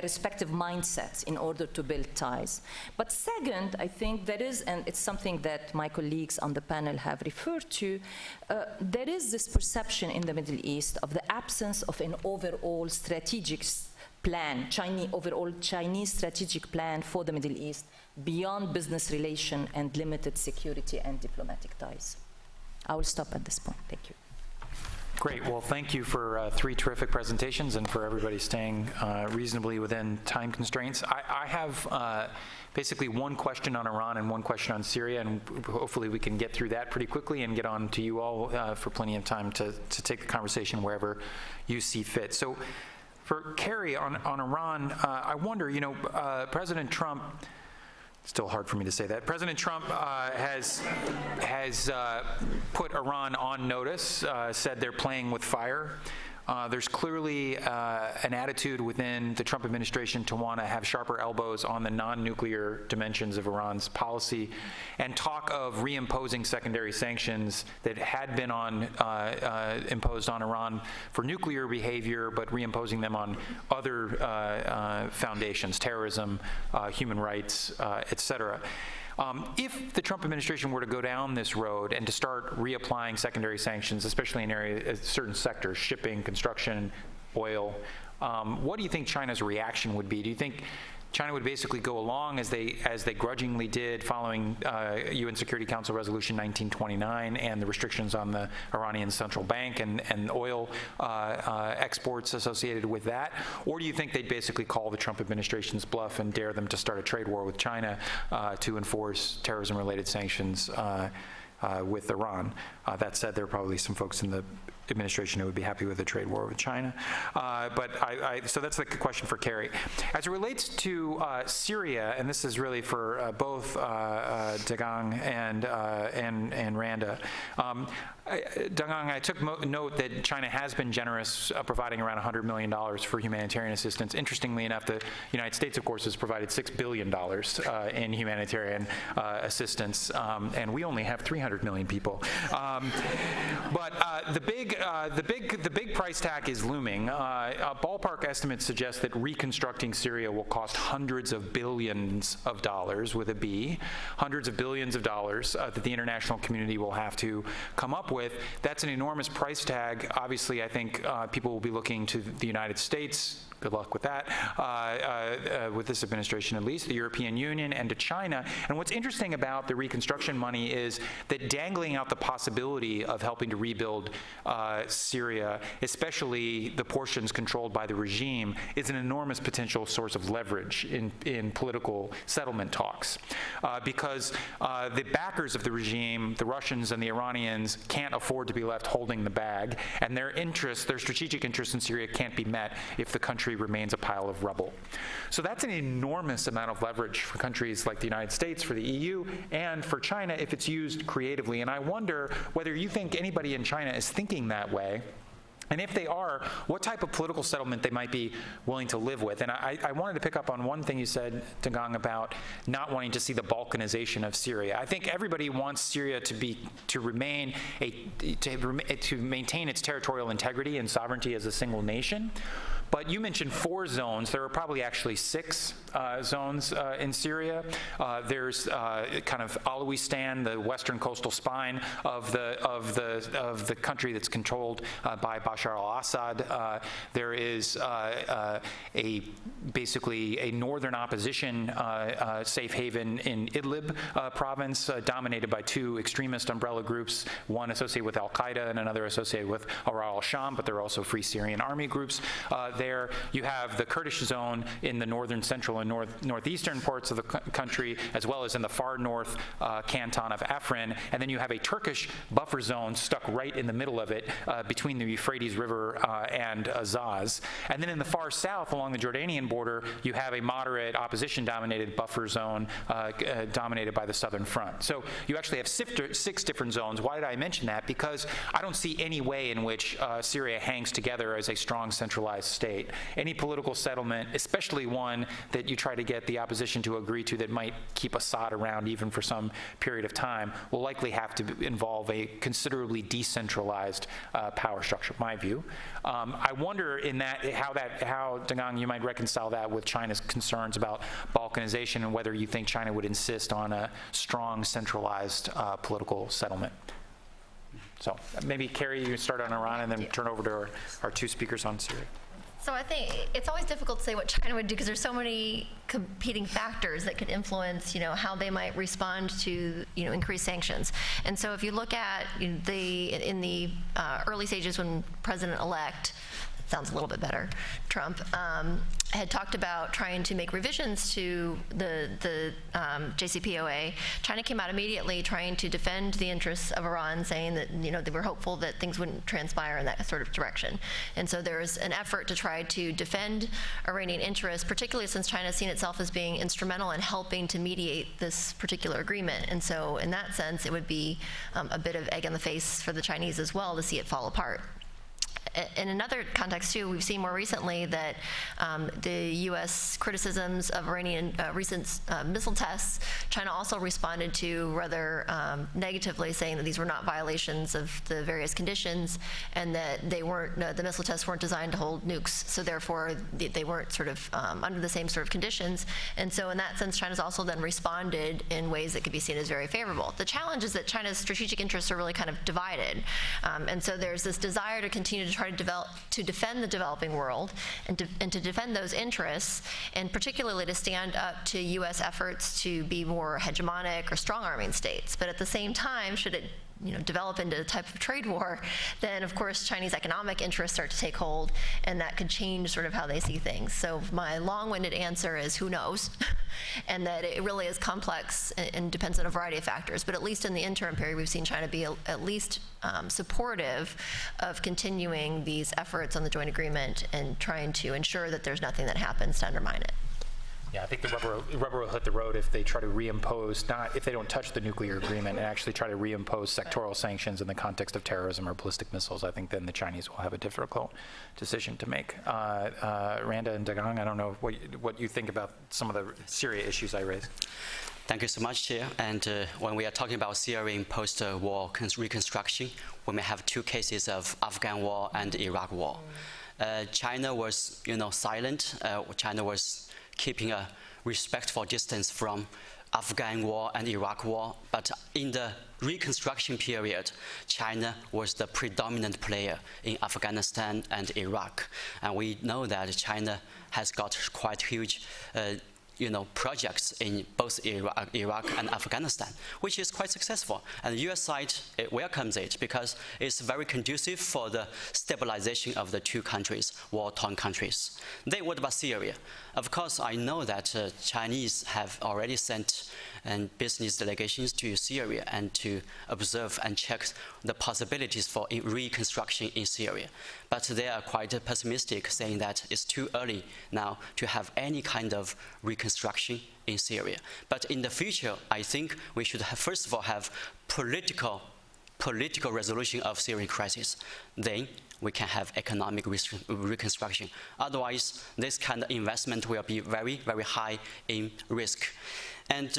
[SPEAKER 6] respective mindsets in order to build ties. But second, I think there is, and it's something that my colleagues on the panel have referred to, there is this perception in the Middle East of the absence of an overall strategic plan, overall Chinese strategic plan for the Middle East beyond business relation and limited security and diplomatic ties. I will stop at this point. Thank you.
[SPEAKER 4] Great. Well, thank you for 3 terrific presentations and for everybody staying reasonably within time constraints. I have basically one question on Iran and one question on Syria, and hopefully we can get through that pretty quickly and get on to you all for plenty of time to take the conversation wherever you see fit. So for Carrie, on Iran, I wonder, you know, President Trump, still hard for me to say that. President Trump has put Iran on notice, said they're playing with fire. There's clearly an attitude within the Trump administration to want to have sharper elbows on the non-nuclear dimensions of Iran's policy, and talk of reimposing secondary sanctions that had been imposed on Iran for nuclear behavior, but reimposing them on other foundations, terrorism, human rights, et cetera. If the Trump administration were to go down this road and to start reapplying secondary sanctions, especially in certain sectors, shipping, construction, oil, what do you think China's reaction would be? Do you think China would basically go along as they grudgingly did following UN Security Council Resolution 1929 and the restrictions on the Iranian central bank and oil exports associated with that? Or do you think they'd basically call the Trump administration's bluff and dare them to start a trade war with China to enforce terrorism-related sanctions with Iran? That said, there are probably some folks in the administration who would be happy with a trade war with China. So that's the question for Carrie. As it relates to Syria, and this is really for both Dagang and Randa. Dagang, I took note that China has been generous, providing around $100 million for humanitarian assistance. Interestingly enough, the United States, of course, has provided $6 billion in humanitarian assistance, and we only have 300 million people. But the big the big price tag is looming. Ballpark estimates suggest that reconstructing Syria will cost hundreds of billions of dollars with a B, hundreds of billions of dollars that the international community will have to come up with. That's an enormous price tag. Obviously, I think people will be looking to the United States. Good luck with that, with this administration at least, the European Union, and to China. And what's interesting about the reconstruction money is that dangling out the possibility of helping to rebuild Syria, especially the portions controlled by the regime, is an enormous potential source of leverage in political settlement talks. Because the backers of the regime, the Russians and the Iranians, can't afford to be left holding the bag, and their strategic interests in Syria can't be met if the country remains a pile of rubble. So that's an enormous amount of leverage for countries like the United States, for the EU, and for China if it's used creatively. And I wonder whether you think anybody in China is thinking that way. And if they are, what type of political settlement they might be willing to live with. And I wanted to pick up on one thing you said, Dagang, about not wanting to see the Balkanization of Syria. I think everybody wants Syria to maintain its territorial integrity and sovereignty as a single nation. But you mentioned 4 zones. There are probably actually 6 zones in Syria. There's kind of Alawistan, the western coastal spine of the country that's controlled by Bashar al-Assad. There is basically a northern opposition safe haven in Idlib province, dominated by 2 extremist umbrella groups, one associated with al-Qaeda and another associated with Ahrar al-Sham, but there are also Free Syrian Army groups there. You have the Kurdish zone in the northern, central, and northeastern parts of the country, as well as in the far north canton of Afrin. And then you have a Turkish buffer zone stuck right in the middle of it between the Euphrates River and Azaz. And then in the far south, along the Jordanian border, you have a moderate opposition-dominated buffer zone dominated by the Southern Front. So you actually have 6 different zones. Why did I mention that? Because I don't see any way in which Syria hangs together as a strong centralized state. Any political settlement, especially one that you try to get the opposition to agree to that might keep Assad around even for some period of time, will likely have to involve a considerably decentralized power structure, my view. I wonder in that how Dagang, you might reconcile that with China's concerns about Balkanization and whether you think China would insist on a strong centralized political settlement. So maybe Carrie, you start on Iran and then turn over to our 2 speakers on Syria.
[SPEAKER 3] So I think it's always difficult to say what China would do because there's so many competing factors that could influence, how they might respond to, increased sanctions. And so if you look at in the early stages when President-elect, sounds a little bit better, Trump, had talked about trying to make revisions to the JCPOA, China came out immediately trying to defend the interests of Iran, saying that they were hopeful that things wouldn't transpire in that sort of direction. And so there's an effort to try to defend Iranian interests, particularly since China has seen itself as being instrumental in helping to mediate this particular agreement. And so in that sense, it would be a bit of egg on the face for the Chinese as well to see it fall apart. In another context, too, we've seen more recently that the U.S. criticisms of Iranian recent missile tests, China also responded to rather negatively, saying that these were not violations of the various conditions and that they weren't, the missile tests weren't designed to hold nukes, so therefore they weren't sort of under the same sort of conditions. And so in that sense, China's also then responded in ways that could be seen as very favorable. The challenge is that China's strategic interests are really kind of divided. And so there's this desire to continue to try to defend the developing world and to defend those interests, and particularly to stand up to U.S. efforts to be more hegemonic or strong-arming states. But at the same time, should it develop into a type of trade war, then of course Chinese economic interests start to take hold, and that could change sort of how they see things. So my long-winded answer is who knows, and that it really is complex and depends on a variety of factors. But at least in the interim period, we've seen China be at least supportive of continuing these efforts on the joint agreement and trying to ensure that there's nothing that happens to undermine it.
[SPEAKER 4] Yeah, I think the rubber will hit the road if they try to reimpose, if they don't touch the nuclear agreement and actually try to reimpose sectoral sanctions in the context of terrorism or ballistic missiles. I think then the Chinese will have a difficult decision to make. Randa and Dagang, I don't know what you think about some of the Syria issues I raised.
[SPEAKER 11] Thank you so much, Chair. And when we are talking about Syrian post-war reconstruction, we may have two cases of Afghan war and Iraq war. China was, silent. China was keeping a respectful distance from Afghan war and Iraq war. But in the reconstruction period, China was the predominant player in Afghanistan and Iraq. And we know that China has got quite huge projects in both Iraq and Afghanistan, which is quite successful. And the US side welcomes it because it's very conducive for the stabilization of the two countries, war-torn countries. Then what about Syria? Of course, I know that Chinese have already sent business delegations to Syria and to observe and check the possibilities for reconstruction in Syria. But they are quite pessimistic, saying that it's too early now to have any kind of reconstruction in Syria. But in the future, I think we should first of all have political resolution of Syrian crisis. Then we can have economic reconstruction. Otherwise, this kind of investment will be very, very high in risk. And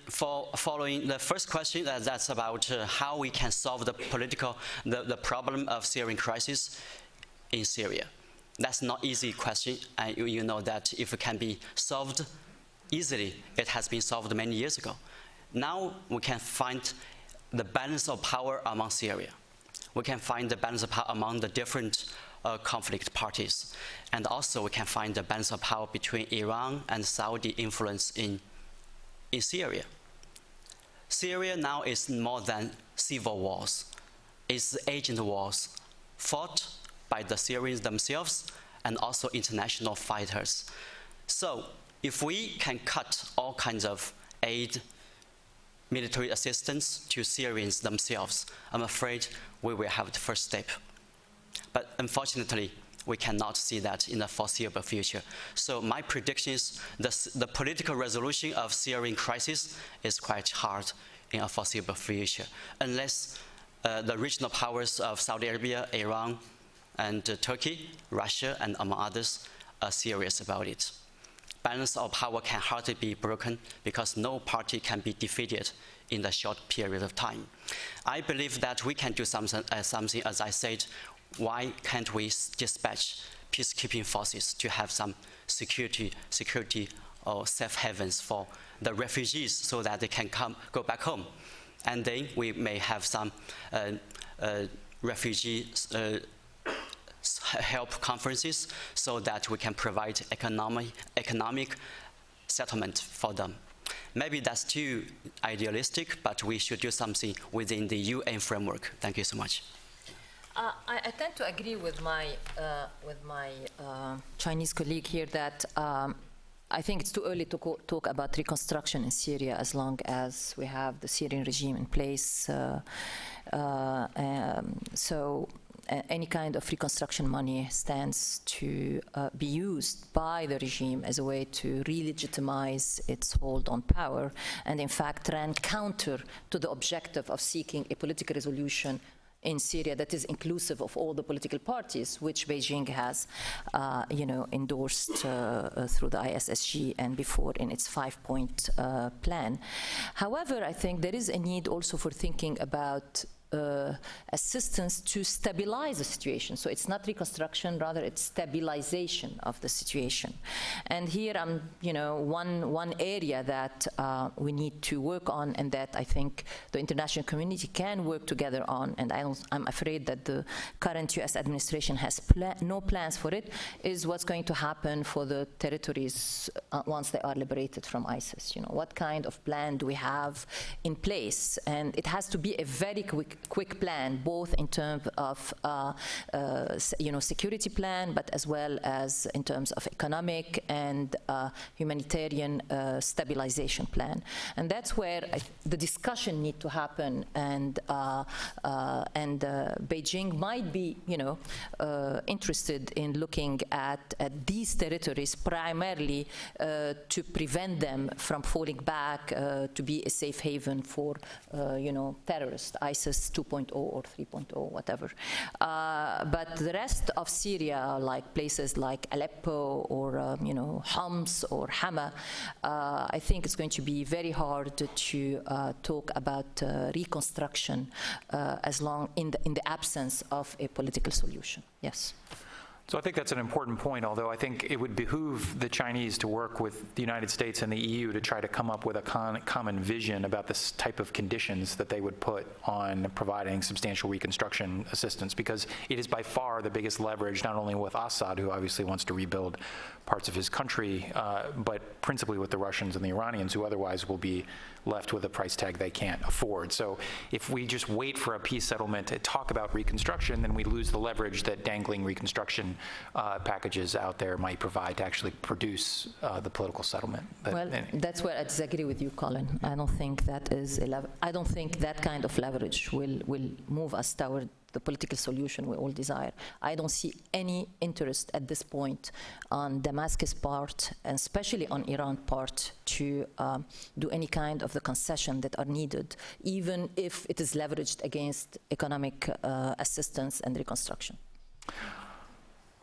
[SPEAKER 11] following the first question, that's about how we can solve the problem of Syrian crisis in Syria. That's not an easy question. You know that if it can be solved easily, it has been solved many years ago. Now we can find the balance of power among Syria. We can find the balance of power among the different conflict parties. And also we can find the balance of power between Iran and Saudi influence in Syria. Syria now is more than civil wars. It's agent wars fought by the Syrians themselves and also international fighters. So if we can cut all kinds of aid, military assistance to Syrians themselves, I'm afraid we will have the first step. But unfortunately, we cannot see that in the foreseeable future. So my prediction is the political resolution of Syrian crisis is quite hard in a foreseeable future, unless the regional powers of Saudi Arabia, Iran, and Turkey, Russia, and among others are serious about it. Balance of power can hardly be broken because no party can be defeated in the short period of time. I believe that we can do something, as I said. Why can't we dispatch peacekeeping forces to have some security or safe havens for the refugees so that they can go back home? And then we may have some refugee help conferences so that we can provide economic settlement for them. Maybe that's too idealistic, but we should do something within the UN framework. Thank you so much.
[SPEAKER 6] I tend to agree with my Chinese colleague here that I think it's too early to talk about reconstruction in Syria as long as we have the Syrian regime in place. So any kind of reconstruction money stands to be used by the regime as a way to re-legitimize its hold on power and in fact ran counter to the objective of seeking a political resolution in Syria that is inclusive of all the political parties, which Beijing has, endorsed through the ISSG and before in its 5-point plan. However, I think there is a need also for thinking about assistance to stabilize the situation. So it's not reconstruction, rather it's stabilization of the situation. And here one area that we need to work on and that I think the international community can work together on, and I'm afraid that the current US administration has no plans for it, is what's going to happen for the territories once they are liberated from ISIS. What kind of plan do we have in place? And it has to be a very quick plan, both in terms of security plan, but as well as in terms of economic and humanitarian stabilization plan. And that's where the discussion needs to happen. And Beijing might be, interested in looking at these territories primarily to prevent them from falling back, to be a safe haven for, terrorists, ISIS it's 2.0 or 3.0, whatever. But the rest of Syria, like places like Aleppo or Homs or Hama, I think it's going to be very hard to talk about reconstruction as long in the absence of a political solution. Yes.
[SPEAKER 4] So I think that's an important point, although I think it would behoove the Chinese to work with the United States and the EU to try to come up with a common vision about this type of conditions that they would put on providing substantial reconstruction assistance, because it is by far the biggest leverage, not only with Assad, who obviously wants to rebuild parts of his country, but principally with the Russians and the Iranians, who otherwise will be left with a price tag they can't afford. So if we just wait for a peace settlement to talk about reconstruction, then we lose the leverage that dangling reconstruction packages out there might provide to actually produce the political settlement.
[SPEAKER 6] Well, that's where I disagree with you, Colin. I don't think that is I don't think that kind of leverage will move us toward the political solution we all desire. I don't see any interest at this point on Damascus' part, and especially on Iran part, to do any kind of the concession that are needed, even if it is leveraged against economic assistance and reconstruction.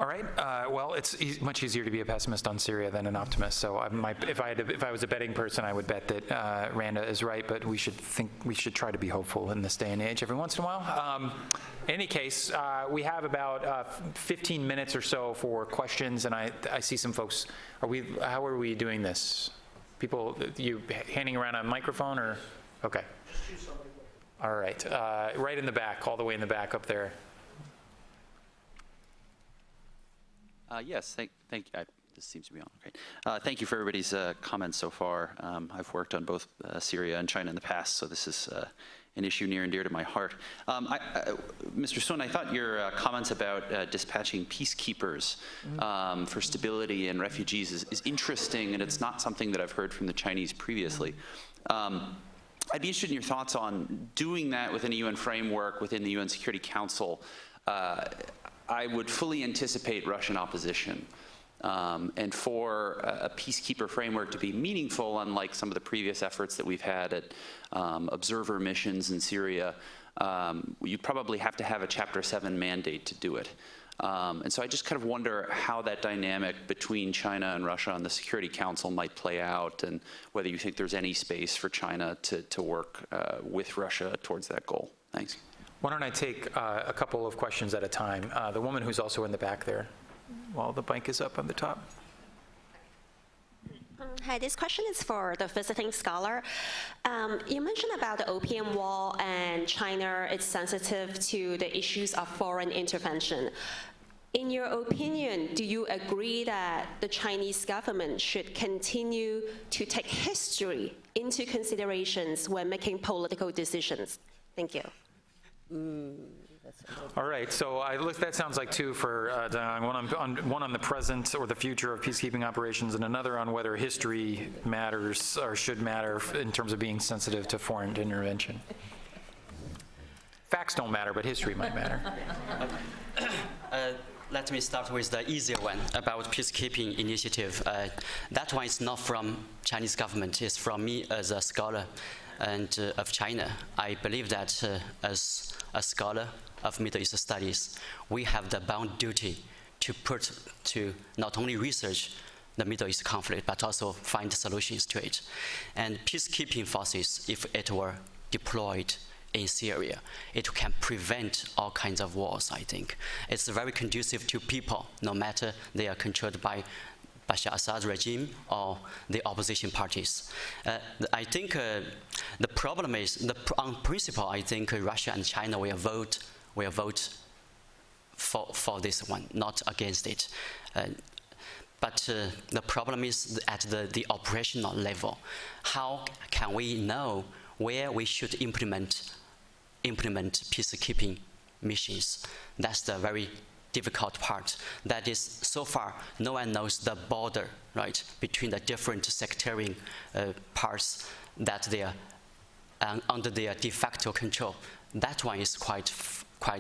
[SPEAKER 4] All right. Well, it's much easier to be a pessimist on Syria than an optimist. So if I was a betting person, I would bet that Randa is right. But we should try to be hopeful in this day and age every once in a while. In any case, we have about 15 minutes or so for questions, and I see some folks. How are we doing this? People, you handing around a microphone, or okay?
[SPEAKER 2] Just choose somebody.
[SPEAKER 4] All right. Right in the back, all the way in the back up there.
[SPEAKER 12] Yes, thank you. This seems to be on. Great. Thank you for everybody's comments so far. I've worked on both Syria and China in the past, so this is an issue near and dear to my heart. Mr. Sun, I thought your comments about dispatching peacekeepers for stability and refugees is interesting, and it's not something that I've heard from the Chinese previously. I'd be interested in your thoughts on doing that within a UN framework, within the UN Security Council. I would fully anticipate Russian opposition. And for a peacekeeper framework to be meaningful, unlike some of the previous efforts that we've had at observer missions in Syria, you probably have to have a Chapter 7 mandate to do it. And so I just kind of wonder how that dynamic between China and Russia on the Security Council might play out, and whether you think there's any space for China to work with Russia towards that goal. Thanks.
[SPEAKER 4] Why don't I take a couple of questions at a time? The woman who's also in the back there, while the mic is up on the top.
[SPEAKER 21] Hi, this question is for the visiting scholar. You mentioned about the Opium War and China is sensitive to the issues of foreign intervention. In your opinion, do you agree that the Chinese government should continue to take history into considerations when making political decisions? Thank you.
[SPEAKER 4] All right, so that sounds like two for one on the present or the future of peacekeeping operations, and another on whether history matters or should matter in terms of being sensitive to foreign intervention. Facts don't matter, but history might matter.
[SPEAKER 11] Let me start with the easier one about peacekeeping initiative. That one is not from Chinese government, it's from me as a scholar and of China. I believe that as a scholar of Middle East studies, we have the bound duty to not only research the Middle East conflict, but also find solutions to it. And peacekeeping forces, if it were deployed in Syria, it can prevent all kinds of wars, I think. It's very conducive to people, no matter they are controlled by Bashar Assad regime or the opposition parties. I think the problem is, on principle, I think Russia and China will vote for this one, not against it. But the problem is at the operational level. How can we know where we should implement peacekeeping missions? That's the very difficult part. That is, so far, no one knows the border, right, between the different sectarian parts that they are under their de facto control. That one is quite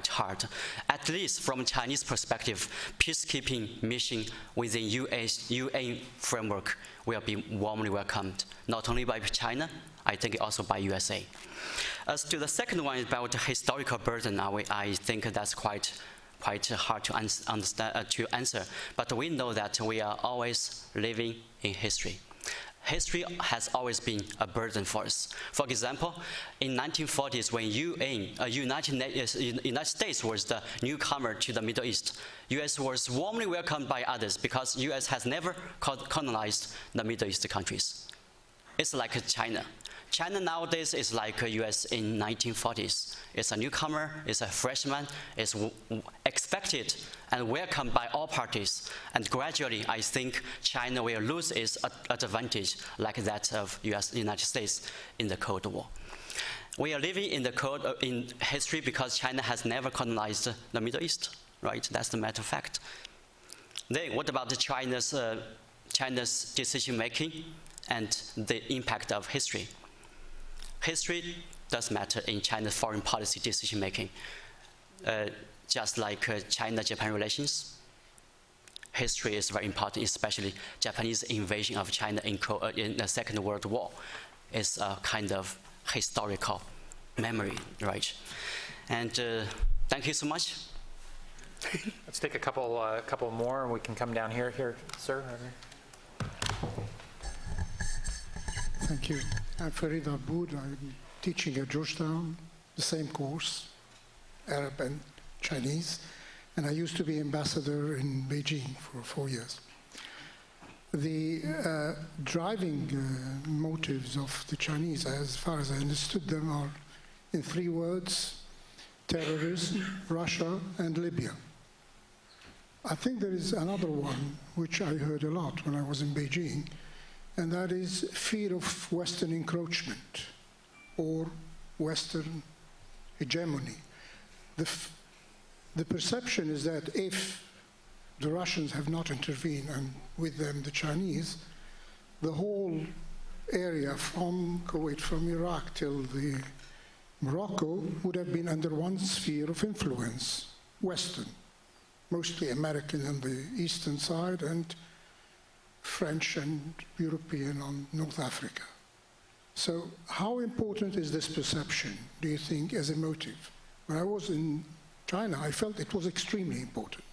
[SPEAKER 11] hard. At least from Chinese perspective, peacekeeping mission within UN framework will be warmly welcomed, not only by China, I think also by USA. As to the second one about the historical burden, I think that's quite hard to understand to answer. But we know that we are always living in history. History has always been a burden for us. For example, in 1940s, when United States was the newcomer to the Middle East, U.S. was warmly welcomed by others because U.S. has never colonized the Middle East countries. It's like China. China nowadays is like US in 1940s. It's a newcomer, it's a freshman, it's expected and welcomed by all parties. And gradually, I think China will lose its advantage like that of United States in the Cold War. We are living in history because China has never colonized the Middle East, right? That's the matter of fact. Then what about China's decision making and the impact of history? History does matter in China's foreign policy decision-making. Just like China-Japan relations, history is very important, especially Japanese invasion of China in the Second World War is a kind of historical memory, right? And thank you so much.
[SPEAKER 4] Let's take a couple more, and we can come down here, sir.
[SPEAKER 23] Thank you. I'm Farid Aboud. I'm teaching at Georgetown, the same course, Arab and Chinese, and I used to be ambassador in Beijing for 4 years. The driving motives of the Chinese, as far as I understood them, are in 3 words: terrorism, Russia, and Libya. I think there is another one, which I heard a lot when I was in Beijing, and that is fear of Western encroachment or Western hegemony. The perception is that if the Russians have not intervened, and with them the Chinese, the whole area from Kuwait, from Iraq till the Morocco would have been under one sphere of influence, Western, mostly American on the eastern side and French and European on North Africa. So how important is this perception, do you think, as a motive? When I was in China, I felt it was extremely important.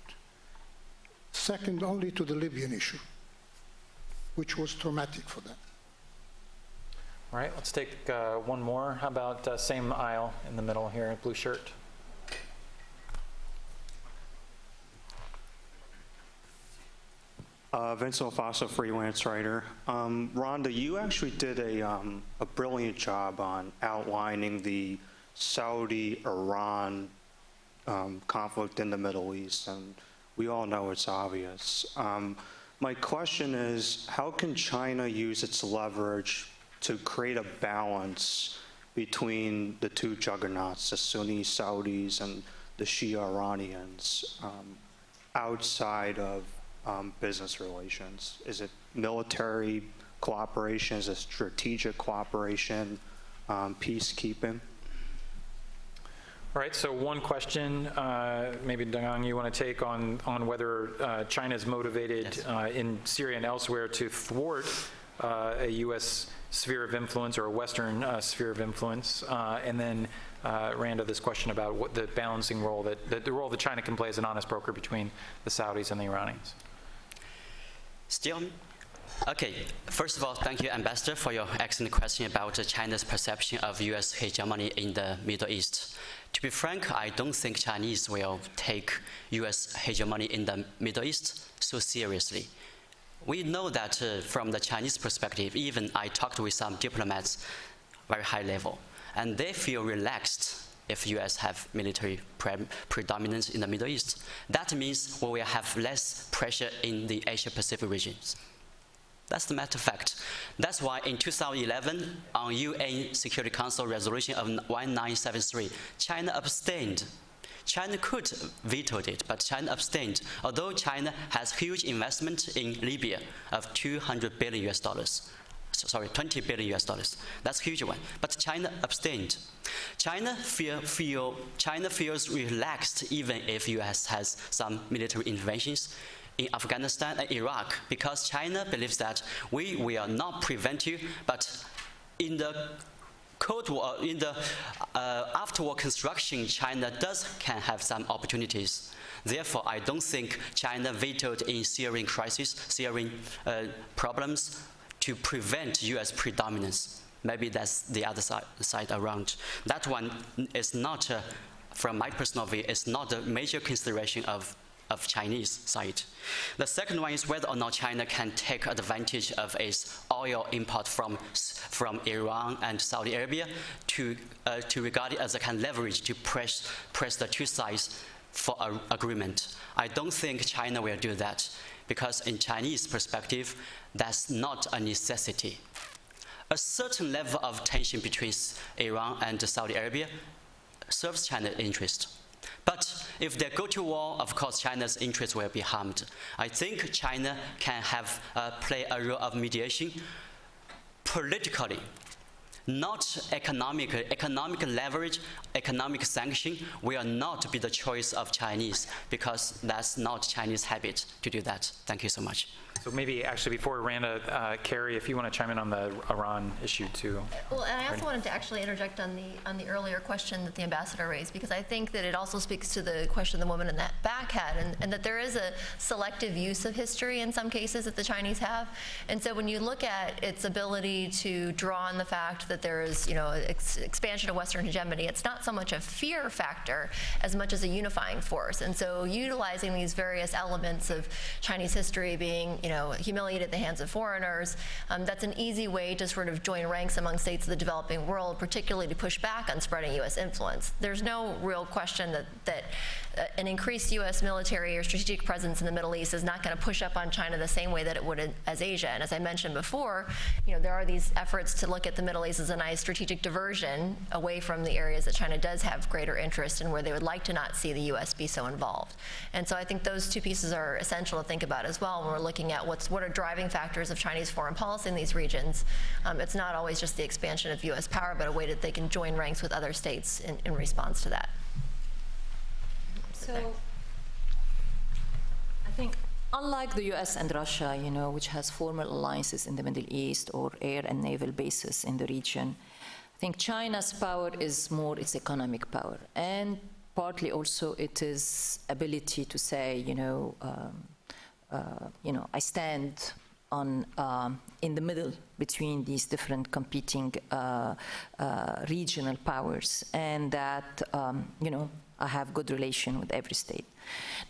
[SPEAKER 23] Second only to the Libyan issue, which was traumatic for them.
[SPEAKER 4] All right, let's take one more. How about same aisle in the middle here, blue shirt?
[SPEAKER 16] Vincent Fossa, freelance writer. Rhonda, you actually did a brilliant job on outlining the Saudi-Iran conflict in the Middle East, and we all know it's obvious. My question is, how can China use its leverage to create a balance between the two juggernauts, the Sunni Saudis and the Shia Iranians, outside of business relations? Is it military cooperation? Is it strategic cooperation? Peacekeeping?
[SPEAKER 4] All right, so one question, maybe Dong, you want to take on whether China is motivated in Syria and elsewhere to thwart a U.S. sphere of influence or a Western sphere of influence, and then Randa, this question about what the balancing role the role that China can play as an honest broker between the Saudis and the Iranians.
[SPEAKER 11] Still, okay. First of all, thank you, Ambassador, for your excellent question about China's perception of U.S. hegemony in the Middle East. To be frank, I don't think Chinese will take U.S. hegemony in the Middle East so seriously. We know that from the Chinese perspective, even I talked with some diplomats, very high level, and they feel relaxed if U.S. have military predominance in the Middle East. That means we will have less pressure in the Asia-Pacific regions. That's the matter of fact. That's why in 2011, on UN Security Council resolution of 1973, China abstained. China could veto it, but China abstained, although China has huge investment in Libya of $200 billion. Sorry, $20 billion. That's a huge one. But China abstained. China feels relaxed even if U.S. has some military interventions in Afghanistan and Iraq, because China believes that we will not prevent you, but in the Cold War, in the after-war construction, China can have some opportunities. Therefore, I don't think China vetoed in Syrian crisis, Syrian problems to prevent U.S. predominance. Maybe that's the other side around. That one is not, from my personal view, is not a major consideration of Chinese side. The second one is whether or not China can take advantage of its oil import from Iran and Saudi Arabia to regard it as a kind of leverage to press the two sides for an agreement. I don't think China will do that because in Chinese perspective, that's not a necessity. A certain level of tension between Iran and Saudi Arabia serves China's interest. But if they go to war, of course, China's interest will be harmed. I think China can play a role of mediation politically, not economically. Economic leverage, economic sanction will not be the choice of Chinese because that's not Chinese habit to do that. Thank you so much.
[SPEAKER 4] So maybe actually before Randa, Carrie, if you want to chime in on the Iran issue too.
[SPEAKER 3] Well, and I also wanted to actually interject on the earlier question that the ambassador raised, because I think that it also speaks to the question the woman in that back had, and that there is a selective use of history in some cases that the Chinese have. And so when you look at its ability to draw on the fact that there is, expansion of Western hegemony, it's not so much a fear factor as much as a unifying force. And so utilizing these various elements of Chinese history being, humiliated at the hands of foreigners, that's an easy way to sort of join ranks among states of the developing world, particularly to push back on spreading U.S. influence. There's no real question that an increased U.S. military or strategic presence in the Middle East is not going to push up on China the same way that it would as Asia. And as I mentioned before, there are these efforts to look at the Middle East as a nice strategic diversion away from the areas that China does have greater interest in, where they would like to not see the U.S. be so involved. And so I think those two pieces are essential to think about as well when we're looking at what are driving factors of Chinese foreign policy in these regions. It's not always just the expansion of U.S. power, but a way that they can join ranks with other states in response to that.
[SPEAKER 6] So I think unlike the US and Russia, which has formal alliances in the Middle East or air and naval bases in the region, I think China's power is more its economic power, and partly also it is ability to say, I stand in the middle between these different competing regional powers, and that I have good relation with every state.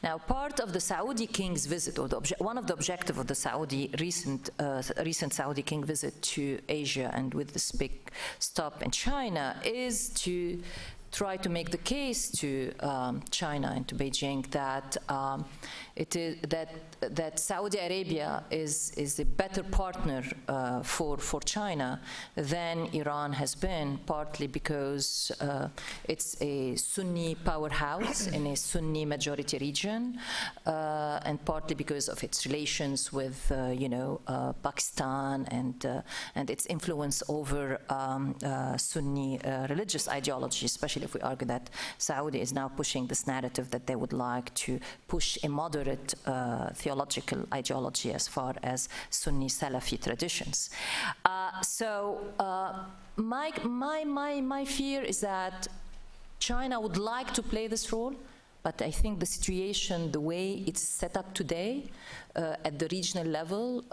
[SPEAKER 6] Now, part of the Saudi king's visit, or one of the objectives of the recent Saudi king visit to Asia, and with this big stop in China, is to try to make the case to China and to Beijing that that Saudi Arabia is a better partner for China than Iran has been, partly because it's a Sunni powerhouse in a Sunni majority region, and partly because of its relations with Pakistan and its influence over Sunni religious ideology, especially if we argue that Saudi is now pushing this narrative that they would like to push a moderate theological ideology as far as Sunni Salafi traditions. My fear is that China would like to play this role, but I think the situation, the way it's set up today at the regional level,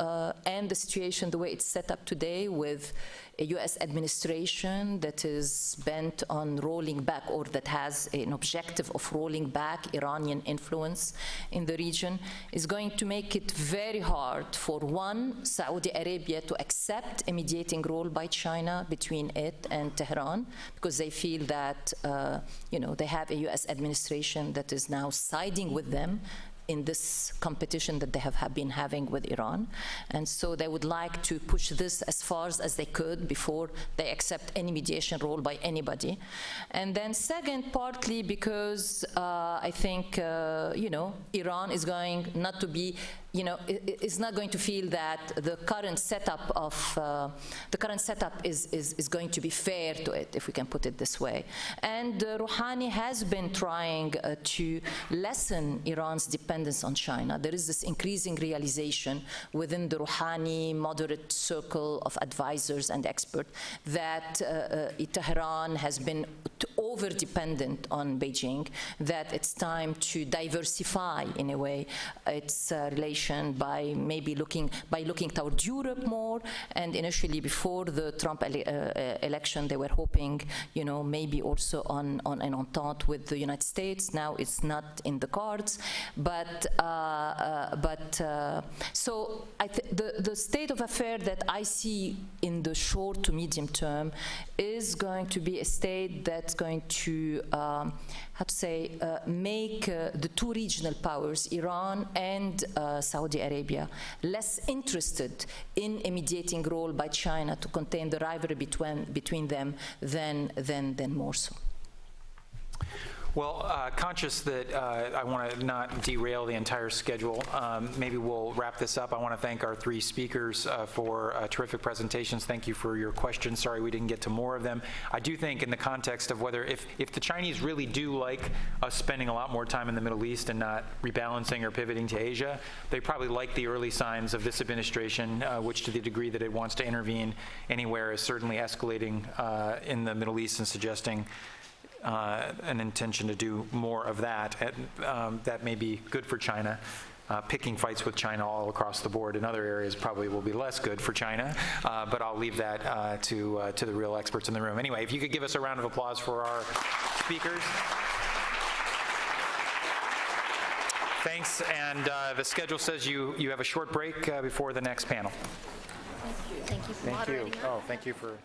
[SPEAKER 6] and the situation, the way it's set up today with a US administration that is bent on rolling back, or that has an objective of rolling back Iranian influence in the region, is going to make it very hard for Saudi Arabia to accept a mediating role by China between it and Tehran, because they feel that they have a US administration that is now siding with them in this competition that they have been having with Iran. And so they would like to push this as far as they could before they accept any mediation role by anybody. And then second, partly because I think, Iran is going not to be, is not going to feel that the current setup is going to be fair to it, if we can put it this way. And Rouhani has been trying to lessen Iran's dependence on China. There is this increasing realization within the Rouhani moderate circle of advisors and experts that Tehran has been over-dependent on Beijing, that it's time to diversify, in a way, its relation by maybe looking toward Europe more. And initially, before the Trump election, they were hoping, maybe also on an entente with the United States. Now it's not in the cards. So the state of affairs that I see in the short to medium term is going to be a state that's going to, make the two regional powers, Iran and Saudi Arabia, less interested in a mediating role by China to contain the rivalry between them than more so.
[SPEAKER 4] Well, conscious that I want to not derail the entire schedule, maybe we'll wrap this up. I want to thank our three speakers for terrific presentations. Thank you for your questions. Sorry we didn't get to more of them. I do think in the context of whether, if the Chinese really do like us spending a lot more time in the Middle East and not rebalancing or pivoting to Asia, they probably like the early signs of this administration, which to the degree that it wants to intervene anywhere is certainly escalating in the Middle East and suggesting an intention to do more of that. That may be good for China. Picking fights with China all across the board in other areas probably will be less good for China, but I'll leave that to the real experts in the room. Anyway, if you could give us a round of applause for our speakers. Thanks, and the schedule says you have a short break before the next panel.
[SPEAKER 3] Thank you for moderating.
[SPEAKER 4] Oh, thank you for...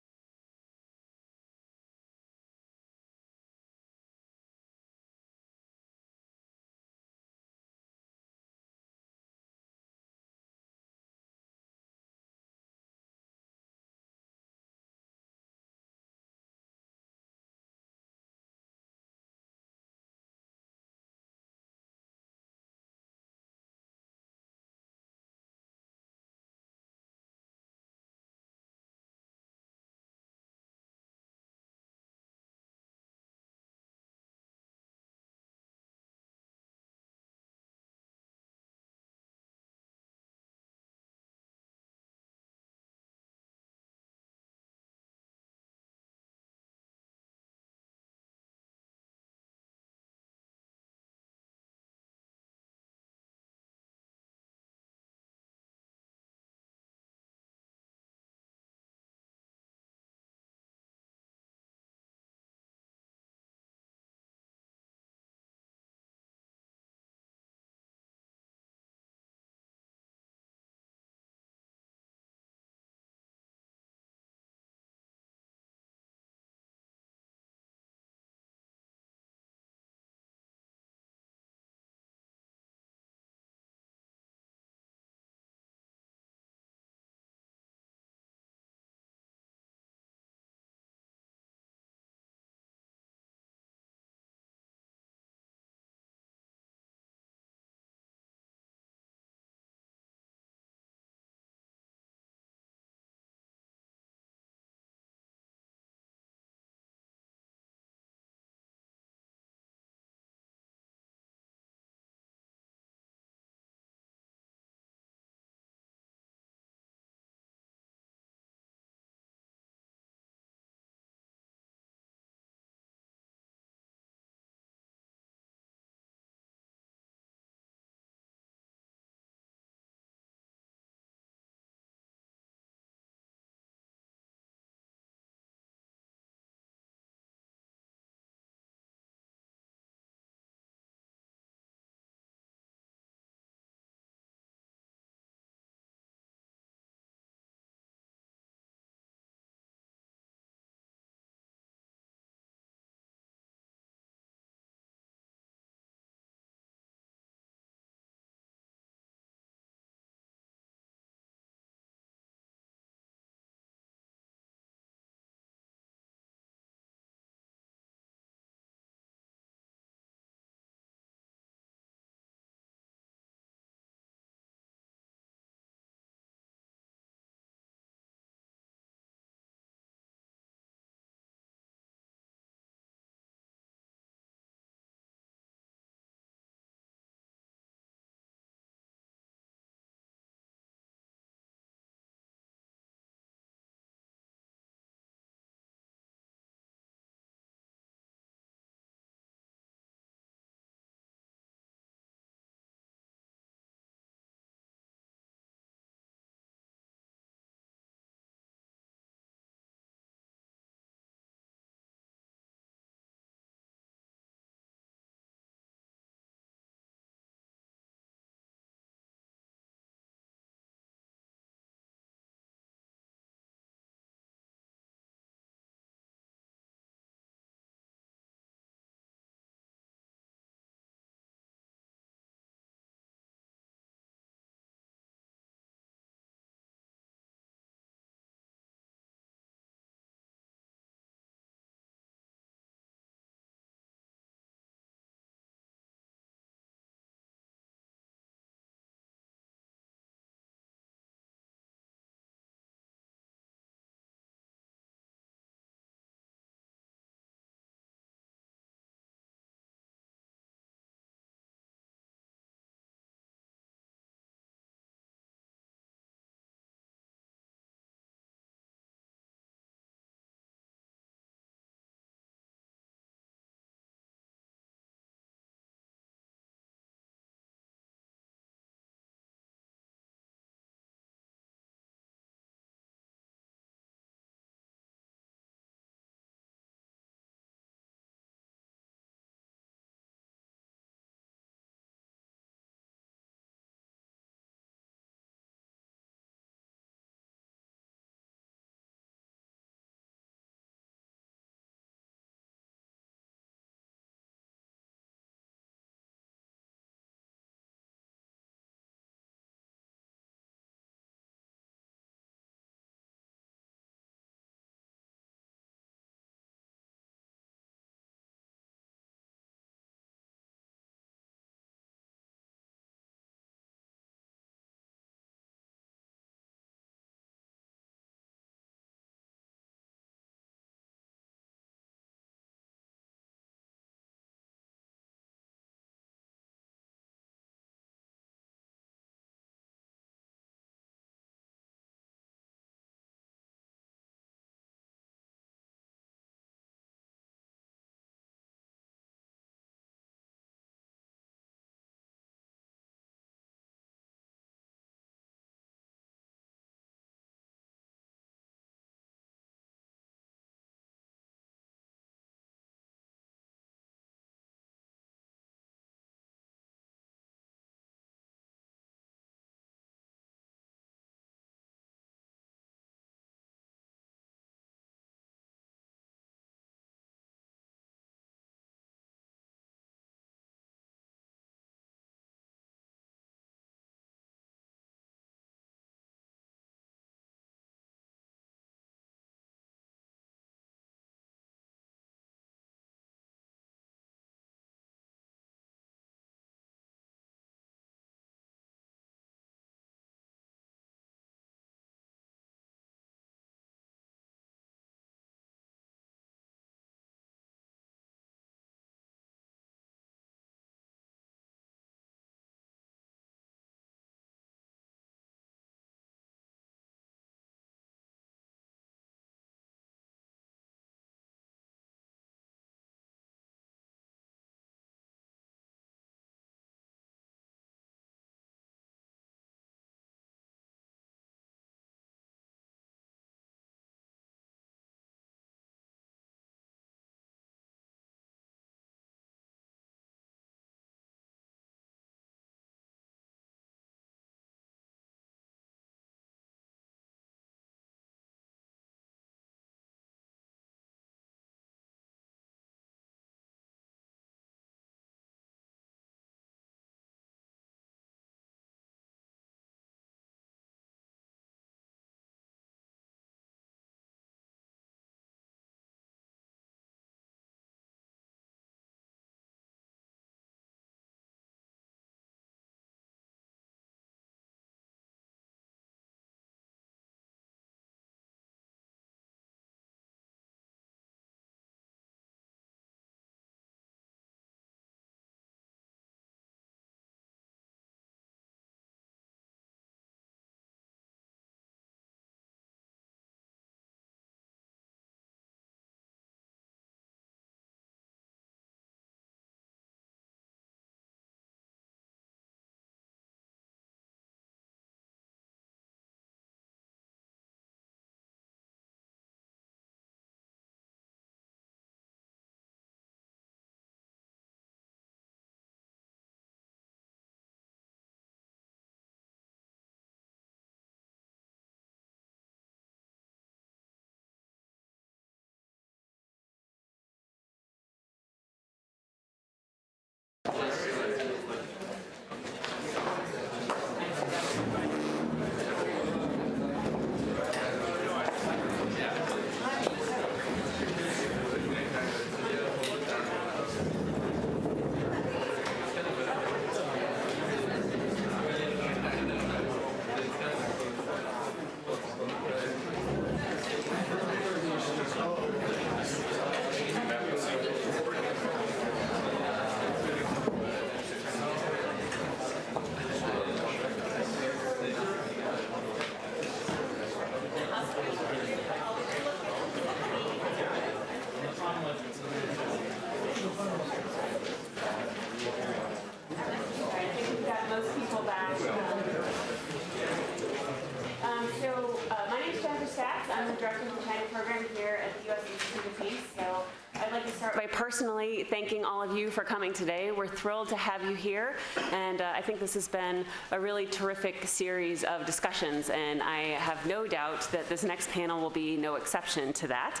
[SPEAKER 1] I'm directing the China program here at the U.S. Institute of Peace. So I'd like to start by personally thanking all of you for coming today. We're thrilled to have you here, and I think this has been a really terrific series of discussions, and I have no doubt that this next panel will be no exception to that.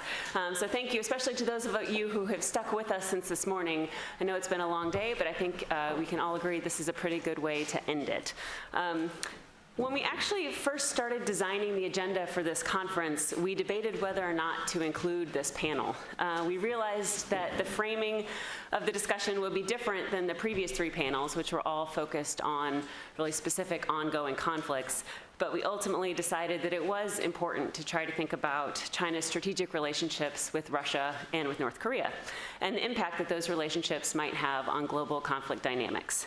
[SPEAKER 1] So thank you, especially to those of you who have stuck with us since this morning. I know it's been a long day, but I think we can all agree this is a pretty good way to end it. When we actually first started designing the agenda for this conference, we debated whether or not to include this panel. We realized that the framing of the discussion would be different than the previous three panels, which were all focused on really specific ongoing conflicts. But we ultimately decided that it was important to try to think about China's strategic relationships with Russia and with North Korea, and the impact that those relationships might have on global conflict dynamics.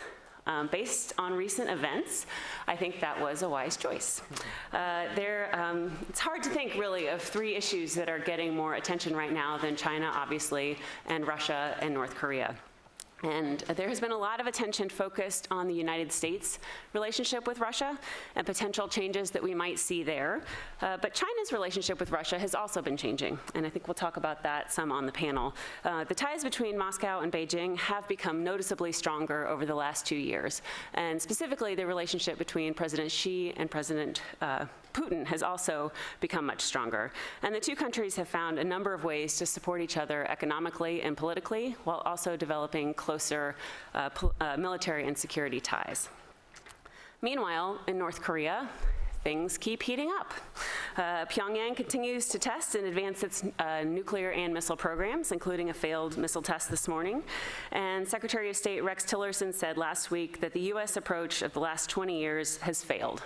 [SPEAKER 1] Based on recent events, I think that was a wise choice. It's hard to think, really, of three issues that are getting more attention right now than China, obviously, and Russia and North Korea. And there has been a lot of attention focused on the United States' relationship with Russia and potential changes that we might see there. But China's relationship with Russia has also been changing, and I think we'll talk about that some on the panel. The ties between Moscow and Beijing have become noticeably stronger over the last 2 years, and specifically the relationship between President Xi and President Putin has also become much stronger. And the two countries have found a number of ways to support each other economically and politically, while also developing closer military and security ties. Meanwhile, in North Korea, things keep heating up. Pyongyang continues to test and advance its nuclear and missile programs, including a failed missile test this morning. And Secretary of State Rex Tillerson said last week that the U.S. approach of the last 20 years has failed.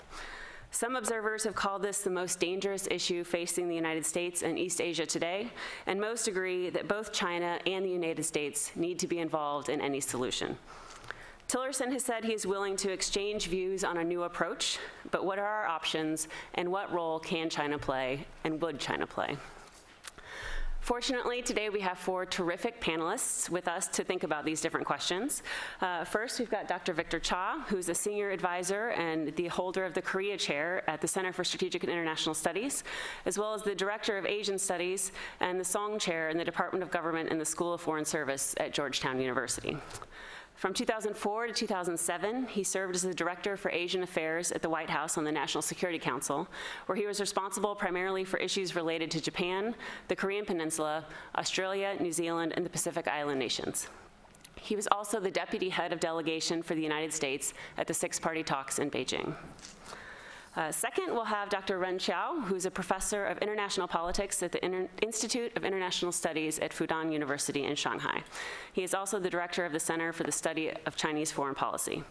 [SPEAKER 1] Some observers have called this the most dangerous issue facing the United States and East Asia today, and most agree that both China and the United States need to be involved in any solution. Tillerson has said he is willing to exchange views on a new approach, but what are our options, and what role can China play, and would China play? Fortunately, today we have four terrific panelists with us to think about these different questions. First, we've got Dr. Victor Cha, who's a senior advisor and the holder of the Korea Chair at the Center for Strategic and International Studies, as well as the Director of Asian Studies and the Song Chair in the Department of Government in the School of Foreign Service at Georgetown University. From 2004 to 2007, he served as the Director for Asian Affairs at the White House on the National Security Council, where he was responsible primarily for issues related to Japan, the Korean Peninsula, Australia, New Zealand, and the Pacific Island nations. He was also the Deputy Head of Delegation for the United States at the Six-Party Talks in Beijing. Second, we'll have Dr. Ren Qiao, who's a professor of international politics at the Institute of International Studies at Fudan University in Shanghai. He is also the director of the Center for the Study of Chinese Foreign Policy.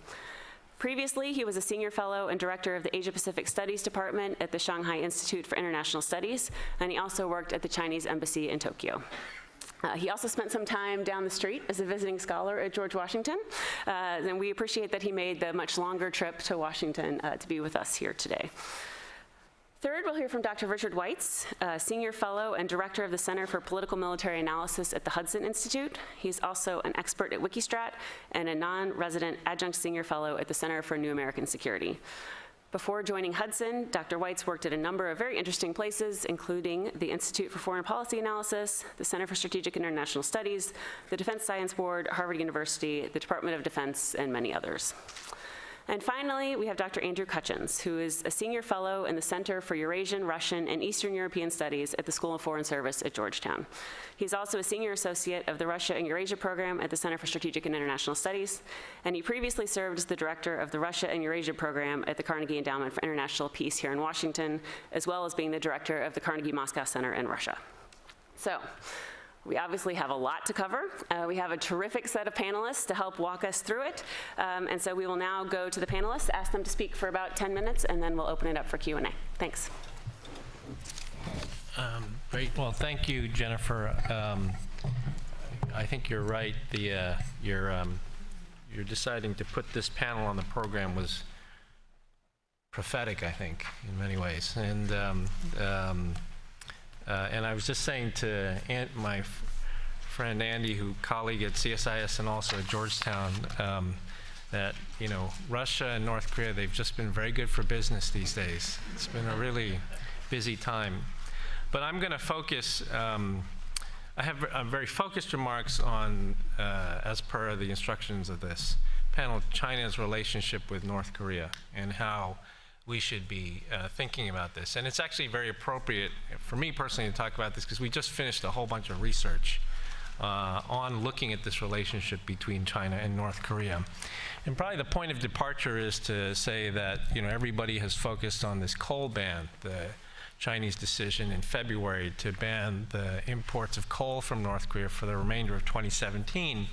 [SPEAKER 1] Previously, he was a senior fellow and director of the Asia-Pacific Studies Department at the Shanghai Institute for International Studies, and he also worked at the Chinese Embassy in Tokyo. He also spent some time down the street as a visiting scholar at George Washington, and we appreciate that he made the much longer trip to Washington to be with us here today. Third, we'll hear from Dr. Richard Weitz, Senior Fellow and Director of the Center for Political Military Analysis at the Hudson Institute. He's also an expert at Wikistrat and a non-resident adjunct Senior Fellow at the Center for New American Security. Before joining Hudson, Dr. Weitz worked at a number of very interesting places, including the Institute for Foreign Policy Analysis, the Center for Strategic and International Studies, the Defense Science Board, Harvard University, the Department of Defense, and many others. And finally, we have Dr. Andrew Cutchins, who is a senior fellow in the Center for Eurasian, Russian, and Eastern European Studies at the School of Foreign Service at Georgetown. He's also a senior associate of the Russia and Eurasia program at the Center for Strategic and International Studies, and he previously served as the director of the Russia and Eurasia program at the Carnegie Endowment for International Peace here in Washington, as well as being the director of the Carnegie Moscow Center in Russia. So, we obviously have a lot to cover. We have a terrific set of panelists to help walk us through it. And so we will now go to the panelists, ask them to speak for about 10 minutes, and then we'll open it up for Q&A. Thanks.
[SPEAKER 18] Great. Well, thank you, Jennifer. I think you're right. You're deciding to put this panel on the program was prophetic, I think, in many ways. And I was just saying to my friend Andy, colleague at CSIS and also at Georgetown, that Russia and North Korea, they've just been very good for business these days. It's been a really busy time. But I'm going to focus, I have very focused remarks on, as per the instructions of this panel, China's relationship with North Korea and how we should be thinking about this. And it's actually very appropriate for me personally to talk about this because we just finished a whole bunch of research on looking at this relationship between China and North Korea. And probably the point of departure is to say that, you know, everybody has focused on this coal ban, the Chinese decision in February to ban the imports of coal from North Korea for the remainder of 2017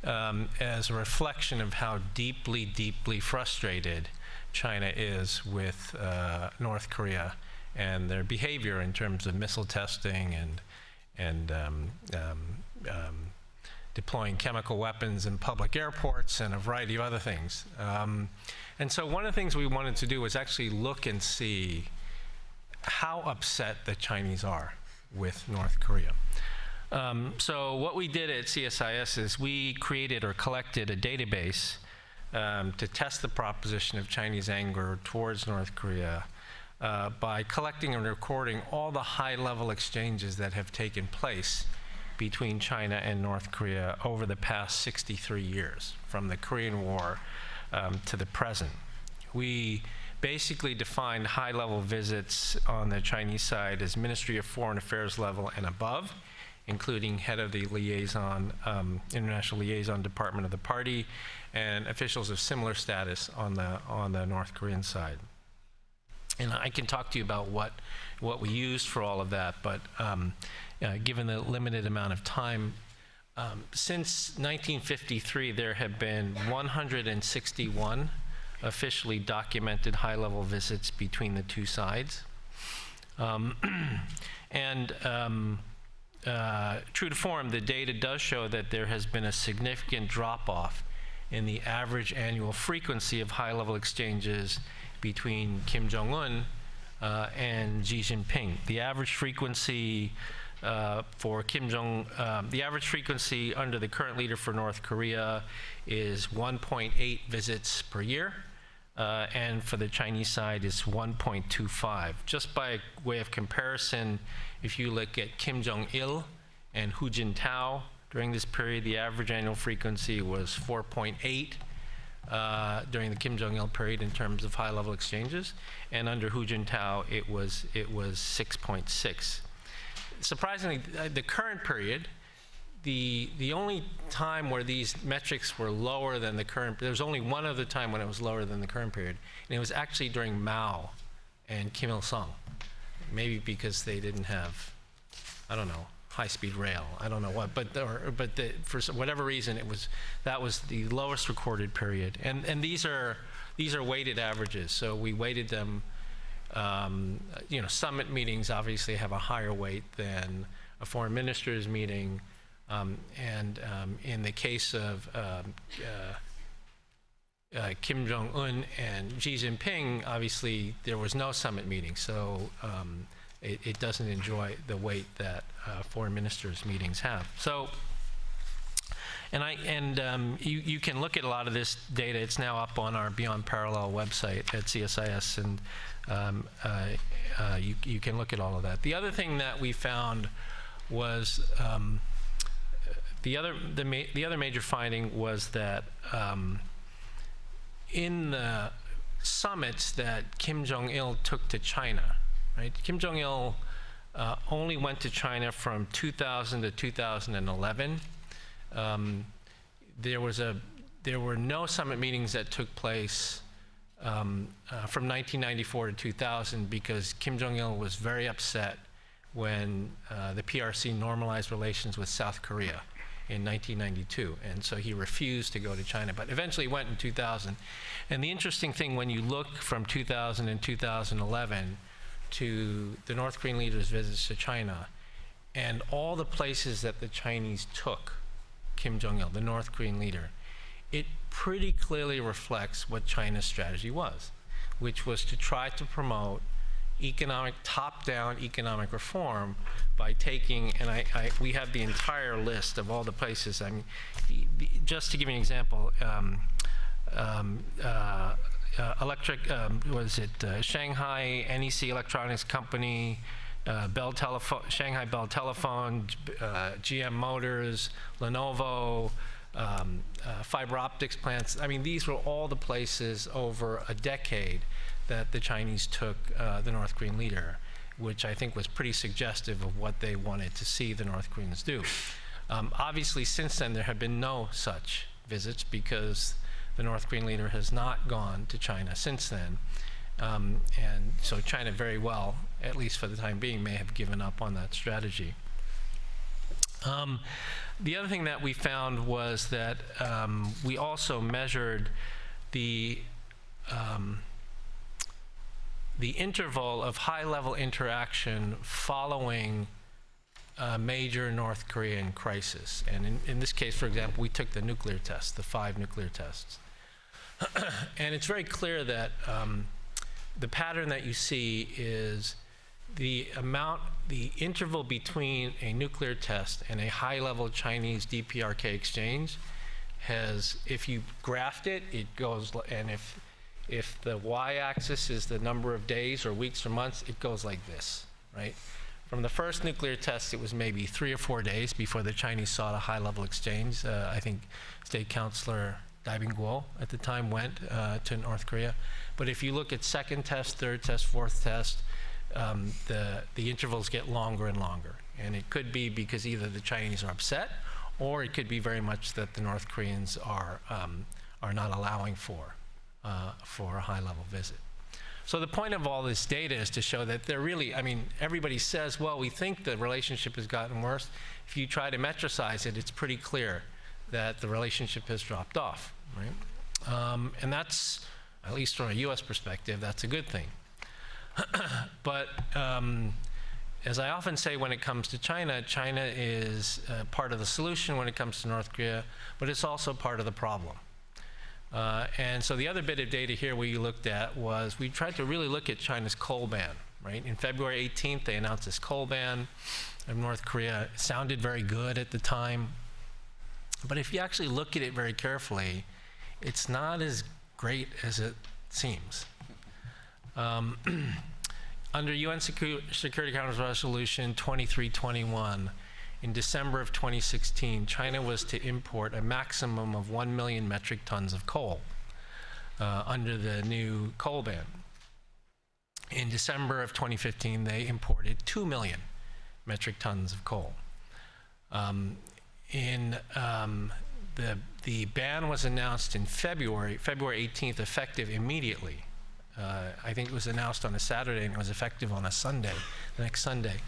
[SPEAKER 18] as a reflection of how deeply, deeply frustrated China is with North Korea and their behavior in terms of missile testing and deploying chemical weapons in public airports and a variety of other things. And so one of the things we wanted to do was actually look and see how upset the Chinese are with North Korea. So what we did at CSIS is we created or collected a database to test the proposition of Chinese anger towards North Korea by collecting and recording all the high-level exchanges that have taken place between China and North Korea over the past 63 years, from the Korean War to the present. We basically defined high-level visits on the Chinese side as Ministry of Foreign Affairs level and above, including head of the liaison, international liaison department of the party, and officials of similar status on the North Korean side. And I can talk to you about what we used for all of that, but given the limited amount of time, since 1953, there have been 161 officially documented high-level visits between the two sides. True to form, the data does show that there has been a significant drop-off in the average annual frequency of high-level exchanges between Kim Jong-un and Xi Jinping. The average frequency for Kim Jong, the average frequency under the current leader for North Korea is 1.8 visits per year, and for the Chinese side is 1.25. Just by way of comparison, if you look at Kim Jong-il and Hu Jintao during this period, the average annual frequency was 4.8 during the Kim Jong-il period in terms of high-level exchanges, and under Hu Jintao it was 6.6. Surprisingly, the current period, the only time where these metrics were lower than the current, there was only one other time when it was lower than the current period, and it was actually during Mao and Kim Il-sung. Maybe because they didn't have, I don't know, high-speed rail, I don't know what, but for whatever reason, that was the lowest recorded period. And these are weighted averages, so we weighted them. You know, summit meetings obviously have a higher weight than a foreign ministers meeting, and in the case of Kim Jong-un and Xi Jinping, obviously there was no summit meeting, so it doesn't enjoy the weight that foreign ministers meetings have. So, you can look at a lot of this data. It's now up on our Beyond Parallel website at CSIS, and you can look at all of that. The other thing that we found was the other major finding was that in the summits that Kim Jong-il took to China, right? Kim Jong-il only went to China from 2000 to 2011. There were no summit meetings that took place from 1994 to 2000 because Kim Jong-il was very upset when the PRC normalized relations with South Korea in 1992, and so he refused to go to China, but eventually went in 2000. And the interesting thing, when you look from 2000 and 2011 to the North Korean leader's visits to China, and all the places that the Chinese took Kim Jong-il, the North Korean leader, it pretty clearly reflects what China's strategy was, which was to try to promote top-down economic reform by taking, and we have the entire list of all the places. I mean, just to give you an example, Shanghai NEC Electronics Company Shanghai Bell Telephone, GM Motors, Lenovo, fiber optics plants. I mean, these were all the places over a decade that the Chinese took the North Korean leader, which I think was pretty suggestive of what they wanted to see the North Koreans do. Obviously, since then, there have been no such visits because the North Korean leader has not gone to China since then. And so China very well, at least for the time being, may have given up on that strategy. The other thing that we found was that we also measured the interval of high-level interaction following a major North Korean crisis. And in this case, for example, we took the nuclear tests, the 5 nuclear tests. And it's very clear that the pattern that you see is the interval between a nuclear test and a high-level Chinese DPRK exchange has, if you graphed it, it goes, and if the y-axis is the number of days or weeks or months, it goes like this, right? From the first nuclear test, it was maybe 3 or 4 days before the Chinese sought a high-level exchange. I think State Councilor Dai Bing-kuo at the time went to North Korea. But if you look at second test, third test, fourth test, the intervals get longer and longer. And it could be because either the Chinese are upset, or it could be very much that the North Koreans are not allowing for a high-level visit. So the point of all this data is to show that they're really, I mean, everybody says, well, we think the relationship has gotten worse. If you try to metricize it, it's pretty clear that the relationship has dropped off, right? And that's, at least from a US perspective, that's a good thing. But as I often say when it comes to China, China is part of the solution when it comes to North Korea, but it's also part of the problem. And so the other bit of data here we looked at was we tried to really look at China's coal ban, right? In February 18th, they announced this coal ban of North Korea. It sounded very good at the time. But if you actually look at it very carefully, it's not as great as it seems. Under UN Security Council Resolution 2321, in December of 2016, China was to import a maximum of 1 million metric tons of coal under the new coal ban. In December of 2015, they imported 2 million metric tons of coal. The ban was announced in February 18th, effective immediately. I think it was announced on a Saturday and it was effective on a Sunday, the next Sunday.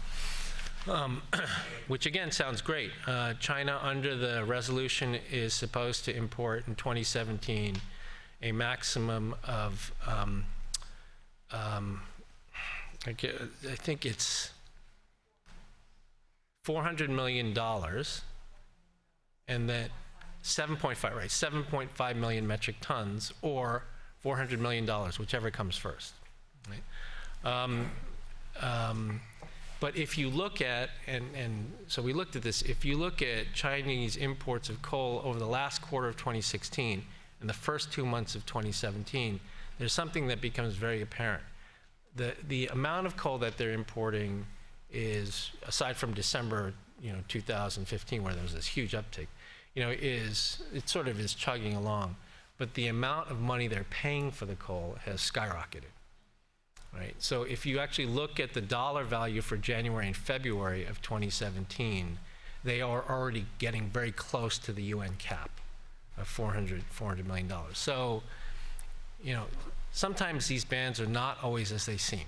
[SPEAKER 18] Which again sounds great. China, under the resolution, is supposed to import in 2017 a maximum of, I think it's $400 million, and then 7.5 million metric tons, or $400 million, whichever comes first. Right? But if you look at, and so we looked at this, if you look at Chinese imports of coal over the last quarter of 2016 and the first 2 months of 2017, there's something that becomes very apparent. The amount of coal that they're importing is, aside from December 2015, where there was this huge uptick, it sort of is chugging along. But the amount of money they're paying for the coal has skyrocketed. Right? So if you actually look at the dollar value for January and February of 2017, they are already getting very close to the UN cap of $400 million. So, sometimes these bans are not always as they seem,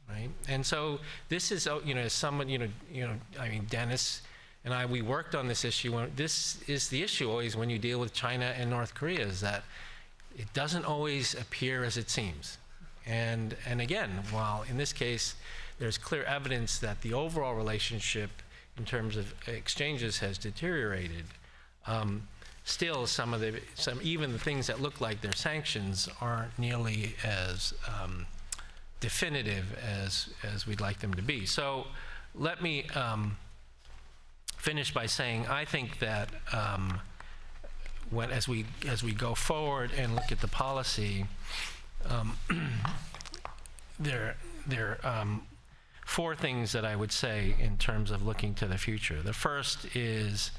[SPEAKER 18] right? And so this is, as someone, I mean, Dennis and I, we worked on this issue. This is the issue always when you deal with China and North Korea, is that it doesn't always appear as it seems. And again, while in this case, there's clear evidence that the overall relationship in terms of exchanges has deteriorated, still even the things that look like they're sanctions aren't nearly as definitive as we'd like them to be. So let me finish by saying I think that as we go forward and look at the four things that I would say in terms of looking to the future. The first is,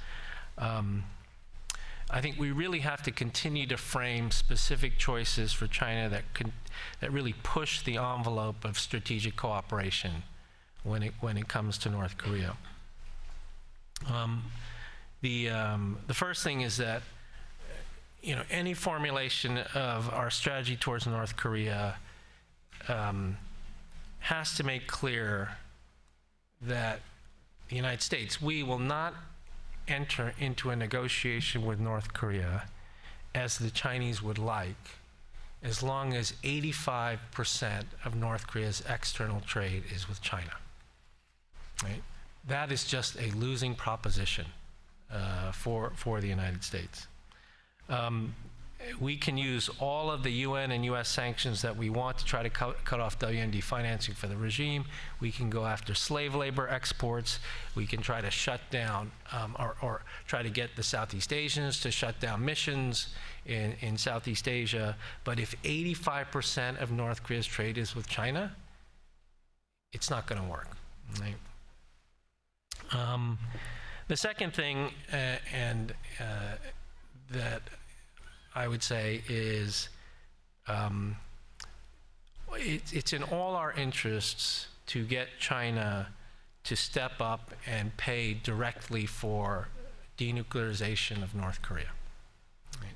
[SPEAKER 18] I think we really have to continue to frame specific choices for China that really push the envelope of strategic cooperation when it comes to North Korea. The first thing is that, you know, any formulation of our strategy towards North Korea has to make clear that the United States, we will not enter into a negotiation with North Korea as the Chinese would like, as long as 85% of North Korea's external trade is with China. Right? That is just a losing proposition for the United States. We can use all of the UN and US sanctions that we want to try to cut off WMD financing for the regime. We can go after slave labor exports. We can try to shut down or try to get the Southeast Asians to shut down missions in Southeast Asia. But if 85% of North Korea's trade is with China, it's not going to work. Right? The second thing, that I would say is it's in all our interests to get China to step up and pay directly for denuclearization of North Korea. Right?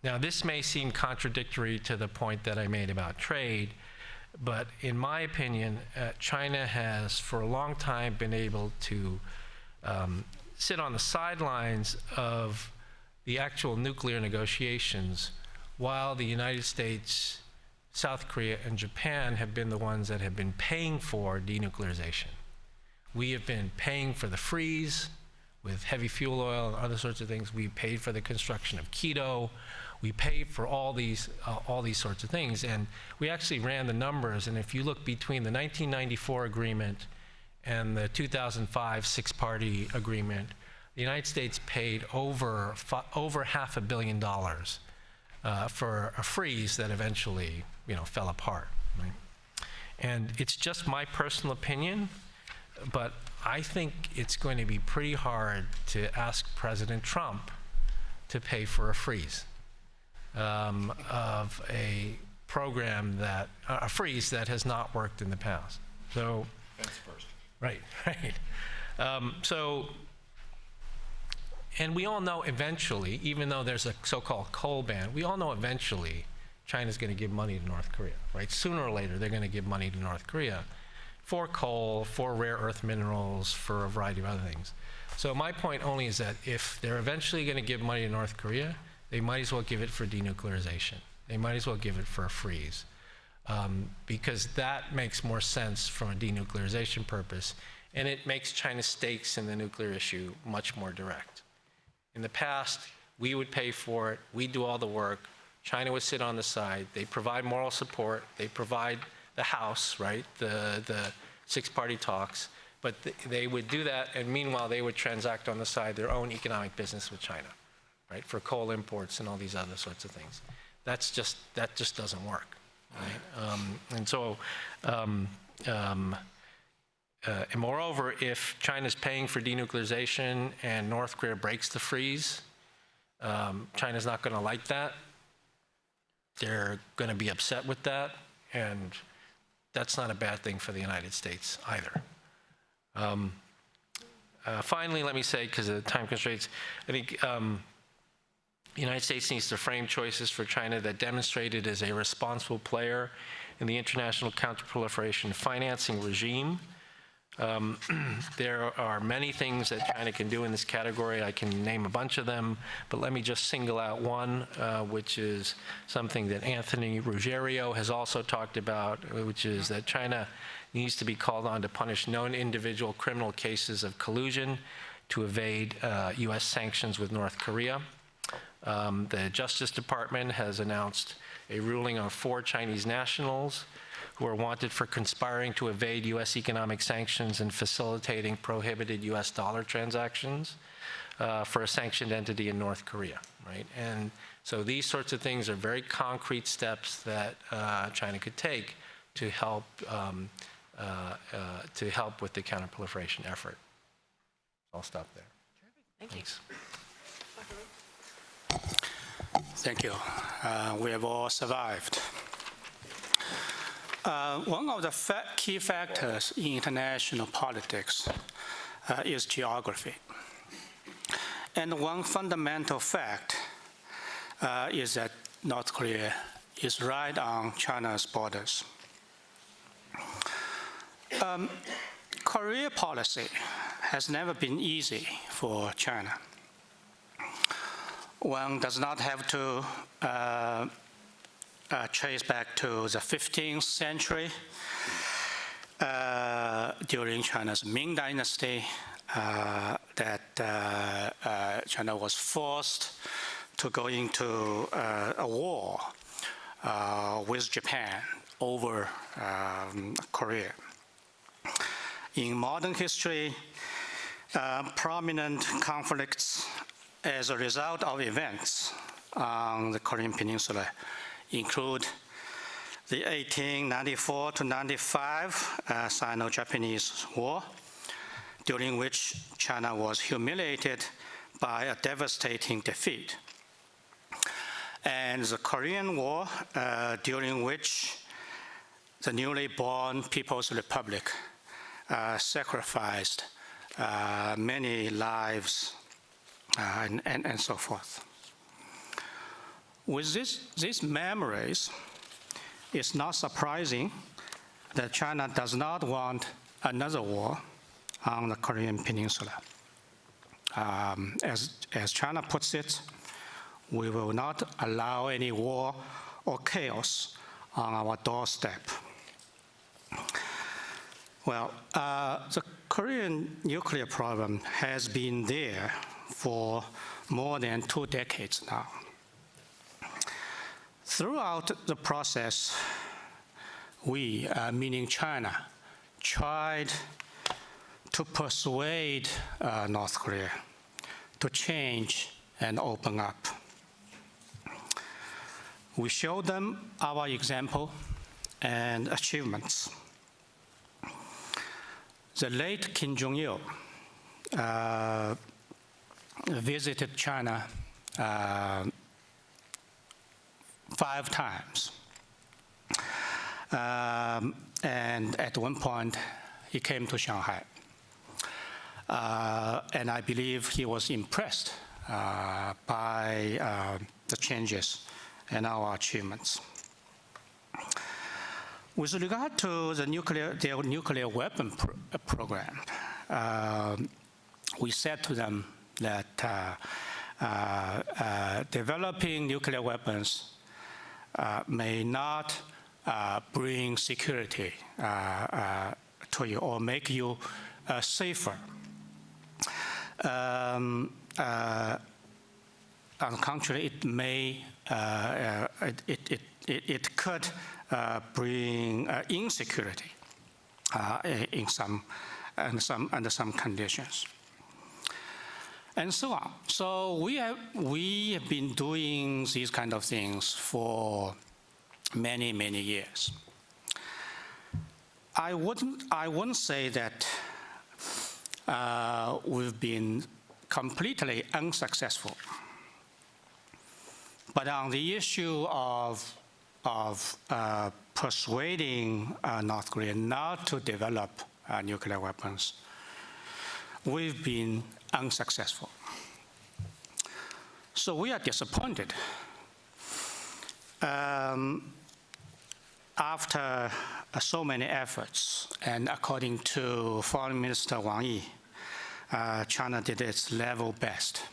[SPEAKER 18] Now, this may seem contradictory to the point that I made about trade, but in my opinion, China has for a long time been able to sit on the sidelines of the actual nuclear negotiations, while the United States, South Korea, and Japan have been the ones that have been paying for denuclearization. We have been paying for the freeze with heavy fuel oil and other sorts of things. We paid for the construction of Keynote. We paid for all these sorts of things. And we actually ran the numbers, and if you look between the 1994 agreement and the 2005 six-party agreement, the United States paid over $500 million for a freeze that eventually, you know, fell apart. Right? And it's just my personal opinion, but I think it's going to be pretty hard to ask President Trump to pay for a freeze of a program that a freeze that has not worked in the past. So that's first. Right. And we all know eventually, even though there's a so-called coal ban, we all know eventually China's going to give money to North Korea, right? Sooner or later, they're going to give money to North Korea for coal, for rare earth minerals, for a variety of other things. So my point only is that if they're eventually going to give money to North Korea, they might as well give it for denuclearization. They might as well give it for a freeze, because that makes more sense from a denuclearization purpose, and it makes China's stakes in the nuclear issue much more direct. In the past, we would pay for it, we'd do all the work, China would sit on the side, they provide moral support, they provide the House, right, the six-party talks, but they would do that, and meanwhile they would transact on the side their own economic business with China, right, for coal imports and all these other sorts of things. That just doesn't work, right? And moreover, if China's paying for denuclearization and North Korea breaks the freeze, China's not going to like that. They're going to be upset with that, and that's not a bad thing for the United States either. Finally, let me say, because of the time constraints, I think the United States needs to frame choices for China that demonstrate it as a responsible player in the international counterproliferation financing regime. There are many things that China can do in this category. I can name a bunch of them, but let me just single out one, which is something that Anthony Ruggiero has also talked about, which is that China needs to be called on to punish known individual criminal cases of collusion to evade US sanctions with North Korea. The Justice Department has announced a ruling on 4 Chinese nationals who are wanted for conspiring to evade US economic sanctions and facilitating prohibited US dollar transactions for a sanctioned entity in North Korea, right? And so these sorts of things are very concrete steps that China could take to help to help with the counterproliferation effort. I'll stop there. Thanks.
[SPEAKER 19] Thank you. We have all survived. One of the key factors in international politics is geography. And one fundamental fact is that North Korea is right on China's borders. Korea policy has never been easy for China. One does not have to trace back to the 15th century during China's Ming Dynasty that China was forced to go into a war with Japan over Korea. In modern history, prominent conflicts as a result of events on the Korean Peninsula include the 1894 to 95 Sino-Japanese War, during which China was humiliated by a devastating defeat, and the Korean War, during which the newly born People's Republic sacrificed many lives and so forth. With these memories, it's not surprising that China does not want another war on the Korean Peninsula. As China puts it, we will not allow any war or chaos on our doorstep. Well, the Korean nuclear problem has been there for more than 2 decades now. Throughout the process, we, meaning China, tried to persuade North Korea to change and open up. We showed them our example and achievements. The late Kim Jong-il visited China 5 times. And at one point, he came to Shanghai. And I believe he was impressed by the changes and our achievements. With regard to their nuclear weapon program, we said to them that developing nuclear weapons may not bring security to you or make you safer. On the contrary, it may, it could bring insecurity under some conditions, and so on. So we have been doing these kind of things for many years. I wouldn't say that we've been completely unsuccessful, but on the issue of persuading North Korea not to develop nuclear weapons, we've been unsuccessful. So we are disappointed. After so many efforts, and according to Foreign Minister Wang Yi, China did its level best.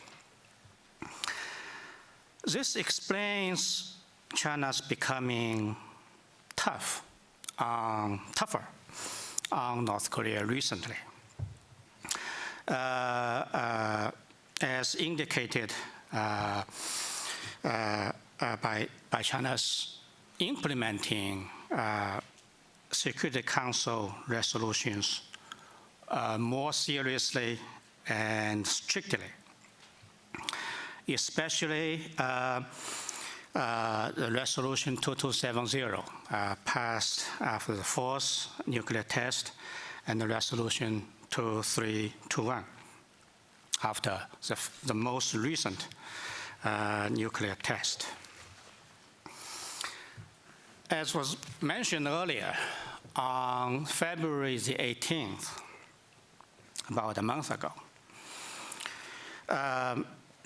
[SPEAKER 19] This explains China's becoming tougher on North Korea recently. As indicated by China's implementing Security Council resolutions more seriously and strictly, especially the resolution 2270 passed after the fourth nuclear test, and the resolution 2321 after the most recent nuclear test. As was mentioned earlier, on February the 18th, about a month ago,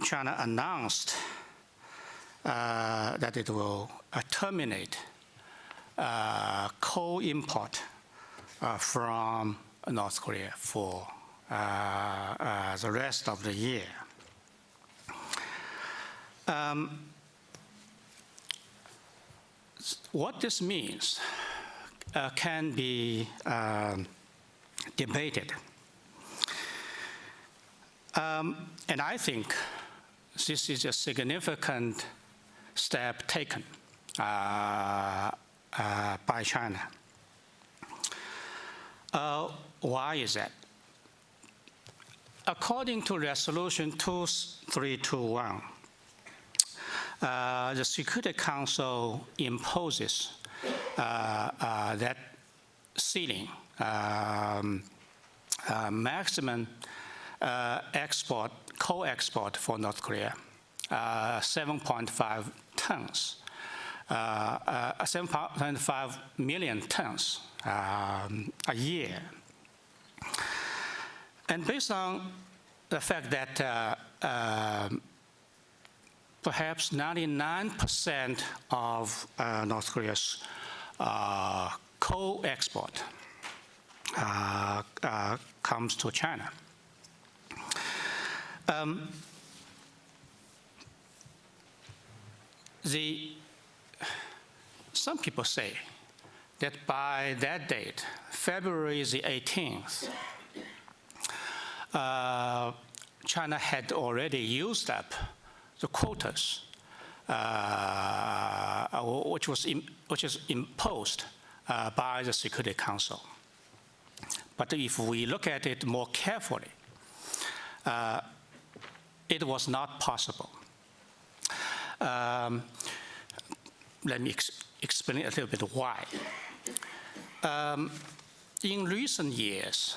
[SPEAKER 19] China announced that it will terminate coal import from North Korea for the rest of the year. What this means can be debated. And I think this is a significant step taken by China. Why is that? According to Resolution 2321, the Security Council imposes that ceiling, maximum coal export for North Korea, 7.5 tons, 7.5 million tons a year. And based on the fact that perhaps 99% of North Korea's coal export comes to China. Some people say that by that date, February the 18th, China had already used up the quotas, which is imposed by the Security Council. But if we look at it more carefully, it was not possible. Let me explain a little bit why. In recent years,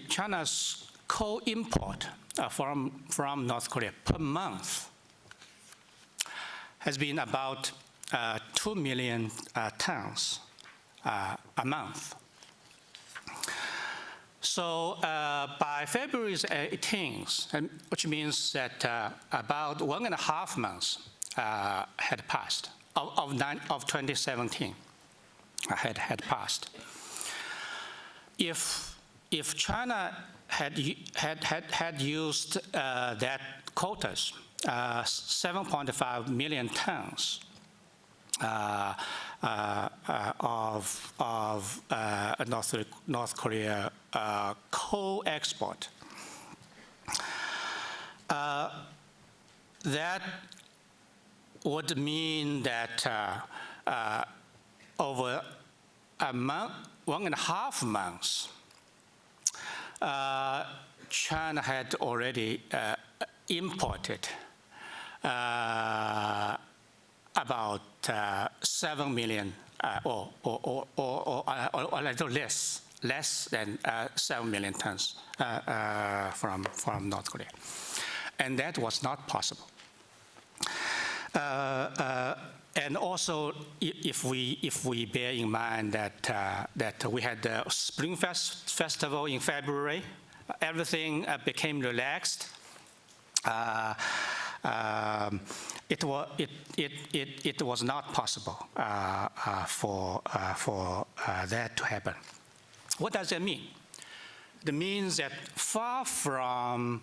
[SPEAKER 19] China's coal import from North Korea per month has been about 2 million tons a month. So by February 18th, which means that about 1.5 months had passed of 2017 had passed. If China had used that quotas, 7.5 million tons of North Korea coal export, that would mean that over a month, 1.5 months, China had already imported about 7 million, or a little less than 7 million tons from North Korea, and that was not possible. And also, if we bear in mind that we had the Spring Festival in February, everything became relaxed. It was not possible for that to happen. What does that mean? It means that far from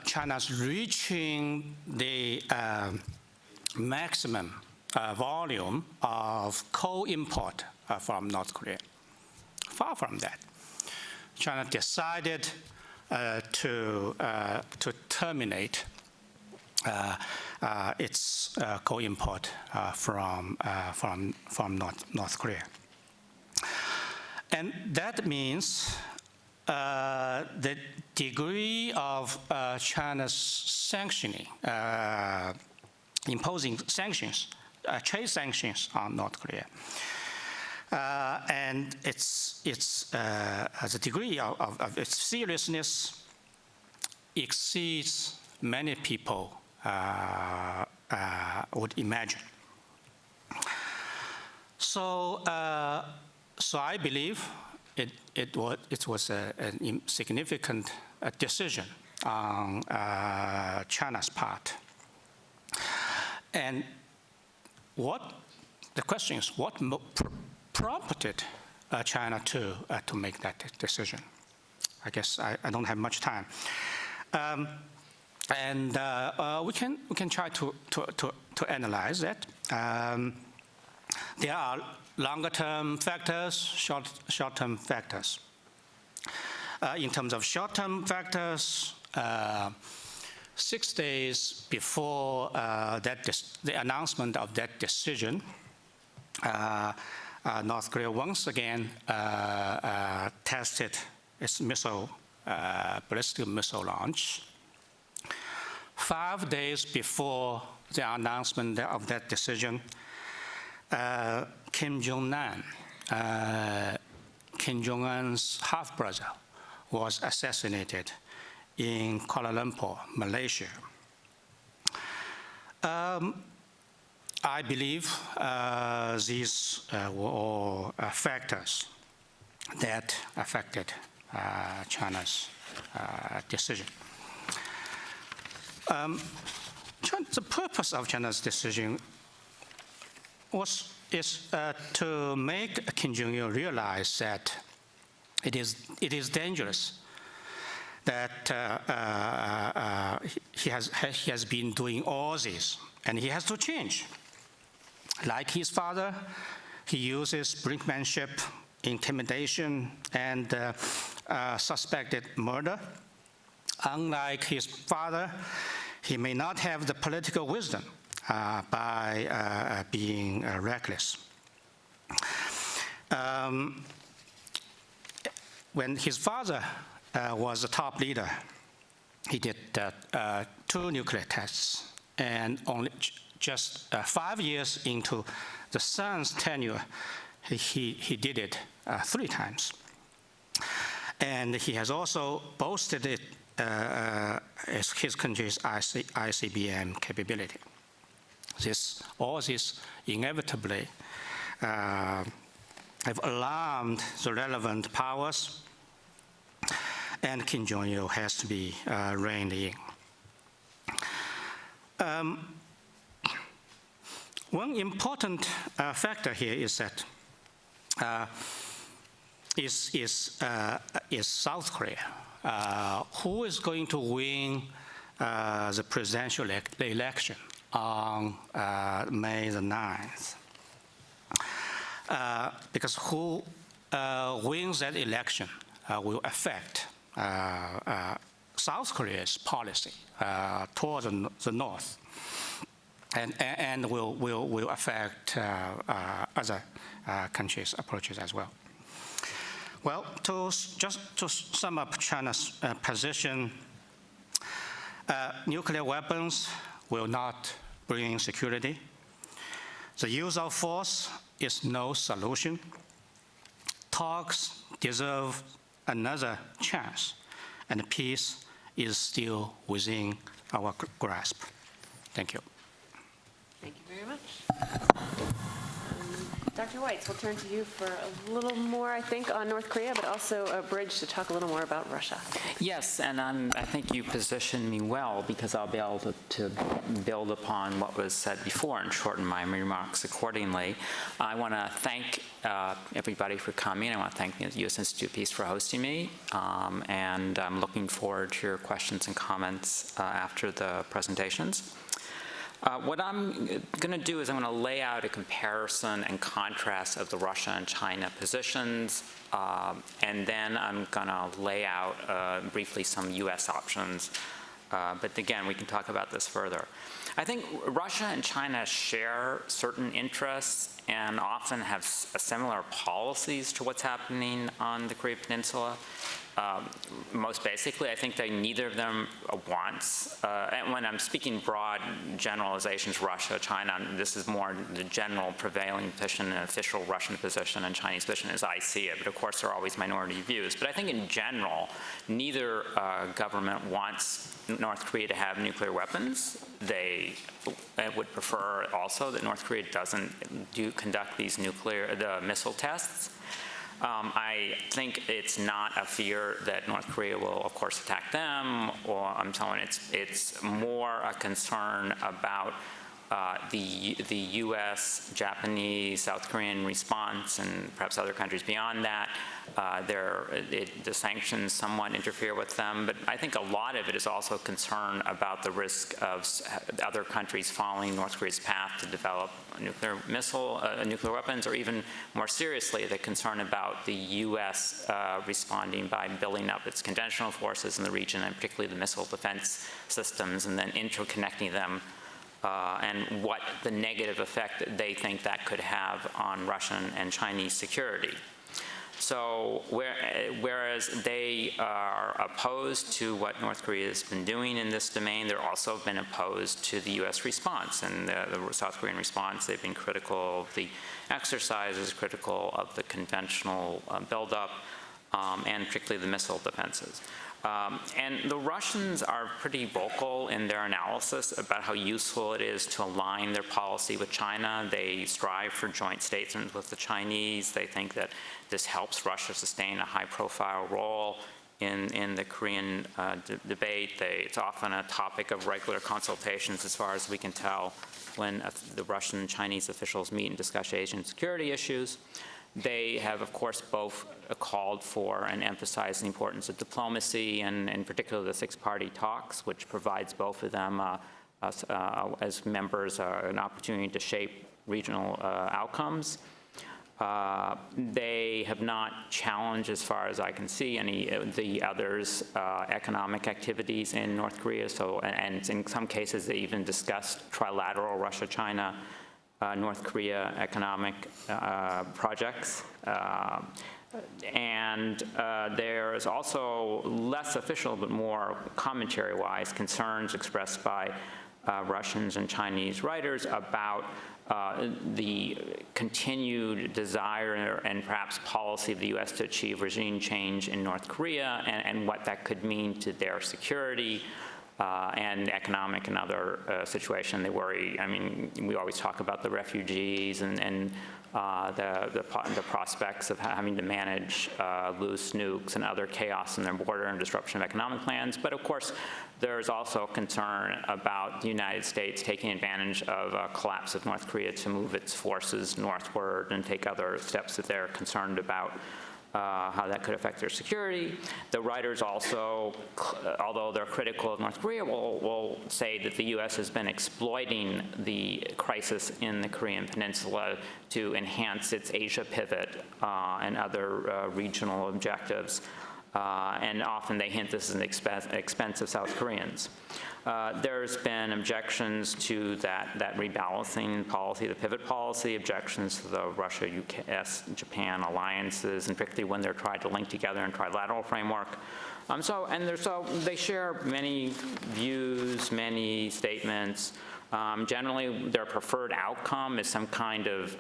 [SPEAKER 19] China's reaching the maximum volume of coal import from North Korea, far from that, China decided to terminate its coal import from North Korea. And that means the degree of China's sanctioning, imposing sanctions, trade sanctions on North Korea. And the degree of its seriousness exceeds many people would imagine. So, so I believe it was a significant decision on China's part. And the question is, what prompted China to make that decision? I guess I don't have much time. And we can try to analyze that. There are longer-term factors, short-term factors. In terms of short-term factors, 6 days before the announcement of that decision, North Korea once again tested its ballistic missile launch. 5 days before the announcement of that decision, Kim Jong-un's half-brother, was assassinated in Kuala Lumpur, Malaysia. I believe these were all factors that affected China's decision. The purpose of China's decision is to make Kim Jong-il realize that it is dangerous, that he has been doing all this, and he has to change. Like his father, he uses brinkmanship, intimidation, and suspected murder. Unlike his father, he may not have the political wisdom by being reckless. When his father was a top leader, he did 2 nuclear tests, and only just 5 years into the son's tenure, he did it 3 times. And he has also boasted it as his country's ICBM capability. All this inevitably have alarmed the relevant powers, and Kim Jong-il has to be reined in. One important factor here is that is South Korea. Who is going to win the presidential election on May the 9th? Because who wins that election will affect South Korea's policy toward the North, and will affect other countries' approaches as well. Well, just to sum up China's position, nuclear weapons will not bring security. The use of force is no solution. Talks deserve another chance, and peace is still within our grasp. Thank you.
[SPEAKER 1] Thank you very much. Dr. Weitz, we'll turn to you for a little more, I think, on North Korea, but also a bridge to talk a little more about Russia.
[SPEAKER 14] Yes, and I think you positioned me well, because I'll be able to build upon what was said before and shorten my remarks accordingly. I want to thank everybody for coming. I want to thank the U.S. Institute of Peace for hosting me, and I'm looking forward to your questions and comments after the presentations. What I'm going to do is I'm going to lay out a comparison and contrast of the Russia and China positions, and then I'm going to lay out briefly some U.S. options. But again, we can talk about this further. I think Russia and China share certain interests and often have similar policies to what's happening on the Korean Peninsula. Most basically, I think that neither of them wants, and when I'm speaking broad generalizations, Russia, China, this is more the general prevailing position, an official Russian position and Chinese position as I see it, but of course there are always minority views. But I think in general, neither government wants North Korea to have nuclear weapons. They would prefer also that North Korea doesn't conduct these missile tests. I think it's not a fear that North Korea will, of course, attack them, or I'm telling it's more a concern about the U.S., Japanese, South Korean response, and perhaps other countries beyond that. The sanctions somewhat interfere with them, but I think a lot of it is also concern about the risk of other countries following North Korea's path to develop nuclear weapons, or even more seriously, the concern about the U.S. responding by building up its conventional forces in the region, and particularly the missile defense systems, and then interconnecting them. And what the negative effect they think that could have on Russian and Chinese security. So whereas they are opposed to what North Korea has been doing in this domain, they're also been opposed to the U.S. response. And the South Korean response, they've been critical of the exercises, critical of the conventional buildup, and particularly the missile defenses. And the Russians are pretty vocal in their analysis about how useful it is to align their policy with China. They strive for joint statements with the Chinese. They think that this helps Russia sustain a high-profile role in the Korean debate. It's often a topic of regular consultations, as far as we can tell, when the Russian and Chinese officials meet and discuss Asian security issues. They have, of course, both called for and emphasized the importance of diplomacy, and in particular the six-party talks, which provides both of them, as members, an opportunity to shape regional outcomes. They have not challenged, as far as I can see, any of the others' economic activities in North Korea. So, and in some cases, they even discussed trilateral Russia-China North Korea economic projects. And there is also less official but more commentary-wise concerns expressed by Russians and Chinese writers about the continued desire and perhaps policy of the U.S. to achieve regime change in North Korea, and what that could mean to their security and economic and other situation. They worry, I mean, we always talk about the refugees and the prospects of having to manage loose nukes and other chaos in their border and disruption of economic plans. But of course, there's also concern about the United States taking advantage of a collapse of North Korea to move its forces northward and take other steps that they're concerned about. How that could affect their security. The writers also, although they're critical of North Korea, will say that the U.S. has been exploiting the crisis in the Korean Peninsula to enhance its Asia pivot and other regional objectives. And often they hint this is an expense of South Koreans. There's been objections to that rebalancing policy, the pivot policy, objections to the Russia, US, Japan alliances, and particularly when they're tried to link together in trilateral framework. So they share many views, many statements. Generally, their preferred outcome is some kind of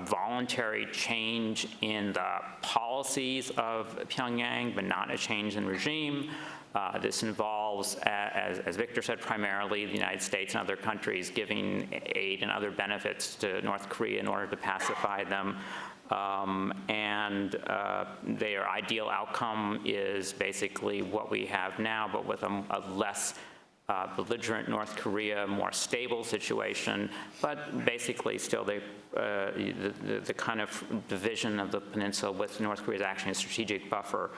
[SPEAKER 14] voluntary change in the policies of Pyongyang, but not a change in regime. This involves, as Victor said, primarily the United States and other countries giving aid and other benefits to North Korea in order to pacify them. Their ideal outcome is basically what we have now, but with a less belligerent North Korea, more stable situation, but basically still the kind of division of the peninsula with North Korea is actually a strategic buffer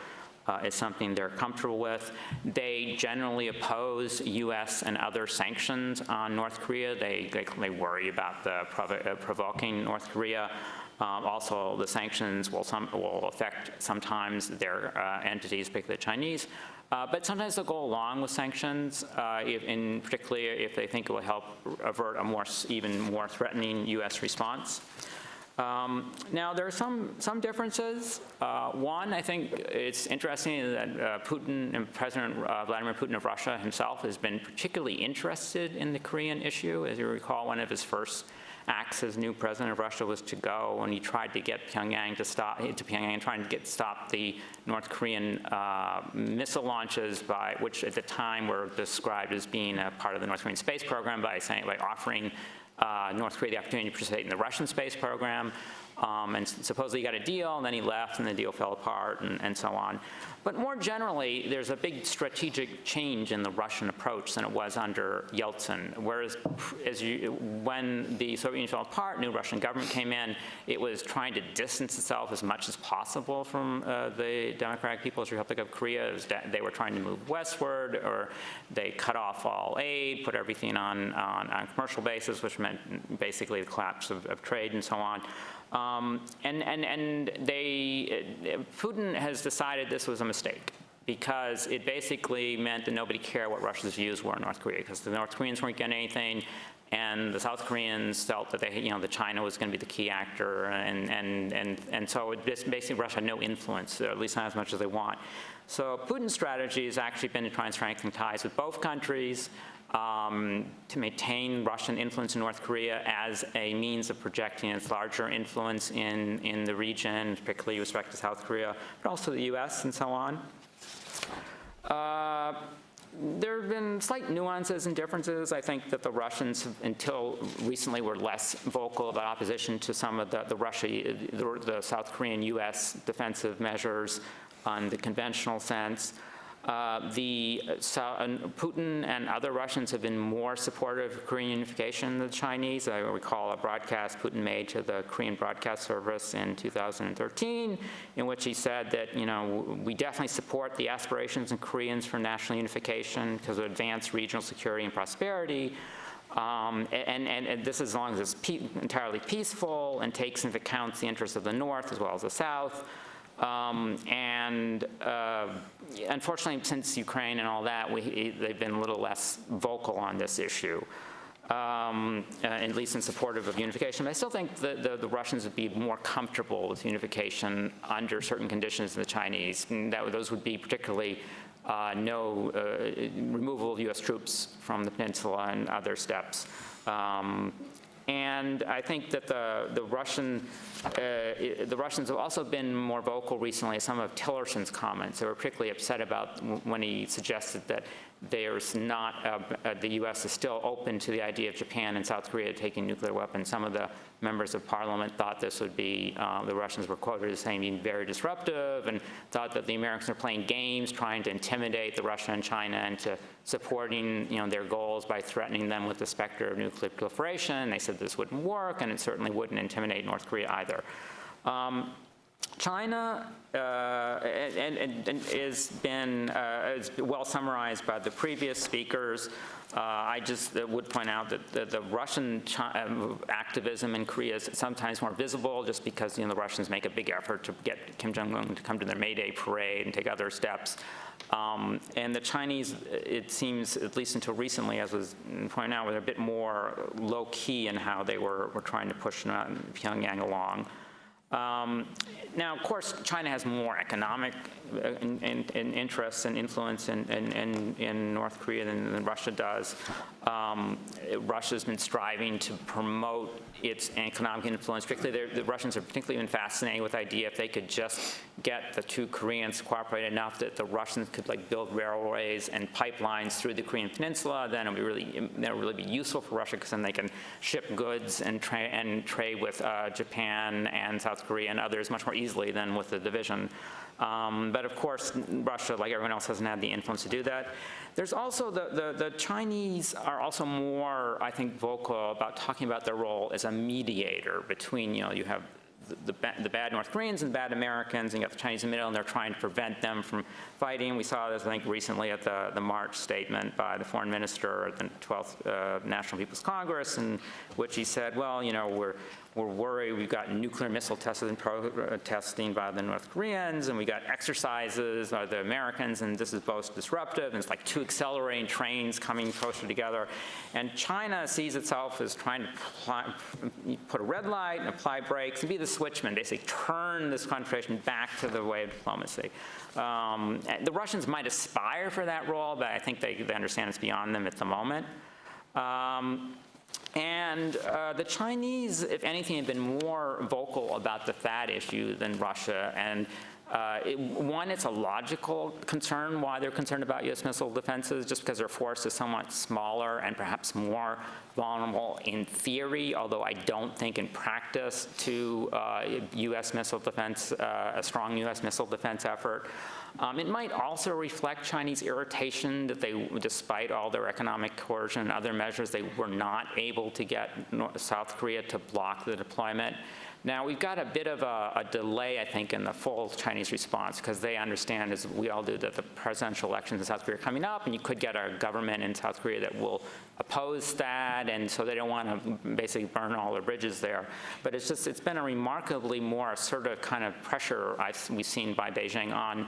[SPEAKER 14] is something they're comfortable with. They generally oppose U.S. and other sanctions on North Korea. They worry about provoking North Korea. Also, the sanctions will affect sometimes their entities, particularly the Chinese. But sometimes they'll go along with sanctions, particularly if they think it will help avert a even more threatening U.S. response. Now, there are some differences. One, I think it's interesting that Putin and President Vladimir Putin of Russia himself has been particularly interested in the Korean issue. As you recall, one of his first acts as new president of Russia was to go when he tried to get Pyongyang to stop the North Korean missile launches, which at the time were described as being a part of the North Korean space program, by offering North Korea the opportunity to participate in the Russian space program. And supposedly he got a deal, and then he left, and the deal fell apart, and so on. But more generally, there's a big strategic change in the Russian approach than it was under Yeltsin. Whereas when the Soviet Union fell apart, new Russian government came in, it was trying to distance itself as much as possible from the Democratic People's Republic of Korea. They were trying to move westward, or they cut off all aid, put everything on a commercial basis, which meant basically the collapse of trade and so on. Putin has decided this was a mistake, because it basically meant that nobody cared what Russia's views were in North Korea, because the North Koreans weren't getting anything, and the South Koreans felt that that China was going to be the key actor, and so basically Russia had no influence, or at least not as much as they want. So Putin's strategy has actually been to try and strengthen ties with both countries, to maintain Russian influence in North Korea as a means of projecting its larger influence in the region, particularly with respect to South Korea, but also the US and so on. There have been slight nuances and differences. I think that the Russians, until recently, were less vocal about opposition to some of the South Korean US defensive measures on the conventional sense. Putin and other Russians have been more supportive of Korean unification than the Chinese. I recall a broadcast Putin made to the Korean broadcast service in 2013, in which he said that, we definitely support the aspirations of Koreans for national unification because of advanced regional security and prosperity. And this as long as it's entirely peaceful and takes into account the interests of the North as well as the South. Unfortunately, since Ukraine and all that, they've been a little less vocal on this issue, at least in supportive of unification. But I still think the Russians would be more comfortable with unification under certain conditions than the Chinese. And those would be particularly no removal of U.S. troops from the peninsula and other steps. And I think that the Russians have also been more vocal recently. Some of Tillerson's comments, they were particularly upset about when he suggested that there's not, the U.S. is still open to the idea of Japan and South Korea taking nuclear weapons. Some of the members of parliament thought this would be, the Russians were quoted as saying being very disruptive, and thought that the Americans are playing games trying to intimidate the Russia and China into supporting their goals by threatening them with the specter of nuclear proliferation. They said this wouldn't work, and it certainly wouldn't intimidate North Korea either. China has been well summarized by the previous speakers. I just would point out that the Russian activism in Korea is sometimes more visible, just because the Russians make a big effort to get Kim Jong-un to come to their May Day parade and take other steps. And the Chinese, it seems, at least until recently, as was pointed out, were a bit more low-key in how they were trying to push Pyongyang along. Now, of course, China has more economic interests and influence in North Korea than Russia does. Russia's been striving to promote its economic influence. Particularly, the Russians are particularly been fascinated with the idea if they could just get the two Koreans to cooperate enough that the Russians could build railways and pipelines through the Korean peninsula, then it would really be useful for Russia, because then they can ship goods and trade with Japan and South Korea and others much more easily than with the division. But of course, Russia, like everyone else, hasn't had the influence to do that. There's also the Chinese are also more, I think, vocal about talking about their role as a mediator between, you have the bad North Koreans and bad Americans, and you got the Chinese in the middle, and they're trying to prevent them from fighting. We saw this, I think, recently at the March statement by the foreign minister at the 12th National People's Congress, in which he said, well, we're worried. We've got nuclear missile testing by the North Koreans, and we got exercises by the Americans, and this is both disruptive, and it's like two accelerating trains coming closer together. And China sees itself as trying to put a red light and apply brakes and be the switchman, basically turn this confrontation back to the way of diplomacy. The Russians might aspire for that role, but I think they understand it's beyond them at the moment. The Chinese, if anything, have been more vocal about the THAAD issue than Russia. And one, it's a logical concern why they're concerned about U.S. missile defenses, just because their force is somewhat smaller and perhaps more vulnerable in theory, although I don't think in practice to U.S. missile defense, a strong U.S. missile defense effort. It might also reflect Chinese irritation that they, despite all their economic coercion and other measures, they were not able to get South Korea to block the deployment. Now, we've got a bit of a delay, I think, in the full Chinese response, because they understand, as we all do, that the presidential elections in South Korea are coming up, and you could get a government in South Korea that will oppose that, and so they don't want to basically burn all their bridges there. But it's just, it's been a remarkably more assertive kind of pressure we've seen by Beijing on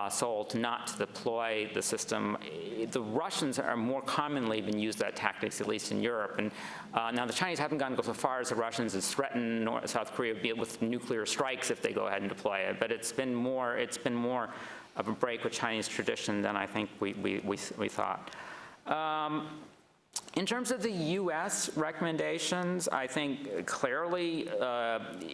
[SPEAKER 14] Seoul to not to deploy the system. The Russians are more commonly been used that tactics, at least in Europe. And now the Chinese haven't gone so far as the Russians as threaten South Korea with nuclear strikes if they go ahead and deploy it. But it's been more of a break with Chinese tradition than I think we thought. In terms of the U.S. recommendations, I think clearly,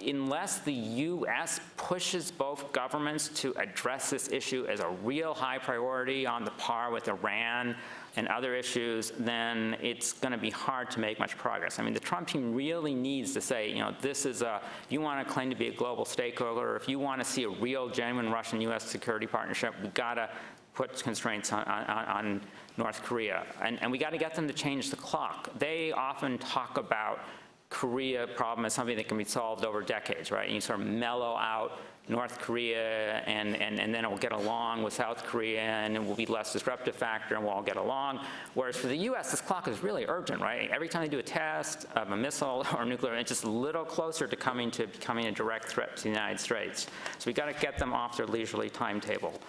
[SPEAKER 14] unless the U.S. pushes both governments to address this issue as a real high priority on the par with Iran and other issues, then it's going to be hard to make much progress. I mean, the Trump team really needs to say, you know, this is a, you want to claim to be a global stakeholder, if you want to see a real, genuine Russian-U.S. security partnership, we've got to put constraints on North Korea. And we got to get them to change the clock. They often talk about Korea problem as something that can be solved over decades, right? And you sort of mellow out North Korea, and then it will get along with South Korea, and it will be less disruptive factor, and we'll all get along. Whereas for the U.S., this clock is really urgent, right? Every time they do a test of a missile or nuclear, it's just a little closer to becoming a direct threat to the United States. So we got to get them off their leisurely timetable.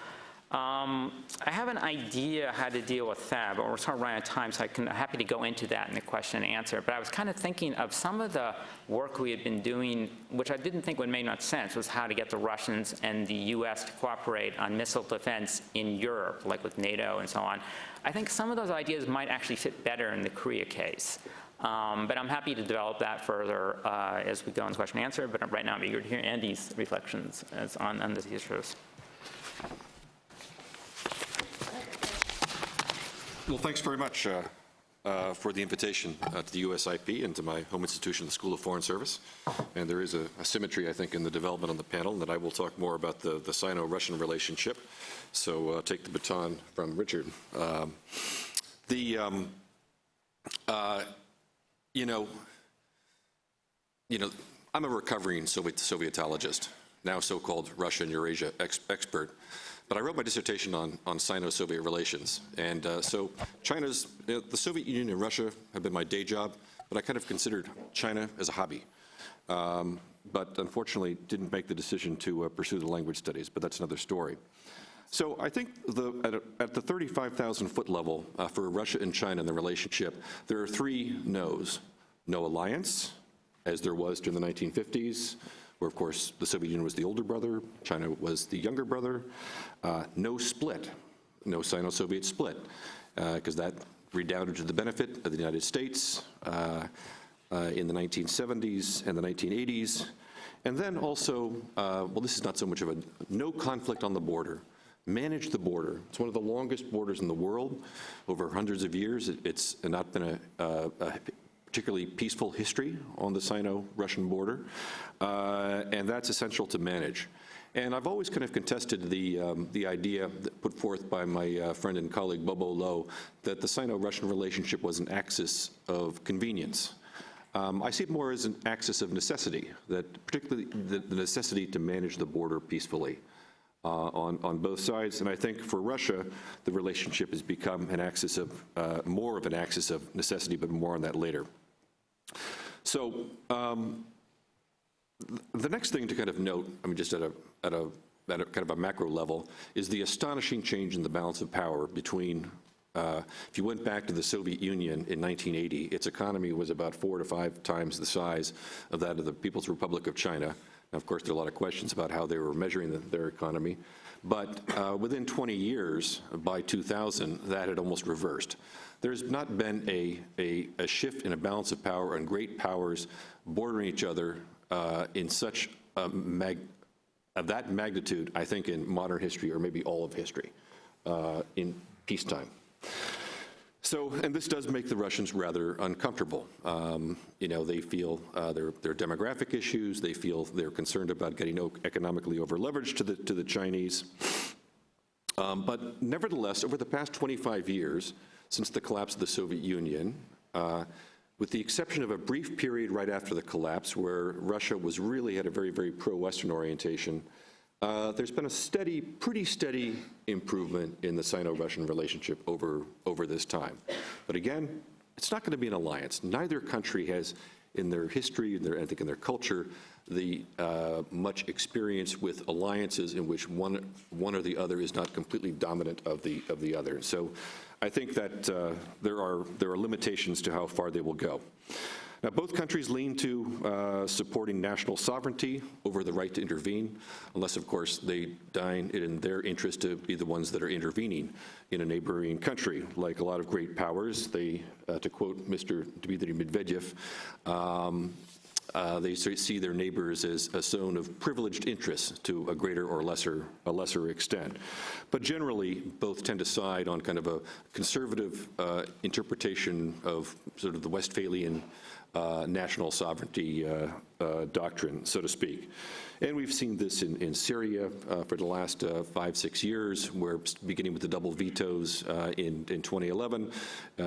[SPEAKER 14] I have an idea how to deal with THAAD, but we're sort of running out of time, so I'm happy to go into that in the question and answer. But I was kind of thinking of some of the work we had been doing, which I didn't think would make much sense, was how to get the Russians and the U.S. to cooperate on missile defense in Europe, like with NATO and so on. I think some of those ideas might actually fit better in the Korea case. But I'm happy to develop that further as we go into question and answer. But right now I'm eager to hear Andy's reflections on these issues.
[SPEAKER 15] Well, thanks very much for the invitation to the USIP and to my home institution, the School of Foreign Service. And there is a symmetry, I think, in the development on the panel, and that I will talk more about the Sino-Russian relationship. So take the baton from Richard. I'm a recovering Sovietologist, now so-called Russia and Eurasia expert. But I wrote my dissertation on Sino-Soviet relations. And so China's, the Soviet Union and Russia have been my day job, but I kind of considered China as a hobby. But unfortunately didn't make the decision to pursue the language studies, but that's another story. So I think at the 35,000-foot level for Russia and China in the relationship, there are three no's. No alliance, as there was during the 1950s, where, of course, the Soviet Union was the older brother, China was the younger brother. No split, no Sino-Soviet split, because that redounded to the benefit of the United States in the 1970s and the 1980s. And then also, well, this is not so much of a no conflict on the border. Manage the border. It's one of the longest borders in the world. Over hundreds of years, it's not been a particularly peaceful history on the Sino-Russian border, and that's essential to manage. And I've always kind of contested the idea put forth by my friend and colleague Bobo Lo that the Sino-Russian relationship was an axis of convenience. I see it more as an axis of necessity, that particularly the necessity to manage the border peacefully on both sides. And I think for Russia, the relationship has become an axis of, more of an axis of necessity, but more on that later. So The next thing to kind of note, I mean, just at a kind of a macro level, is the astonishing change in the balance of power between, if you went back to the Soviet Union in 1980, its economy was about 4 to 5 times the size of that of the People's Republic of China. Now, of course, there are a lot of questions about how they were measuring their economy. But within 20 years, by 2000, that had almost reversed. There's not been a shift in a balance of power and great powers bordering each other in such of that magnitude, I think, in modern history, or maybe all of history, in peacetime. So, and this does make the Russians rather uncomfortable. You know, they feel their demographic issues. They feel they're concerned about getting economically over-leveraged to the Chinese. But nevertheless, over the past 25 years, since the collapse of the Soviet Union, with the exception of a brief period right after the collapse where Russia had a very, very pro-Western orientation, there's been a pretty steady improvement in the Sino-Russian relationship over this time. But again, it's not going to be an alliance. Neither country has, in their history, I think in their culture, the much experience with alliances in which one or the other is not completely dominant of the other. So I think that there are limitations to how far they will go. Now, both countries lean to supporting national sovereignty over the right to intervene, unless, of course, they deem it in their interest to be the ones that are intervening in a neighboring country. Like a lot of great powers, they, to quote Mr. Dmitry Medvedev, they see their neighbors as a zone of privileged interests to a greater or lesser extent. But generally, both tend to side on kind of a conservative interpretation of sort of the Westphalian national sovereignty doctrine, so to speak. And we've seen this in Syria for the last 5-6 years, where beginning with the double vetoes in 2011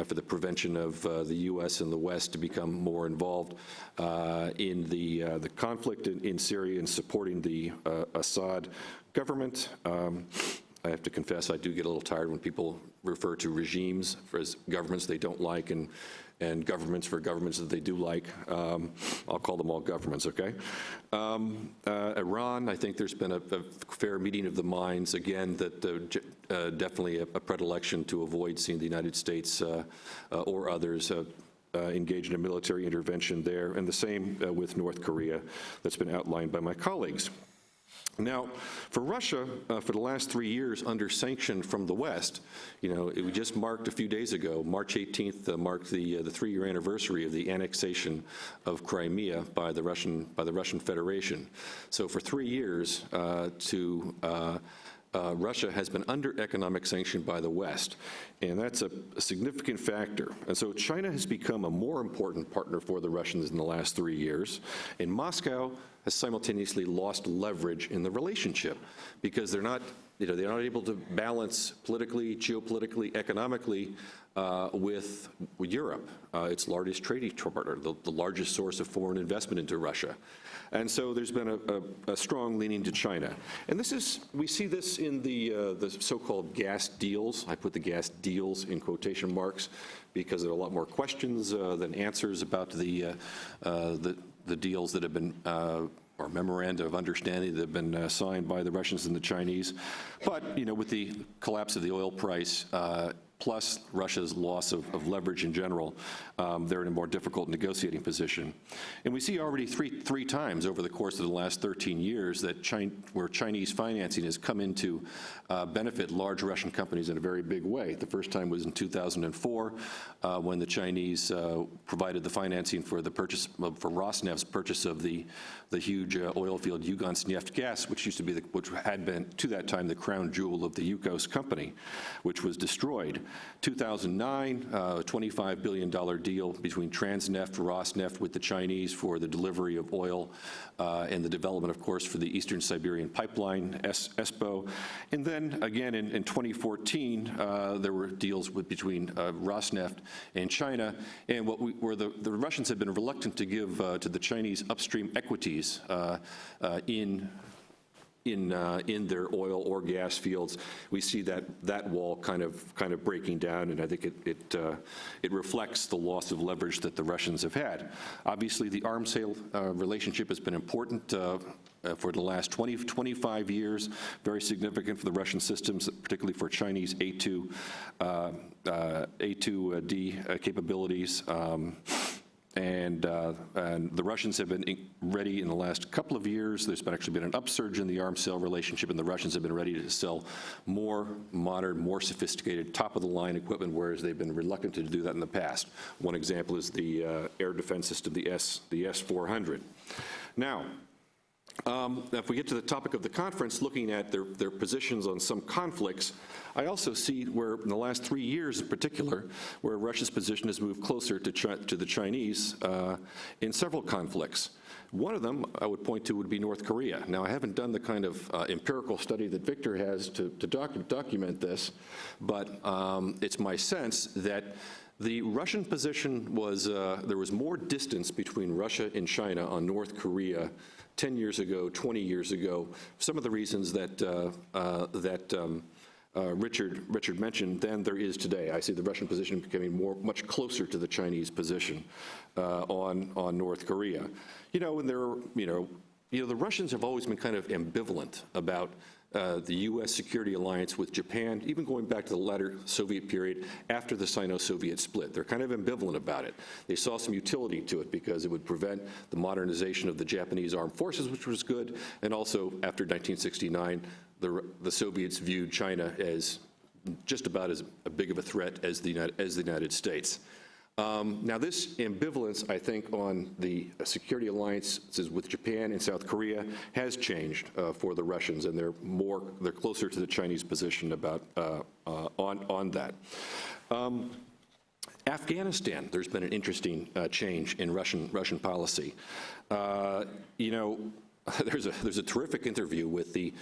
[SPEAKER 15] for the prevention of the U.S. and the West to become more involved in the conflict in Syria and supporting the Assad government. I have to confess, I do get a little tired when people refer to regimes as governments they don't like and governments for governments that they do like. I'll call them all governments, okay? Iran, I think there's been a fair meeting of the minds, again, that definitely a predilection to avoid seeing the United States or others engage in a military intervention there, and the same with North Korea that's been outlined by my colleagues. Now, for Russia, for the last 3 years under sanction from the West, you know, we just marked a few days ago, March 18th marked the 3-year anniversary of the annexation of Crimea by the Russian Federation. So for 3 years, Russia has been under economic sanction by the West, and that's a significant factor. And so China has become a more important partner for the Russians in the last 3 years, and Moscow has simultaneously lost leverage in the relationship because they're not able to balance politically, geopolitically, economically with Europe, its largest trading partner, the largest source of foreign investment into Russia. And so there's been a strong leaning to China. And we see this in the so-called gas deals. I put the gas deals in quotation marks because there are a lot more questions than answers about the deals that have been, or memoranda of understanding that have been signed by the Russians and the Chinese. But, you know, with the collapse of the oil price, plus Russia's loss of leverage in general, they're in a more difficult negotiating position. And we see already three times over the course of the last 13 years that where Chinese financing has come in to benefit large Russian companies in a very big way. The first time was in 2004 when the Chinese provided the financing for the purchase for Rosneft's purchase of the huge oil field Yugansneft which which had been to that time the crown jewel of the Yukos company, which was destroyed. 2009, a $25 billion deal between Transneft, Rosneft with the Chinese for the delivery of oil and the development, of course, for the Eastern Siberian Pipeline, ESPO. And then again in 2014, there were deals between Rosneft and China, and where the Russians had been reluctant to give to the Chinese upstream equities in in their oil or gas fields. We see that wall kind of breaking down, and I think it reflects the loss of leverage that the Russians have had. Obviously, the arms sale relationship has been important for the last 25 years, very significant for the Russian systems, particularly for Chinese A2D capabilities. And the Russians have been ready in the last couple of years. There's actually been an upsurge in the arms sale relationship, and the Russians have been ready to sell more modern, more sophisticated, top-of-the-line equipment, whereas they've been reluctant to do that in the past. One example is the air defense system, the S-400. Now, if we get to the topic of the conference, looking at their positions on some conflicts, I also see where in the last 3 years in particular, where Russia's position has moved closer to the Chinese in several conflicts. One of them I would point to would be North Korea. Now, I haven't done the kind of empirical study that Victor has to document this, but it's my sense that the Russian position was, there was more distance between Russia and China on North Korea 10 years ago, 20 years ago. Some of the reasons that Richard mentioned than there is today. I see the Russian position becoming much closer to the Chinese position on North Korea. And the Russians have always been kind of ambivalent about the U.S. security alliance with Japan, even going back to the latter Soviet period after the Sino-Soviet split. They're kind of ambivalent about it. They saw some utility to it because it would prevent the modernization of the Japanese armed forces, which was good, and also after 1969, the Soviets viewed China as just about as big of a threat as the United States. Now, this ambivalence, I think, on the security alliances with Japan and South Korea has changed for the Russians, and they're closer to the Chinese position about on that. Afghanistan, there's been an interesting change in Russian policy. There's a terrific interview with the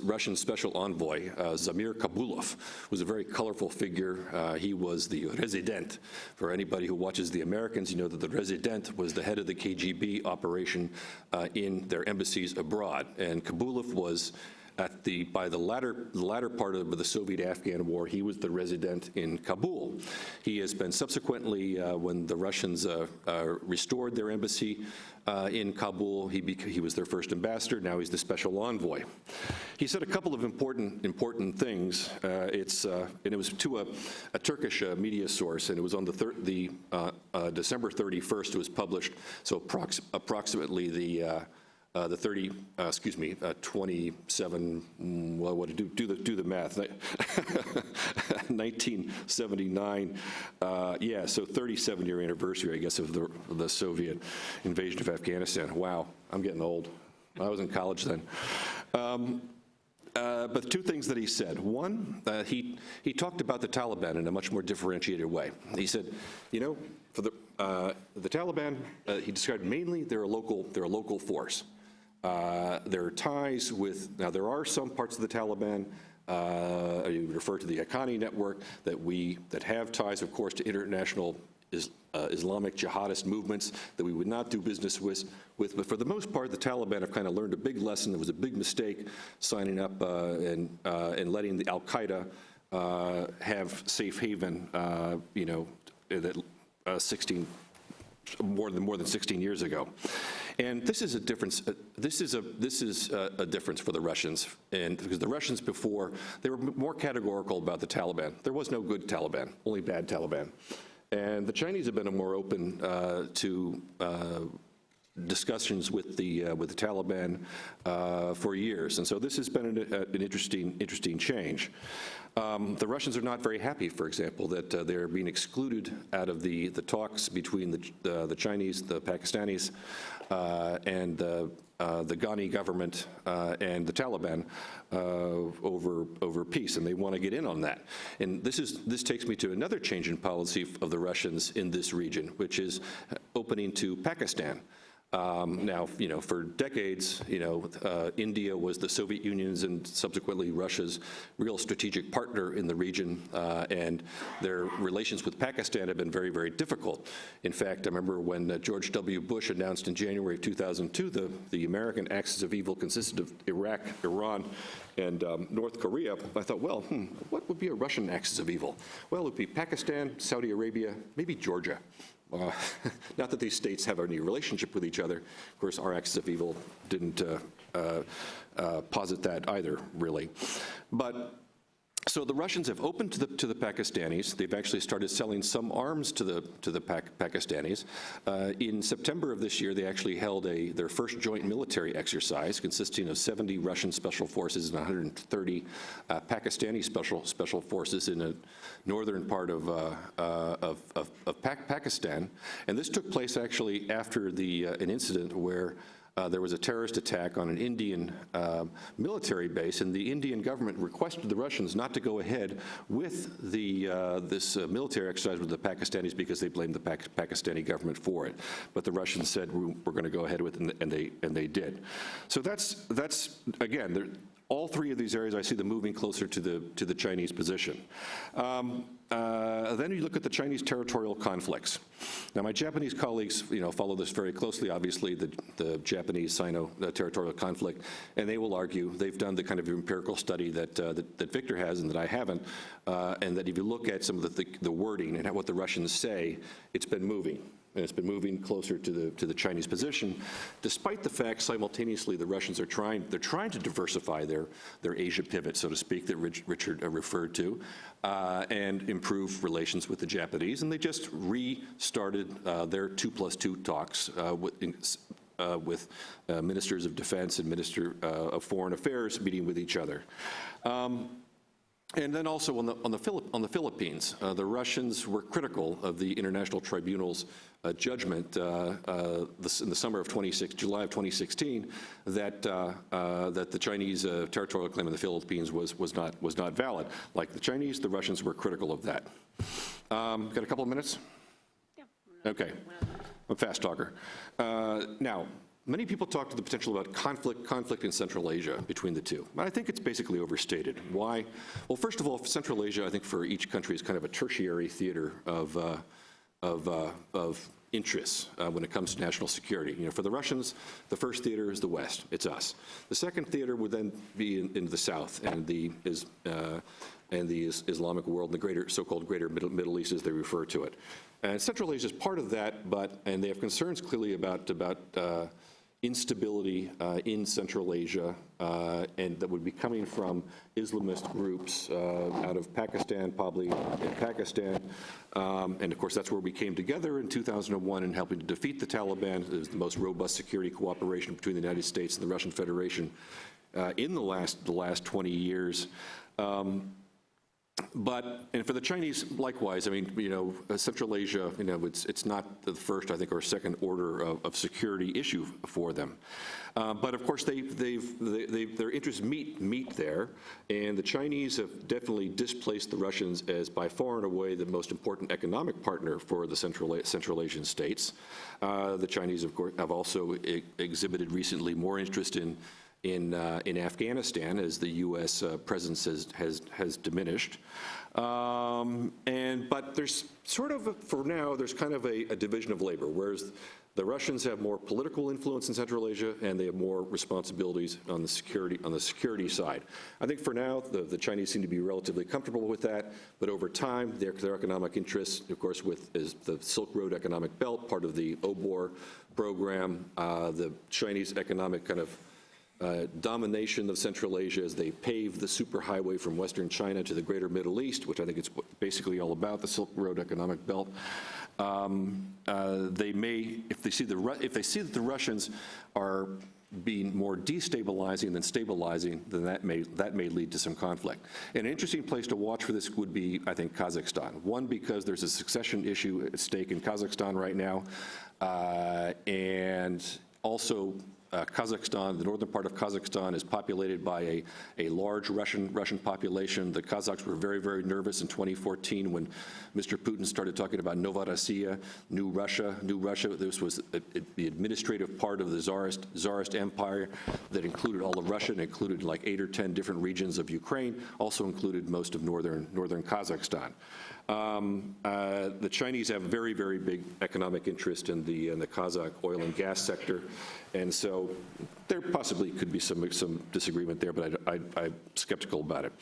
[SPEAKER 15] Russian special envoy, Zamir Kabulov, who's a very colorful figure. He was the resident. For anybody who watches The Americans, you know that the resident was the head of the KGB operation in their embassies abroad. And Kabulov was by the latter part of the Soviet-Afghan war, he was the resident in Kabul. He has been subsequently, when the Russians restored their embassy in Kabul, he was their first ambassador. Now he's the special envoy. He said a couple of important things. And it was to a Turkish media source, and it was on December 31st. It was published. So approximately the 27, well, what do the math, 1979, yeah, so 37-year anniversary, I guess, of the Soviet invasion of Afghanistan. Wow, I'm getting old. I was in college then. But two things that he said. One, he talked about the Taliban in a much more differentiated way. He said, for the Taliban, he described mainly they're a local force. There are ties with, now there are some parts of the Taliban, you refer to the Haqqani network, that have ties, of course, to international Islamic jihadist movements that we would not do business with. But for the most part, the Taliban have kind of learned a big lesson. It was a big mistake signing up and letting the Al-Qaeda have safe haven, more than 16 years ago. And this is a difference. This is a difference for the Russians, and because the Russians before, they were more categorical about the Taliban. There was no good Taliban, only bad Taliban. And the Chinese have been more open to discussions with the Taliban for years, and so this has been an interesting change. The Russians are not very happy, for example, that they're being excluded out of the talks between the Chinese, the Pakistanis, and the Ghani government and the Taliban over peace, and they want to get in on that. And this takes me to another change in policy of the Russians in this region, which is opening to Pakistan. Now, for decades, India was the Soviet Union's and subsequently Russia's real strategic partner in the region, and their relations with Pakistan have been very, very difficult. In fact, I remember when George W. Bush announced in January of 2002 the American axis of evil consisted of Iraq, Iran, and North Korea. I thought, well, what would be a Russian axis of evil? Well, it would be Pakistan, Saudi Arabia, maybe Georgia. Not that these states have any relationship with each other. Of course, our axis of evil didn't posit that either, really. But so the Russians have opened to the Pakistanis. They've actually started selling some arms to the Pakistanis. In September of this year, they actually held their first joint military exercise consisting of 70 Russian special forces and 130 Pakistani special forces in a northern part of Pakistan. And this took place actually after an incident where there was a terrorist attack on an Indian military base, and the Indian government requested the Russians not to go ahead with this military exercise with the Pakistanis because they blamed the Pakistani government for it. But the Russians said, we're going to go ahead with it, and they did. So that's again, all three of these areas, I see them moving closer to the Chinese position. Then you look at the Chinese territorial conflicts. Now, my Japanese colleagues, follow this very closely, obviously, the Japanese-Sino territorial conflict, and they will argue, they've done the kind of empirical study that Victor has and that I haven't, and that if you look at some of the wording and what the Russians say, it's been moving. And it's been moving closer to the Chinese position, despite the fact simultaneously the Russians are trying to diversify their Asia pivot, so to speak, that Richard referred to, and improve relations with the Japanese. And they just restarted their 2+2 talks with ministers of defense and minister of foreign affairs meeting with each other. And then also on the Philippines, the Russians were critical of the International Tribunal's judgment in the summer of July of 2016, that the Chinese territorial claim in the Philippines was not valid. Like the Chinese, the Russians were critical of that. Got a couple of minutes?
[SPEAKER 1] Yeah.
[SPEAKER 15] Okay, I'm a fast talker. Now, many people talk to the potential about conflict in Central Asia between the two. I think it's basically overstated. Why? Well, first of all, Central Asia, I think for each country is kind of a tertiary theater of interests when it comes to national security. For the Russians, the first theater is the West. It's us. The second theater would then be in the South and the Islamic world, and the so-called greater Middle East, as they refer to it. And Central Asia is part of that, and they have concerns clearly about instability in Central Asia, and that would be coming from Islamist groups out of Pakistan, probably in Pakistan. And of course, that's where we came together in 2001 in helping to defeat the Taliban. It was the most robust security cooperation between the United States and the Russian Federation in the last 20 years. And for the Chinese, likewise, I mean, Central Asia, it's not the first, I think, or second order of security issue for them. But of course, their interests meet there, and the Chinese have definitely displaced the Russians as by far and away the most important economic partner for the Central Asian states. The Chinese, of course, have also exhibited recently more interest in Afghanistan as the U.S. presence has diminished. But there's sort of, for now, there's kind of a division of labor, whereas the Russians have more political influence in Central Asia, and they have more responsibilities on the security side. I think for now, the Chinese seem to be relatively comfortable with that, but over time, their economic interests, of course, is the Silk Road Economic Belt, part of the OBOR program, the Chinese economic kind of domination of Central Asia as they pave the superhighway from Western China to the greater Middle East, which I think it's basically all about, the Silk Road Economic Belt. They may, if they see that the Russians are being more destabilizing than stabilizing, then that may lead to some conflict. And an interesting place to watch for this would be, I think, Kazakhstan. One, because there's a succession issue at stake in Kazakhstan right now, and also Kazakhstan. The northern part of Kazakhstan is populated by a large Russian population. The Kazakhs were very, very nervous in 2014 when Mr. Putin started talking about Novorossiya, New Russia. This was the administrative part of the Tsarist Empire that included all of Russia and included like 8 or 10 different regions of Ukraine, also included most of northern Kazakhstan. The Chinese have very, very big economic interest in the Kazakh oil and gas sector, and so there possibly could be some disagreement there, but I'm skeptical about it.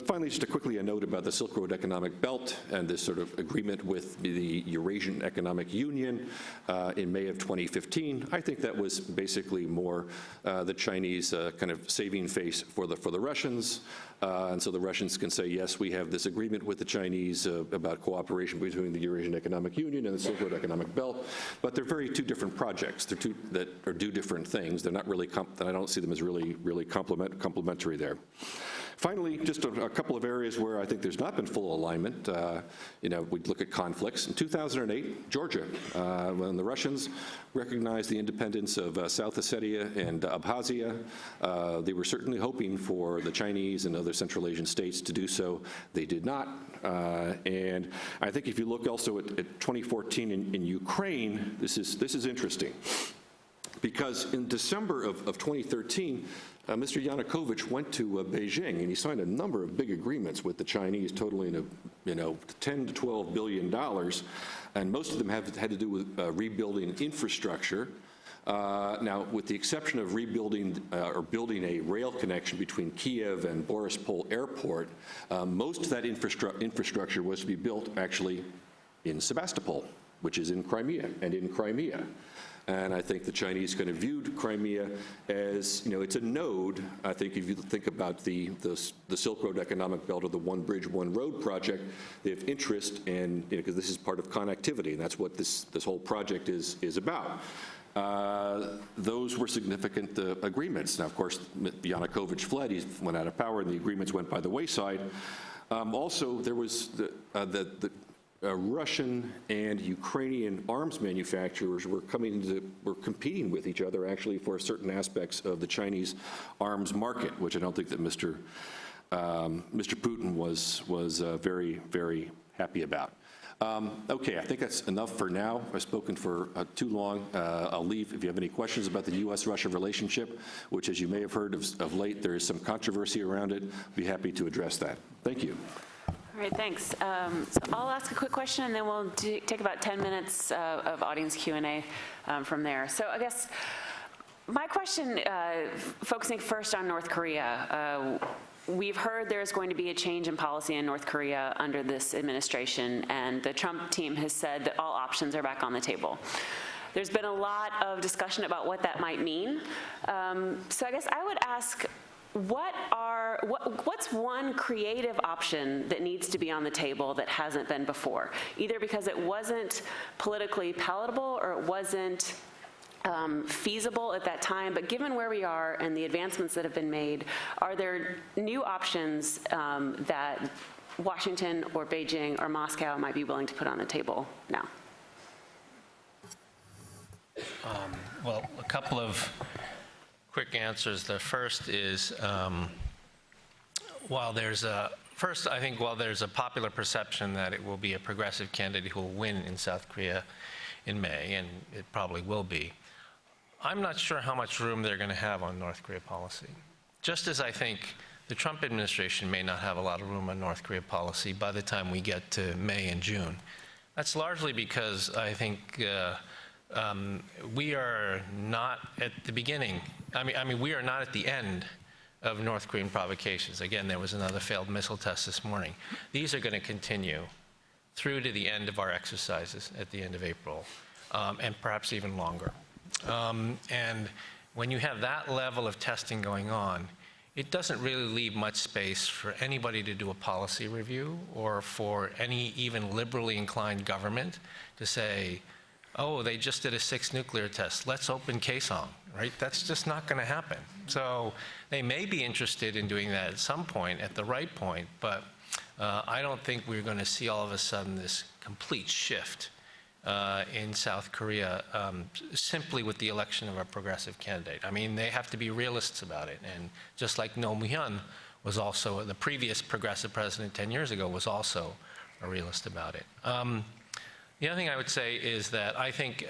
[SPEAKER 15] Finally, just quickly a note about the Silk Road Economic Belt and this sort of agreement with the Eurasian Economic Union in May of 2015. I think that was basically more the Chinese kind of saving face for the Russians, and so the Russians can say, yes, we have this agreement with the Chinese about cooperation between the Eurasian Economic Union and the Silk Road Economic Belt, but they're two different projects. They're two that do different things. They're not really, I don't see them as really complementary there. Finally, just a couple of areas where I think there's not been full alignment. We look at conflicts. In 2008, Georgia, when the Russians recognized the independence of South Ossetia and Abkhazia, they were certainly hoping for the Chinese and other Central Asian states to do so. They did not. And I think if you look also at 2014 in Ukraine, this is interesting. Because in December of 2013, Mr. Yanukovych went to Beijing and he signed a number of big agreements with the Chinese, totaling $10 to $12 billion, and most of them had to do with rebuilding infrastructure. Now, with the exception of rebuilding or building a rail connection between Kiev and Borispol Airport, most of that infrastructure was to be built actually in Sebastopol, which is in Crimea. And I think the Chinese kind of viewed Crimea as, it's a node. I think if you think about the Silk Road Economic Belt or the One Bridge, One Road project, they have interest in, because this is part of connectivity, and that's what this whole project is about. Those were significant agreements. Now, of course, Yanukovych fled, he went out of power, and the agreements went by the wayside. Also, there was the Russian and Ukrainian arms manufacturers were competing with each other actually for certain aspects of the Chinese arms market, which I don't think that Mr. Putin was very, very happy about. Okay, I think that's enough for now. I've spoken for too long. I'll leave. If you have any questions about the U.S.-Russia relationship, which, as you may have heard of late, there is some controversy around it, I'll be happy to address that. Thank you.
[SPEAKER 1] All right, thanks. So I'll ask a quick question, and then we'll take about 10 minutes of audience Q&A from there. So I guess my question, focusing first on North Korea, we've heard there's going to be a change in policy in North Korea under this administration, and the Trump team has said that all options are back on the table. There's been a lot of discussion about what that might mean. So I guess I would ask, what's one creative option that needs to be on the table that hasn't been before, either because it wasn't politically palatable or it wasn't feasible at that time, but given where we are and the advancements that have been made, are there new options that Washington or Beijing or Moscow might be willing to put on the table now?
[SPEAKER 18] Well, a couple of quick answers. The first is, while there's a popular perception that it will be a progressive candidate who will win in South Korea in May, and it probably will be, I'm not sure how much room they're going to have on North Korea policy. Just as I think the Trump administration may not have a lot of room on North Korea policy by the time we get to May and June. That's largely because I think we are not at the beginning. We are not at the end of North Korean provocations. Again, there was another failed missile test this morning. These are going to continue through to the end of our exercises at the end of April, and perhaps even longer. And when you have that level of testing going on, it doesn't really leave much space for anybody to do a policy review or for any even liberally inclined government to say, oh, they just did a 6th nuclear test, let's open Kaesong, right? That's just not going to happen. So they may be interested in doing that at some point, at the right point, but I don't think we're going to see all of a sudden this complete shift in South Korea simply with the election of a progressive candidate. I mean, they have to be realists about it. And just like Roh Moo-hyun was also, the previous progressive president 10 years ago was also a realist about it. The other thing I would say is that I think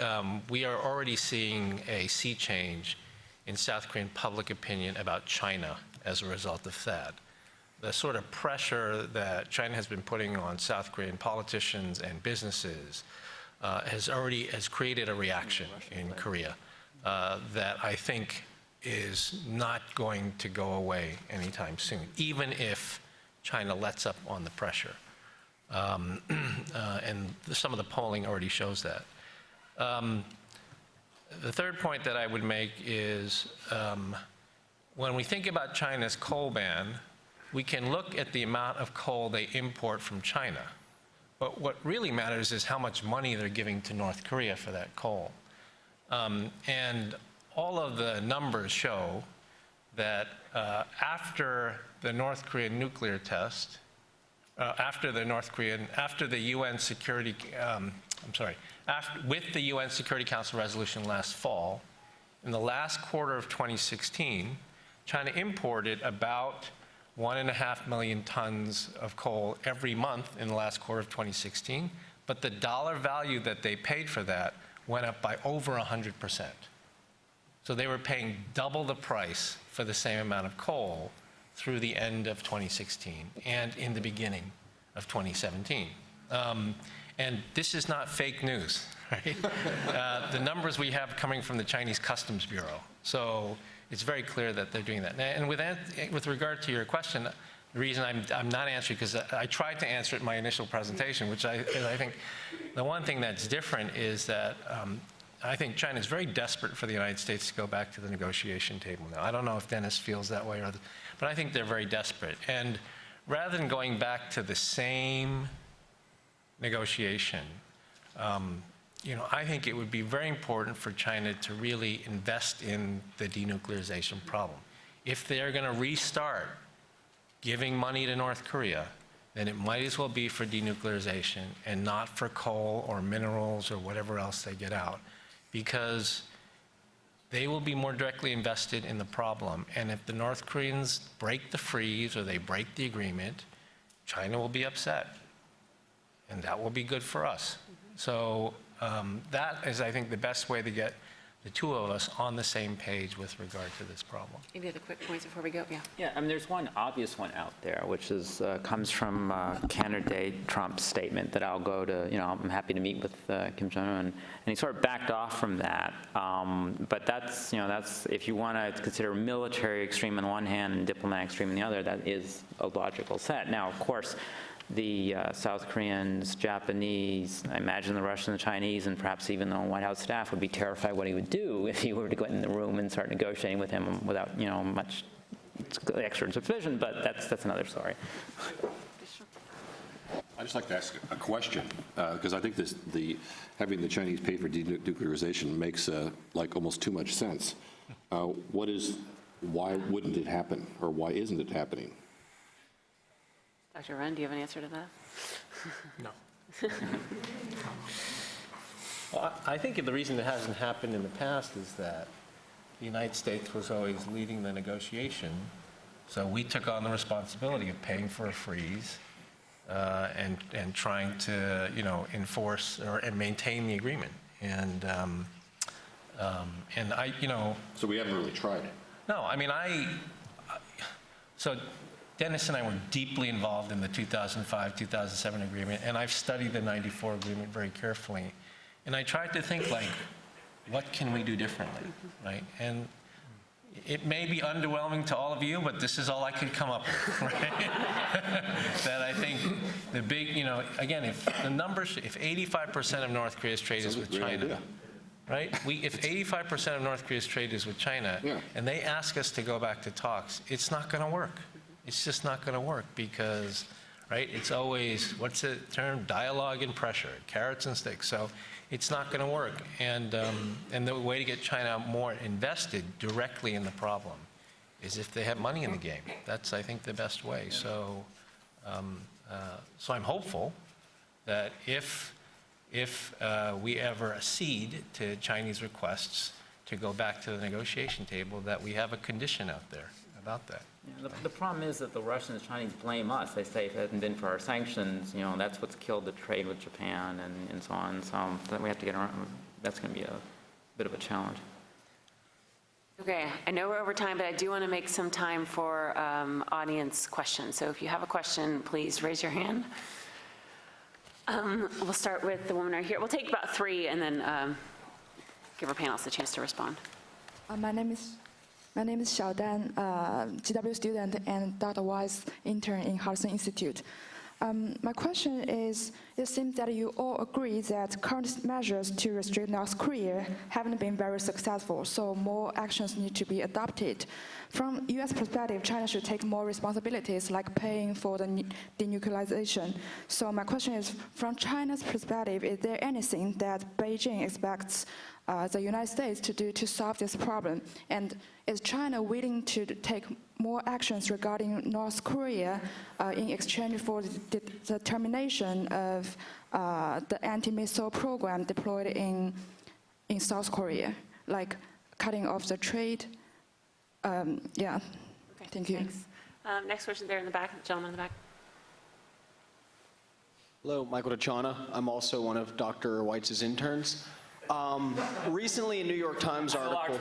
[SPEAKER 18] we are already seeing a sea change in South Korean public opinion about China as a result of THAAD. The sort of pressure that China has been putting on South Korean politicians and businesses has created a reaction in Korea that I think is not going to go away anytime soon, even if China lets up on the pressure. And some of the polling already shows that. The third point that I would make is when we think about China's coal ban, we can look at the amount of coal they import from China. But what really matters is how much money they're giving to North Korea for that coal. And all of the numbers show that after the North Korean nuclear test, after the UN Security, with the UN Security Council resolution last fall, in the last quarter of 2016, China imported about 1.5 million tons of coal every month in the last quarter of 2016, but the dollar value that they paid for that went up by over 100%. So they were paying double the price for the same amount of coal through the end of 2016 and in the beginning of 2017. And this is not fake news, right? The numbers we have coming from the Chinese Customs Bureau. So it's very clear that they're doing that. And with regard to your question, the reason I'm not answering, because I tried to answer it in my initial presentation, which I think the one thing that's different is that I think China is very desperate for the United States to go back to the negotiation table now. I don't know if Dennis feels that way, but I think they're very desperate. And rather than going back to the same negotiation, I think it would be very important for China to really invest in the denuclearization problem. If they're going to restart giving money to North Korea, then it might as well be for denuclearization and not for coal or minerals or whatever else they get out, because they will be more directly invested in the problem. And if the North Koreans break the freeze or they break the agreement, China will be upset. And that will be good for us. So that is, I think, the best way to get the two of us on the same page with regard to this problem.
[SPEAKER 17] Any other quick points before we go? Yeah.
[SPEAKER 14] Yeah, I mean, there's one obvious one out there, which is comes from candidate Trump's statement that I'll go to, I'm happy to meet with Kim Jong-un, and he sort of backed off from that. But that's, that's, if you want to consider military extreme on one hand and diplomatic extreme on the other, that is a logical set. Now, of course, the South Koreans, Japanese, I imagine the Russians, the Chinese, and perhaps even the White House staff would be terrified what he would do if he were to go in the room and start negotiating with him without, much extra supervision, but that's another story.
[SPEAKER 15] I'd just like to ask a question, because I think having the Chinese pay for denuclearization makes like almost too much sense. Why wouldn't it happen, or why isn't it happening?
[SPEAKER 17] Dr. Ren, do you have an answer to that?
[SPEAKER 18] No. Well, I think the reason it hasn't happened in the past is that the United States was always leading the negotiation. So we took on the responsibility of paying for a freeze and trying to, enforce and maintain the agreement. And I,
[SPEAKER 15] So we haven't really tried it.
[SPEAKER 18] No, I mean, so Dennis and I were deeply involved in the 2005-2007 agreement, and I've studied the 94 agreement very carefully. And I tried to think, what can we do differently, right? And it may be underwhelming to all of you, but this is all I could come up with, right? That I think the big, again, if 85% of North Korea's trade is with China, right? If 85% of North Korea's trade is with China, and they ask us to go back to talks, it's not going to work. It's just not going to work because, right, it's always, what's the term? Dialogue and pressure, carrots and sticks. So it's not going to work. And the way to get China more invested directly in the problem is if they have money in the game. That's, I think, the best way. So, so I'm hopeful that if if we ever accede to Chinese requests to go back to the negotiation table, that we have a condition out there about that.
[SPEAKER 13] Yeah, the problem is that the Russians and Chinese blame us. They say if it hadn't been for our sanctions, that's what's killed the trade with Japan and so on. So that we have to get around. That's going to be a bit of a challenge.
[SPEAKER 1] Okay, I know we're over time, but I do want to make some time for audience questions. So if you have a question, please raise your hand. We'll start with the woman right here. We'll take about 3 and then give our panelists a chance to respond.
[SPEAKER 20] My name is Xiao Dan, GW student and Dr. Weiss intern in Hudson Institute. My question is, it seems that you all agree that current measures to restrict North Korea haven't been very successful, so more actions need to be adopted. From U.S. perspective, China should take more responsibilities, like paying for the denuclearization. So my question is, from China's perspective, is there anything that Beijing expects the United States to do to solve this problem? And is China willing to take more actions regarding North Korea in exchange for the termination of the anti-missile program deployed in South Korea, like cutting off the trade? Yeah,
[SPEAKER 1] okay,
[SPEAKER 20] thank you.
[SPEAKER 1] Thanks. Next question there in the back, gentleman in the back.
[SPEAKER 22] Hello, Michael DeChana. I'm also one of Dr. Weitz's interns. Recently, a New York Times article.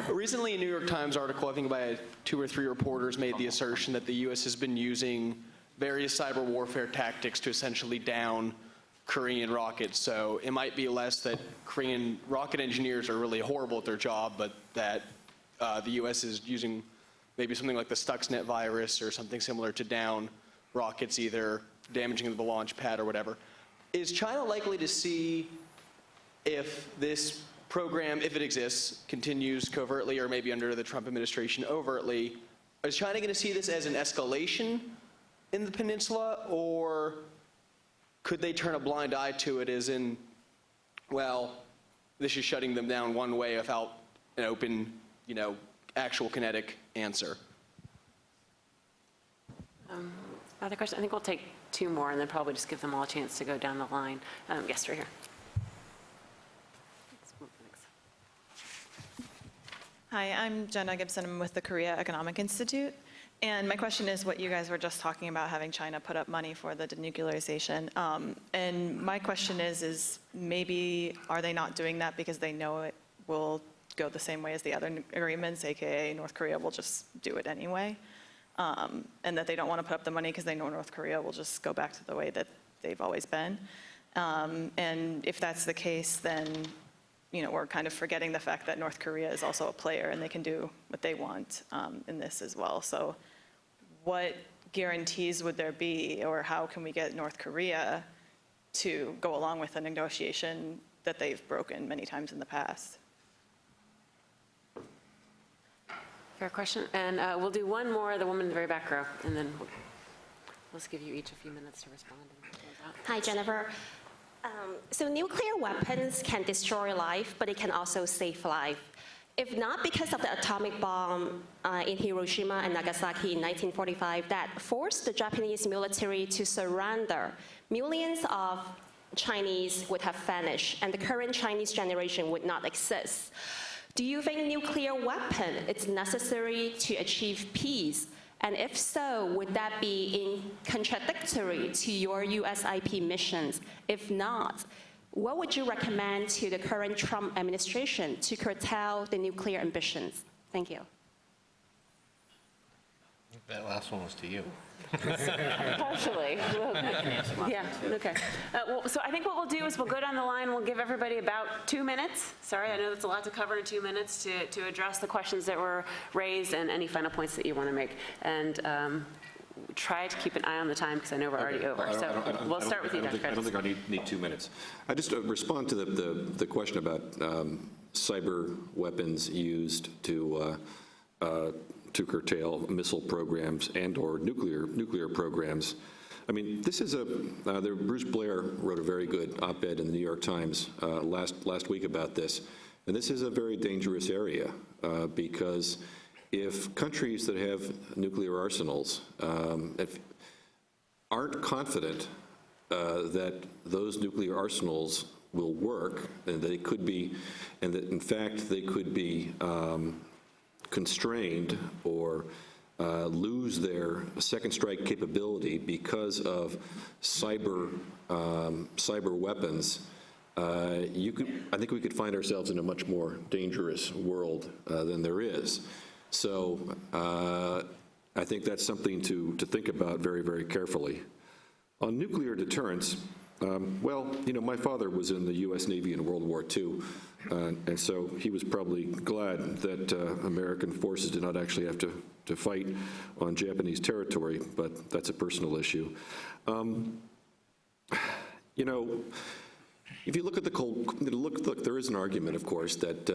[SPEAKER 22] Recently, a New York Times article, I think by 2 or 3 reporters, made the assertion that the U.S. has been using various cyber warfare tactics to essentially down Korean rockets. So it might be less that Korean rocket engineers are really horrible at their job, but that the U.S. is using maybe something like the Stuxnet virus or something similar to down rockets, either damaging the launch pad or whatever. Is China likely to see if this program, if it exists, continues covertly or maybe under the Trump administration overtly? Is China going to see this as an escalation in the peninsula, or could they turn a blind eye to it as in, well, this is shutting them down one way without an open, actual kinetic answer?
[SPEAKER 1] Other question? I think we'll take 2 more and then probably just give them all a chance to go down the line. Yes, right here.
[SPEAKER 24] Hi, I'm Jenna Gibson. I'm with the Korea Economic Institute. And my question is what you guys were just talking about, having China put up money for the denuclearization. And my question is maybe are they not doing that because they know it will go the same way as the other agreements, aka North Korea will just do it anyway? And that they don't want to put up the money because they know North Korea will just go back to the way that they've always been. And if that's the case, then we're kind of forgetting the fact that North Korea is also a player and they can do what they want in this as well. So what guarantees would there be, or how can we get North Korea to go along with a negotiation that they've broken many times in the past?
[SPEAKER 1] Fair question. And we'll do 1 more, the woman in the very back row, and then let's give you each a few minutes to respond.
[SPEAKER 21] Hi, Jennifer. So nuclear weapons can destroy life, but it can also save life. If not because of the atomic bomb in Hiroshima and Nagasaki in 1945 that forced the Japanese military to surrender, millions of Chinese would have vanished, and the current Chinese generation would not exist. Do you think nuclear weapon is necessary to achieve peace? And if so, would that be contradictory to your USIP missions? If not, what would you recommend to the current Trump administration to curtail the nuclear ambitions? Thank you.
[SPEAKER 18] That last one was to you.
[SPEAKER 1] Partially. Yeah, okay. Well, so I think what we'll do is we'll go down the line, we'll give everybody about 2 minutes. Sorry, I know that's a lot to cover in 2 minutes to address the questions that were raised and any final points that you want to make. And try to keep an eye on the time because I know we're already over. So we'll start with you, Dr.
[SPEAKER 15] I don't think I need 2 minutes. I just respond to the question about cyber weapons used to curtail missile programs and/or nuclear programs. I mean, this is Bruce Blair wrote a very good op-ed in the New York Times last week about this, and this is a very dangerous area because if countries that have nuclear arsenals aren't confident that those nuclear arsenals will work, and they could be, and that in fact they could be constrained or lose their second strike capability because of cyber weapons, I think we could find ourselves in a much more dangerous world than there is. So I think that's something to think about very, very carefully. On nuclear deterrence, well, you know, my father was in the U.S. Navy in World War II, and so he was probably glad that American forces did not actually have to fight on Japanese territory, but that's a personal issue. You know, if you look at the cold, look, there is an argument, of course, that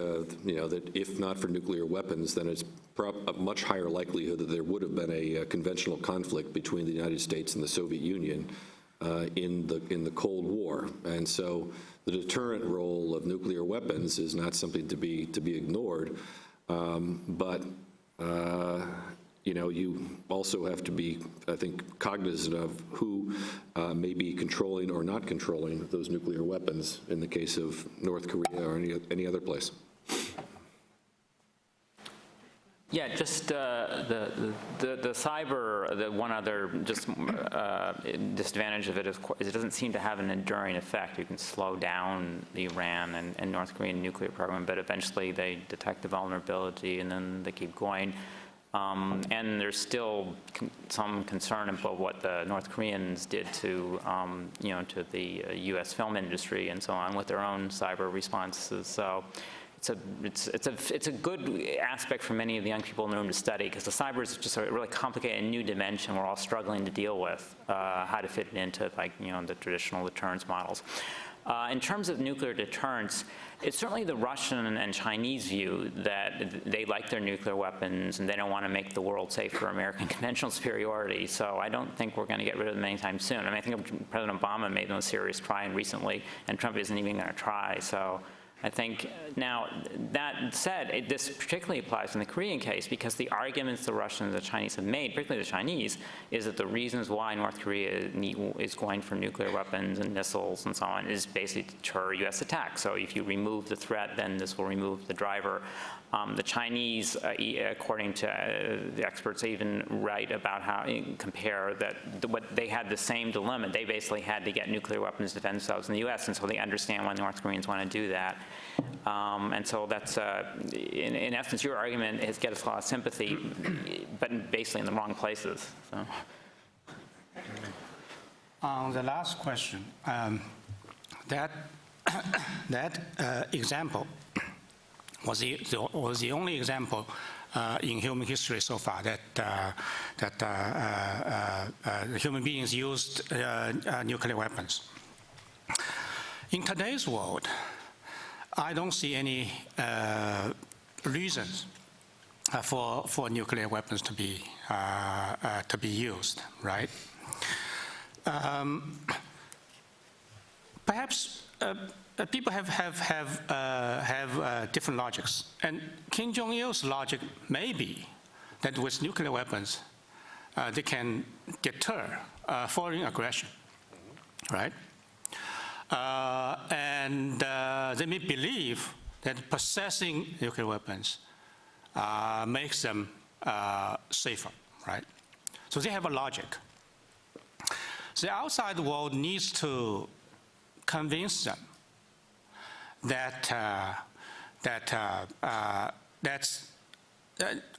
[SPEAKER 15] you know, that if not for nuclear weapons, then it's a much higher likelihood that there would have been a conventional conflict between the United States and the Soviet Union in the Cold War, and so the deterrent role of nuclear weapons is not something to be ignored. But you know, you also have to be, I think, cognizant of who may be controlling or not controlling those nuclear weapons in the case of North Korea or any other place.
[SPEAKER 14] Yeah, just the cyber, the one other just disadvantage of it is it doesn't seem to have an enduring effect. You can slow down the Iran and North Korean nuclear program, but eventually they detect the vulnerability and then they keep going. And there's still some concern about what the North Koreans did to, you know, to the U.S. film industry and so on with their own cyber responses. So it's a good aspect for many of the young people in the room to study, because the cyber is just a really complicated new dimension we're all struggling to deal with, how to fit it into, like, you know, the traditional deterrence models. In terms of nuclear deterrence, it's certainly the Russian and Chinese view that they like their nuclear weapons and they don't want to make the world safe for American conventional superiority. So I don't think we're going to get rid of them anytime soon. I mean, I think President Obama made no serious try recently, and Trump isn't even going to try. So I think now, that said, this particularly applies in the Korean case, because the arguments the Russians and the Chinese have made, particularly the Chinese, is that the reasons why North Korea is going for nuclear weapons and missiles and so on is basically to deter U.S. attacks. So if you remove the threat, then this will remove the driver. The Chinese, according to the experts, even write about how, compare that what they had the same dilemma. They basically had to get nuclear weapons to defend themselves in the U.S., and so they understand why North Koreans want to do that. And so that's, in essence, your argument has get us a lot of sympathy, but basically in the wrong places. So.
[SPEAKER 19] The last question, that example was the only example in human history so far that human beings used nuclear weapons. In today's world, I don't see any reasons for nuclear weapons to be used, right? Perhaps people have different logics, and Kim Jong-il's logic may be that with nuclear weapons, they can deter foreign aggression, right? And they may believe that possessing nuclear weapons makes them safer, right? So they have a logic. The outside world needs to convince them that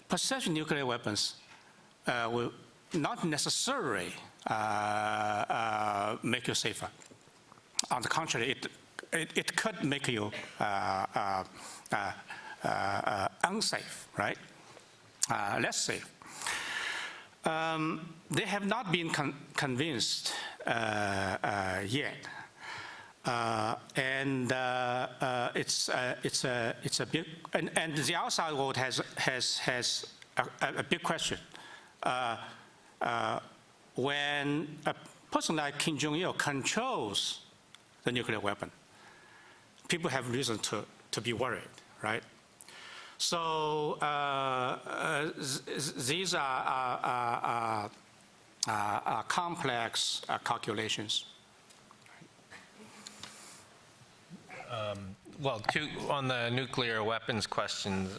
[SPEAKER 19] possessing nuclear weapons will not necessarily make you safer. On the contrary, it could make you unsafe, right? Less safe. They have not been convinced yet, and it's a big, and the outside world has a big question. When a person like Kim Jong-il controls the nuclear weapon, people have reason to be worried, right? So these are complex calculations,
[SPEAKER 18] Well, on the nuclear weapons questions,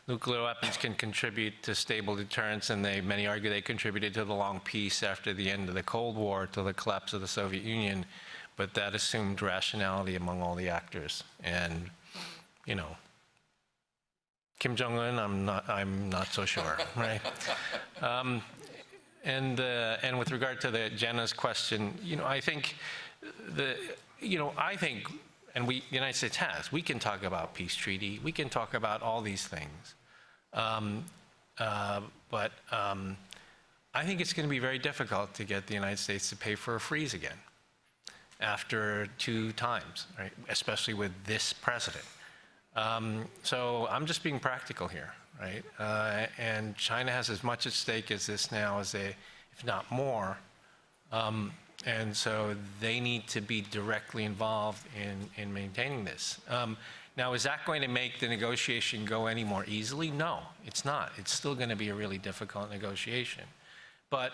[SPEAKER 18] nuclear weapons can contribute to stable deterrence, and many argue they contributed to the long peace after the end of the Cold War, to the collapse of the Soviet Union, but that assumed rationality among all the actors. And, you know, Kim Jong-un, I'm not so sure, right? And with regard to Jenna's question, you know, I think and the United States we can talk about peace treaty, we can talk about all these things. But I think it's going to be very difficult to get the United States to pay for a freeze again after 2 times, right? Especially with this president. So I'm just being practical here, right? And China has as much at stake as this now as if not more. And so they need to be directly involved in maintaining this. Now, is that going to make the negotiation go any more easily? No, it's not. It's still going to be a really difficult negotiation. But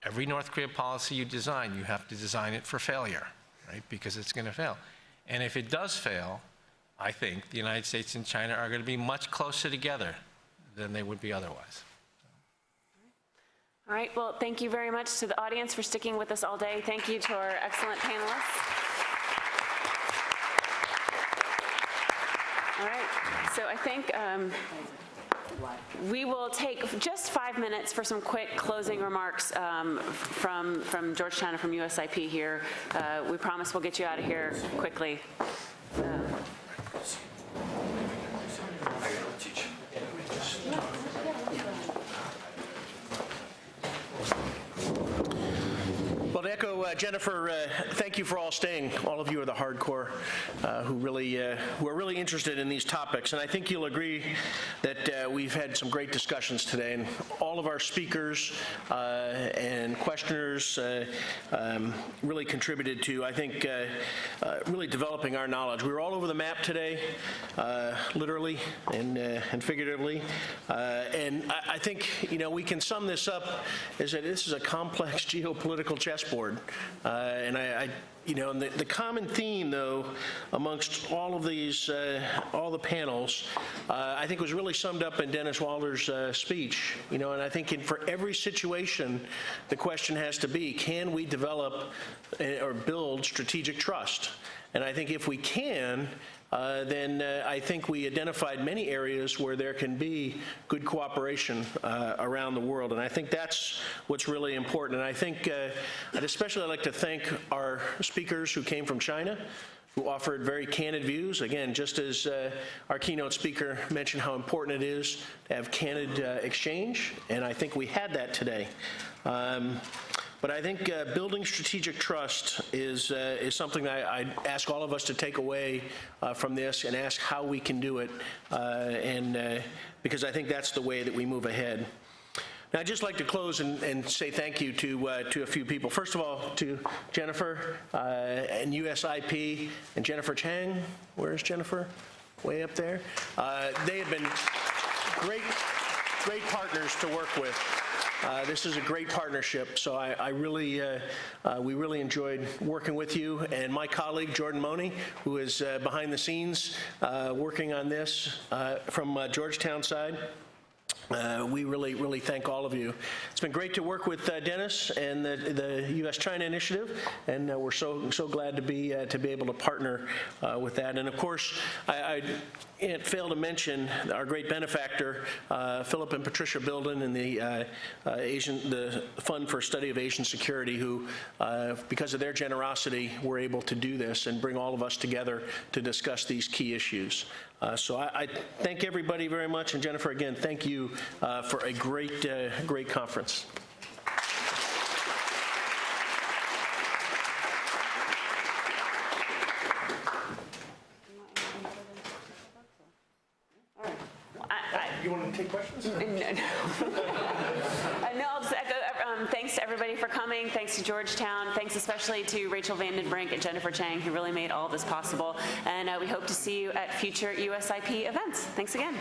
[SPEAKER 18] every North Korea policy you design, you have to design it for failure, right? Because it's going to fail. And if it does fail, I think the United States and China are going to be much closer together than they would be otherwise.
[SPEAKER 1] All right, well, thank you very much to the audience for sticking with us all day. Thank you to our excellent panelists. All right, so I think we will take just 5 minutes for some quick closing remarks from Georgetown and from USIP here. We promise we'll get you out of here quickly.
[SPEAKER 2] Well, to echo Jennifer, thank you for all staying. All of you are the hardcore who are really interested in these topics. And I think you'll agree that we've had some great discussions today. And all of our speakers and questioners really contributed to, I think, really developing our knowledge. We were all over the map today, literally and figuratively. And I think, you know, we can sum this up as that this is a complex geopolitical chessboard. And and the common theme, though, amongst all of these, all the panels, I think was really summed up in Dennis Walder's speech. You know, and I think for every situation, the question has to be, can we develop or build strategic trust? And I think if we can, then I think we identified many areas where there can be good cooperation around the world. And I think that's what's really important. And I think I'd especially like to thank our speakers who came from China, who offered very candid views. Again, just as our keynote speaker mentioned how important it is to have candid exchange, and I think we had that today. But I think building strategic trust is something that I ask all of us to take away from this and ask how we can do it, because I think that's the way that we move ahead. Now, I'd just like to close and say thank you to a few people. First of all, to Jennifer and USIP and Jennifer Chang. Where's Jennifer? Way up there. They have been great partners to work with. This is a great partnership, so we really enjoyed working with you. And my colleague, Jordan Money, who is behind the scenes working on this from Georgetown side. We really thank all of you. It's been great to work with Dennis and the U.S.-China initiative, and we're so glad to be able to partner with that. And of course, I failed to mention our great benefactor, Philip and Patricia Bilden, and the Fund for Study of Asian Security, who, because of their generosity, were able to do this and bring all of us together to discuss these key issues. So I thank everybody very much, and Jennifer, again, thank you for a great conference. You want to take questions? No, I'll just echo thanks to everybody for coming. Thanks to Georgetown. Thanks especially to Rachel Vandenbrink and Jennifer Chang, who really made all of this possible. And we hope to see you at future USIP events. Thanks again.